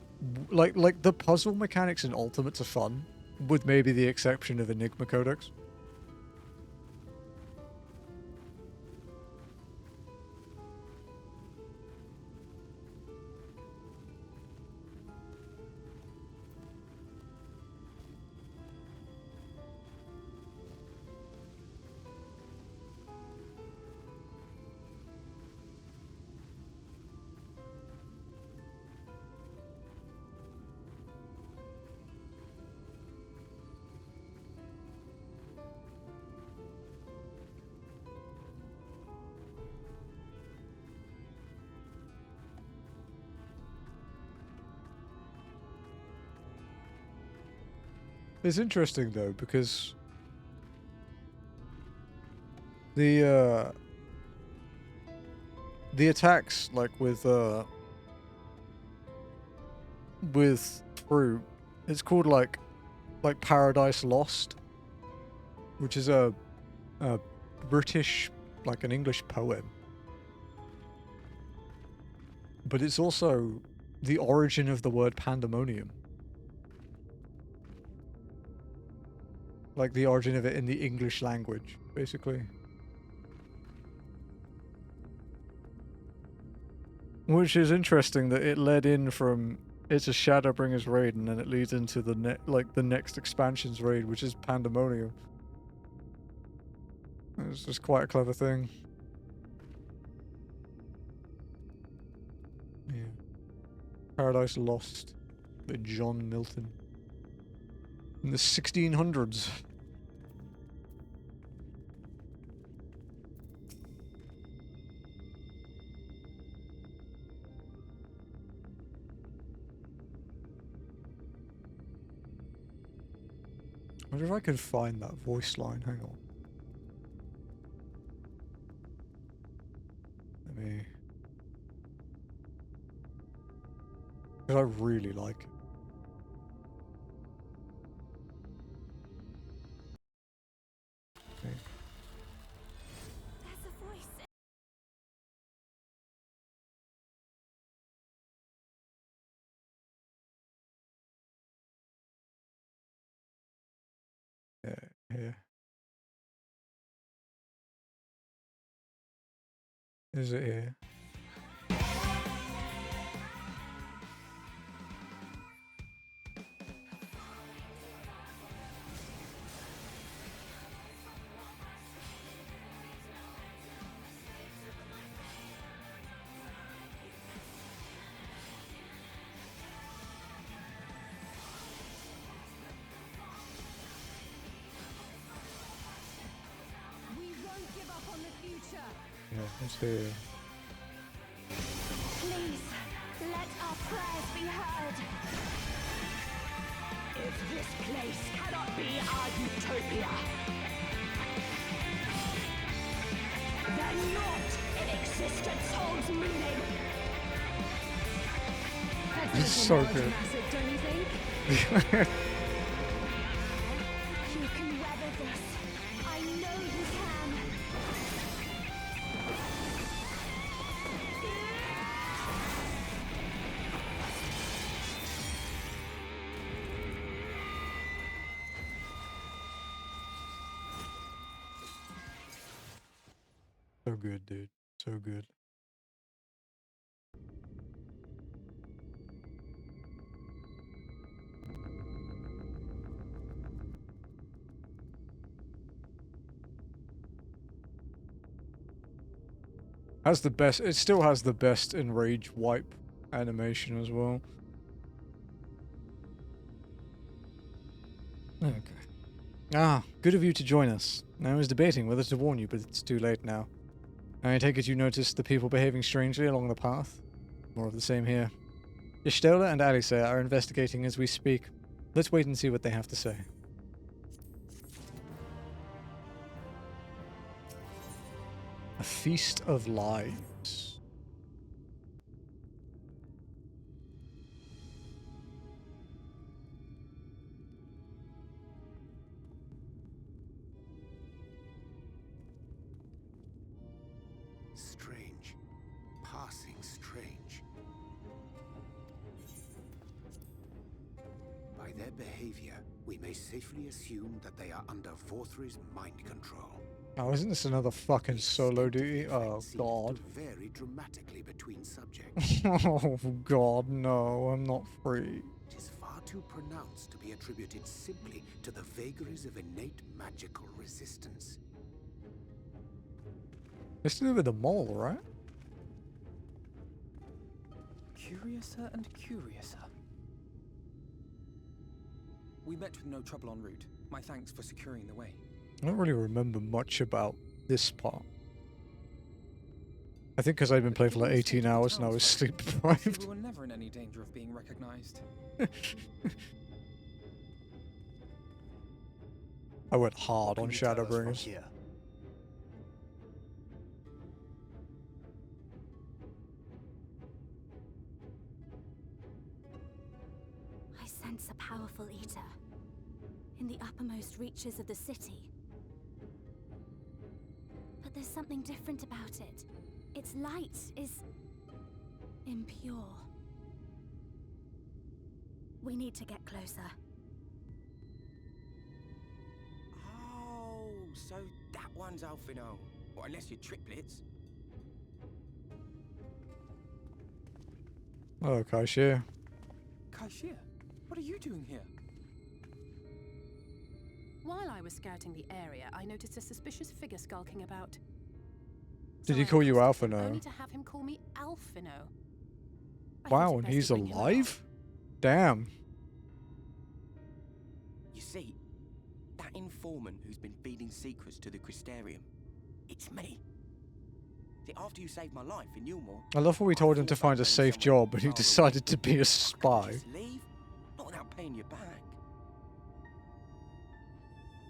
like the puzzle mechanics in Ultimates are fun, with maybe the exception of Enigma Codex. It's interesting though, because the attacks, like with fruit, it's called like Paradise Lost, which is a British, like an English poem, but it's also the origin of the word pandemonium. Like the origin of it in the English language, basically. Which is interesting that it led in from, it's a Shadowbringers raid, and then it leads into the the next expansion's raid, which is Pandemonium. It's just quite a clever thing. Yeah. Paradise Lost by John Milton. In the 1600s. I wonder if I can find that voice line. Hang on. Let me... because I really like it. Okay.
There's a voice.
Yeah. Is it here? Yeah, it's here.
Please, let our prayers be heard.
If this place cannot be our utopia, then naught in existence holds meaning.
It's so good.
Don't you think? You can weather this. I know you can.
So good, dude. So good. Has the best, it still has the best enrage wipe animation as well. Okay. Ah, good of you to join us. I was debating whether to warn you, but it's too late now. I take it you noticed the people behaving strangely along the path? More of the same here. Y'shtola and Alice are investigating as we speak. Let's wait and see what they have to say. A feast of lies.
Strange. Passing strange. By their behavior, we may safely assume that they are under Vorthri's mind control.
Oh, isn't this another fucking solo duty? Oh, God.
Vary dramatically between subjects.
Oh, God, no, I'm not free.
It is far too pronounced to be attributed simply to the vagaries of innate magical resistance.
It's to do with the mole, right?
Curiouser and curiouser. We met with no trouble en route. My thanks for securing the way.
I don't really remember much about this part. I think because I've been playing for like 18 hours and I was sleep deprived.
We were never in any danger of being recognized.
I went hard on Shadowbringers.
I sense a powerful eater in the uppermost reaches of the city. But there's something different about it. Its light is impure. We need to get closer.
Oh, so that one's Alphino. Or unless you're triplets.
Oh, Kaishir.
Kaishir, what are you doing here?
While I was scouting the area, I noticed a suspicious figure skulking about.
Did he call you Alphino?
Only to have him call me Alphino.
Wow, and he's alive? Damn.
You see, that informant who's been feeding secrets to the Crystarium, it's me. See, after you saved my life in Yulmore,
I love how we told him to find a safe job, but he decided to be a spy.
just leave, not without paying you back.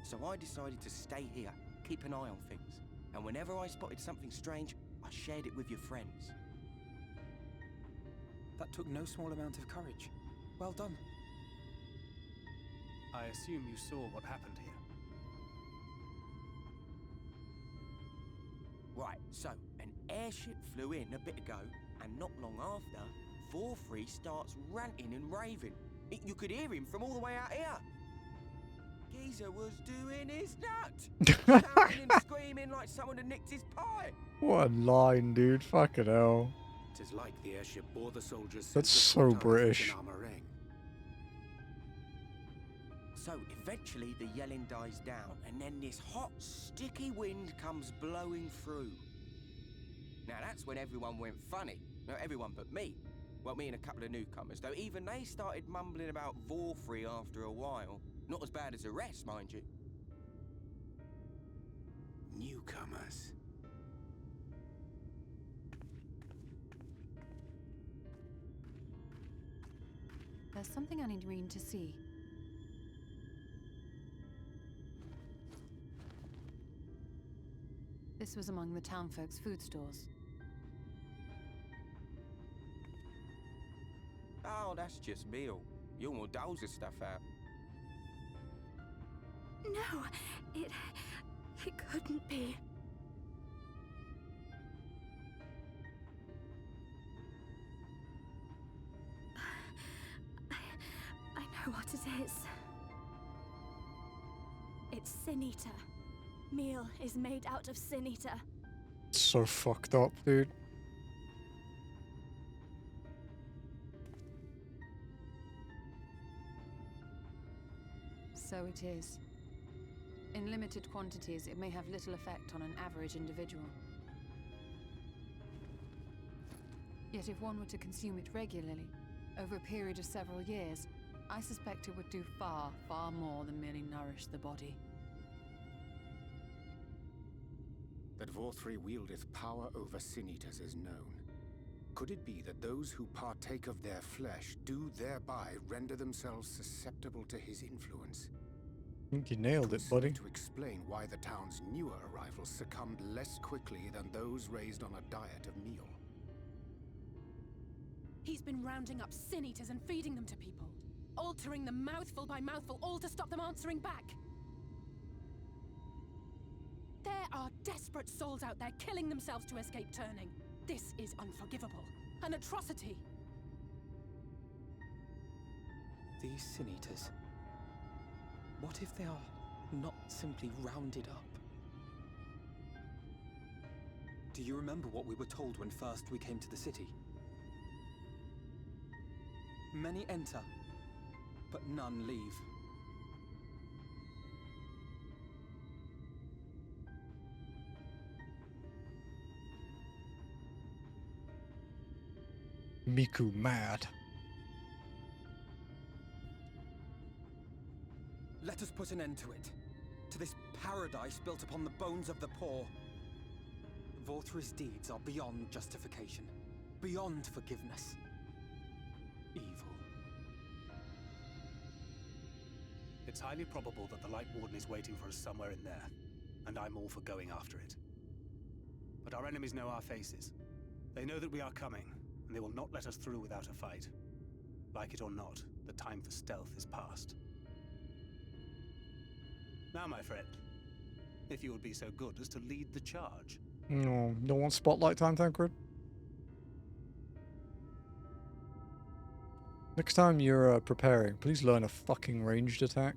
So I decided to stay here, keep an eye on things, and whenever I spotted something strange, I shared it with your friends.
That took no small amount of courage. Well done.
I assume you saw what happened here.
Right, so an airship flew in a bit ago, and not long after, Vorthri starts ranting and raving. You could hear him from all the way out here. Geezer was doing his nut, shouting and screaming like someone had nicked his pie.
What a line, dude. Fucking hell.
It is like the airship bore the soldiers.
That's so British.
So eventually the yelling dies down, and then this hot, sticky wind comes blowing through. Now that's when everyone went funny. No, everyone but me. Well, me and a couple of newcomers, though even they started mumbling about Vorthri after a while. Not as bad as the rest, mind you.
Newcomers.
There's something I need Reen to see. This was among the townfolk's food stores.
Oh, that's just meal. Yulmore doles the stuff out.
No, it couldn't be. I know what it is. It's Sin Eater. Meal is made out of Sin Eater.
So fucked up, dude.
So it is. In limited quantities, it may have little effect on an average individual. Yet if one were to consume it regularly, over a period of several years, I suspect it would do far, far more than merely nourish the body.
That Vorthri wieldeth power over Sin Eaters is known. Could it be that those who partake of their flesh do thereby render themselves susceptible to his influence?
I think you nailed it, buddy.
To explain why the town's newer arrivals succumbed less quickly than those raised on a diet of meal.
He's been rounding up sin eaters and feeding them to people, altering them mouthful by mouthful, all to stop them answering back. There are desperate souls out there killing themselves to escape turning. This is unforgivable. An atrocity.
These sin eaters. What if they are not simply rounded up? Do you remember what we were told when first we came to the city? Many enter, but none leave.
Miku mad.
Let us put an end to it. To this paradise built upon the bones of the poor. Vorthri's deeds are beyond justification. Beyond forgiveness. Evil.
It's highly probable that the Light Warden is waiting for us somewhere in there, and I'm all for going after it. But our enemies know our faces. They know that we are coming, and they will not let us through without a fight. Like it or not, the time for stealth is past. Now, my friend, if you would be so good as to lead the charge.
No, don't want spotlight time, Tancred. Next time you're preparing, please learn a fucking ranged attack.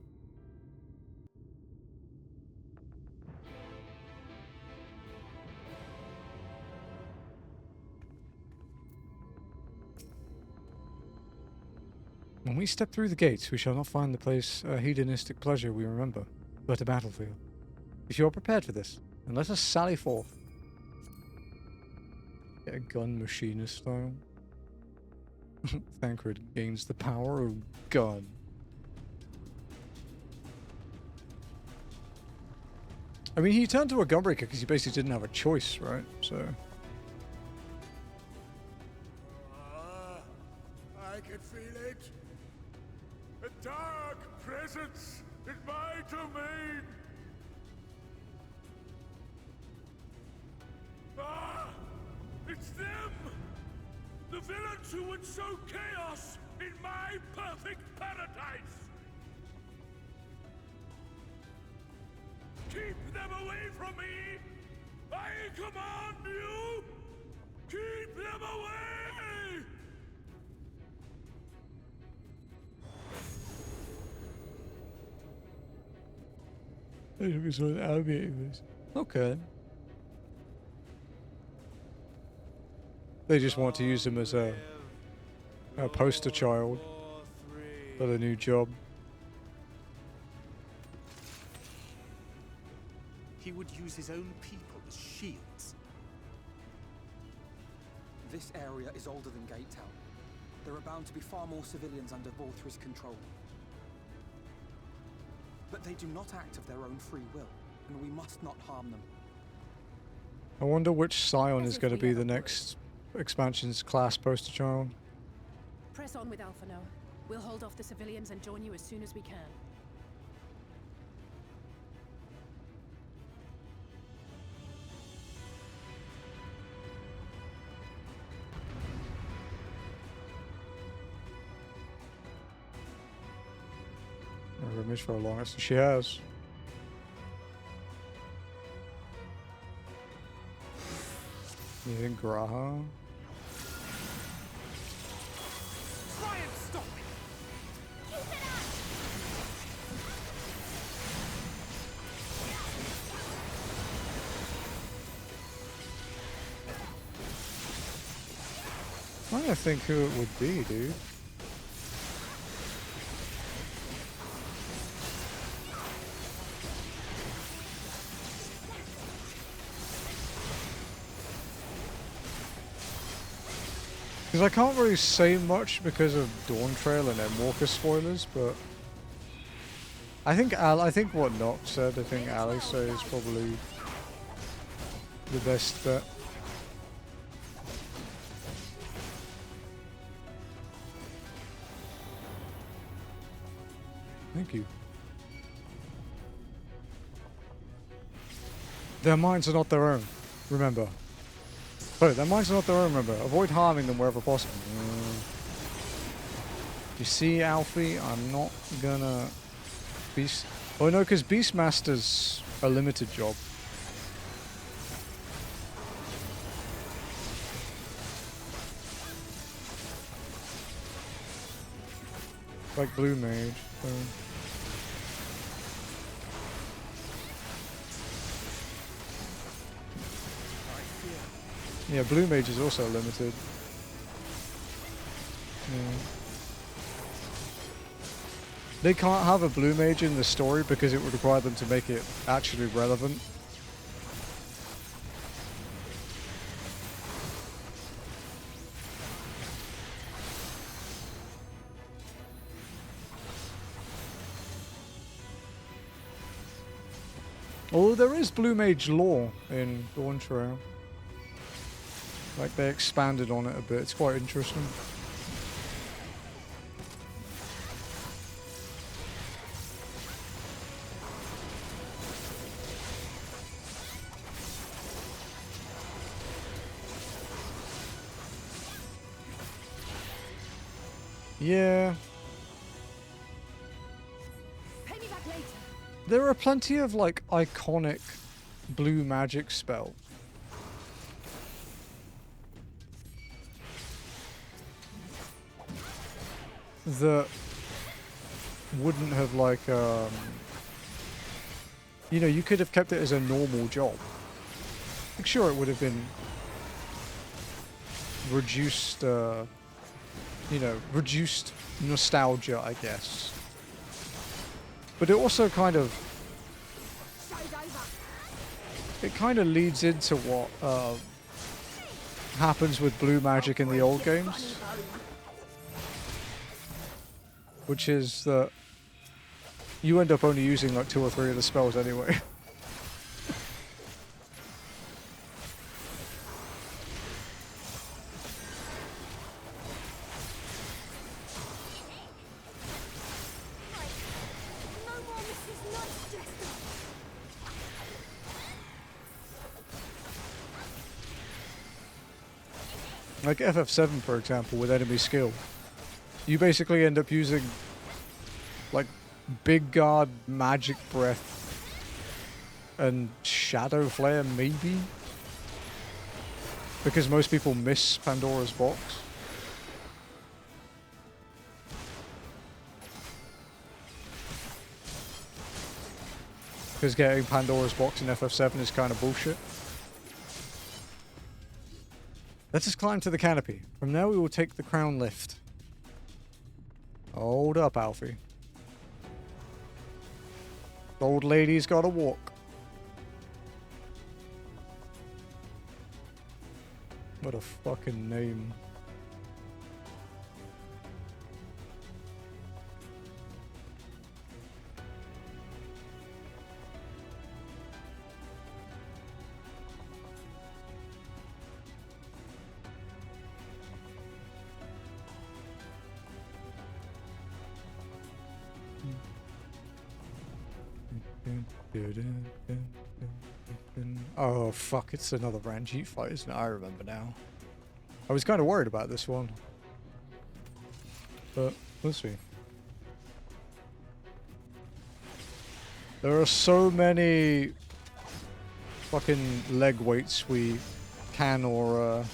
When we step through the gates, we shall not find the place a hedonistic pleasure we remember, but a battlefield. If you are prepared for this, then let us sally forth. Get a gun machinist style. Thancred gains the power of gun. I mean, he turned to a gunbreaker because he basically didn't have a choice, right? So.
I can feel it. A dark presence in my domain. Ah! It's them! The villains who would sow chaos in my perfect paradise! Keep them away from me! I command you! Keep them away!
I should be sort of alleviating this. Okay. They just want to use him as a poster child for the new job.
He would use his own people as shields.
This area is older than Gate Town. There are bound to be far more civilians under Vorthri's control. But they do not act of their own free will, and we must not harm them.
I wonder which Scion is going to be the next expansion's class poster child.
Press on with Alphano. We'll hold off the civilians and join you as soon as we can.
I've missed for a long as she has. You think Graha?
Try and stop me!
Keep it up!
I'm trying to think who it would be, dude. Because I can't really say much because of Dawn Trail and Endwalker spoilers, but I think what Nox said, I think Alice is probably the best bet. Thank you. Their minds are not their own, remember. Oh, their minds are not their own, remember. Avoid harming them wherever possible. You see, Alfie, I'm not gonna... Beast... Oh no, because Beastmaster's a limited job. Like Blue Mage. So. Yeah, Blue Mage is also limited. Yeah. They can't have a Blue Mage in the story because it would require them to make it actually relevant. Although there is Blue Mage lore in Dawn Trail. Like they expanded on it a bit. It's quite interesting. Yeah.
Pay me back later.
There are plenty of like iconic blue magic spells. That wouldn't have like you know, you could have kept it as a normal job. Like sure it would have been reduced you know, reduced nostalgia, I guess. But it also kind of leads into what happens with blue magic in the old games. Which is that you end up only using like 2 or 3 of the spells anyway. Like FF7, for example, with enemy skill. You basically end up using like Big Guard, Magic Breath, and Shadow Flare, maybe? Because most people miss Pandora's Box. Because getting Pandora's Box in FF7 is kind of bullshit. Let us climb to the canopy. From there we will take the crown lift. Hold up, Alfie. Old lady's gotta walk. What a fucking name. Oh fuck, it's another Ranjit fight, isn't it? I remember now. I was kind of worried about this one. But, we'll see. There are so many fucking leg weights we can or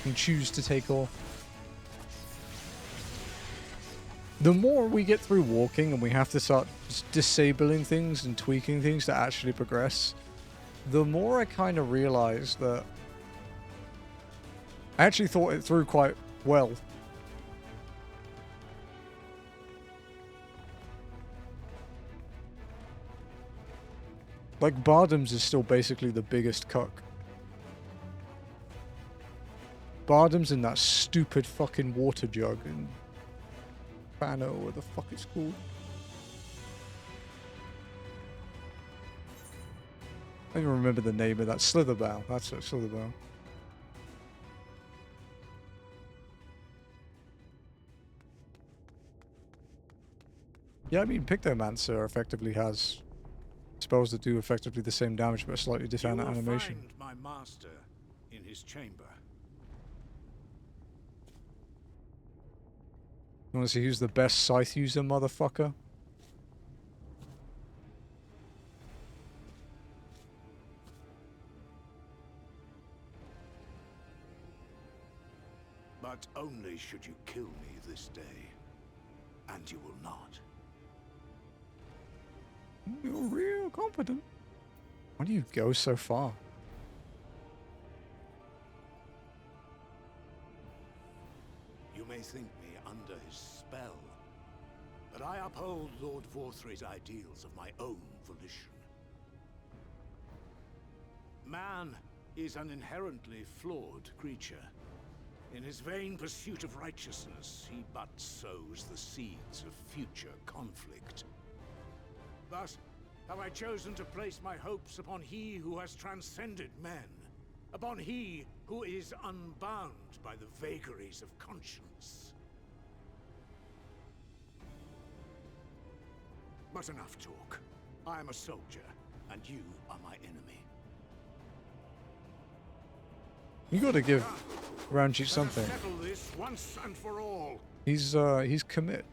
can choose to take off. The more we get through walking and we have to start disabling things and tweaking things to actually progress, the more I kind of realize that I actually thought it through quite well. Like, Bardam's is still basically the biggest cuck. Bardam's in that stupid fucking water jug and Banner, what the fuck it's called. I don't even remember the name of that. Slitherbow. That's it, Slitherbow. Yeah, I mean, Pictomancer effectively has spells that do effectively the same damage but a slightly different
You will
animation.
find my master in his chamber.
You want to see who's the best scythe user, motherfucker?
But only should you kill me this day. And you will not.
You're real competent. Why do you go so far?
You may think me under his spell, but I uphold Lord Vorthry's ideals of my own volition. Man is an inherently flawed creature. In his vain pursuit of righteousness, he but sows the seeds of future conflict. Thus, have I chosen to place my hopes upon he who has transcended men, upon he who is unbound by the vagaries of conscience. But enough talk. I am a soldier, and you are my enemy.
You gotta give Ranjit something.
Settle this once and for all.
He's commit.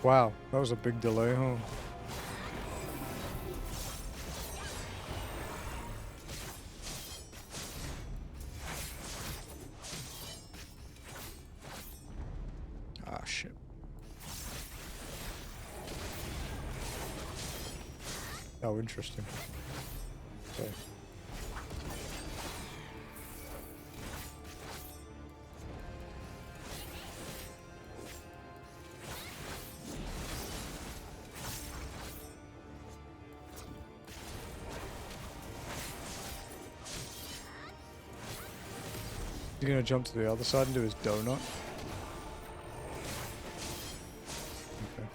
Wow, that was a big delay, huh? Ah, shit. Oh, interesting. Okay. He's gonna jump to the other side and do his donut. Okay.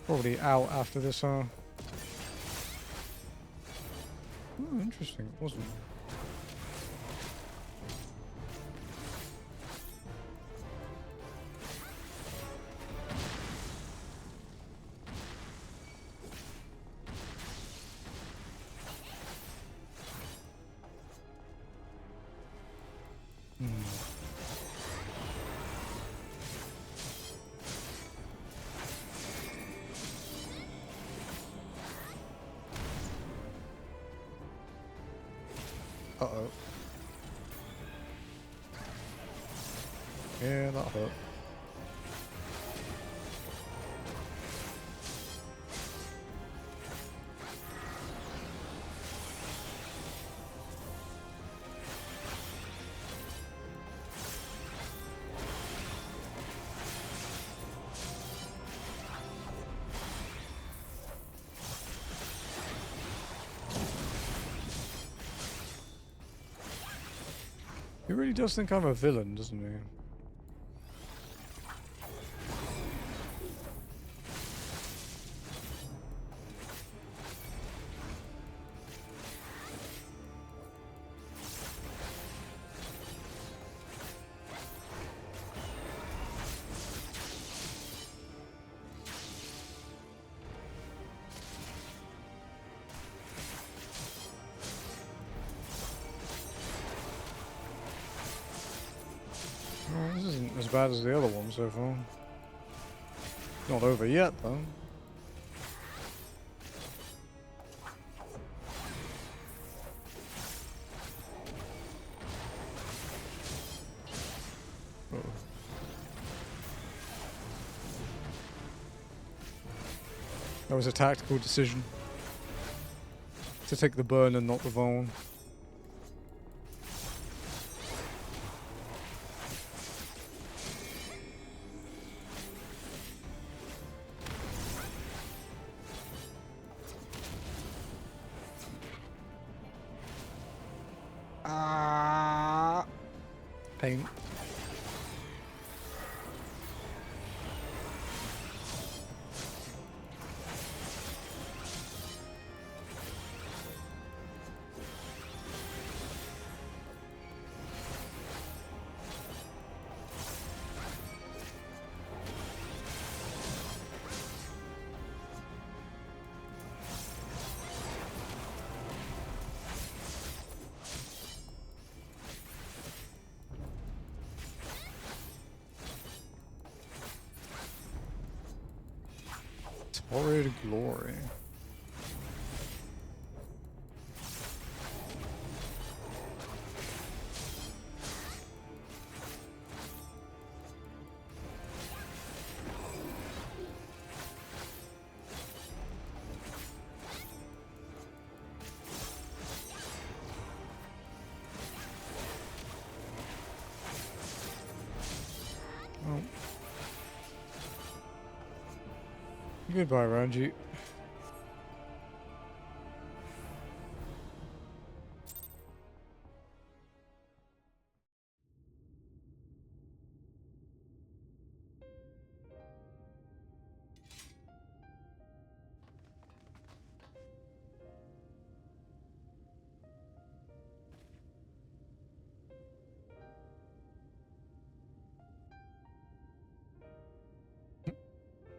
Probably out after this, huh? Oh, interesting. It wasn't. Uh-oh. Yeah, that hurt. He really does think I'm a villain, doesn't he? Oh, this isn't as bad as the other one so far. Not over yet, though. Uh-oh. That was a tactical decision. To take the burn and not the vuln. Ah. Pain. Torrid glory. Oh. Goodbye, Ranji.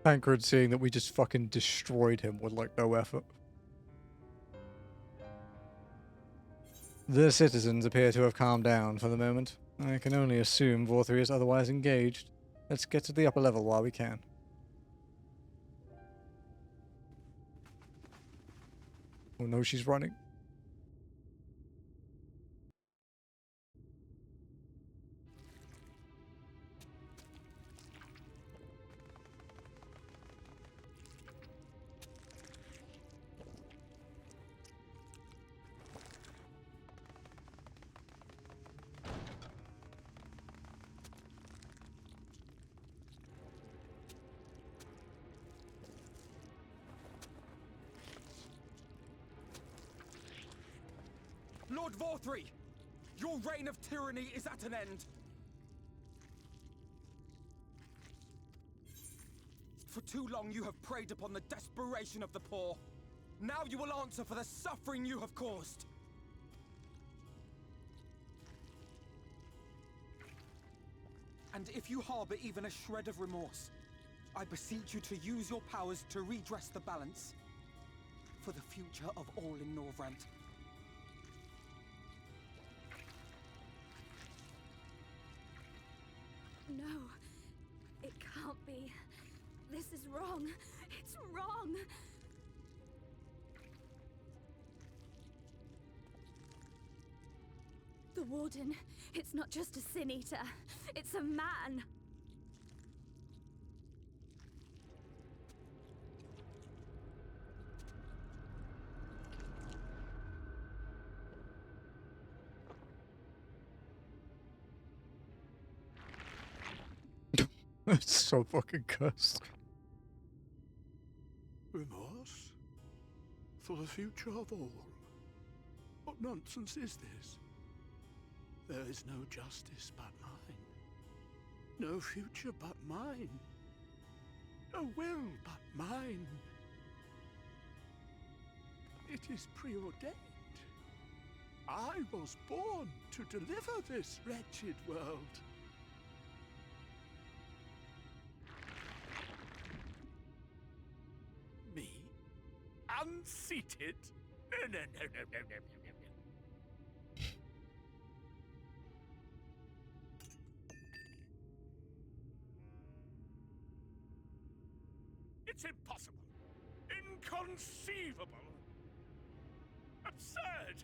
Tancred seeing that we just fucking destroyed him with like no effort. The citizens appear to have calmed down for the moment. I can only assume Vorthri is otherwise engaged. Let's get to the upper level while we can. Oh no, she's running.
Lord Vorthri! Your reign of tyranny is at an end! For too long you have preyed upon the desperation of the poor. Now you will answer for the suffering you have caused! And if you harbor even a shred of remorse, I beseech you to use your powers to redress the balance. For the future of all in Norvrant.
No, it can't be. This is wrong. It's wrong. The Warden, it's not just a Sin Eater. It's a man.
It's so fucking cursed.
Remorse? For the future of all? What nonsense is this? There is no justice but mine. No future but mine. No will but mine. It is preordained. I was born to deliver this wretched world. Me? Unseated? No. It's impossible. Inconceivable. Absurd.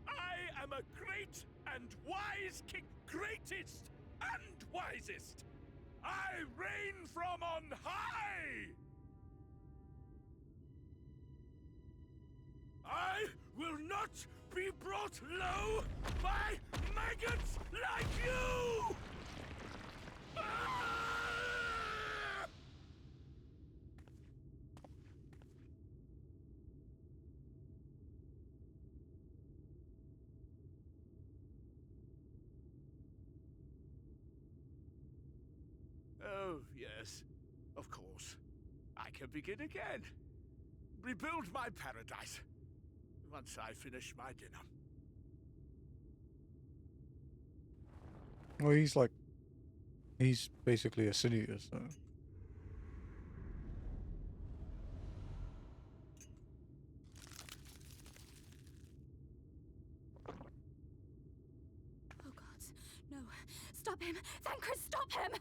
I am a great and wise king. Greatest and wisest. I reign from on high. I will not be brought low by maggots like you! years, of course, I can begin again. Rebuild my paradise. Once I finish my dinner.
Well, he's basically a senator, so.
Oh God, no. Stop him! Thancred, stop him!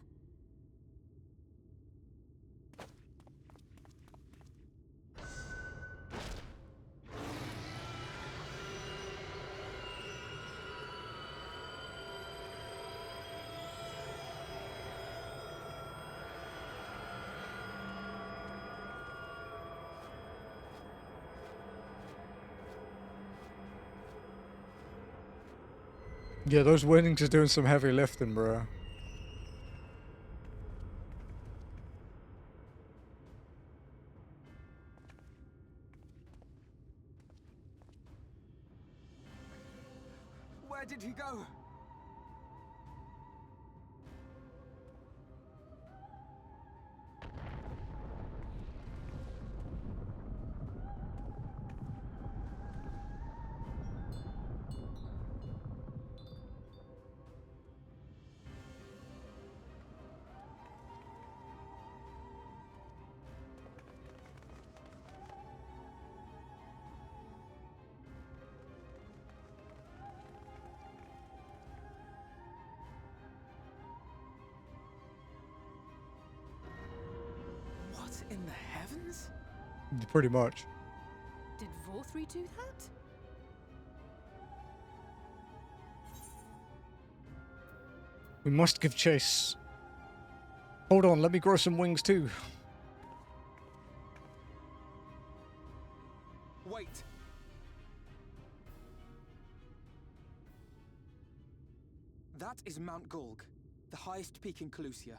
Yeah, those wings are doing some heavy lifting, bro.
Where did he go?
What in the heavens?
Pretty much.
Did Vorthri do that?
We must give chase. Hold on, let me grow some wings too.
Wait. That is Mount Gulg, the highest peak in Calusia.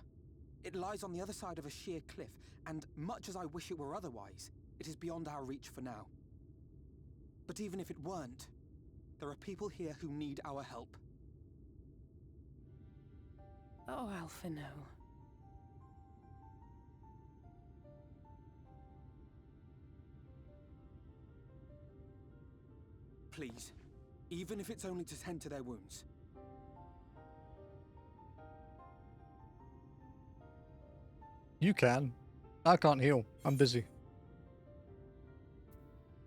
It lies on the other side of a sheer cliff, and much as I wish it were otherwise, it is beyond our reach for now. But even if it weren't, there are people here who need our help.
Oh, Alphino.
Please, even if it's only to tend to their wounds.
You can. I can't heal. I'm busy.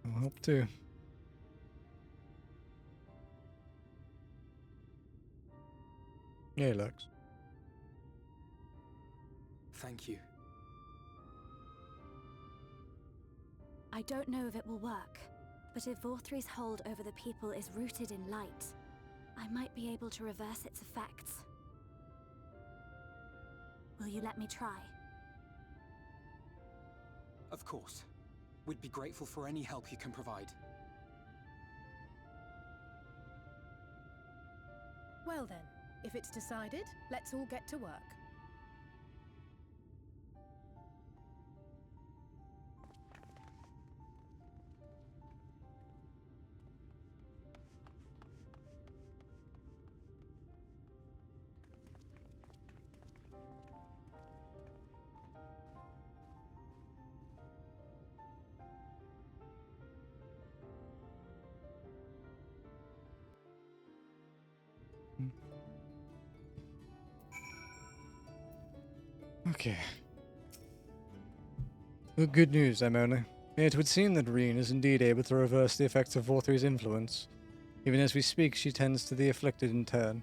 I'll help too. Yeah, Lex.
Thank you.
I don't know if it will work, but if Vorthri's hold over the people is rooted in light, I might be able to reverse its effects. Will you let me try?
Of course. We'd be grateful for any help you can provide.
Well then, if it's decided, let's all get to work.
Okay. The good news, Emona. It would seem that Reen is indeed able to reverse the effects of Vorthri's influence. Even as we speak, she tends to the afflicted in turn.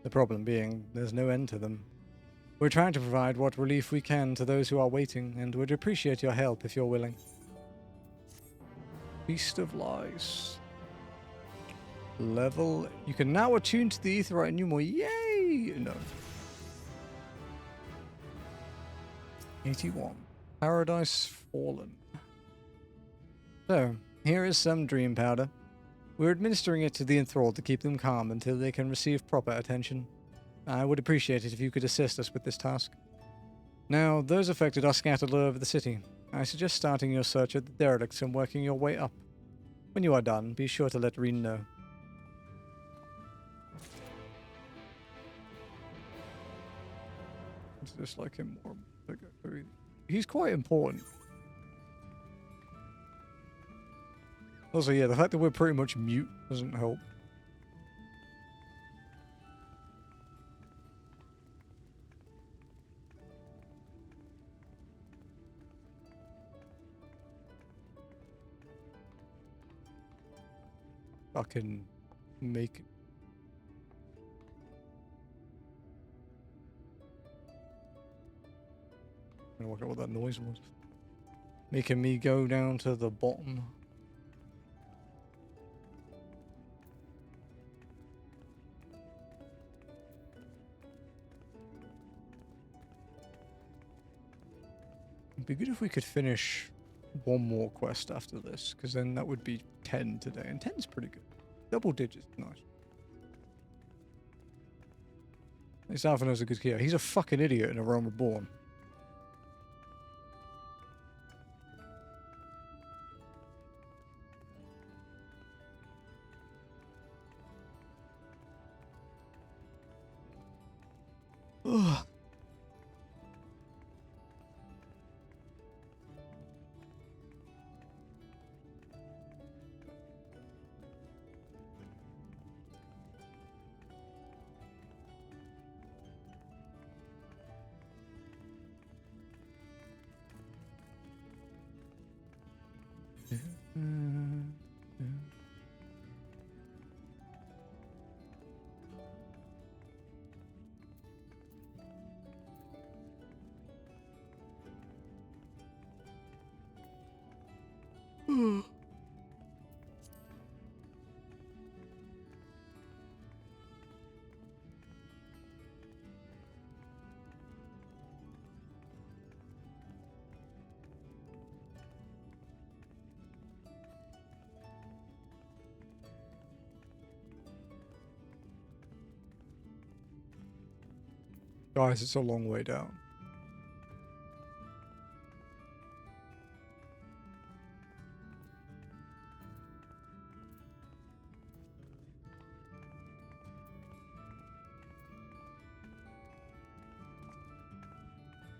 The problem being, there's no end to them. We're trying to provide what relief we can to those who are waiting, and would appreciate your help if you're willing. Feast of Lies. Level. You can now attune to the Aetheryte Numeral. Yay! No. 81. Paradise Fallen. So, here is some dream powder. We're administering it to the enthralled to keep them calm until they can receive proper attention. I would appreciate it if you could assist us with this task. Now, those affected are scattered all over the city. I suggest starting your search at the derelicts and working your way up. When you are done, be sure to let Reen know. Is this like him more He's quite important. Also, yeah, the fact that we're pretty much mute doesn't help. I can make it. I'm gonna work out what that noise was. Making me go down to the bottom. It'd be good if we could finish one more quest after this, because then that would be 10 today, and 10's pretty good. Double digits, nice. This Alpha knows a good key. He's a fucking idiot in A Realm Reborn. Ugh. Guys, it's a long way down.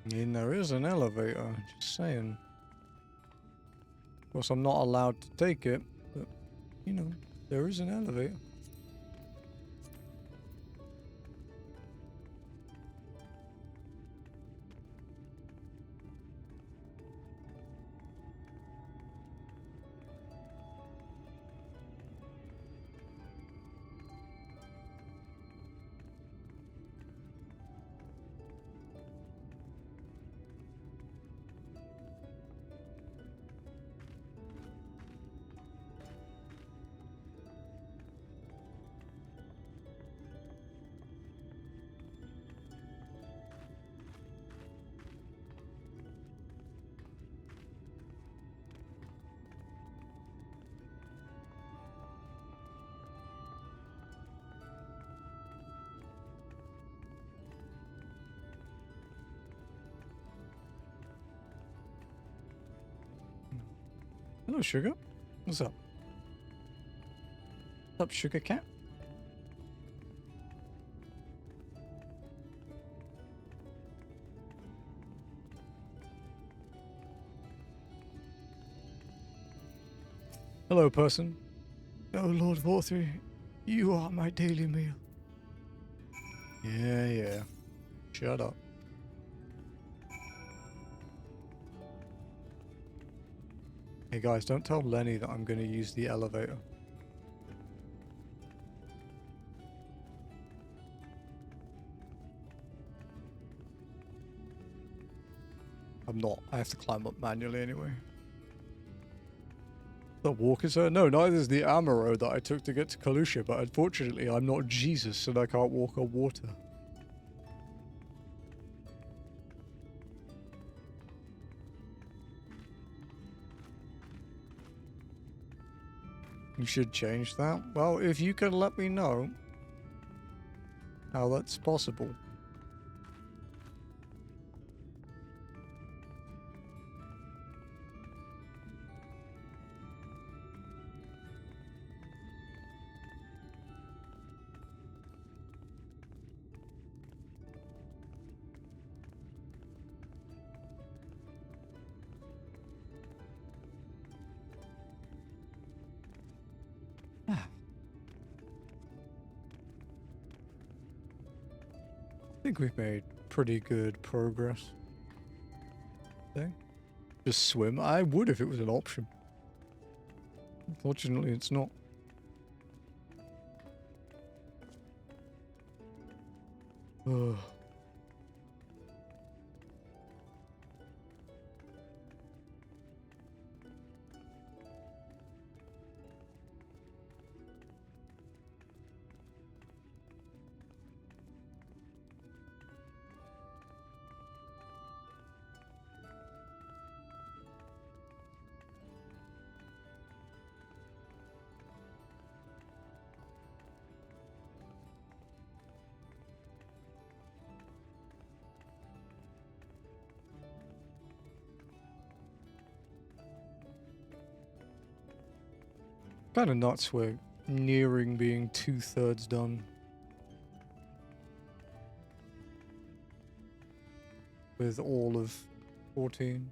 I mean, there is an elevator, just saying. Of course, I'm not allowed to take it, but, you know, there is an elevator. Hello, Sugar. What's up? What's up, Sugar Cat? Hello, person. Oh, Lord Vorthree, you are my daily meal. Yeah. Shut up. Hey guys, don't tell Lenny that I'm going to use the elevator. I'm not. I have to climb up manually anyway. The walkers are? No, neither is the Amaro that I took to get to Kalusha, but unfortunately I'm not Jesus and I can't walk on water. You should change that. Well, if you can let me know how that's possible. think we've made pretty good progress. Okay. Just swim. I would if it was an option. Unfortunately, it's not. Ugh. Kind of nuts we're nearing being 2/3 done. With all of 14.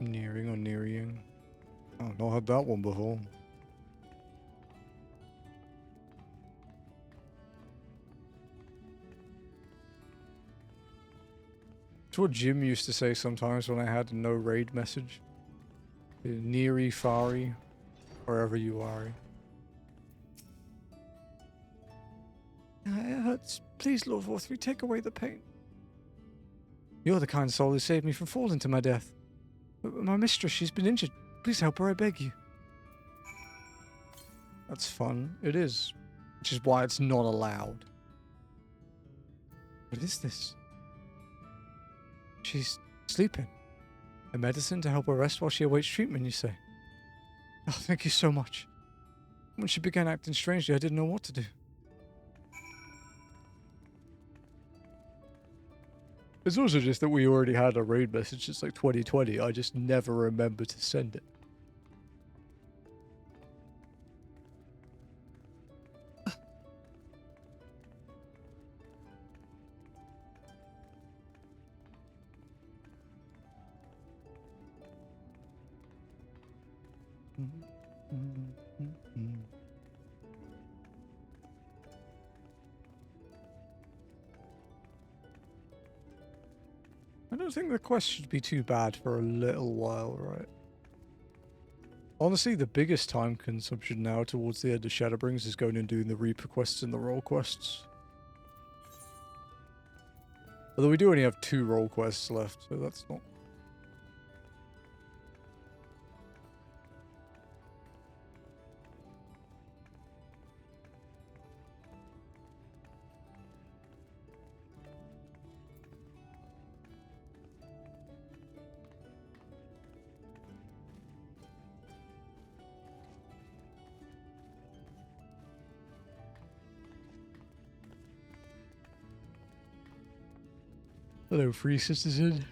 Nearing or nearing. Oh, not had that one before. It's what Jim used to say sometimes when I had a no raid message. Neary, fari, wherever you are. It hurts. Please, Lord Vorthree, take away the pain. You're the kind soul who saved me from falling to my death. But my mistress, she's been injured. Please help her, I beg you. That's fun. It is. Which is why it's not allowed. What is this? She's sleeping. A medicine to help her rest while she awaits treatment, you say? Oh, thank you so much. When she began acting strangely, I didn't know what to do. It's also just that we already had a raid message since like 2020. I just never remember to send it. I don't think the quest should be too bad for a little while, right? Honestly, the biggest time consumption now towards the end of Shadowbrings is going and doing the Reaper quests and the role quests. Although we do only have 2 role quests left, so that's not... Hello, free citizen.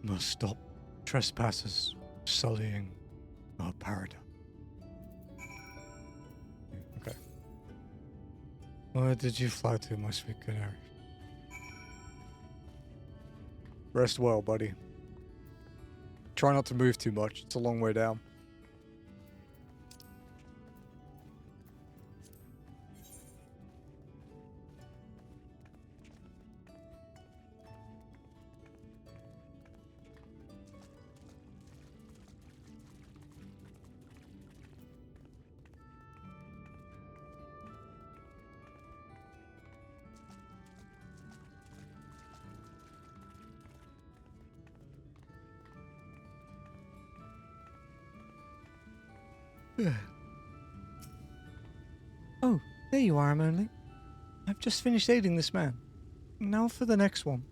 Must stop trespassers sullying our paradise. Okay. Where did you fly to, my sweet canary? Rest well, buddy. Try not to move too much. It's a long way down. Oh, there you are, Amonly. I've just finished aiding this man. Now for the next one.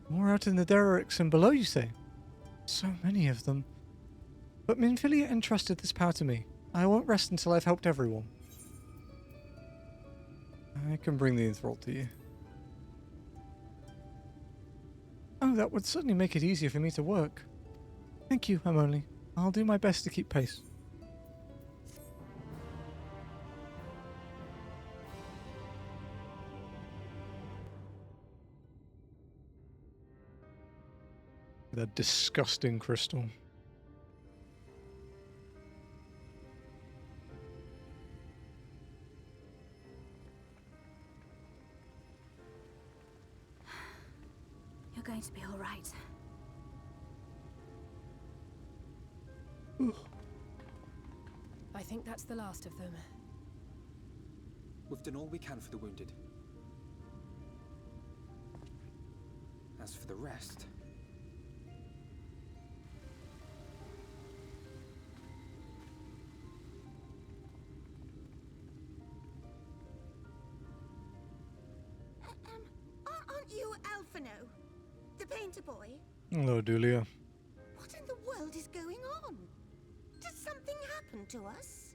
More out in the derricks and below, you say? So many of them. But Minfilia entrusted this power to me. I won't rest until I've helped everyone. I can bring the enthralled to you. Oh, that would certainly make it easier for me to work. Thank you, Amonly. I'll do my best to keep pace. The disgusting crystal.
You're going to be all right.
I think that's the last of them.
We've done all we can for the wounded. As for the rest...
Aren't you Alphino? The painter boy?
Hello, Dulia.
What in the world is going on? Did something happen to us?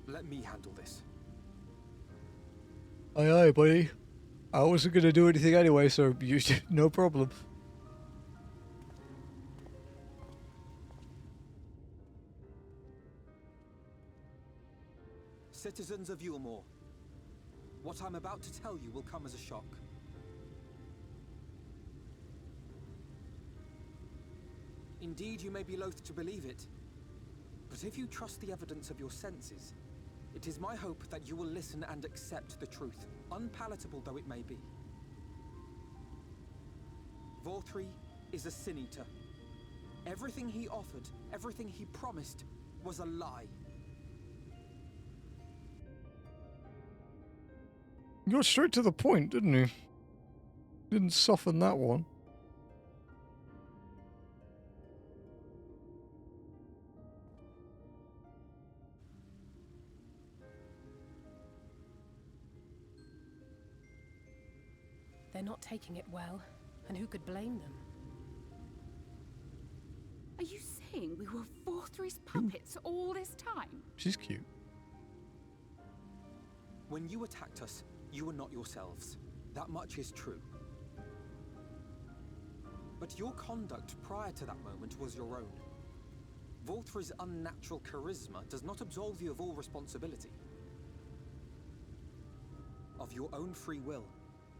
Let me handle this.
Aye, aye, buddy. I wasn't gonna do anything anyway, so you no problem.
Citizens of Yulmore, what I'm about to tell you will come as a shock. Indeed, you may be loath to believe it, but if you trust the evidence of your senses, it is my hope that you will listen and accept the truth, unpalatable though it may be. Vorthri is a sin eater. Everything he offered, everything he promised, was a lie.
He got straight to the point, didn't he? Didn't soften that one.
They're not taking it well, and who could blame them?
Are you saying we were Vorthri's puppets all this time?
She's cute.
When you attacked us, you were not yourselves. That much is true. But your conduct prior to that moment was your own. Vorthri's unnatural charisma does not absolve you of all responsibility. Of your own free will,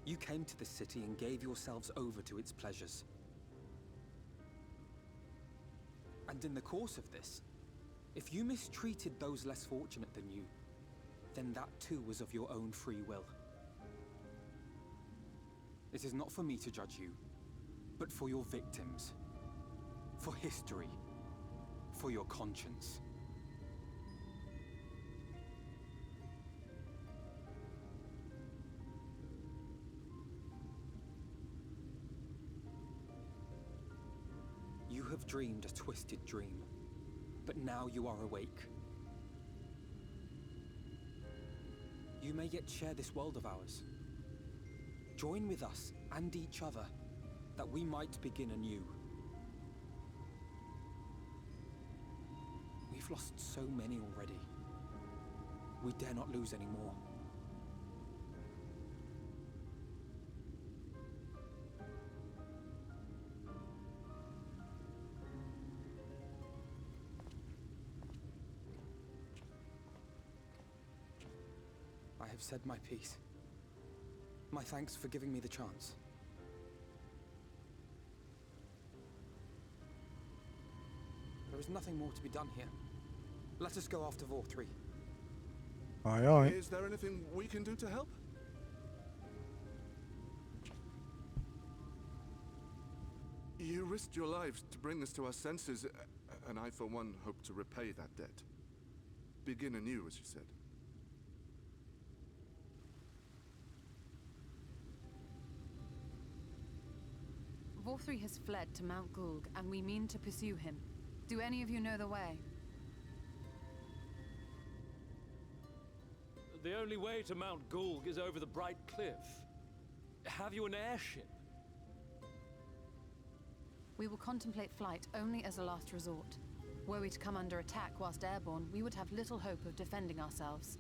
you came to this city and gave yourselves over to its pleasures. And in the course of this, if you mistreated those less fortunate than you, then that too was of your own free will. It is not for me to judge you, but for your victims, for history, for your conscience. You have dreamed a twisted dream, but now you are awake. You may yet share this world of ours. Join with us and each other, that we might begin anew. We've lost so many already. We dare not lose any more. I have said my piece. My thanks for giving me the chance. There is nothing more to be done here. Let us go after Vorthri.
Aye, aye.
Is there anything we can do to help? You risked your lives to bring us to our senses, and I, for one, hope to repay that debt. Begin anew, as you said.
Vorthri has fled to Mount Gulg, and we mean to pursue him. Do any of you know the way?
The only way to Mount Gulg is over the Bright Cliff. Have you an airship?
We will contemplate flight only as a last resort. Were we to come under attack whilst airborne, we would have little hope of defending ourselves.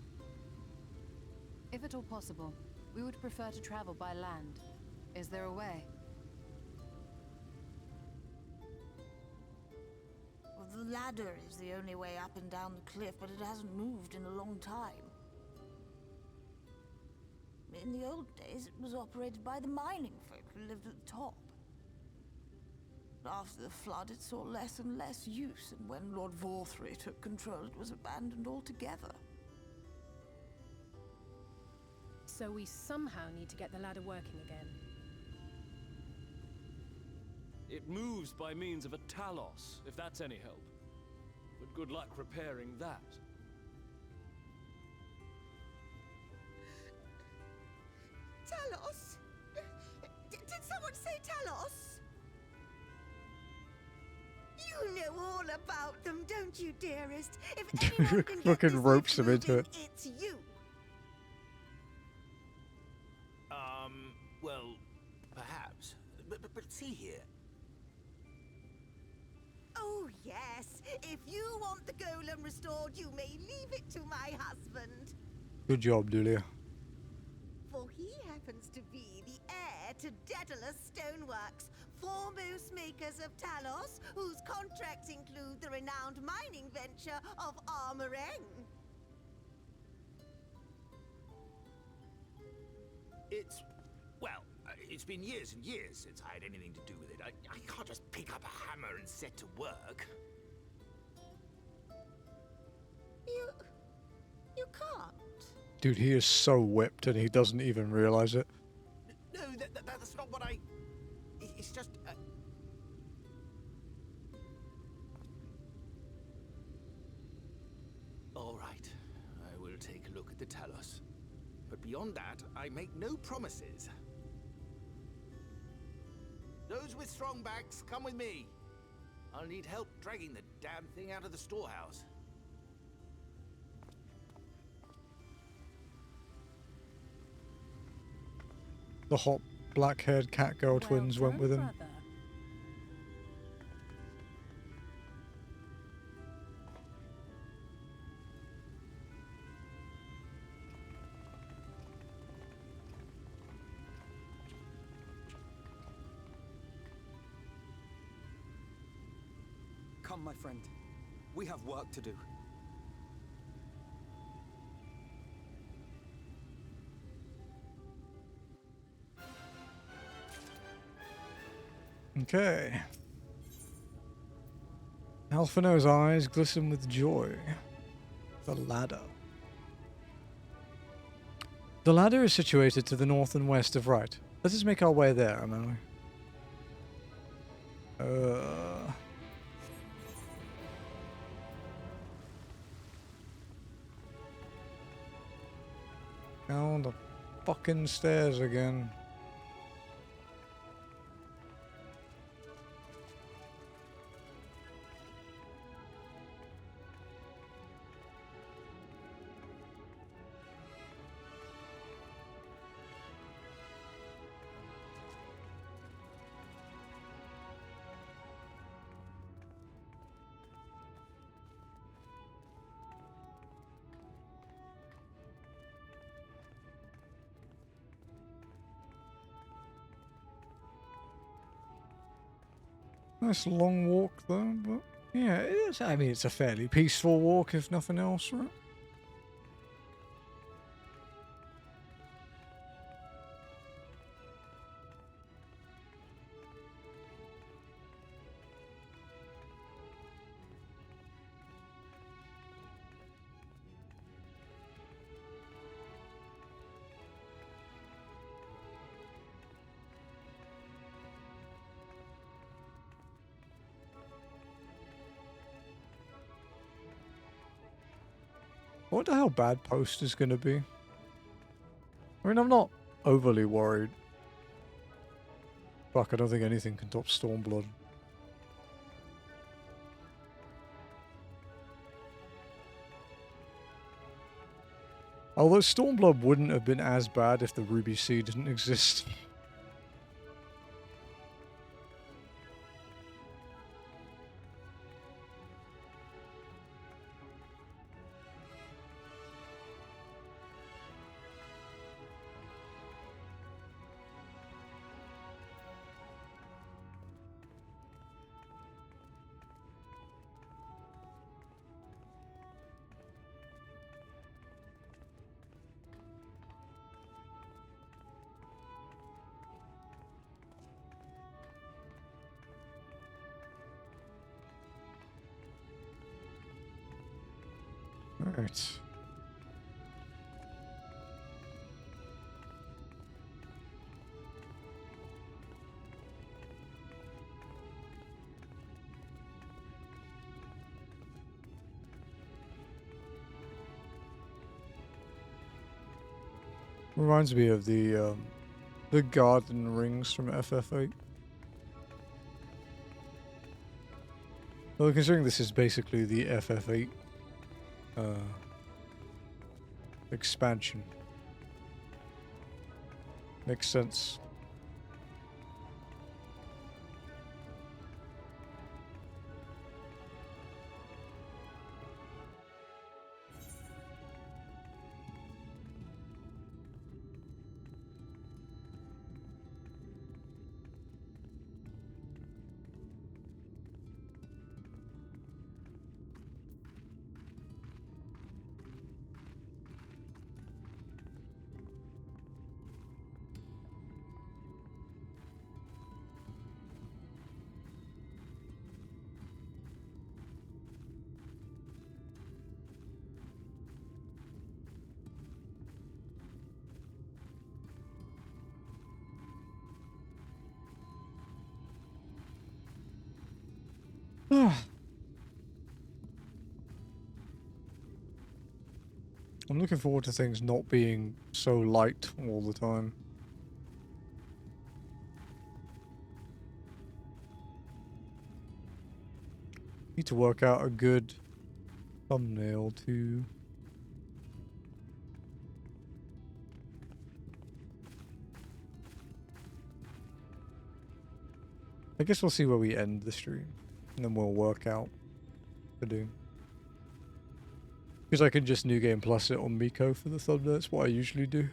If at all possible, we would prefer to travel by land. Is there a way?
The ladder is the only way up and down the cliff, but it hasn't moved in a long time. In the old days, it was operated by the mining folk who lived at the top. After the flood, it saw less and less use, and when Lord Vorthry took control, it was abandoned altogether.
So we somehow need to get the ladder working again.
It moves by means of a talos, if that's any help. But good luck repairing that.
Talos? Did someone say Talos? You know all about them, don't you, dearest? If anyone can get
Fucking
this
ropes him
lift
into it.
moving, it's you.
Well, perhaps. But see here.
Oh, yes. If you want the golem restored, you may leave it to my husband.
Good job, Julia.
For he happens to be the heir to Daedalus Stoneworks, foremost makers of Talos, whose contracts include the renowned mining venture of Armoreng.
It's been years and years since I had anything to do with it. I can't just pick up a hammer and set to work.
You can't.
Dude, he is so whipped and he doesn't even realize it.
No, that's not what it's just... All right, I will take a look at the Talos. But beyond that, I make no promises. Those with strong backs, come with me. I'll need help dragging the damn thing out of the storehouse.
The hot black-haired cat girl twins went with him.
Brother.
Come, my friend. We have work to do.
Okay. Alphino's eyes glisten with joy. The ladder. The ladder is situated to the north and west of Right. Let us make our way there, Emily. Down the fucking stairs again. Nice long walk though, but yeah, it is. I mean, it's a fairly peaceful walk, if nothing else, right? I wonder how bad Post is going to be. I mean, I'm not overly worried. Fuck, I don't think anything can top Stormblood. Although Stormblood wouldn't have been as bad if the Ruby Sea didn't exist. Alright. Reminds me of the garden rings from FF8. Well, considering this is basically the FF8 expansion, makes sense. I'm looking forward to things not being so light all the time. Need to work out a good thumbnail too. I guess we'll see where we end the stream, and then we'll work out what to do. Because I can just New Game Plus it on Miko for the thumbnail. That's what I usually do.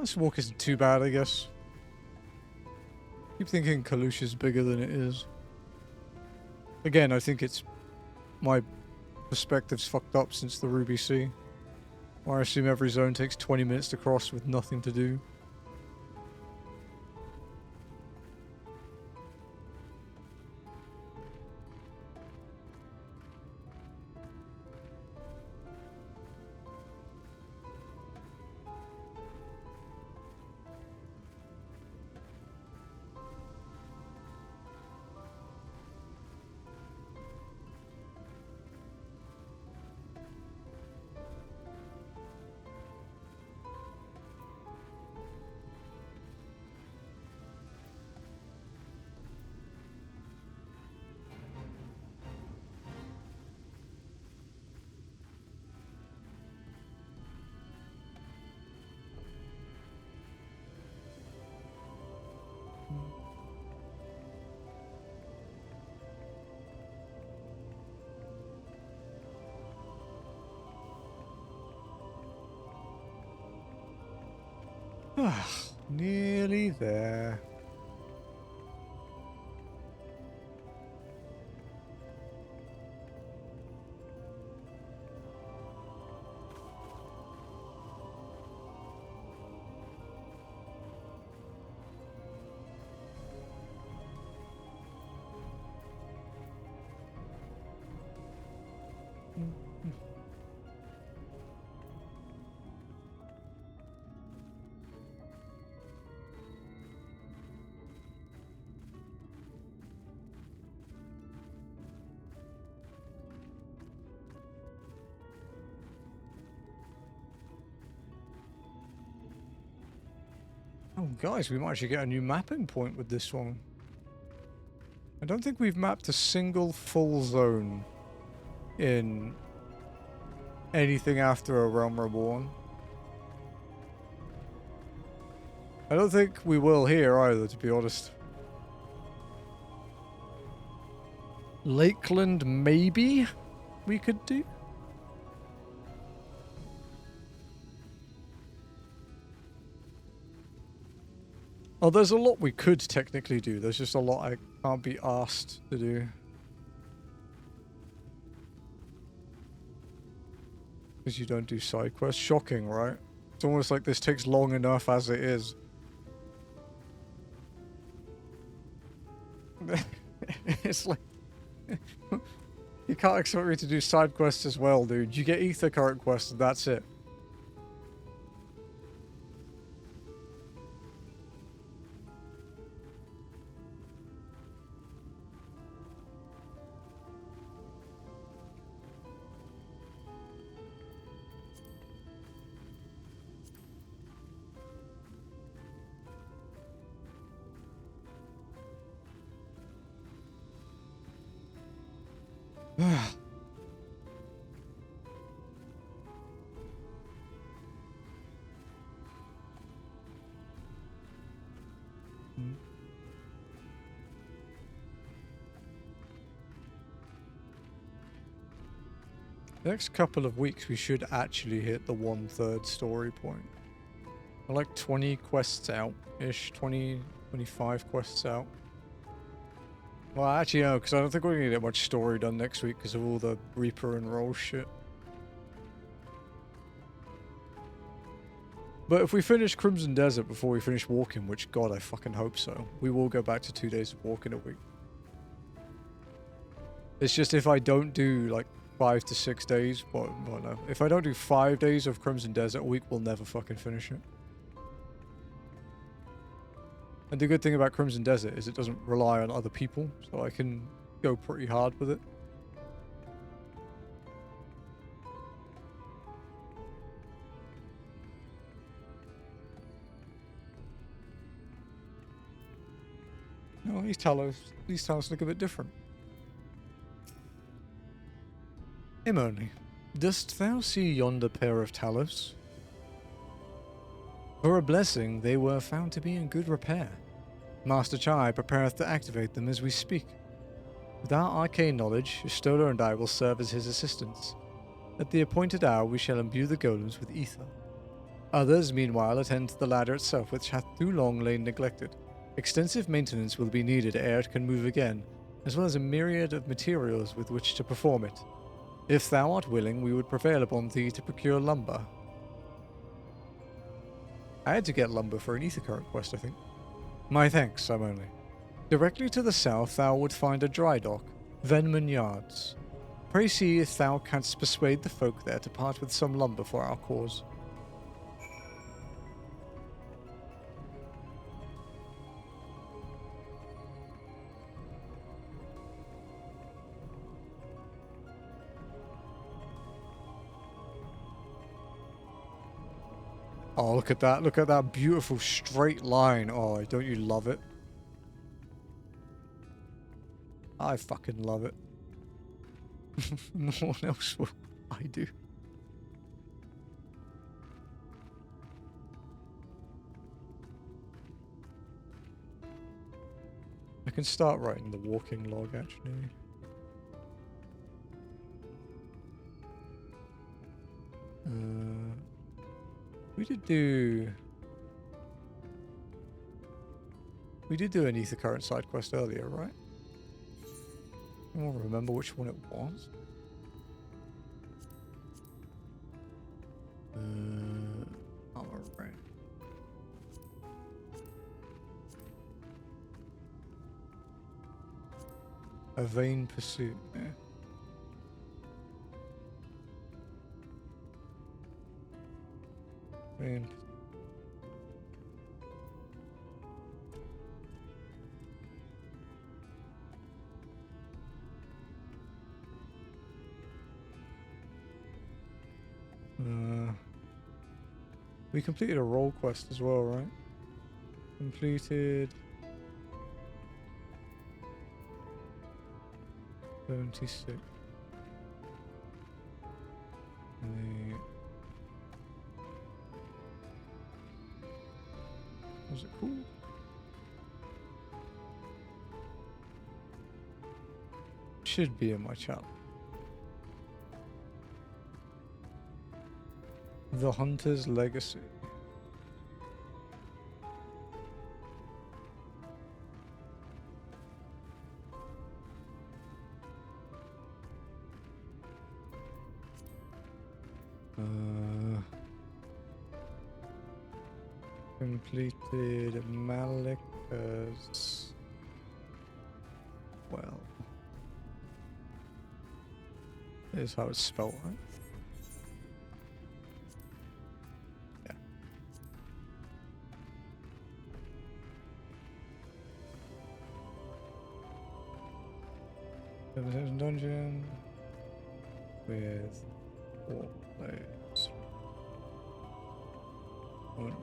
This walk isn't too bad, I guess. Keep thinking Kalusha's bigger than it is. Again, I think it's my perspective's fucked up since the Ruby Sea, where I assume every zone takes 20 minutes to cross with nothing to do. Nearly there. Oh, guys, we might actually get a new mapping point with this one. I don't think we've mapped a single full zone in anything after A Realm Reborn. I don't think we will here either, to be honest. Lakeland, maybe we could do? Oh, there's a lot we could technically do. There's just a lot I can't be asked to do. Because you don't do side quests. Shocking, right? It's almost like this takes long enough as it is. It's like... You can't expect me to do side quests as well, dude. You get ether current quests and that's it. Next couple of weeks we should actually hit the 1/3 story point. We're like 20 quests out-ish, 20, 25 quests out. Well, actually no, because I don't think we're going to get much story done next week because of all the Reaper and Roll shit. But if we finish Crimson Desert before we finish walking, which god I fucking hope so, we will go back to 2 days of walking a week. It's just if I don't do like 5 to 6 days, well no, if I don't do 5 days of Crimson Desert a week, we'll never fucking finish it. And the good thing about Crimson Desert is it doesn't rely on other people, so I can go pretty hard with it. No, these Talos look a bit different. Imoni, dost thou see yonder pair of Talos? For a blessing, they were found to be in good repair. Master Chai prepareth to activate them as we speak. With our arcane knowledge, Stola and I will serve as his assistants. At the appointed hour, we shall imbue the golems with ether. Others, meanwhile, attend to the ladder itself, which hath too long lain neglected. Extensive maintenance will be needed ere it can move again, as well as a myriad of materials with which to perform it. If thou art willing, we would prevail upon thee to procure lumber. I had to get lumber for an ether current quest, I think. My thanks, Simone. Directly to the south thou would find a dry dock, Venman Yards. Pray see if thou canst persuade the folk there to part with some lumber for our cause. Oh, look at that. Look at that beautiful straight line. Oh, don't you love it? I fucking love it. No one else will. I do. I can start writing the walking log, actually. We did do an ether current side quest earlier, right? I don't remember which one it was. Alright. A vain pursuit, yeah. Vain. We completed a role quest as well, right? Completed. 76. Was it cool? Should be in my channel. The Hunter's Legacy. Completed Malika's. Well, here's how it's spelled, right? Yeah. Civilization Dungeon with 4 players. One.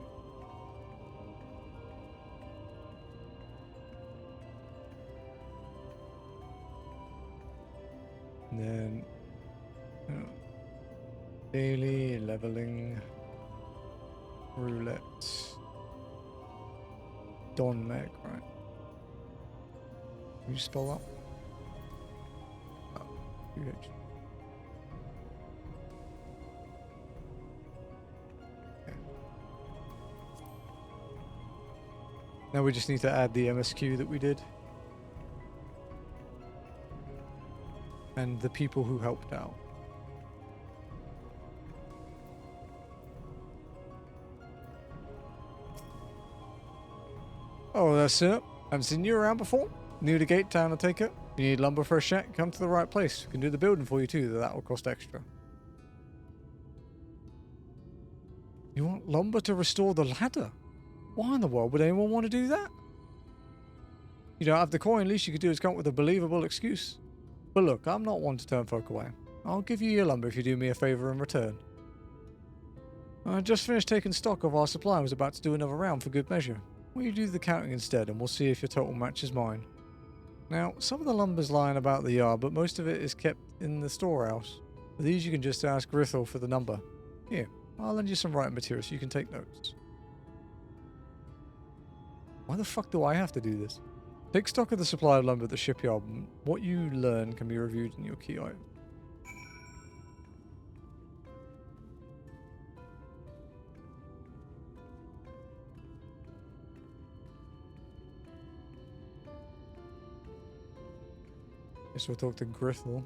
And then daily leveling, roulette, Don Meg, right? Can you spell that? Oh, UH. Okay. Now we just need to add the MSQ that we did. And the people who helped out. Oh, that's it. Haven't seen you around before. New to Gate Town, I take it. If you need lumber for a shack, come to the right place. We can do the building for you too, that will cost extra. You want lumber to restore the ladder? Why in the world would anyone want to do that? You don't have the coin, least you could do is come up with a believable excuse. But look, I'm not one to turn folk away. I'll give you your lumber if you do me a favour in return. I just finished taking stock of our supply and was about to do another round for good measure. Will you do the counting instead and we'll see if your total matches mine. Now, some of the lumber's lying about the yard, but most of it is kept in the storehouse. For these you can just ask Grithel for the number. Here, I'll lend you some writing material so you can take notes. Why the fuck do I have to do this? Take stock of the supply of lumber at the shipyard. What you learn can be reviewed in your key item. Guess we'll talk to Grithel.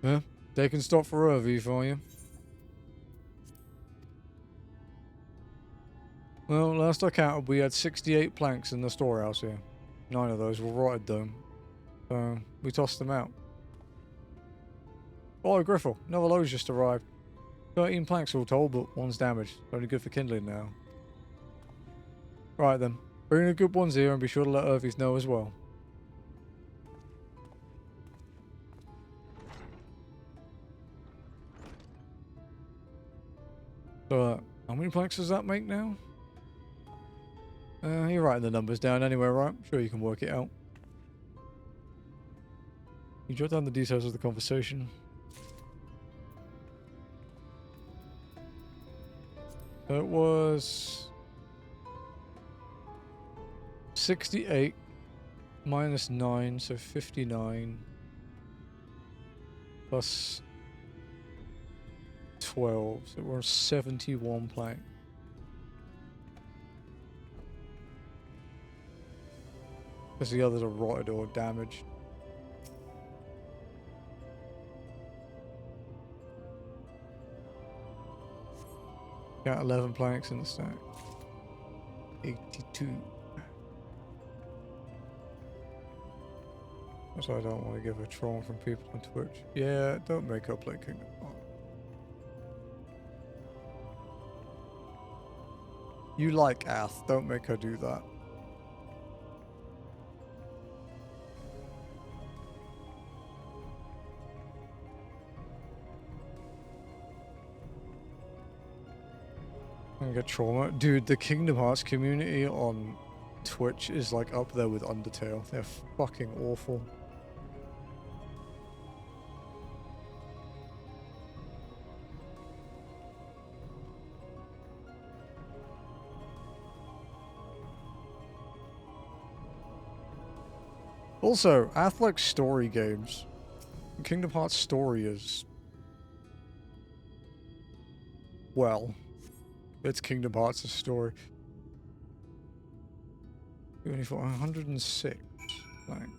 Yeah, taking stock for Irvy for you. Well, last I counted, we had 68 planks in the storehouse here. 9 of those were rotted though. So, we tossed them out. Oh, Grithel, another load's just arrived. 13 planks all told, but one's damaged. Only good for kindling now. Right then, bring the good ones here and be sure to let Irvy's know as well. So, how many planks does that make now? You're writing the numbers down anyway, right? Sure you can work it out. You jot down the details of the conversation. So it was 68 minus 9, so 59 plus 12, so we're 71 plank. Because the others are rotted or damaged. Got 11 planks in the stack. 82. That's why I don't want to give a troll from people on Twitch. Yeah, don't make up like Kingdom Hearts. You like Ath, don't make her do that. I get trauma. Dude, the Kingdom Hearts community on Twitch is like up there with Undertale. They're fucking awful. Also, Athletic story games. Kingdom Hearts story is... well, it's Kingdom Hearts' story. 106. Thanks.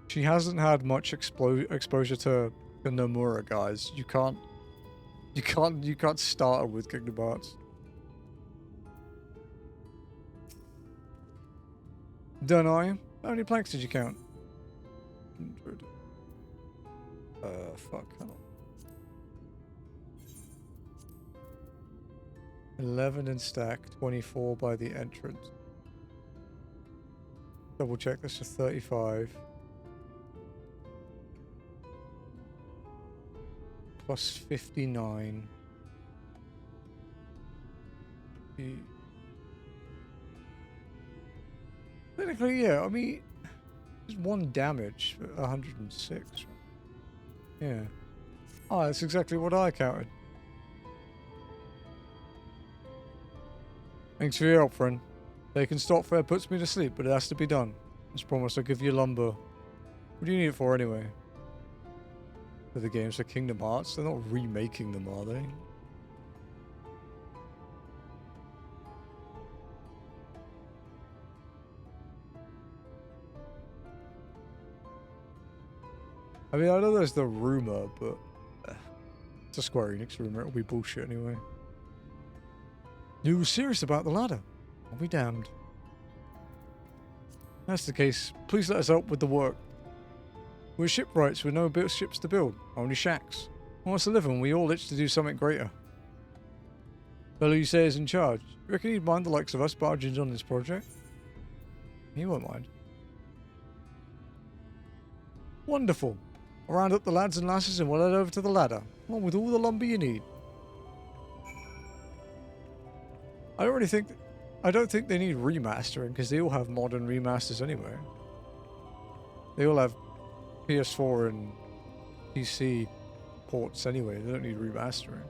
She hasn't had much exposure to the Nomura guys. You can't start her with Kingdom Hearts. Don't I? How many planks did you count? 100. Fuck. Hold on. 11 in stack, 24 by the entrance. Double check this is 35. Plus 59. Technically, yeah, I mean, there's 1 damage, 106. Yeah. Oh, that's exactly what I counted. Thanks for your help, friend. Taking stock fare puts me to sleep, but it has to be done. As promised, I'll give you lumber. What do you need it for, anyway? For the games for Kingdom Hearts? They're not remaking them, are they? I mean, I know there's the rumor, but it's a Square Enix rumor. It'll be bullshit anyway. You were serious about the ladder? I'll be damned. If that's the case, please let us help with the work. We're shipwrights with no built ships to build, only shacks. What's to live in? We all itch to do something greater. Fellow you say is in charge. You reckon he'd mind the likes of us barging on this project? He won't mind. Wonderful. I'll round up the lads and lasses and we'll head over to the ladder, along with all the lumber you need. I don't think they need remastering, because they all have modern remasters anyway. They all have PS4 and PC ports anyway. They don't need remastering.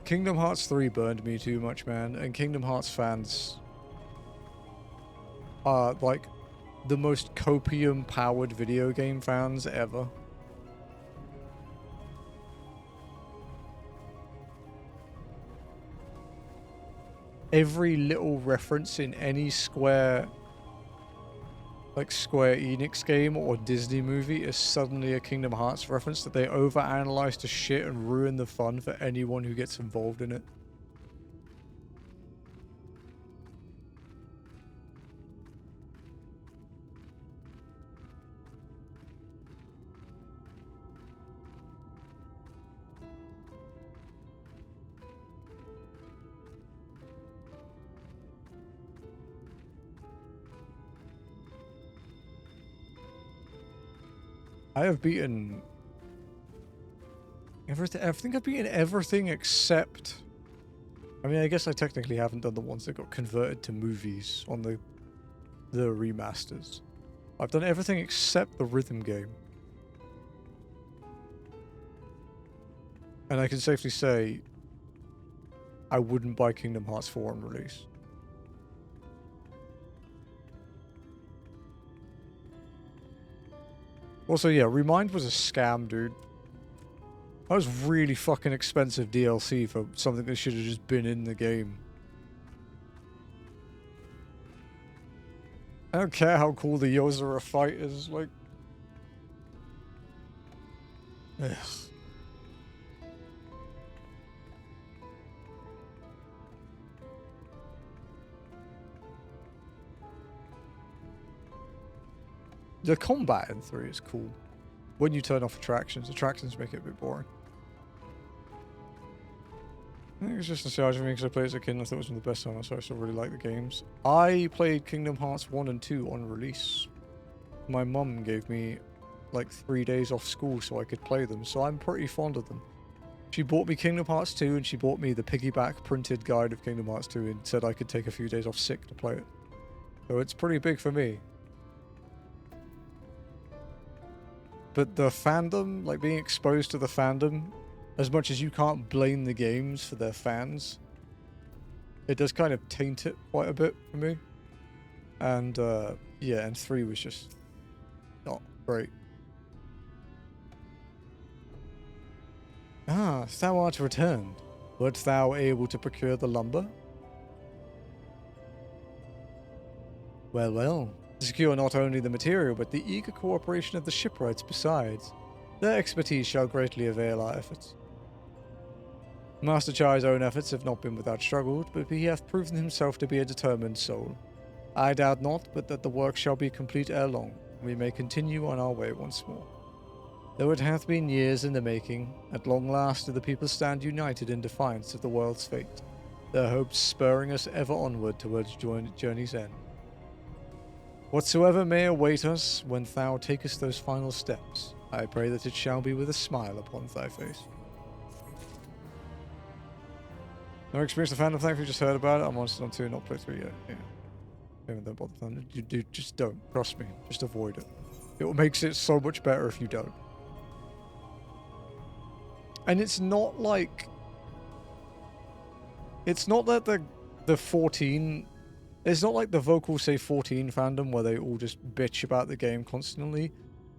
Kingdom Hearts 3 burned me too much, man, and Kingdom Hearts fans are like the most copium-powered video game fans ever. Every little reference in any Square Enix game or Disney movie is suddenly a Kingdom Hearts reference that they overanalyze to shit and ruin the fun for anyone who gets involved in it. I have beaten everything. I think I've beaten everything except... I mean, I guess I technically haven't done the ones that got converted to movies on the remasters. I've done everything except the rhythm game. And I can safely say I wouldn't buy Kingdom Hearts 4 on release. Also, yeah, Remind was a scam, dude. That was really fucking expensive DLC for something that should have just been in the game. I don't care how cool the Yozora fight is, like... Ugh. The combat in 3 is cool. When you turn off attractions make it a bit boring. I think it's just nostalgia for me because I played as a kid and I thought it was one of the best times, so I still really like the games. I played Kingdom Hearts 1 and 2 on release. My mum gave me like 3 days off school so I could play them, so I'm pretty fond of them. She bought me Kingdom Hearts 2 and she bought me the piggyback printed guide of Kingdom Hearts 2 and said I could take a few days off sick to play it. So it's pretty big for me. But the fandom, like being exposed to the fandom, as much as you can't blame the games for their fans, it does kind of taint it quite a bit for me. And yeah, and 3 was just not great. Ah, thou art returned. Wert thou able to procure the lumber? Well, well. To secure not only the material, but the eager cooperation of the shipwrights besides. Their expertise shall greatly avail our efforts. Master Chai's own efforts have not been without struggle, but he hath proven himself to be a determined soul. I doubt not, but that the work shall be complete ere long, and we may continue on our way once more. Though it hath been years in the making, at long last do the people stand united in defiance of the world's fate, their hopes spurring us ever onward towards journey's end. Whatsoever may await us when thou takest those final steps, I pray that it shall be with a smile upon thy face. No experience of fandom, thankfully just heard about it. I'm honest on 2, not play 3 yet. Yeah. Don't bother them. You just don't. Trust me. Just avoid it. It makes it so much better if you don't. And it's not like... It's not that the 14... It's not like the Vocal Say 14 fandom where they all just bitch about the game constantly.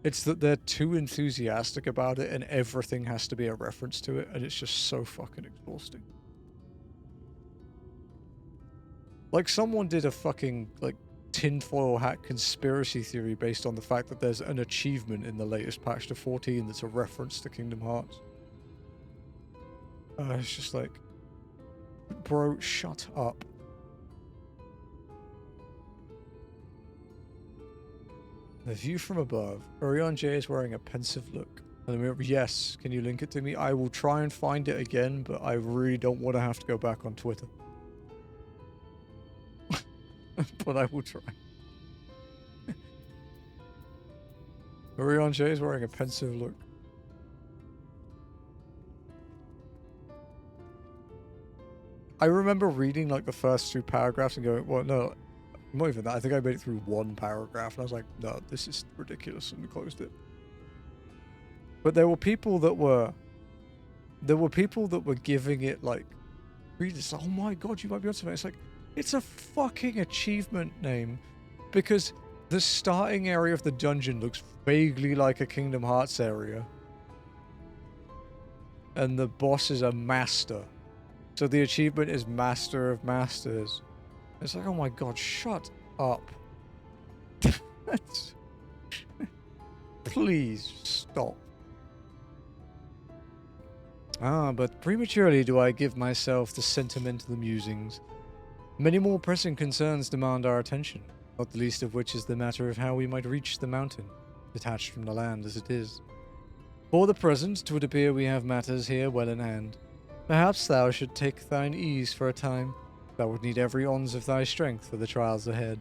It's that they're too enthusiastic about it and everything has to be a reference to it, and it's just so fucking exhausting. Like, someone did a fucking, like, tinfoil hat conspiracy theory based on the fact that there's an achievement in the latest patch to 14 that's a reference to Kingdom Hearts. It's just like... Bro, shut up. The view from above. Orion J is wearing a pensive look. Yes, can you link it to me? I will try and find it again, but I really don't want to have to go back on Twitter. But I will try. Orion J is wearing a pensive look. I remember reading like the first 2 paragraphs and going, well, no, not even that. I think I made it through 1 paragraph and I was like, no, this is ridiculous, and we closed it. But there were people that were giving it like, readers, oh my god, you might be on something. It's like, it's a fucking achievement name because the starting area of the dungeon looks vaguely like a Kingdom Hearts area. And the boss is a master. So the achievement is Master of Masters. It's like, oh my god, shut up. Please stop. Ah, but prematurely do I give myself the sentimental musings. Many more pressing concerns demand our attention, not the least of which is the matter of how we might reach the mountain, detached from the land as it is. For the present, 'twould appear we have matters here well in hand. Perhaps thou should take thine ease for a time. Thou would need every ounce of thy strength for the trials ahead.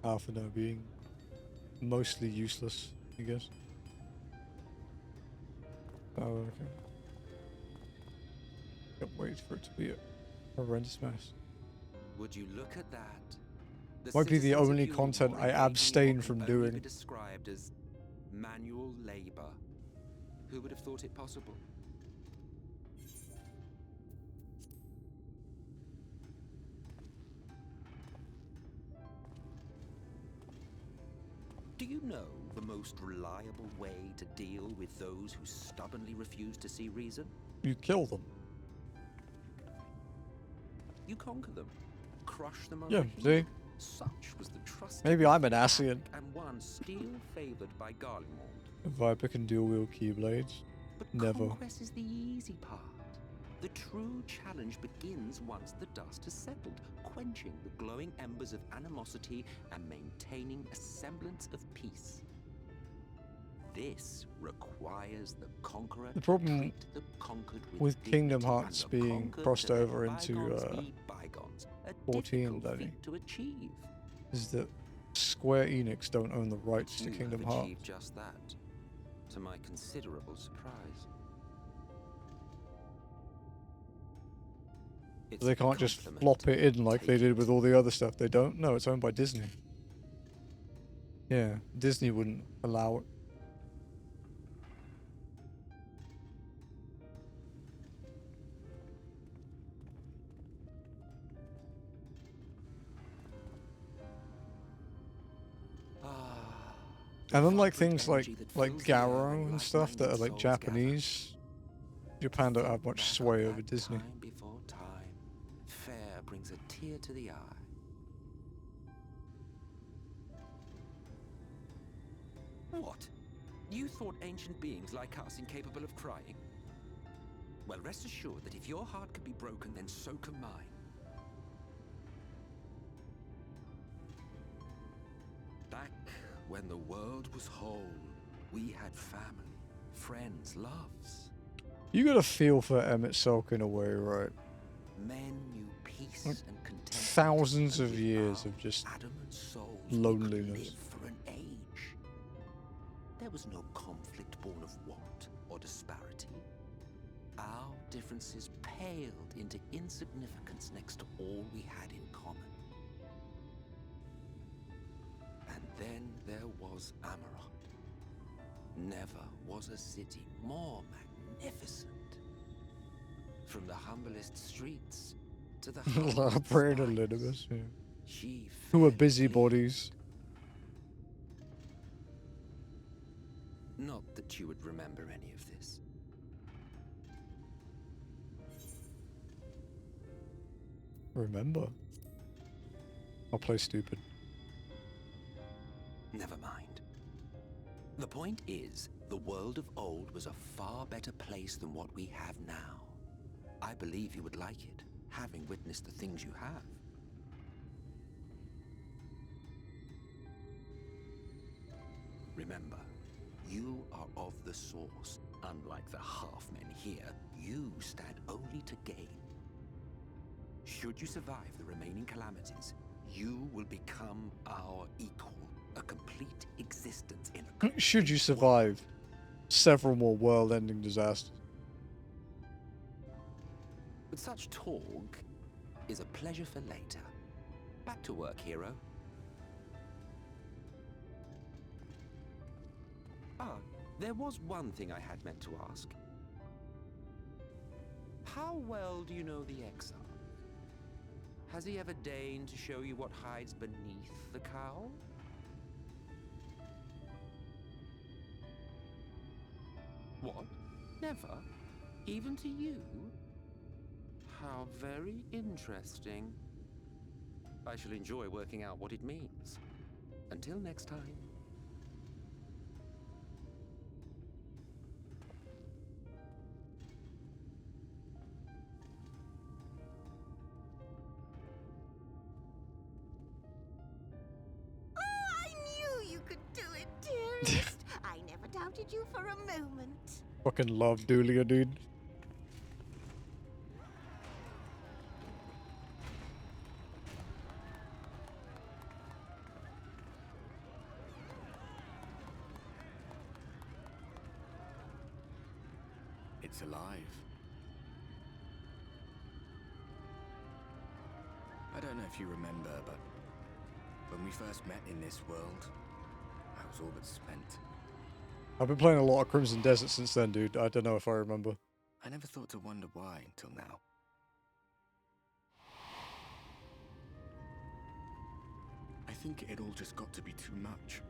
Alpha now being mostly useless, I guess. Oh, okay. Can't wait for it to be a horrendous mess.
Would you look at that?
Might be the
citizens of
only
Union
content
were
I
engaging in
abstain
what
from
can only
doing.
be described as manual labor. Who would have thought it possible? Do you know the most reliable way to deal with those who stubbornly refuse to see reason?
You kill them.
You conquer them. Crush them
Yeah,
under
see?
heel. Such was the trust.
Maybe I'm an Ascian.
And one still favored by Garlemald.
A Viper can dual-wield Keyblades.
But
Never.
conquest is the easy part. The true challenge begins once the dust has settled, quenching the glowing embers of animosity and maintaining a semblance of peace. This requires the conqueror
The problem
to treat the conquered
with Kingdom
dignity,
Hearts
and the
being
conquered
crossed
to let
over into
bygones be bygones, a
14,
difficult
Danny,
feat to achieve.
is that Square Enix don't own the rights to
You
Kingdom
have
Hearts.
achieved just that, to my considerable surprise. It's
They
a
can't just
compliment.
flop it in like they did with all the other stuff. They don't? No, it's owned by Disney. Yeah, Disney wouldn't allow it. And unlike things like Garrow and stuff that are like Japanese, Japan don't have much sway over Disney.
Time before time, fair brings a tear to the eye. What? You thought ancient beings like us incapable of crying? Well, rest assured that if your heart can be broken, then so can mine. Back when the world was whole, we had family, friends, loves.
You got a feel for Emmett Salk in a way, right?
Men knew peace
Like,
and content.
thousands of years of just
Adamant souls
loneliness.
live for an age. There was no conflict born of want or disparity. Our differences paled into insignificance next to all we had in common. And then there was Amarok. Never was a city more magnificent. From the humblest streets to the
Labyrinth and Linibus, yeah.
She
Who are busybodies.
Not that you would remember any of this.
Remember? I'll play stupid.
Never mind. The point is, the world of old was a far better place than what we have now. I believe you would like it, having witnessed the things you have. Remember, you are of the source. Unlike the half-men here, you stand only to gain. Should you survive the remaining calamities, you will become our equal. A complete existence in a...
Should you survive several more world-ending disasters?
But such talk is a pleasure for later. Back to work, hero. Ah, there was one thing I had meant to ask. How well do you know the XIV? Has he ever deigned to show you what hides beneath the cowl? What? Never? Even to you? How very interesting. I shall enjoy working out what it means. Until next time.
I knew you could do it, dearest. I never doubted you for a moment.
Fucking love Duelia, dude.
It's alive. I don't know if you remember, but when we first met in this world, I was all but spent.
I've been playing a lot of Crimson Desert since then, dude. I don't know if I remember.
I never thought to wonder why until now. I think it all just got to be too much.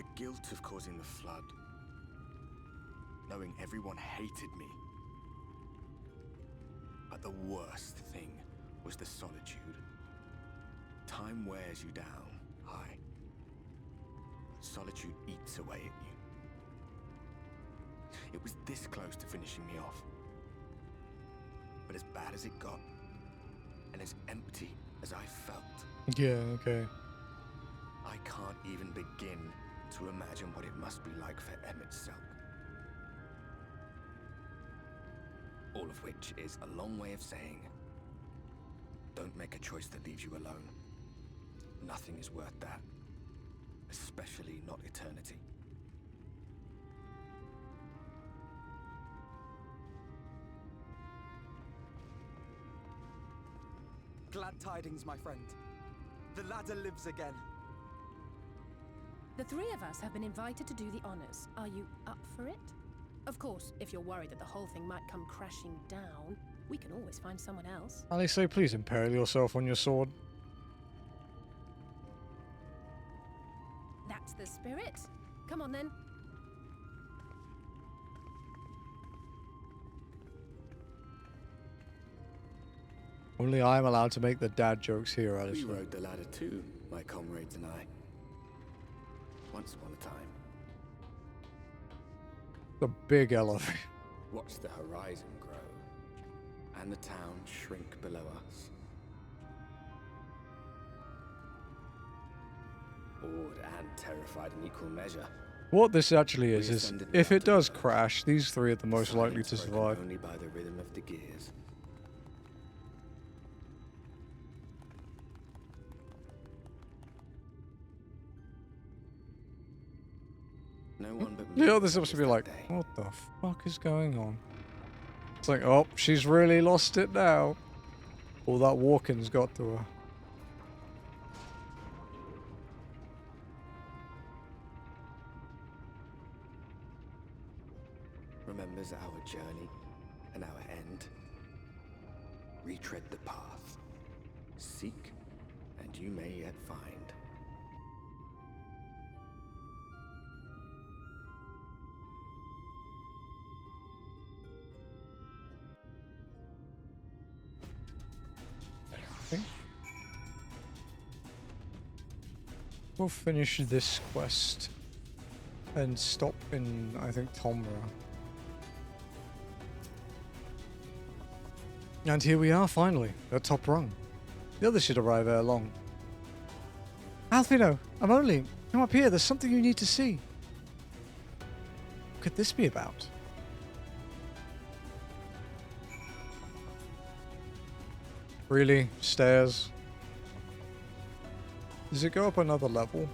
The guilt of causing the flood. Knowing everyone hated me. But the worst thing was the solitude. Time wears you down, aye. Solitude eats away at you. It was this close to finishing me off. But as bad as it got, and as empty as I felt.
Yeah, okay.
I can't even begin to imagine what it must be like for Emmett Selk. All of which is a long way of saying, don't make a choice that leaves you alone. Nothing is worth that. Especially not eternity.
Glad tidings, my friend. The ladder lives again.
The three of us have been invited to do the honors. Are you up for it? Of course, if you're worried that the whole thing might come crashing down, we can always find someone else.
Ali, say please impale yourself on your sword.
That's the spirit. Come on then.
Only I'm allowed to make the dad jokes here, Alice.
We rode the ladder too, my comrades and I. Once upon a time.
The big elevator.
Watch the horizon grow, and the town shrink below us. Awed and terrified in equal measure.
What this actually is if it does crash, these three are the most likely to survive.
Only by the rhythm of the gears. No one but me.
Yeah, they're supposed to be like, what the fuck is going on? It's like, oh, she's really lost it now. All that walking's got to her.
Remembers our journey and our end. Retread the path. Seek, and you may yet find.
We'll finish this quest and stop in, I think, Tomra. And here we are, finally, at top rung. The others should arrive ere long. Alfino, I'm only. Come up here, there's something you need to see. What could this be about? Really? Stairs? Does it go up another level?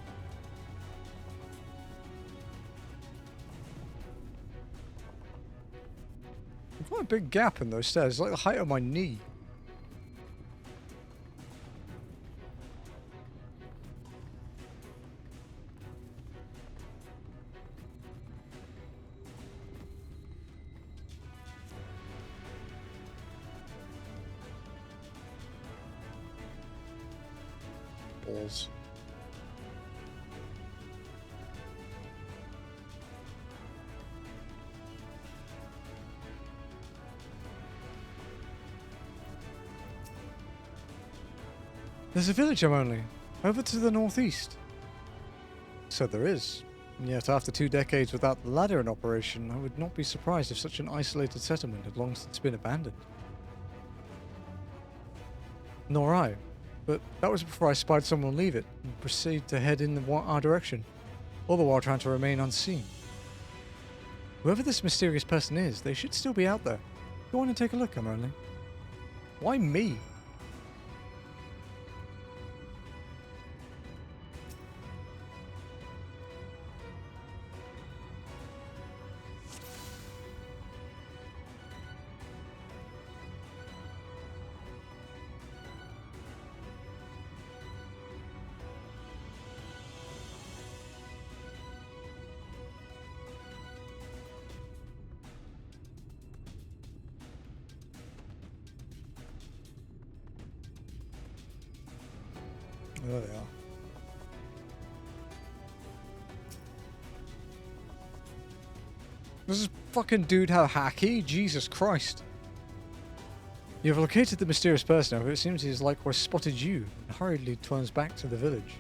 There's quite a big gap in those stairs. It's like the height of my knee. Balls. There's a village I'm only, over to the northeast. So there is. And yet after 2 decades without the ladder in operation, I would not be surprised if such an isolated settlement had long since been abandoned. Nor I. But that was before I spied someone leave it and proceed to head in our direction, all the while trying to remain unseen. Whoever this mysterious person is, they should still be out there. Go on and take a look, I'm only. Why me? There they are. Does this fucking dude have hacky? Jesus Christ. You have located the mysterious person, however it seems he has likewise spotted you and hurriedly turns back to the village.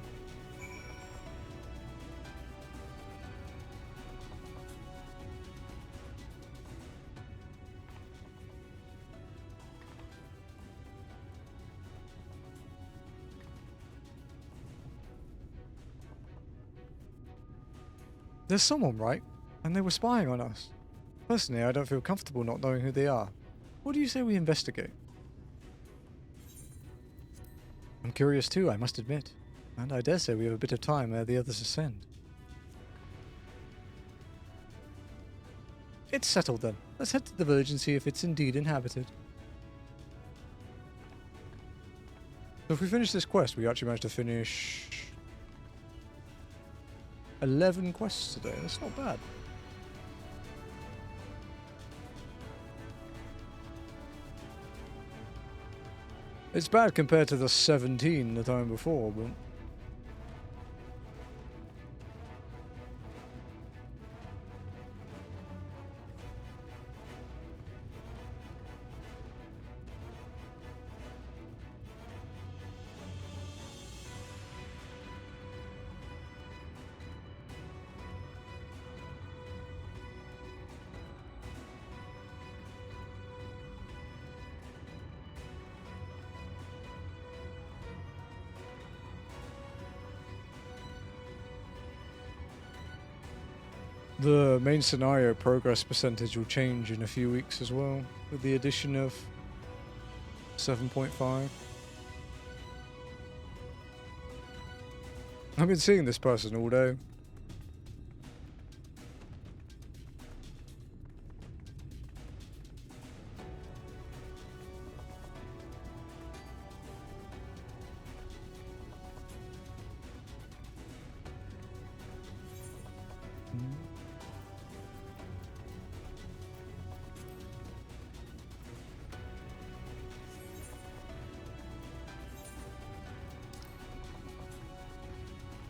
There's someone, right? And they were spying on us. Personally, I don't feel comfortable not knowing who they are. What do you say we investigate? I'm curious too, I must admit. And I dare say we have a bit of time ere the others ascend. It's settled then. Let's head to the village and see if it's indeed inhabited. So if we finish this quest, we actually managed to finish 11 quests today. That's not bad. It's bad compared to the 17 the time before, but... The main scenario progress percentage will change in a few weeks as well, with the addition of 7.5. I've been seeing this person all day.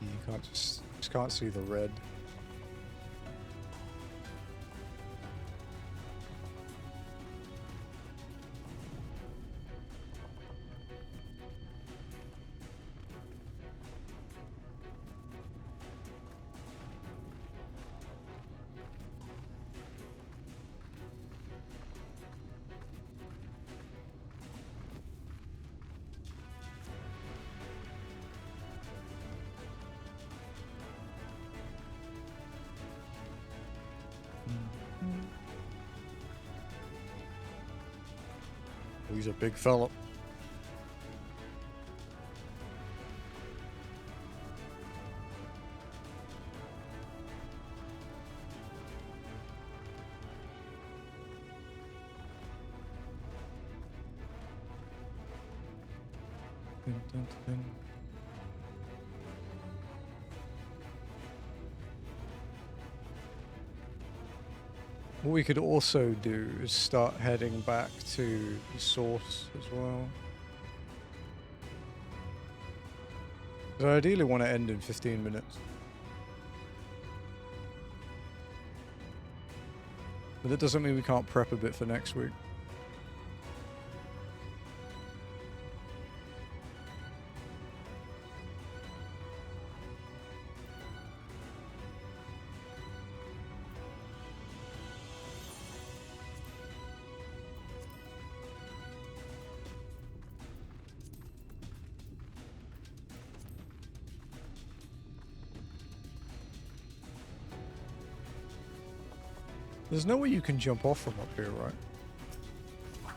You can't just can't see the red. He's a big fella. Dun, dun, dun. What we could also do is start heading back to the source as well. So I ideally want to end in 15 minutes. But that doesn't mean we can't prep a bit for next week. There's no way you can jump off from up here, right? I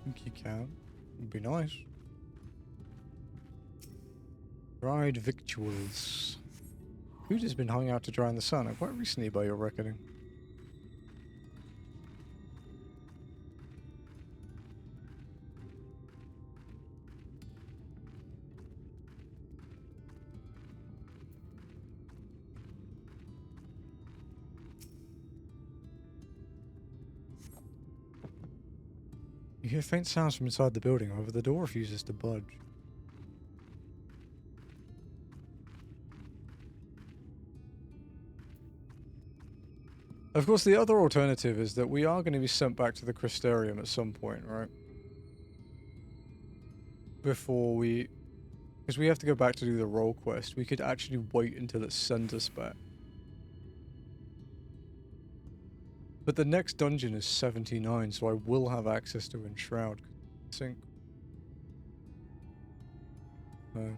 think you can. It'd be nice. Dried victuals. Food has been hung out to dry in the sun, quite recently by your reckoning. You hear faint sounds from inside the building, however the door refuses to budge. Of course, the other alternative is that we are going to be sent back to the Crystarium at some point, right? Before we... Because we have to go back to do the role quest. We could actually wait until it sends us back. But the next dungeon is 79, so I will have access to Enshroud. I think. No.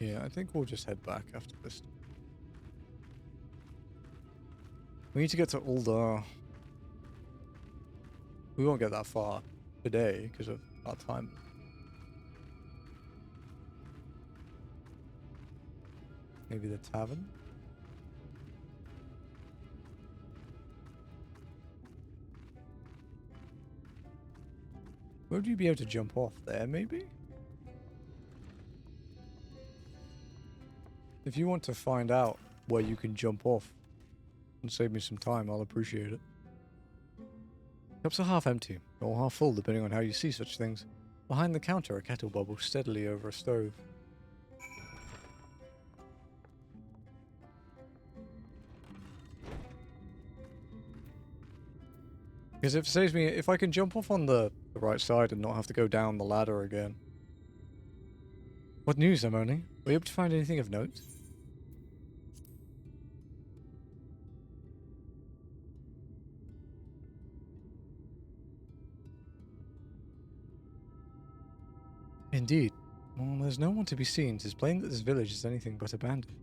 Yeah, I think we'll just head back after this. We need to get to Uldar. We won't get that far today because of our time. Maybe the tavern? Where would you be able to jump off? There, maybe? If you want to find out where you can jump off and save me some time, I'll appreciate it. Cups are half empty, or half full depending on how you see such things. Behind the counter, a kettle bubbles steadily over a stove. Because it saves me, if I can jump off on the right side and not have to go down the ladder again. What news, Amoni? Were you able to find anything of note? Indeed. Well, there's no one to be seen. It is plain that this village is anything but abandoned.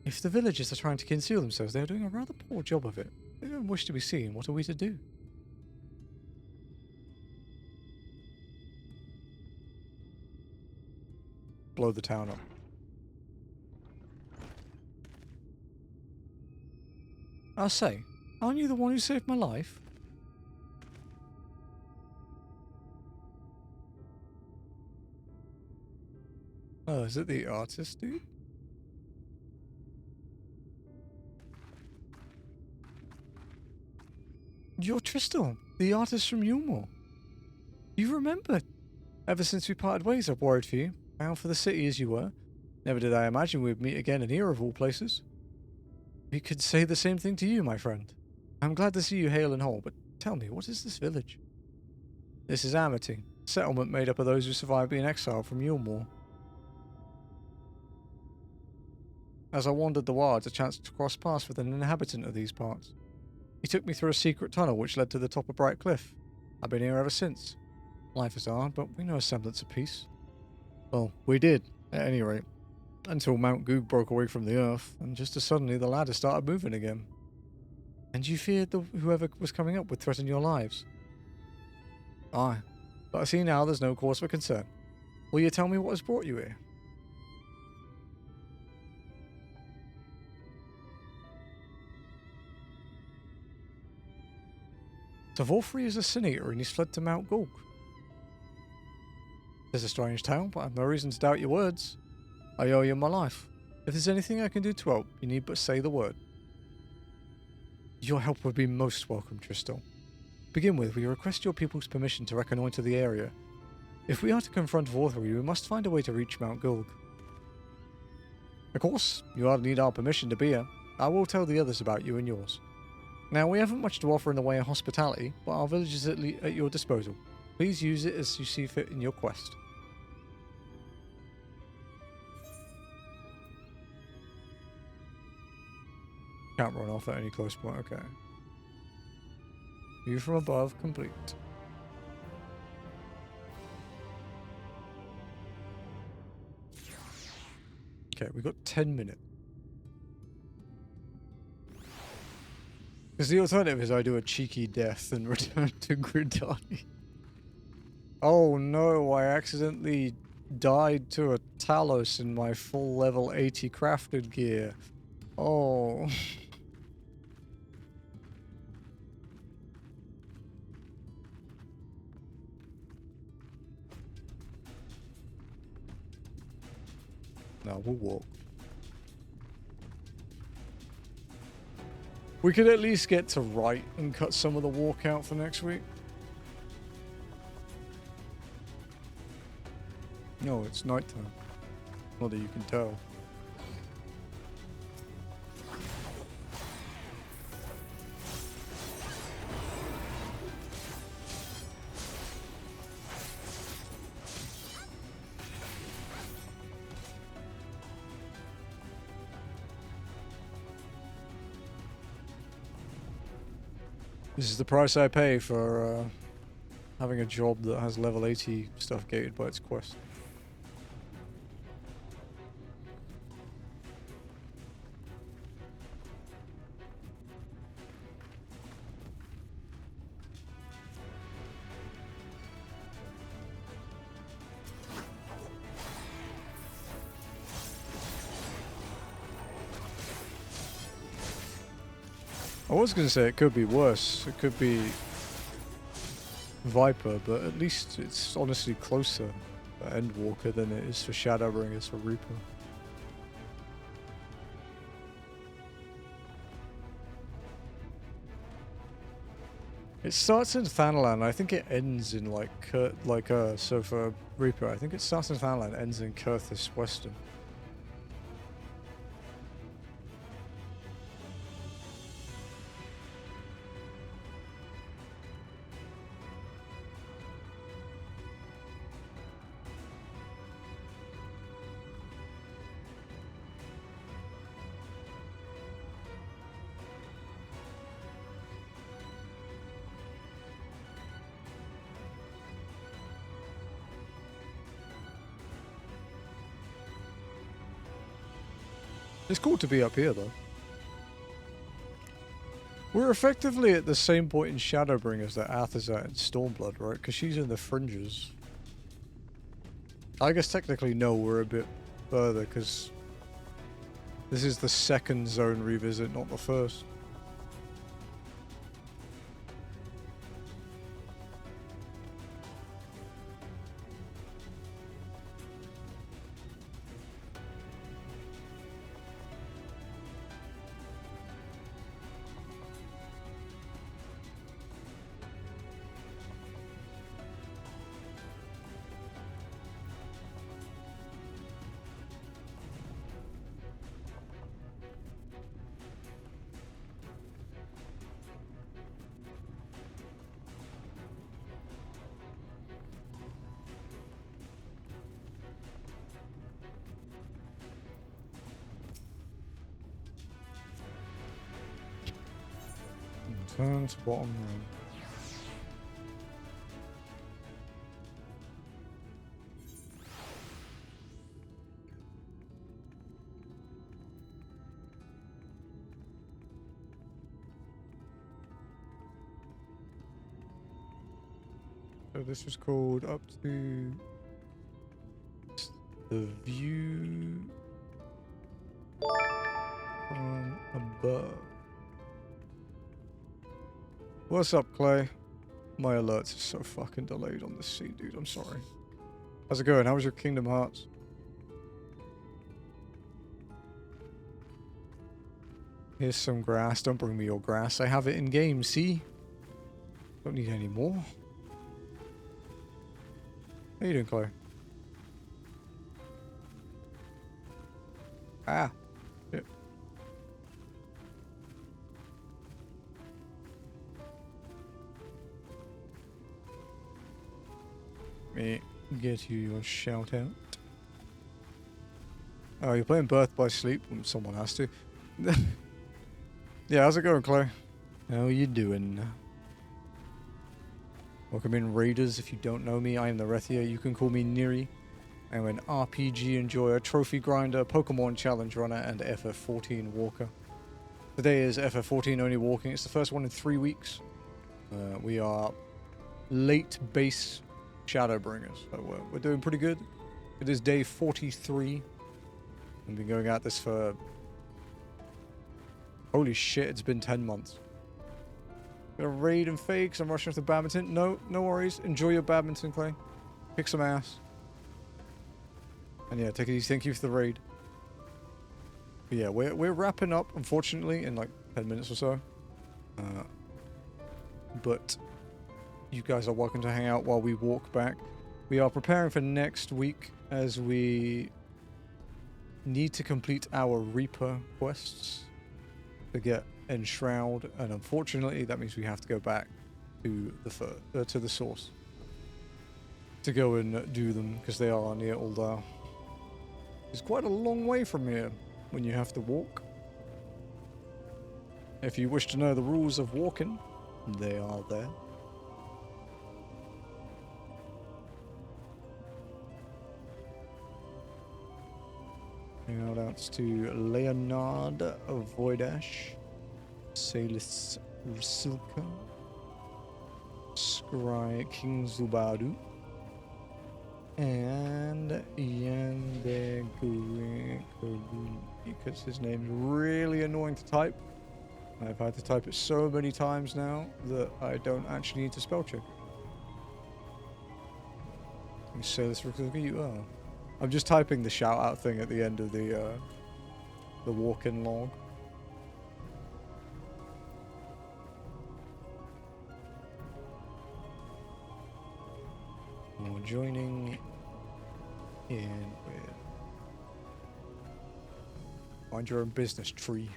If the villagers are trying to conceal themselves, they are doing a rather poor job of it. They don't wish to be seen. What are we to do? Blow the town up. I say, aren't you the one who saved my life? Oh, is it the artist, dude? You're Tristel, the artist from Yulmore. You remembered. Ever since we parted ways, I've worried for you. Bound for the city as you were. Never did I imagine we'd meet again in here of all places. We could say the same thing to you, my friend. I'm glad to see you hale and whole, but tell me, what is this village? This is Amity, a settlement made up of those who survived being exiled from Yulmore. As I wandered the wilds, I chanced to cross paths with an inhabitant of these parts. He took me through a secret tunnel which led to the top of Bright Cliff. I've been here ever since. Life is hard, but we know a semblance of peace. Well, we did, at any rate. Until Mount Goog broke away from the earth, and just as suddenly the ladder started moving again. And you feared that whoever was coming up would threaten your lives? Aye, but I see now there's no cause for concern. Will you tell me what has brought you here? Vorfrey is a sin eater and he's fled to Mount Goog. There's a strange tale, but I've no reason to doubt your words. I owe you my life. If there's anything I can do to help, you need but say the word. Your help would be most welcome, Tristel. To begin with, we request your people's permission to reconnoitre the area. If we are to confront Vorfrey, we must find a way to reach Mount Goog. Of course, you hardly need our permission to be here. I will tell the others about you and yours. Now, we haven't much to offer in the way of hospitality, but our village is at your disposal. Please use it as you see fit in your quest. Can't run off at any close point, okay. View from above, complete. Okay, we've got 10 minutes. Because the alternative is I do a cheeky death and return to Gridani. Oh no, I accidentally died to a Talos in my full level 80 crafted gear. Oh. No, we'll walk. We could at least get to right and cut some of the walk out for next week. No, it's nighttime. Not that you can tell. This is the price I pay for having a job that has level 80 stuff gated by its quest. I was going to say it could be worse. It could be Viper, but at least it's honestly closer for Endwalker than it is for Shadowbringers for Reaper. It starts in Thanalan. I think it ends in so for Reaper, I think it starts in Thanalan, ends in Kurthis Western. It's cool to be up here, though. We're effectively at the same point in Shadowbringers that Ath is at in Stormblood, right? Because she's in the fringes. I guess technically no, we're a bit further, because this is the second zone revisit, not the first. Turn to bottom right. So this was called up to the view from above. What's up, Clay? My alerts are so fucking delayed on this scene, dude. I'm sorry. How's it going? How was your Kingdom Hearts? Here's some grass. Don't bring me your grass. I have it in game, see? Don't need any more. How you doing, Clay? Ah. Shit. Me get you your shout out. Oh, you're playing Birth by Sleep? Someone has to. Yeah, how's it going, Clay? How you doing? Welcome in, Raiders. If you don't know me, I am Nirethia. You can call me Niri. I'm an RPG enjoyer, trophy grinder, Pokemon challenge runner, and FF14 walker. Today is FF14 only walking. It's the first one in 3 weeks. We are late base Shadowbringers, so we're doing pretty good. It is day 43. I've been going at this for... Holy shit, it's been 10 months. Gonna raid and fake, so I'm rushing off to badminton. No worries. Enjoy your badminton, Clay. Kick some ass. And yeah, take it easy. Thank you for the raid. But yeah, we're wrapping up, unfortunately, in like 10 minutes or so. But you guys are welcome to hang out while we walk back. We are preparing for next week as we need to complete our Reaper quests to get Enshroud, and unfortunately that means we have to go back to the source to go and do them, because they are near Uldar. It's quite a long way from here when you have to walk. If you wish to know the rules of walking, they are there. Shoutouts to Leonard Voidash, Salis Rusilka, Scry King Zubadu, and Yande Karuni, because his name's really annoying to type. I've had to type it so many times now that I don't actually need to spell check it. Let me say this, look at you. Oh. I'm just typing the shout out thing at the end of the walk-in log. We're joining in with Mind Your Own Business tree.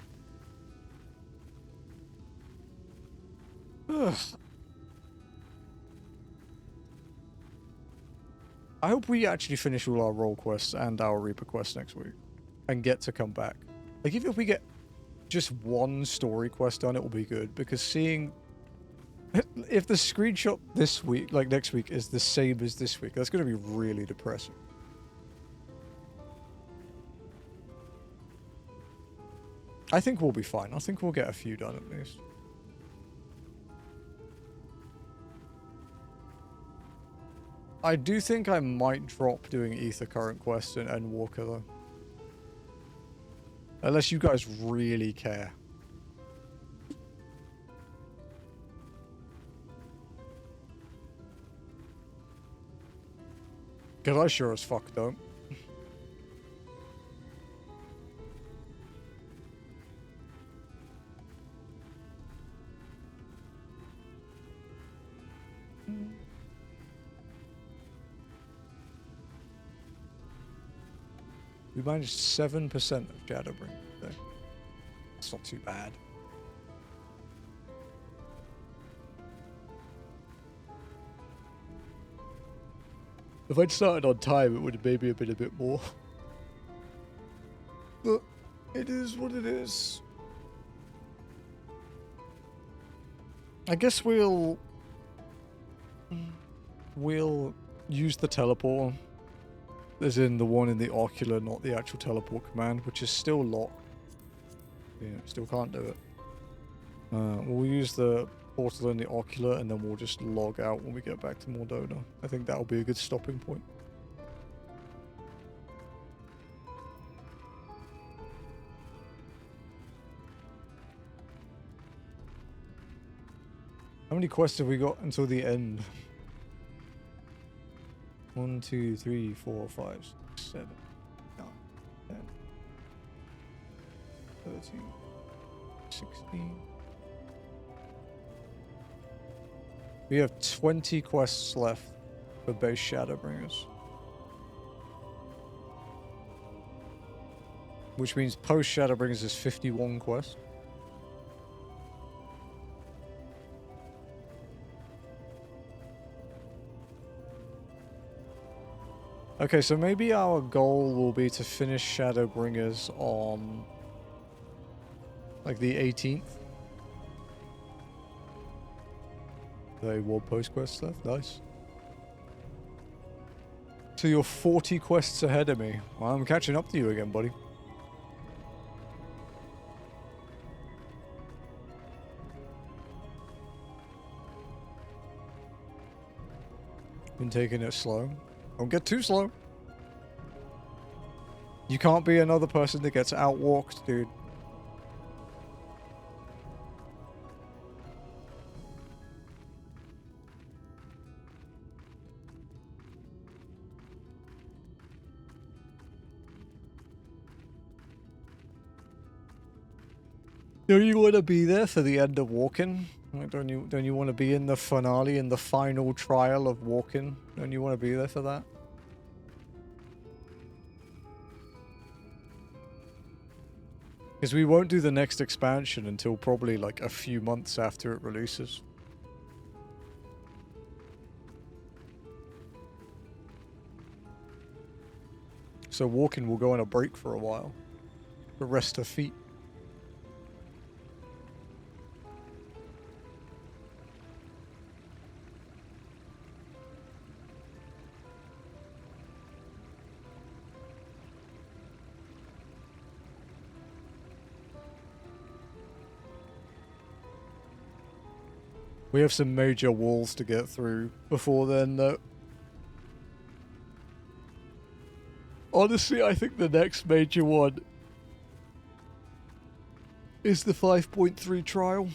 Ugh. I hope we actually finish all our role quests and our Reaper quests next week and get to come back. Like, even if we get just one story quest done, it will be good, because seeing if the screenshot this week, like next week, is the same as this week, that's going to be really depressing. I think we'll be fine. I think we'll get a few done at least. I do think I might drop doing Ether Current quest and Walker though. Unless you guys really care. Because I sure as fuck don't. We managed 7% of Shadowbring today. That's not too bad. If I'd started on time, it would have maybe been a bit more. But it is what it is. I guess we'll use the teleporter. As in the one in the ocular, not the actual teleport command, which is still locked. Yeah, still can't do it. We'll use the portal in the ocular, and then we'll just log out when we get back to Mordona. I think that'll be a good stopping point. How many quests have we got until the end? 1, 2, 3, 4, 5, 6, 7, 9, 10, 13, 16. We have 20 quests left for base Shadowbringers. Which means post Shadowbringers is 51 quests. Okay, so maybe our goal will be to finish Shadowbringers on like the 18th. They war post quests left, nice. So you're 40 quests ahead of me. Well, I'm catching up to you again, buddy. Been taking it slow. Don't get too slow. You can't be another person that gets outwalked, dude. Don't you want to be there for the end of Walkin? Like, don't you want to be in the finale, in the final trial of Walkin? Don't you want to be there for that? Because we won't do the next expansion until probably like a few months after it releases. So Walkin will go on a break for a while. To rest her feet. We have some major walls to get through before then, though. Honestly, I think the next major one is the 5.3 trial.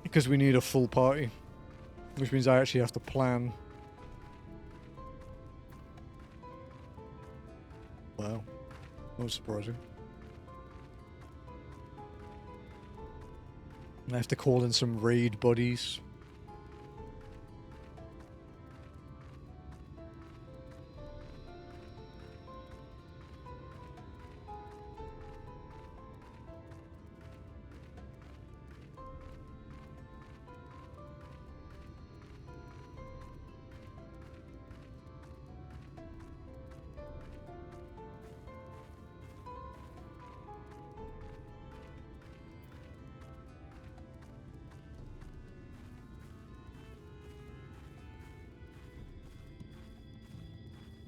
Because we need a full party. Which means I actually have to plan. Wow. Not surprising. I have to call in some raid buddies.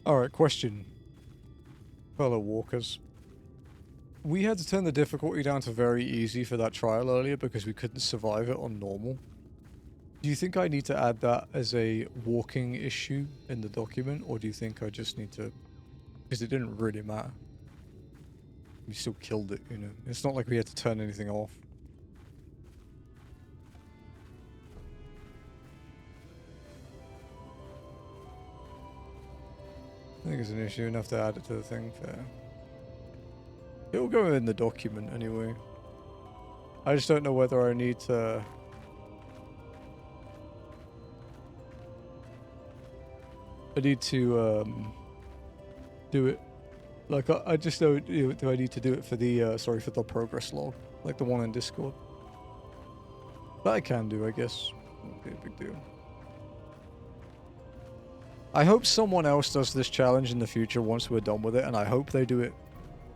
Alright, question. Fellow walkers. We had to turn the difficulty down to very easy for that trial earlier because we couldn't survive it on normal. Do you think I need to add that as a walking issue in the document, or do you think I just need to... Because it didn't really matter. We still killed it, you know. It's not like we had to turn anything off. I think it's an issue enough to add it to the thing. Fair. It'll go in the document anyway. I just don't know whether I need to... do it. Like, I just don't... Do I need to do it for the, sorry, for the progress log? Like the one in Discord? But I can do, I guess. Won't be a big deal. I hope someone else does this challenge in the future once we're done with it, and I hope they do it,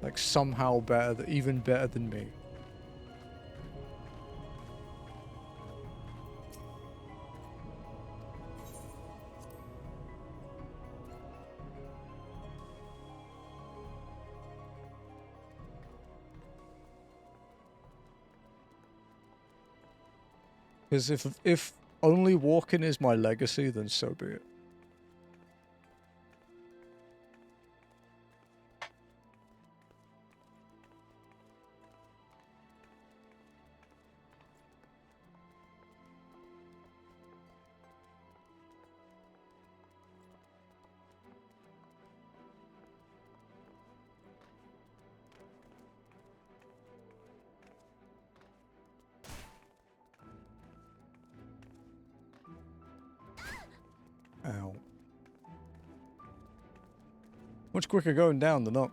like, somehow better, even better than me. Because if only walking is my legacy, then so be it. Ow. Much quicker going down than up.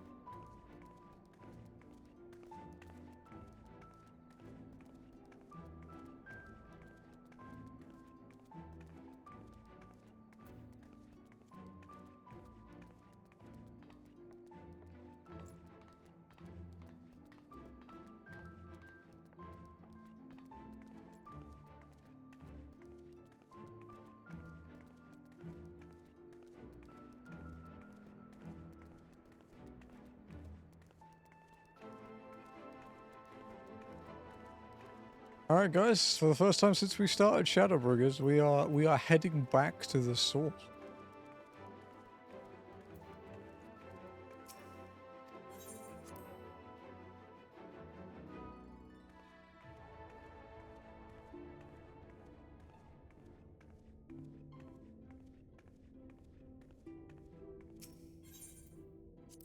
Alright guys, for the first time since we started Shadowbringers, we are heading back to the source.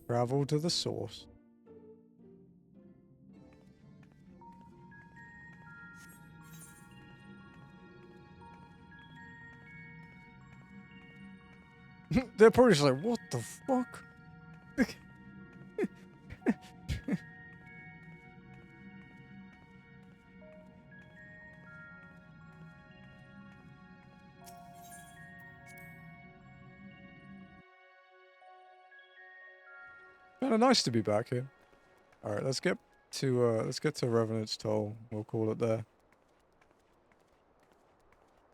Travel to the source. They're probably just like, what the fuck? Kinda nice to be back here. Alright, let's get to Revenant's Toll. We'll call it there.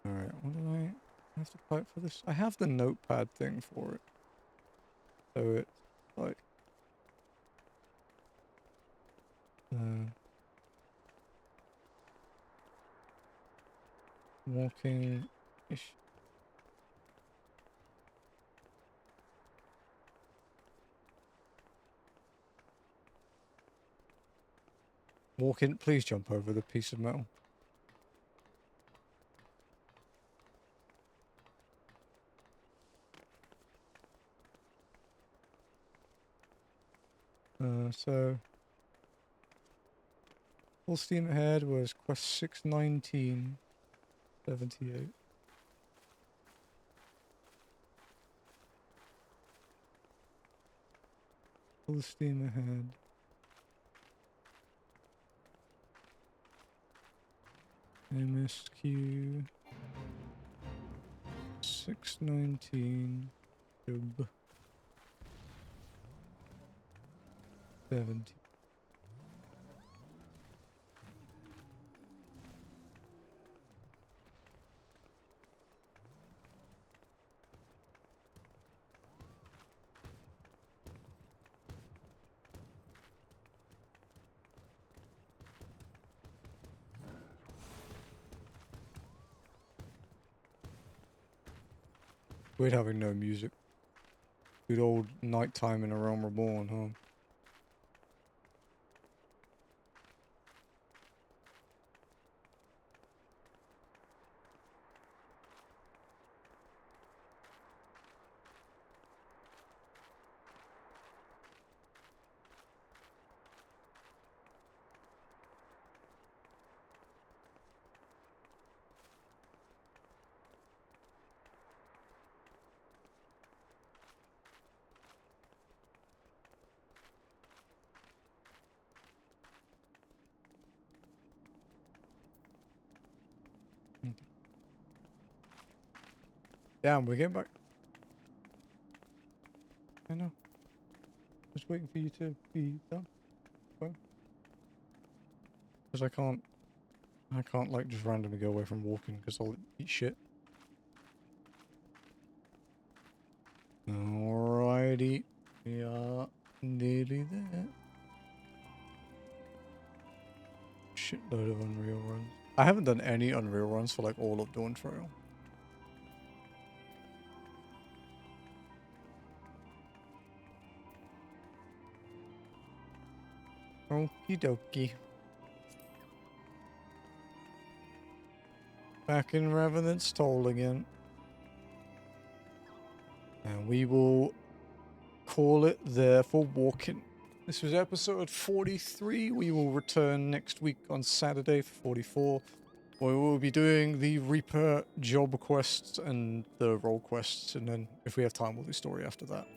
Alright, what do I have to type for this? I have the notepad thing for it. So it's like walking ish. Walk in, please jump over the piece of metal. So full steam ahead was quest 61978. Full steam ahead. MSQ 619 job 70. Weird having no music. Good old nighttime in a Realm Reborn, huh? Damn, we're getting back. I know. Just waiting for you to be done. Well, because I can't like just randomly go away from walking because I'll eat shit. Alrighty, we are nearly there. Shitload of Unreal runs. I haven't done any Unreal runs for like all of Dawn Trail. Okie dokie. Back in Revenant's Toll again. And we will call it there for walking. This was episode 43. We will return next week on Saturday for 44. We will be doing the Reaper job quests and the role quests. And then if we have time, we'll do story after that.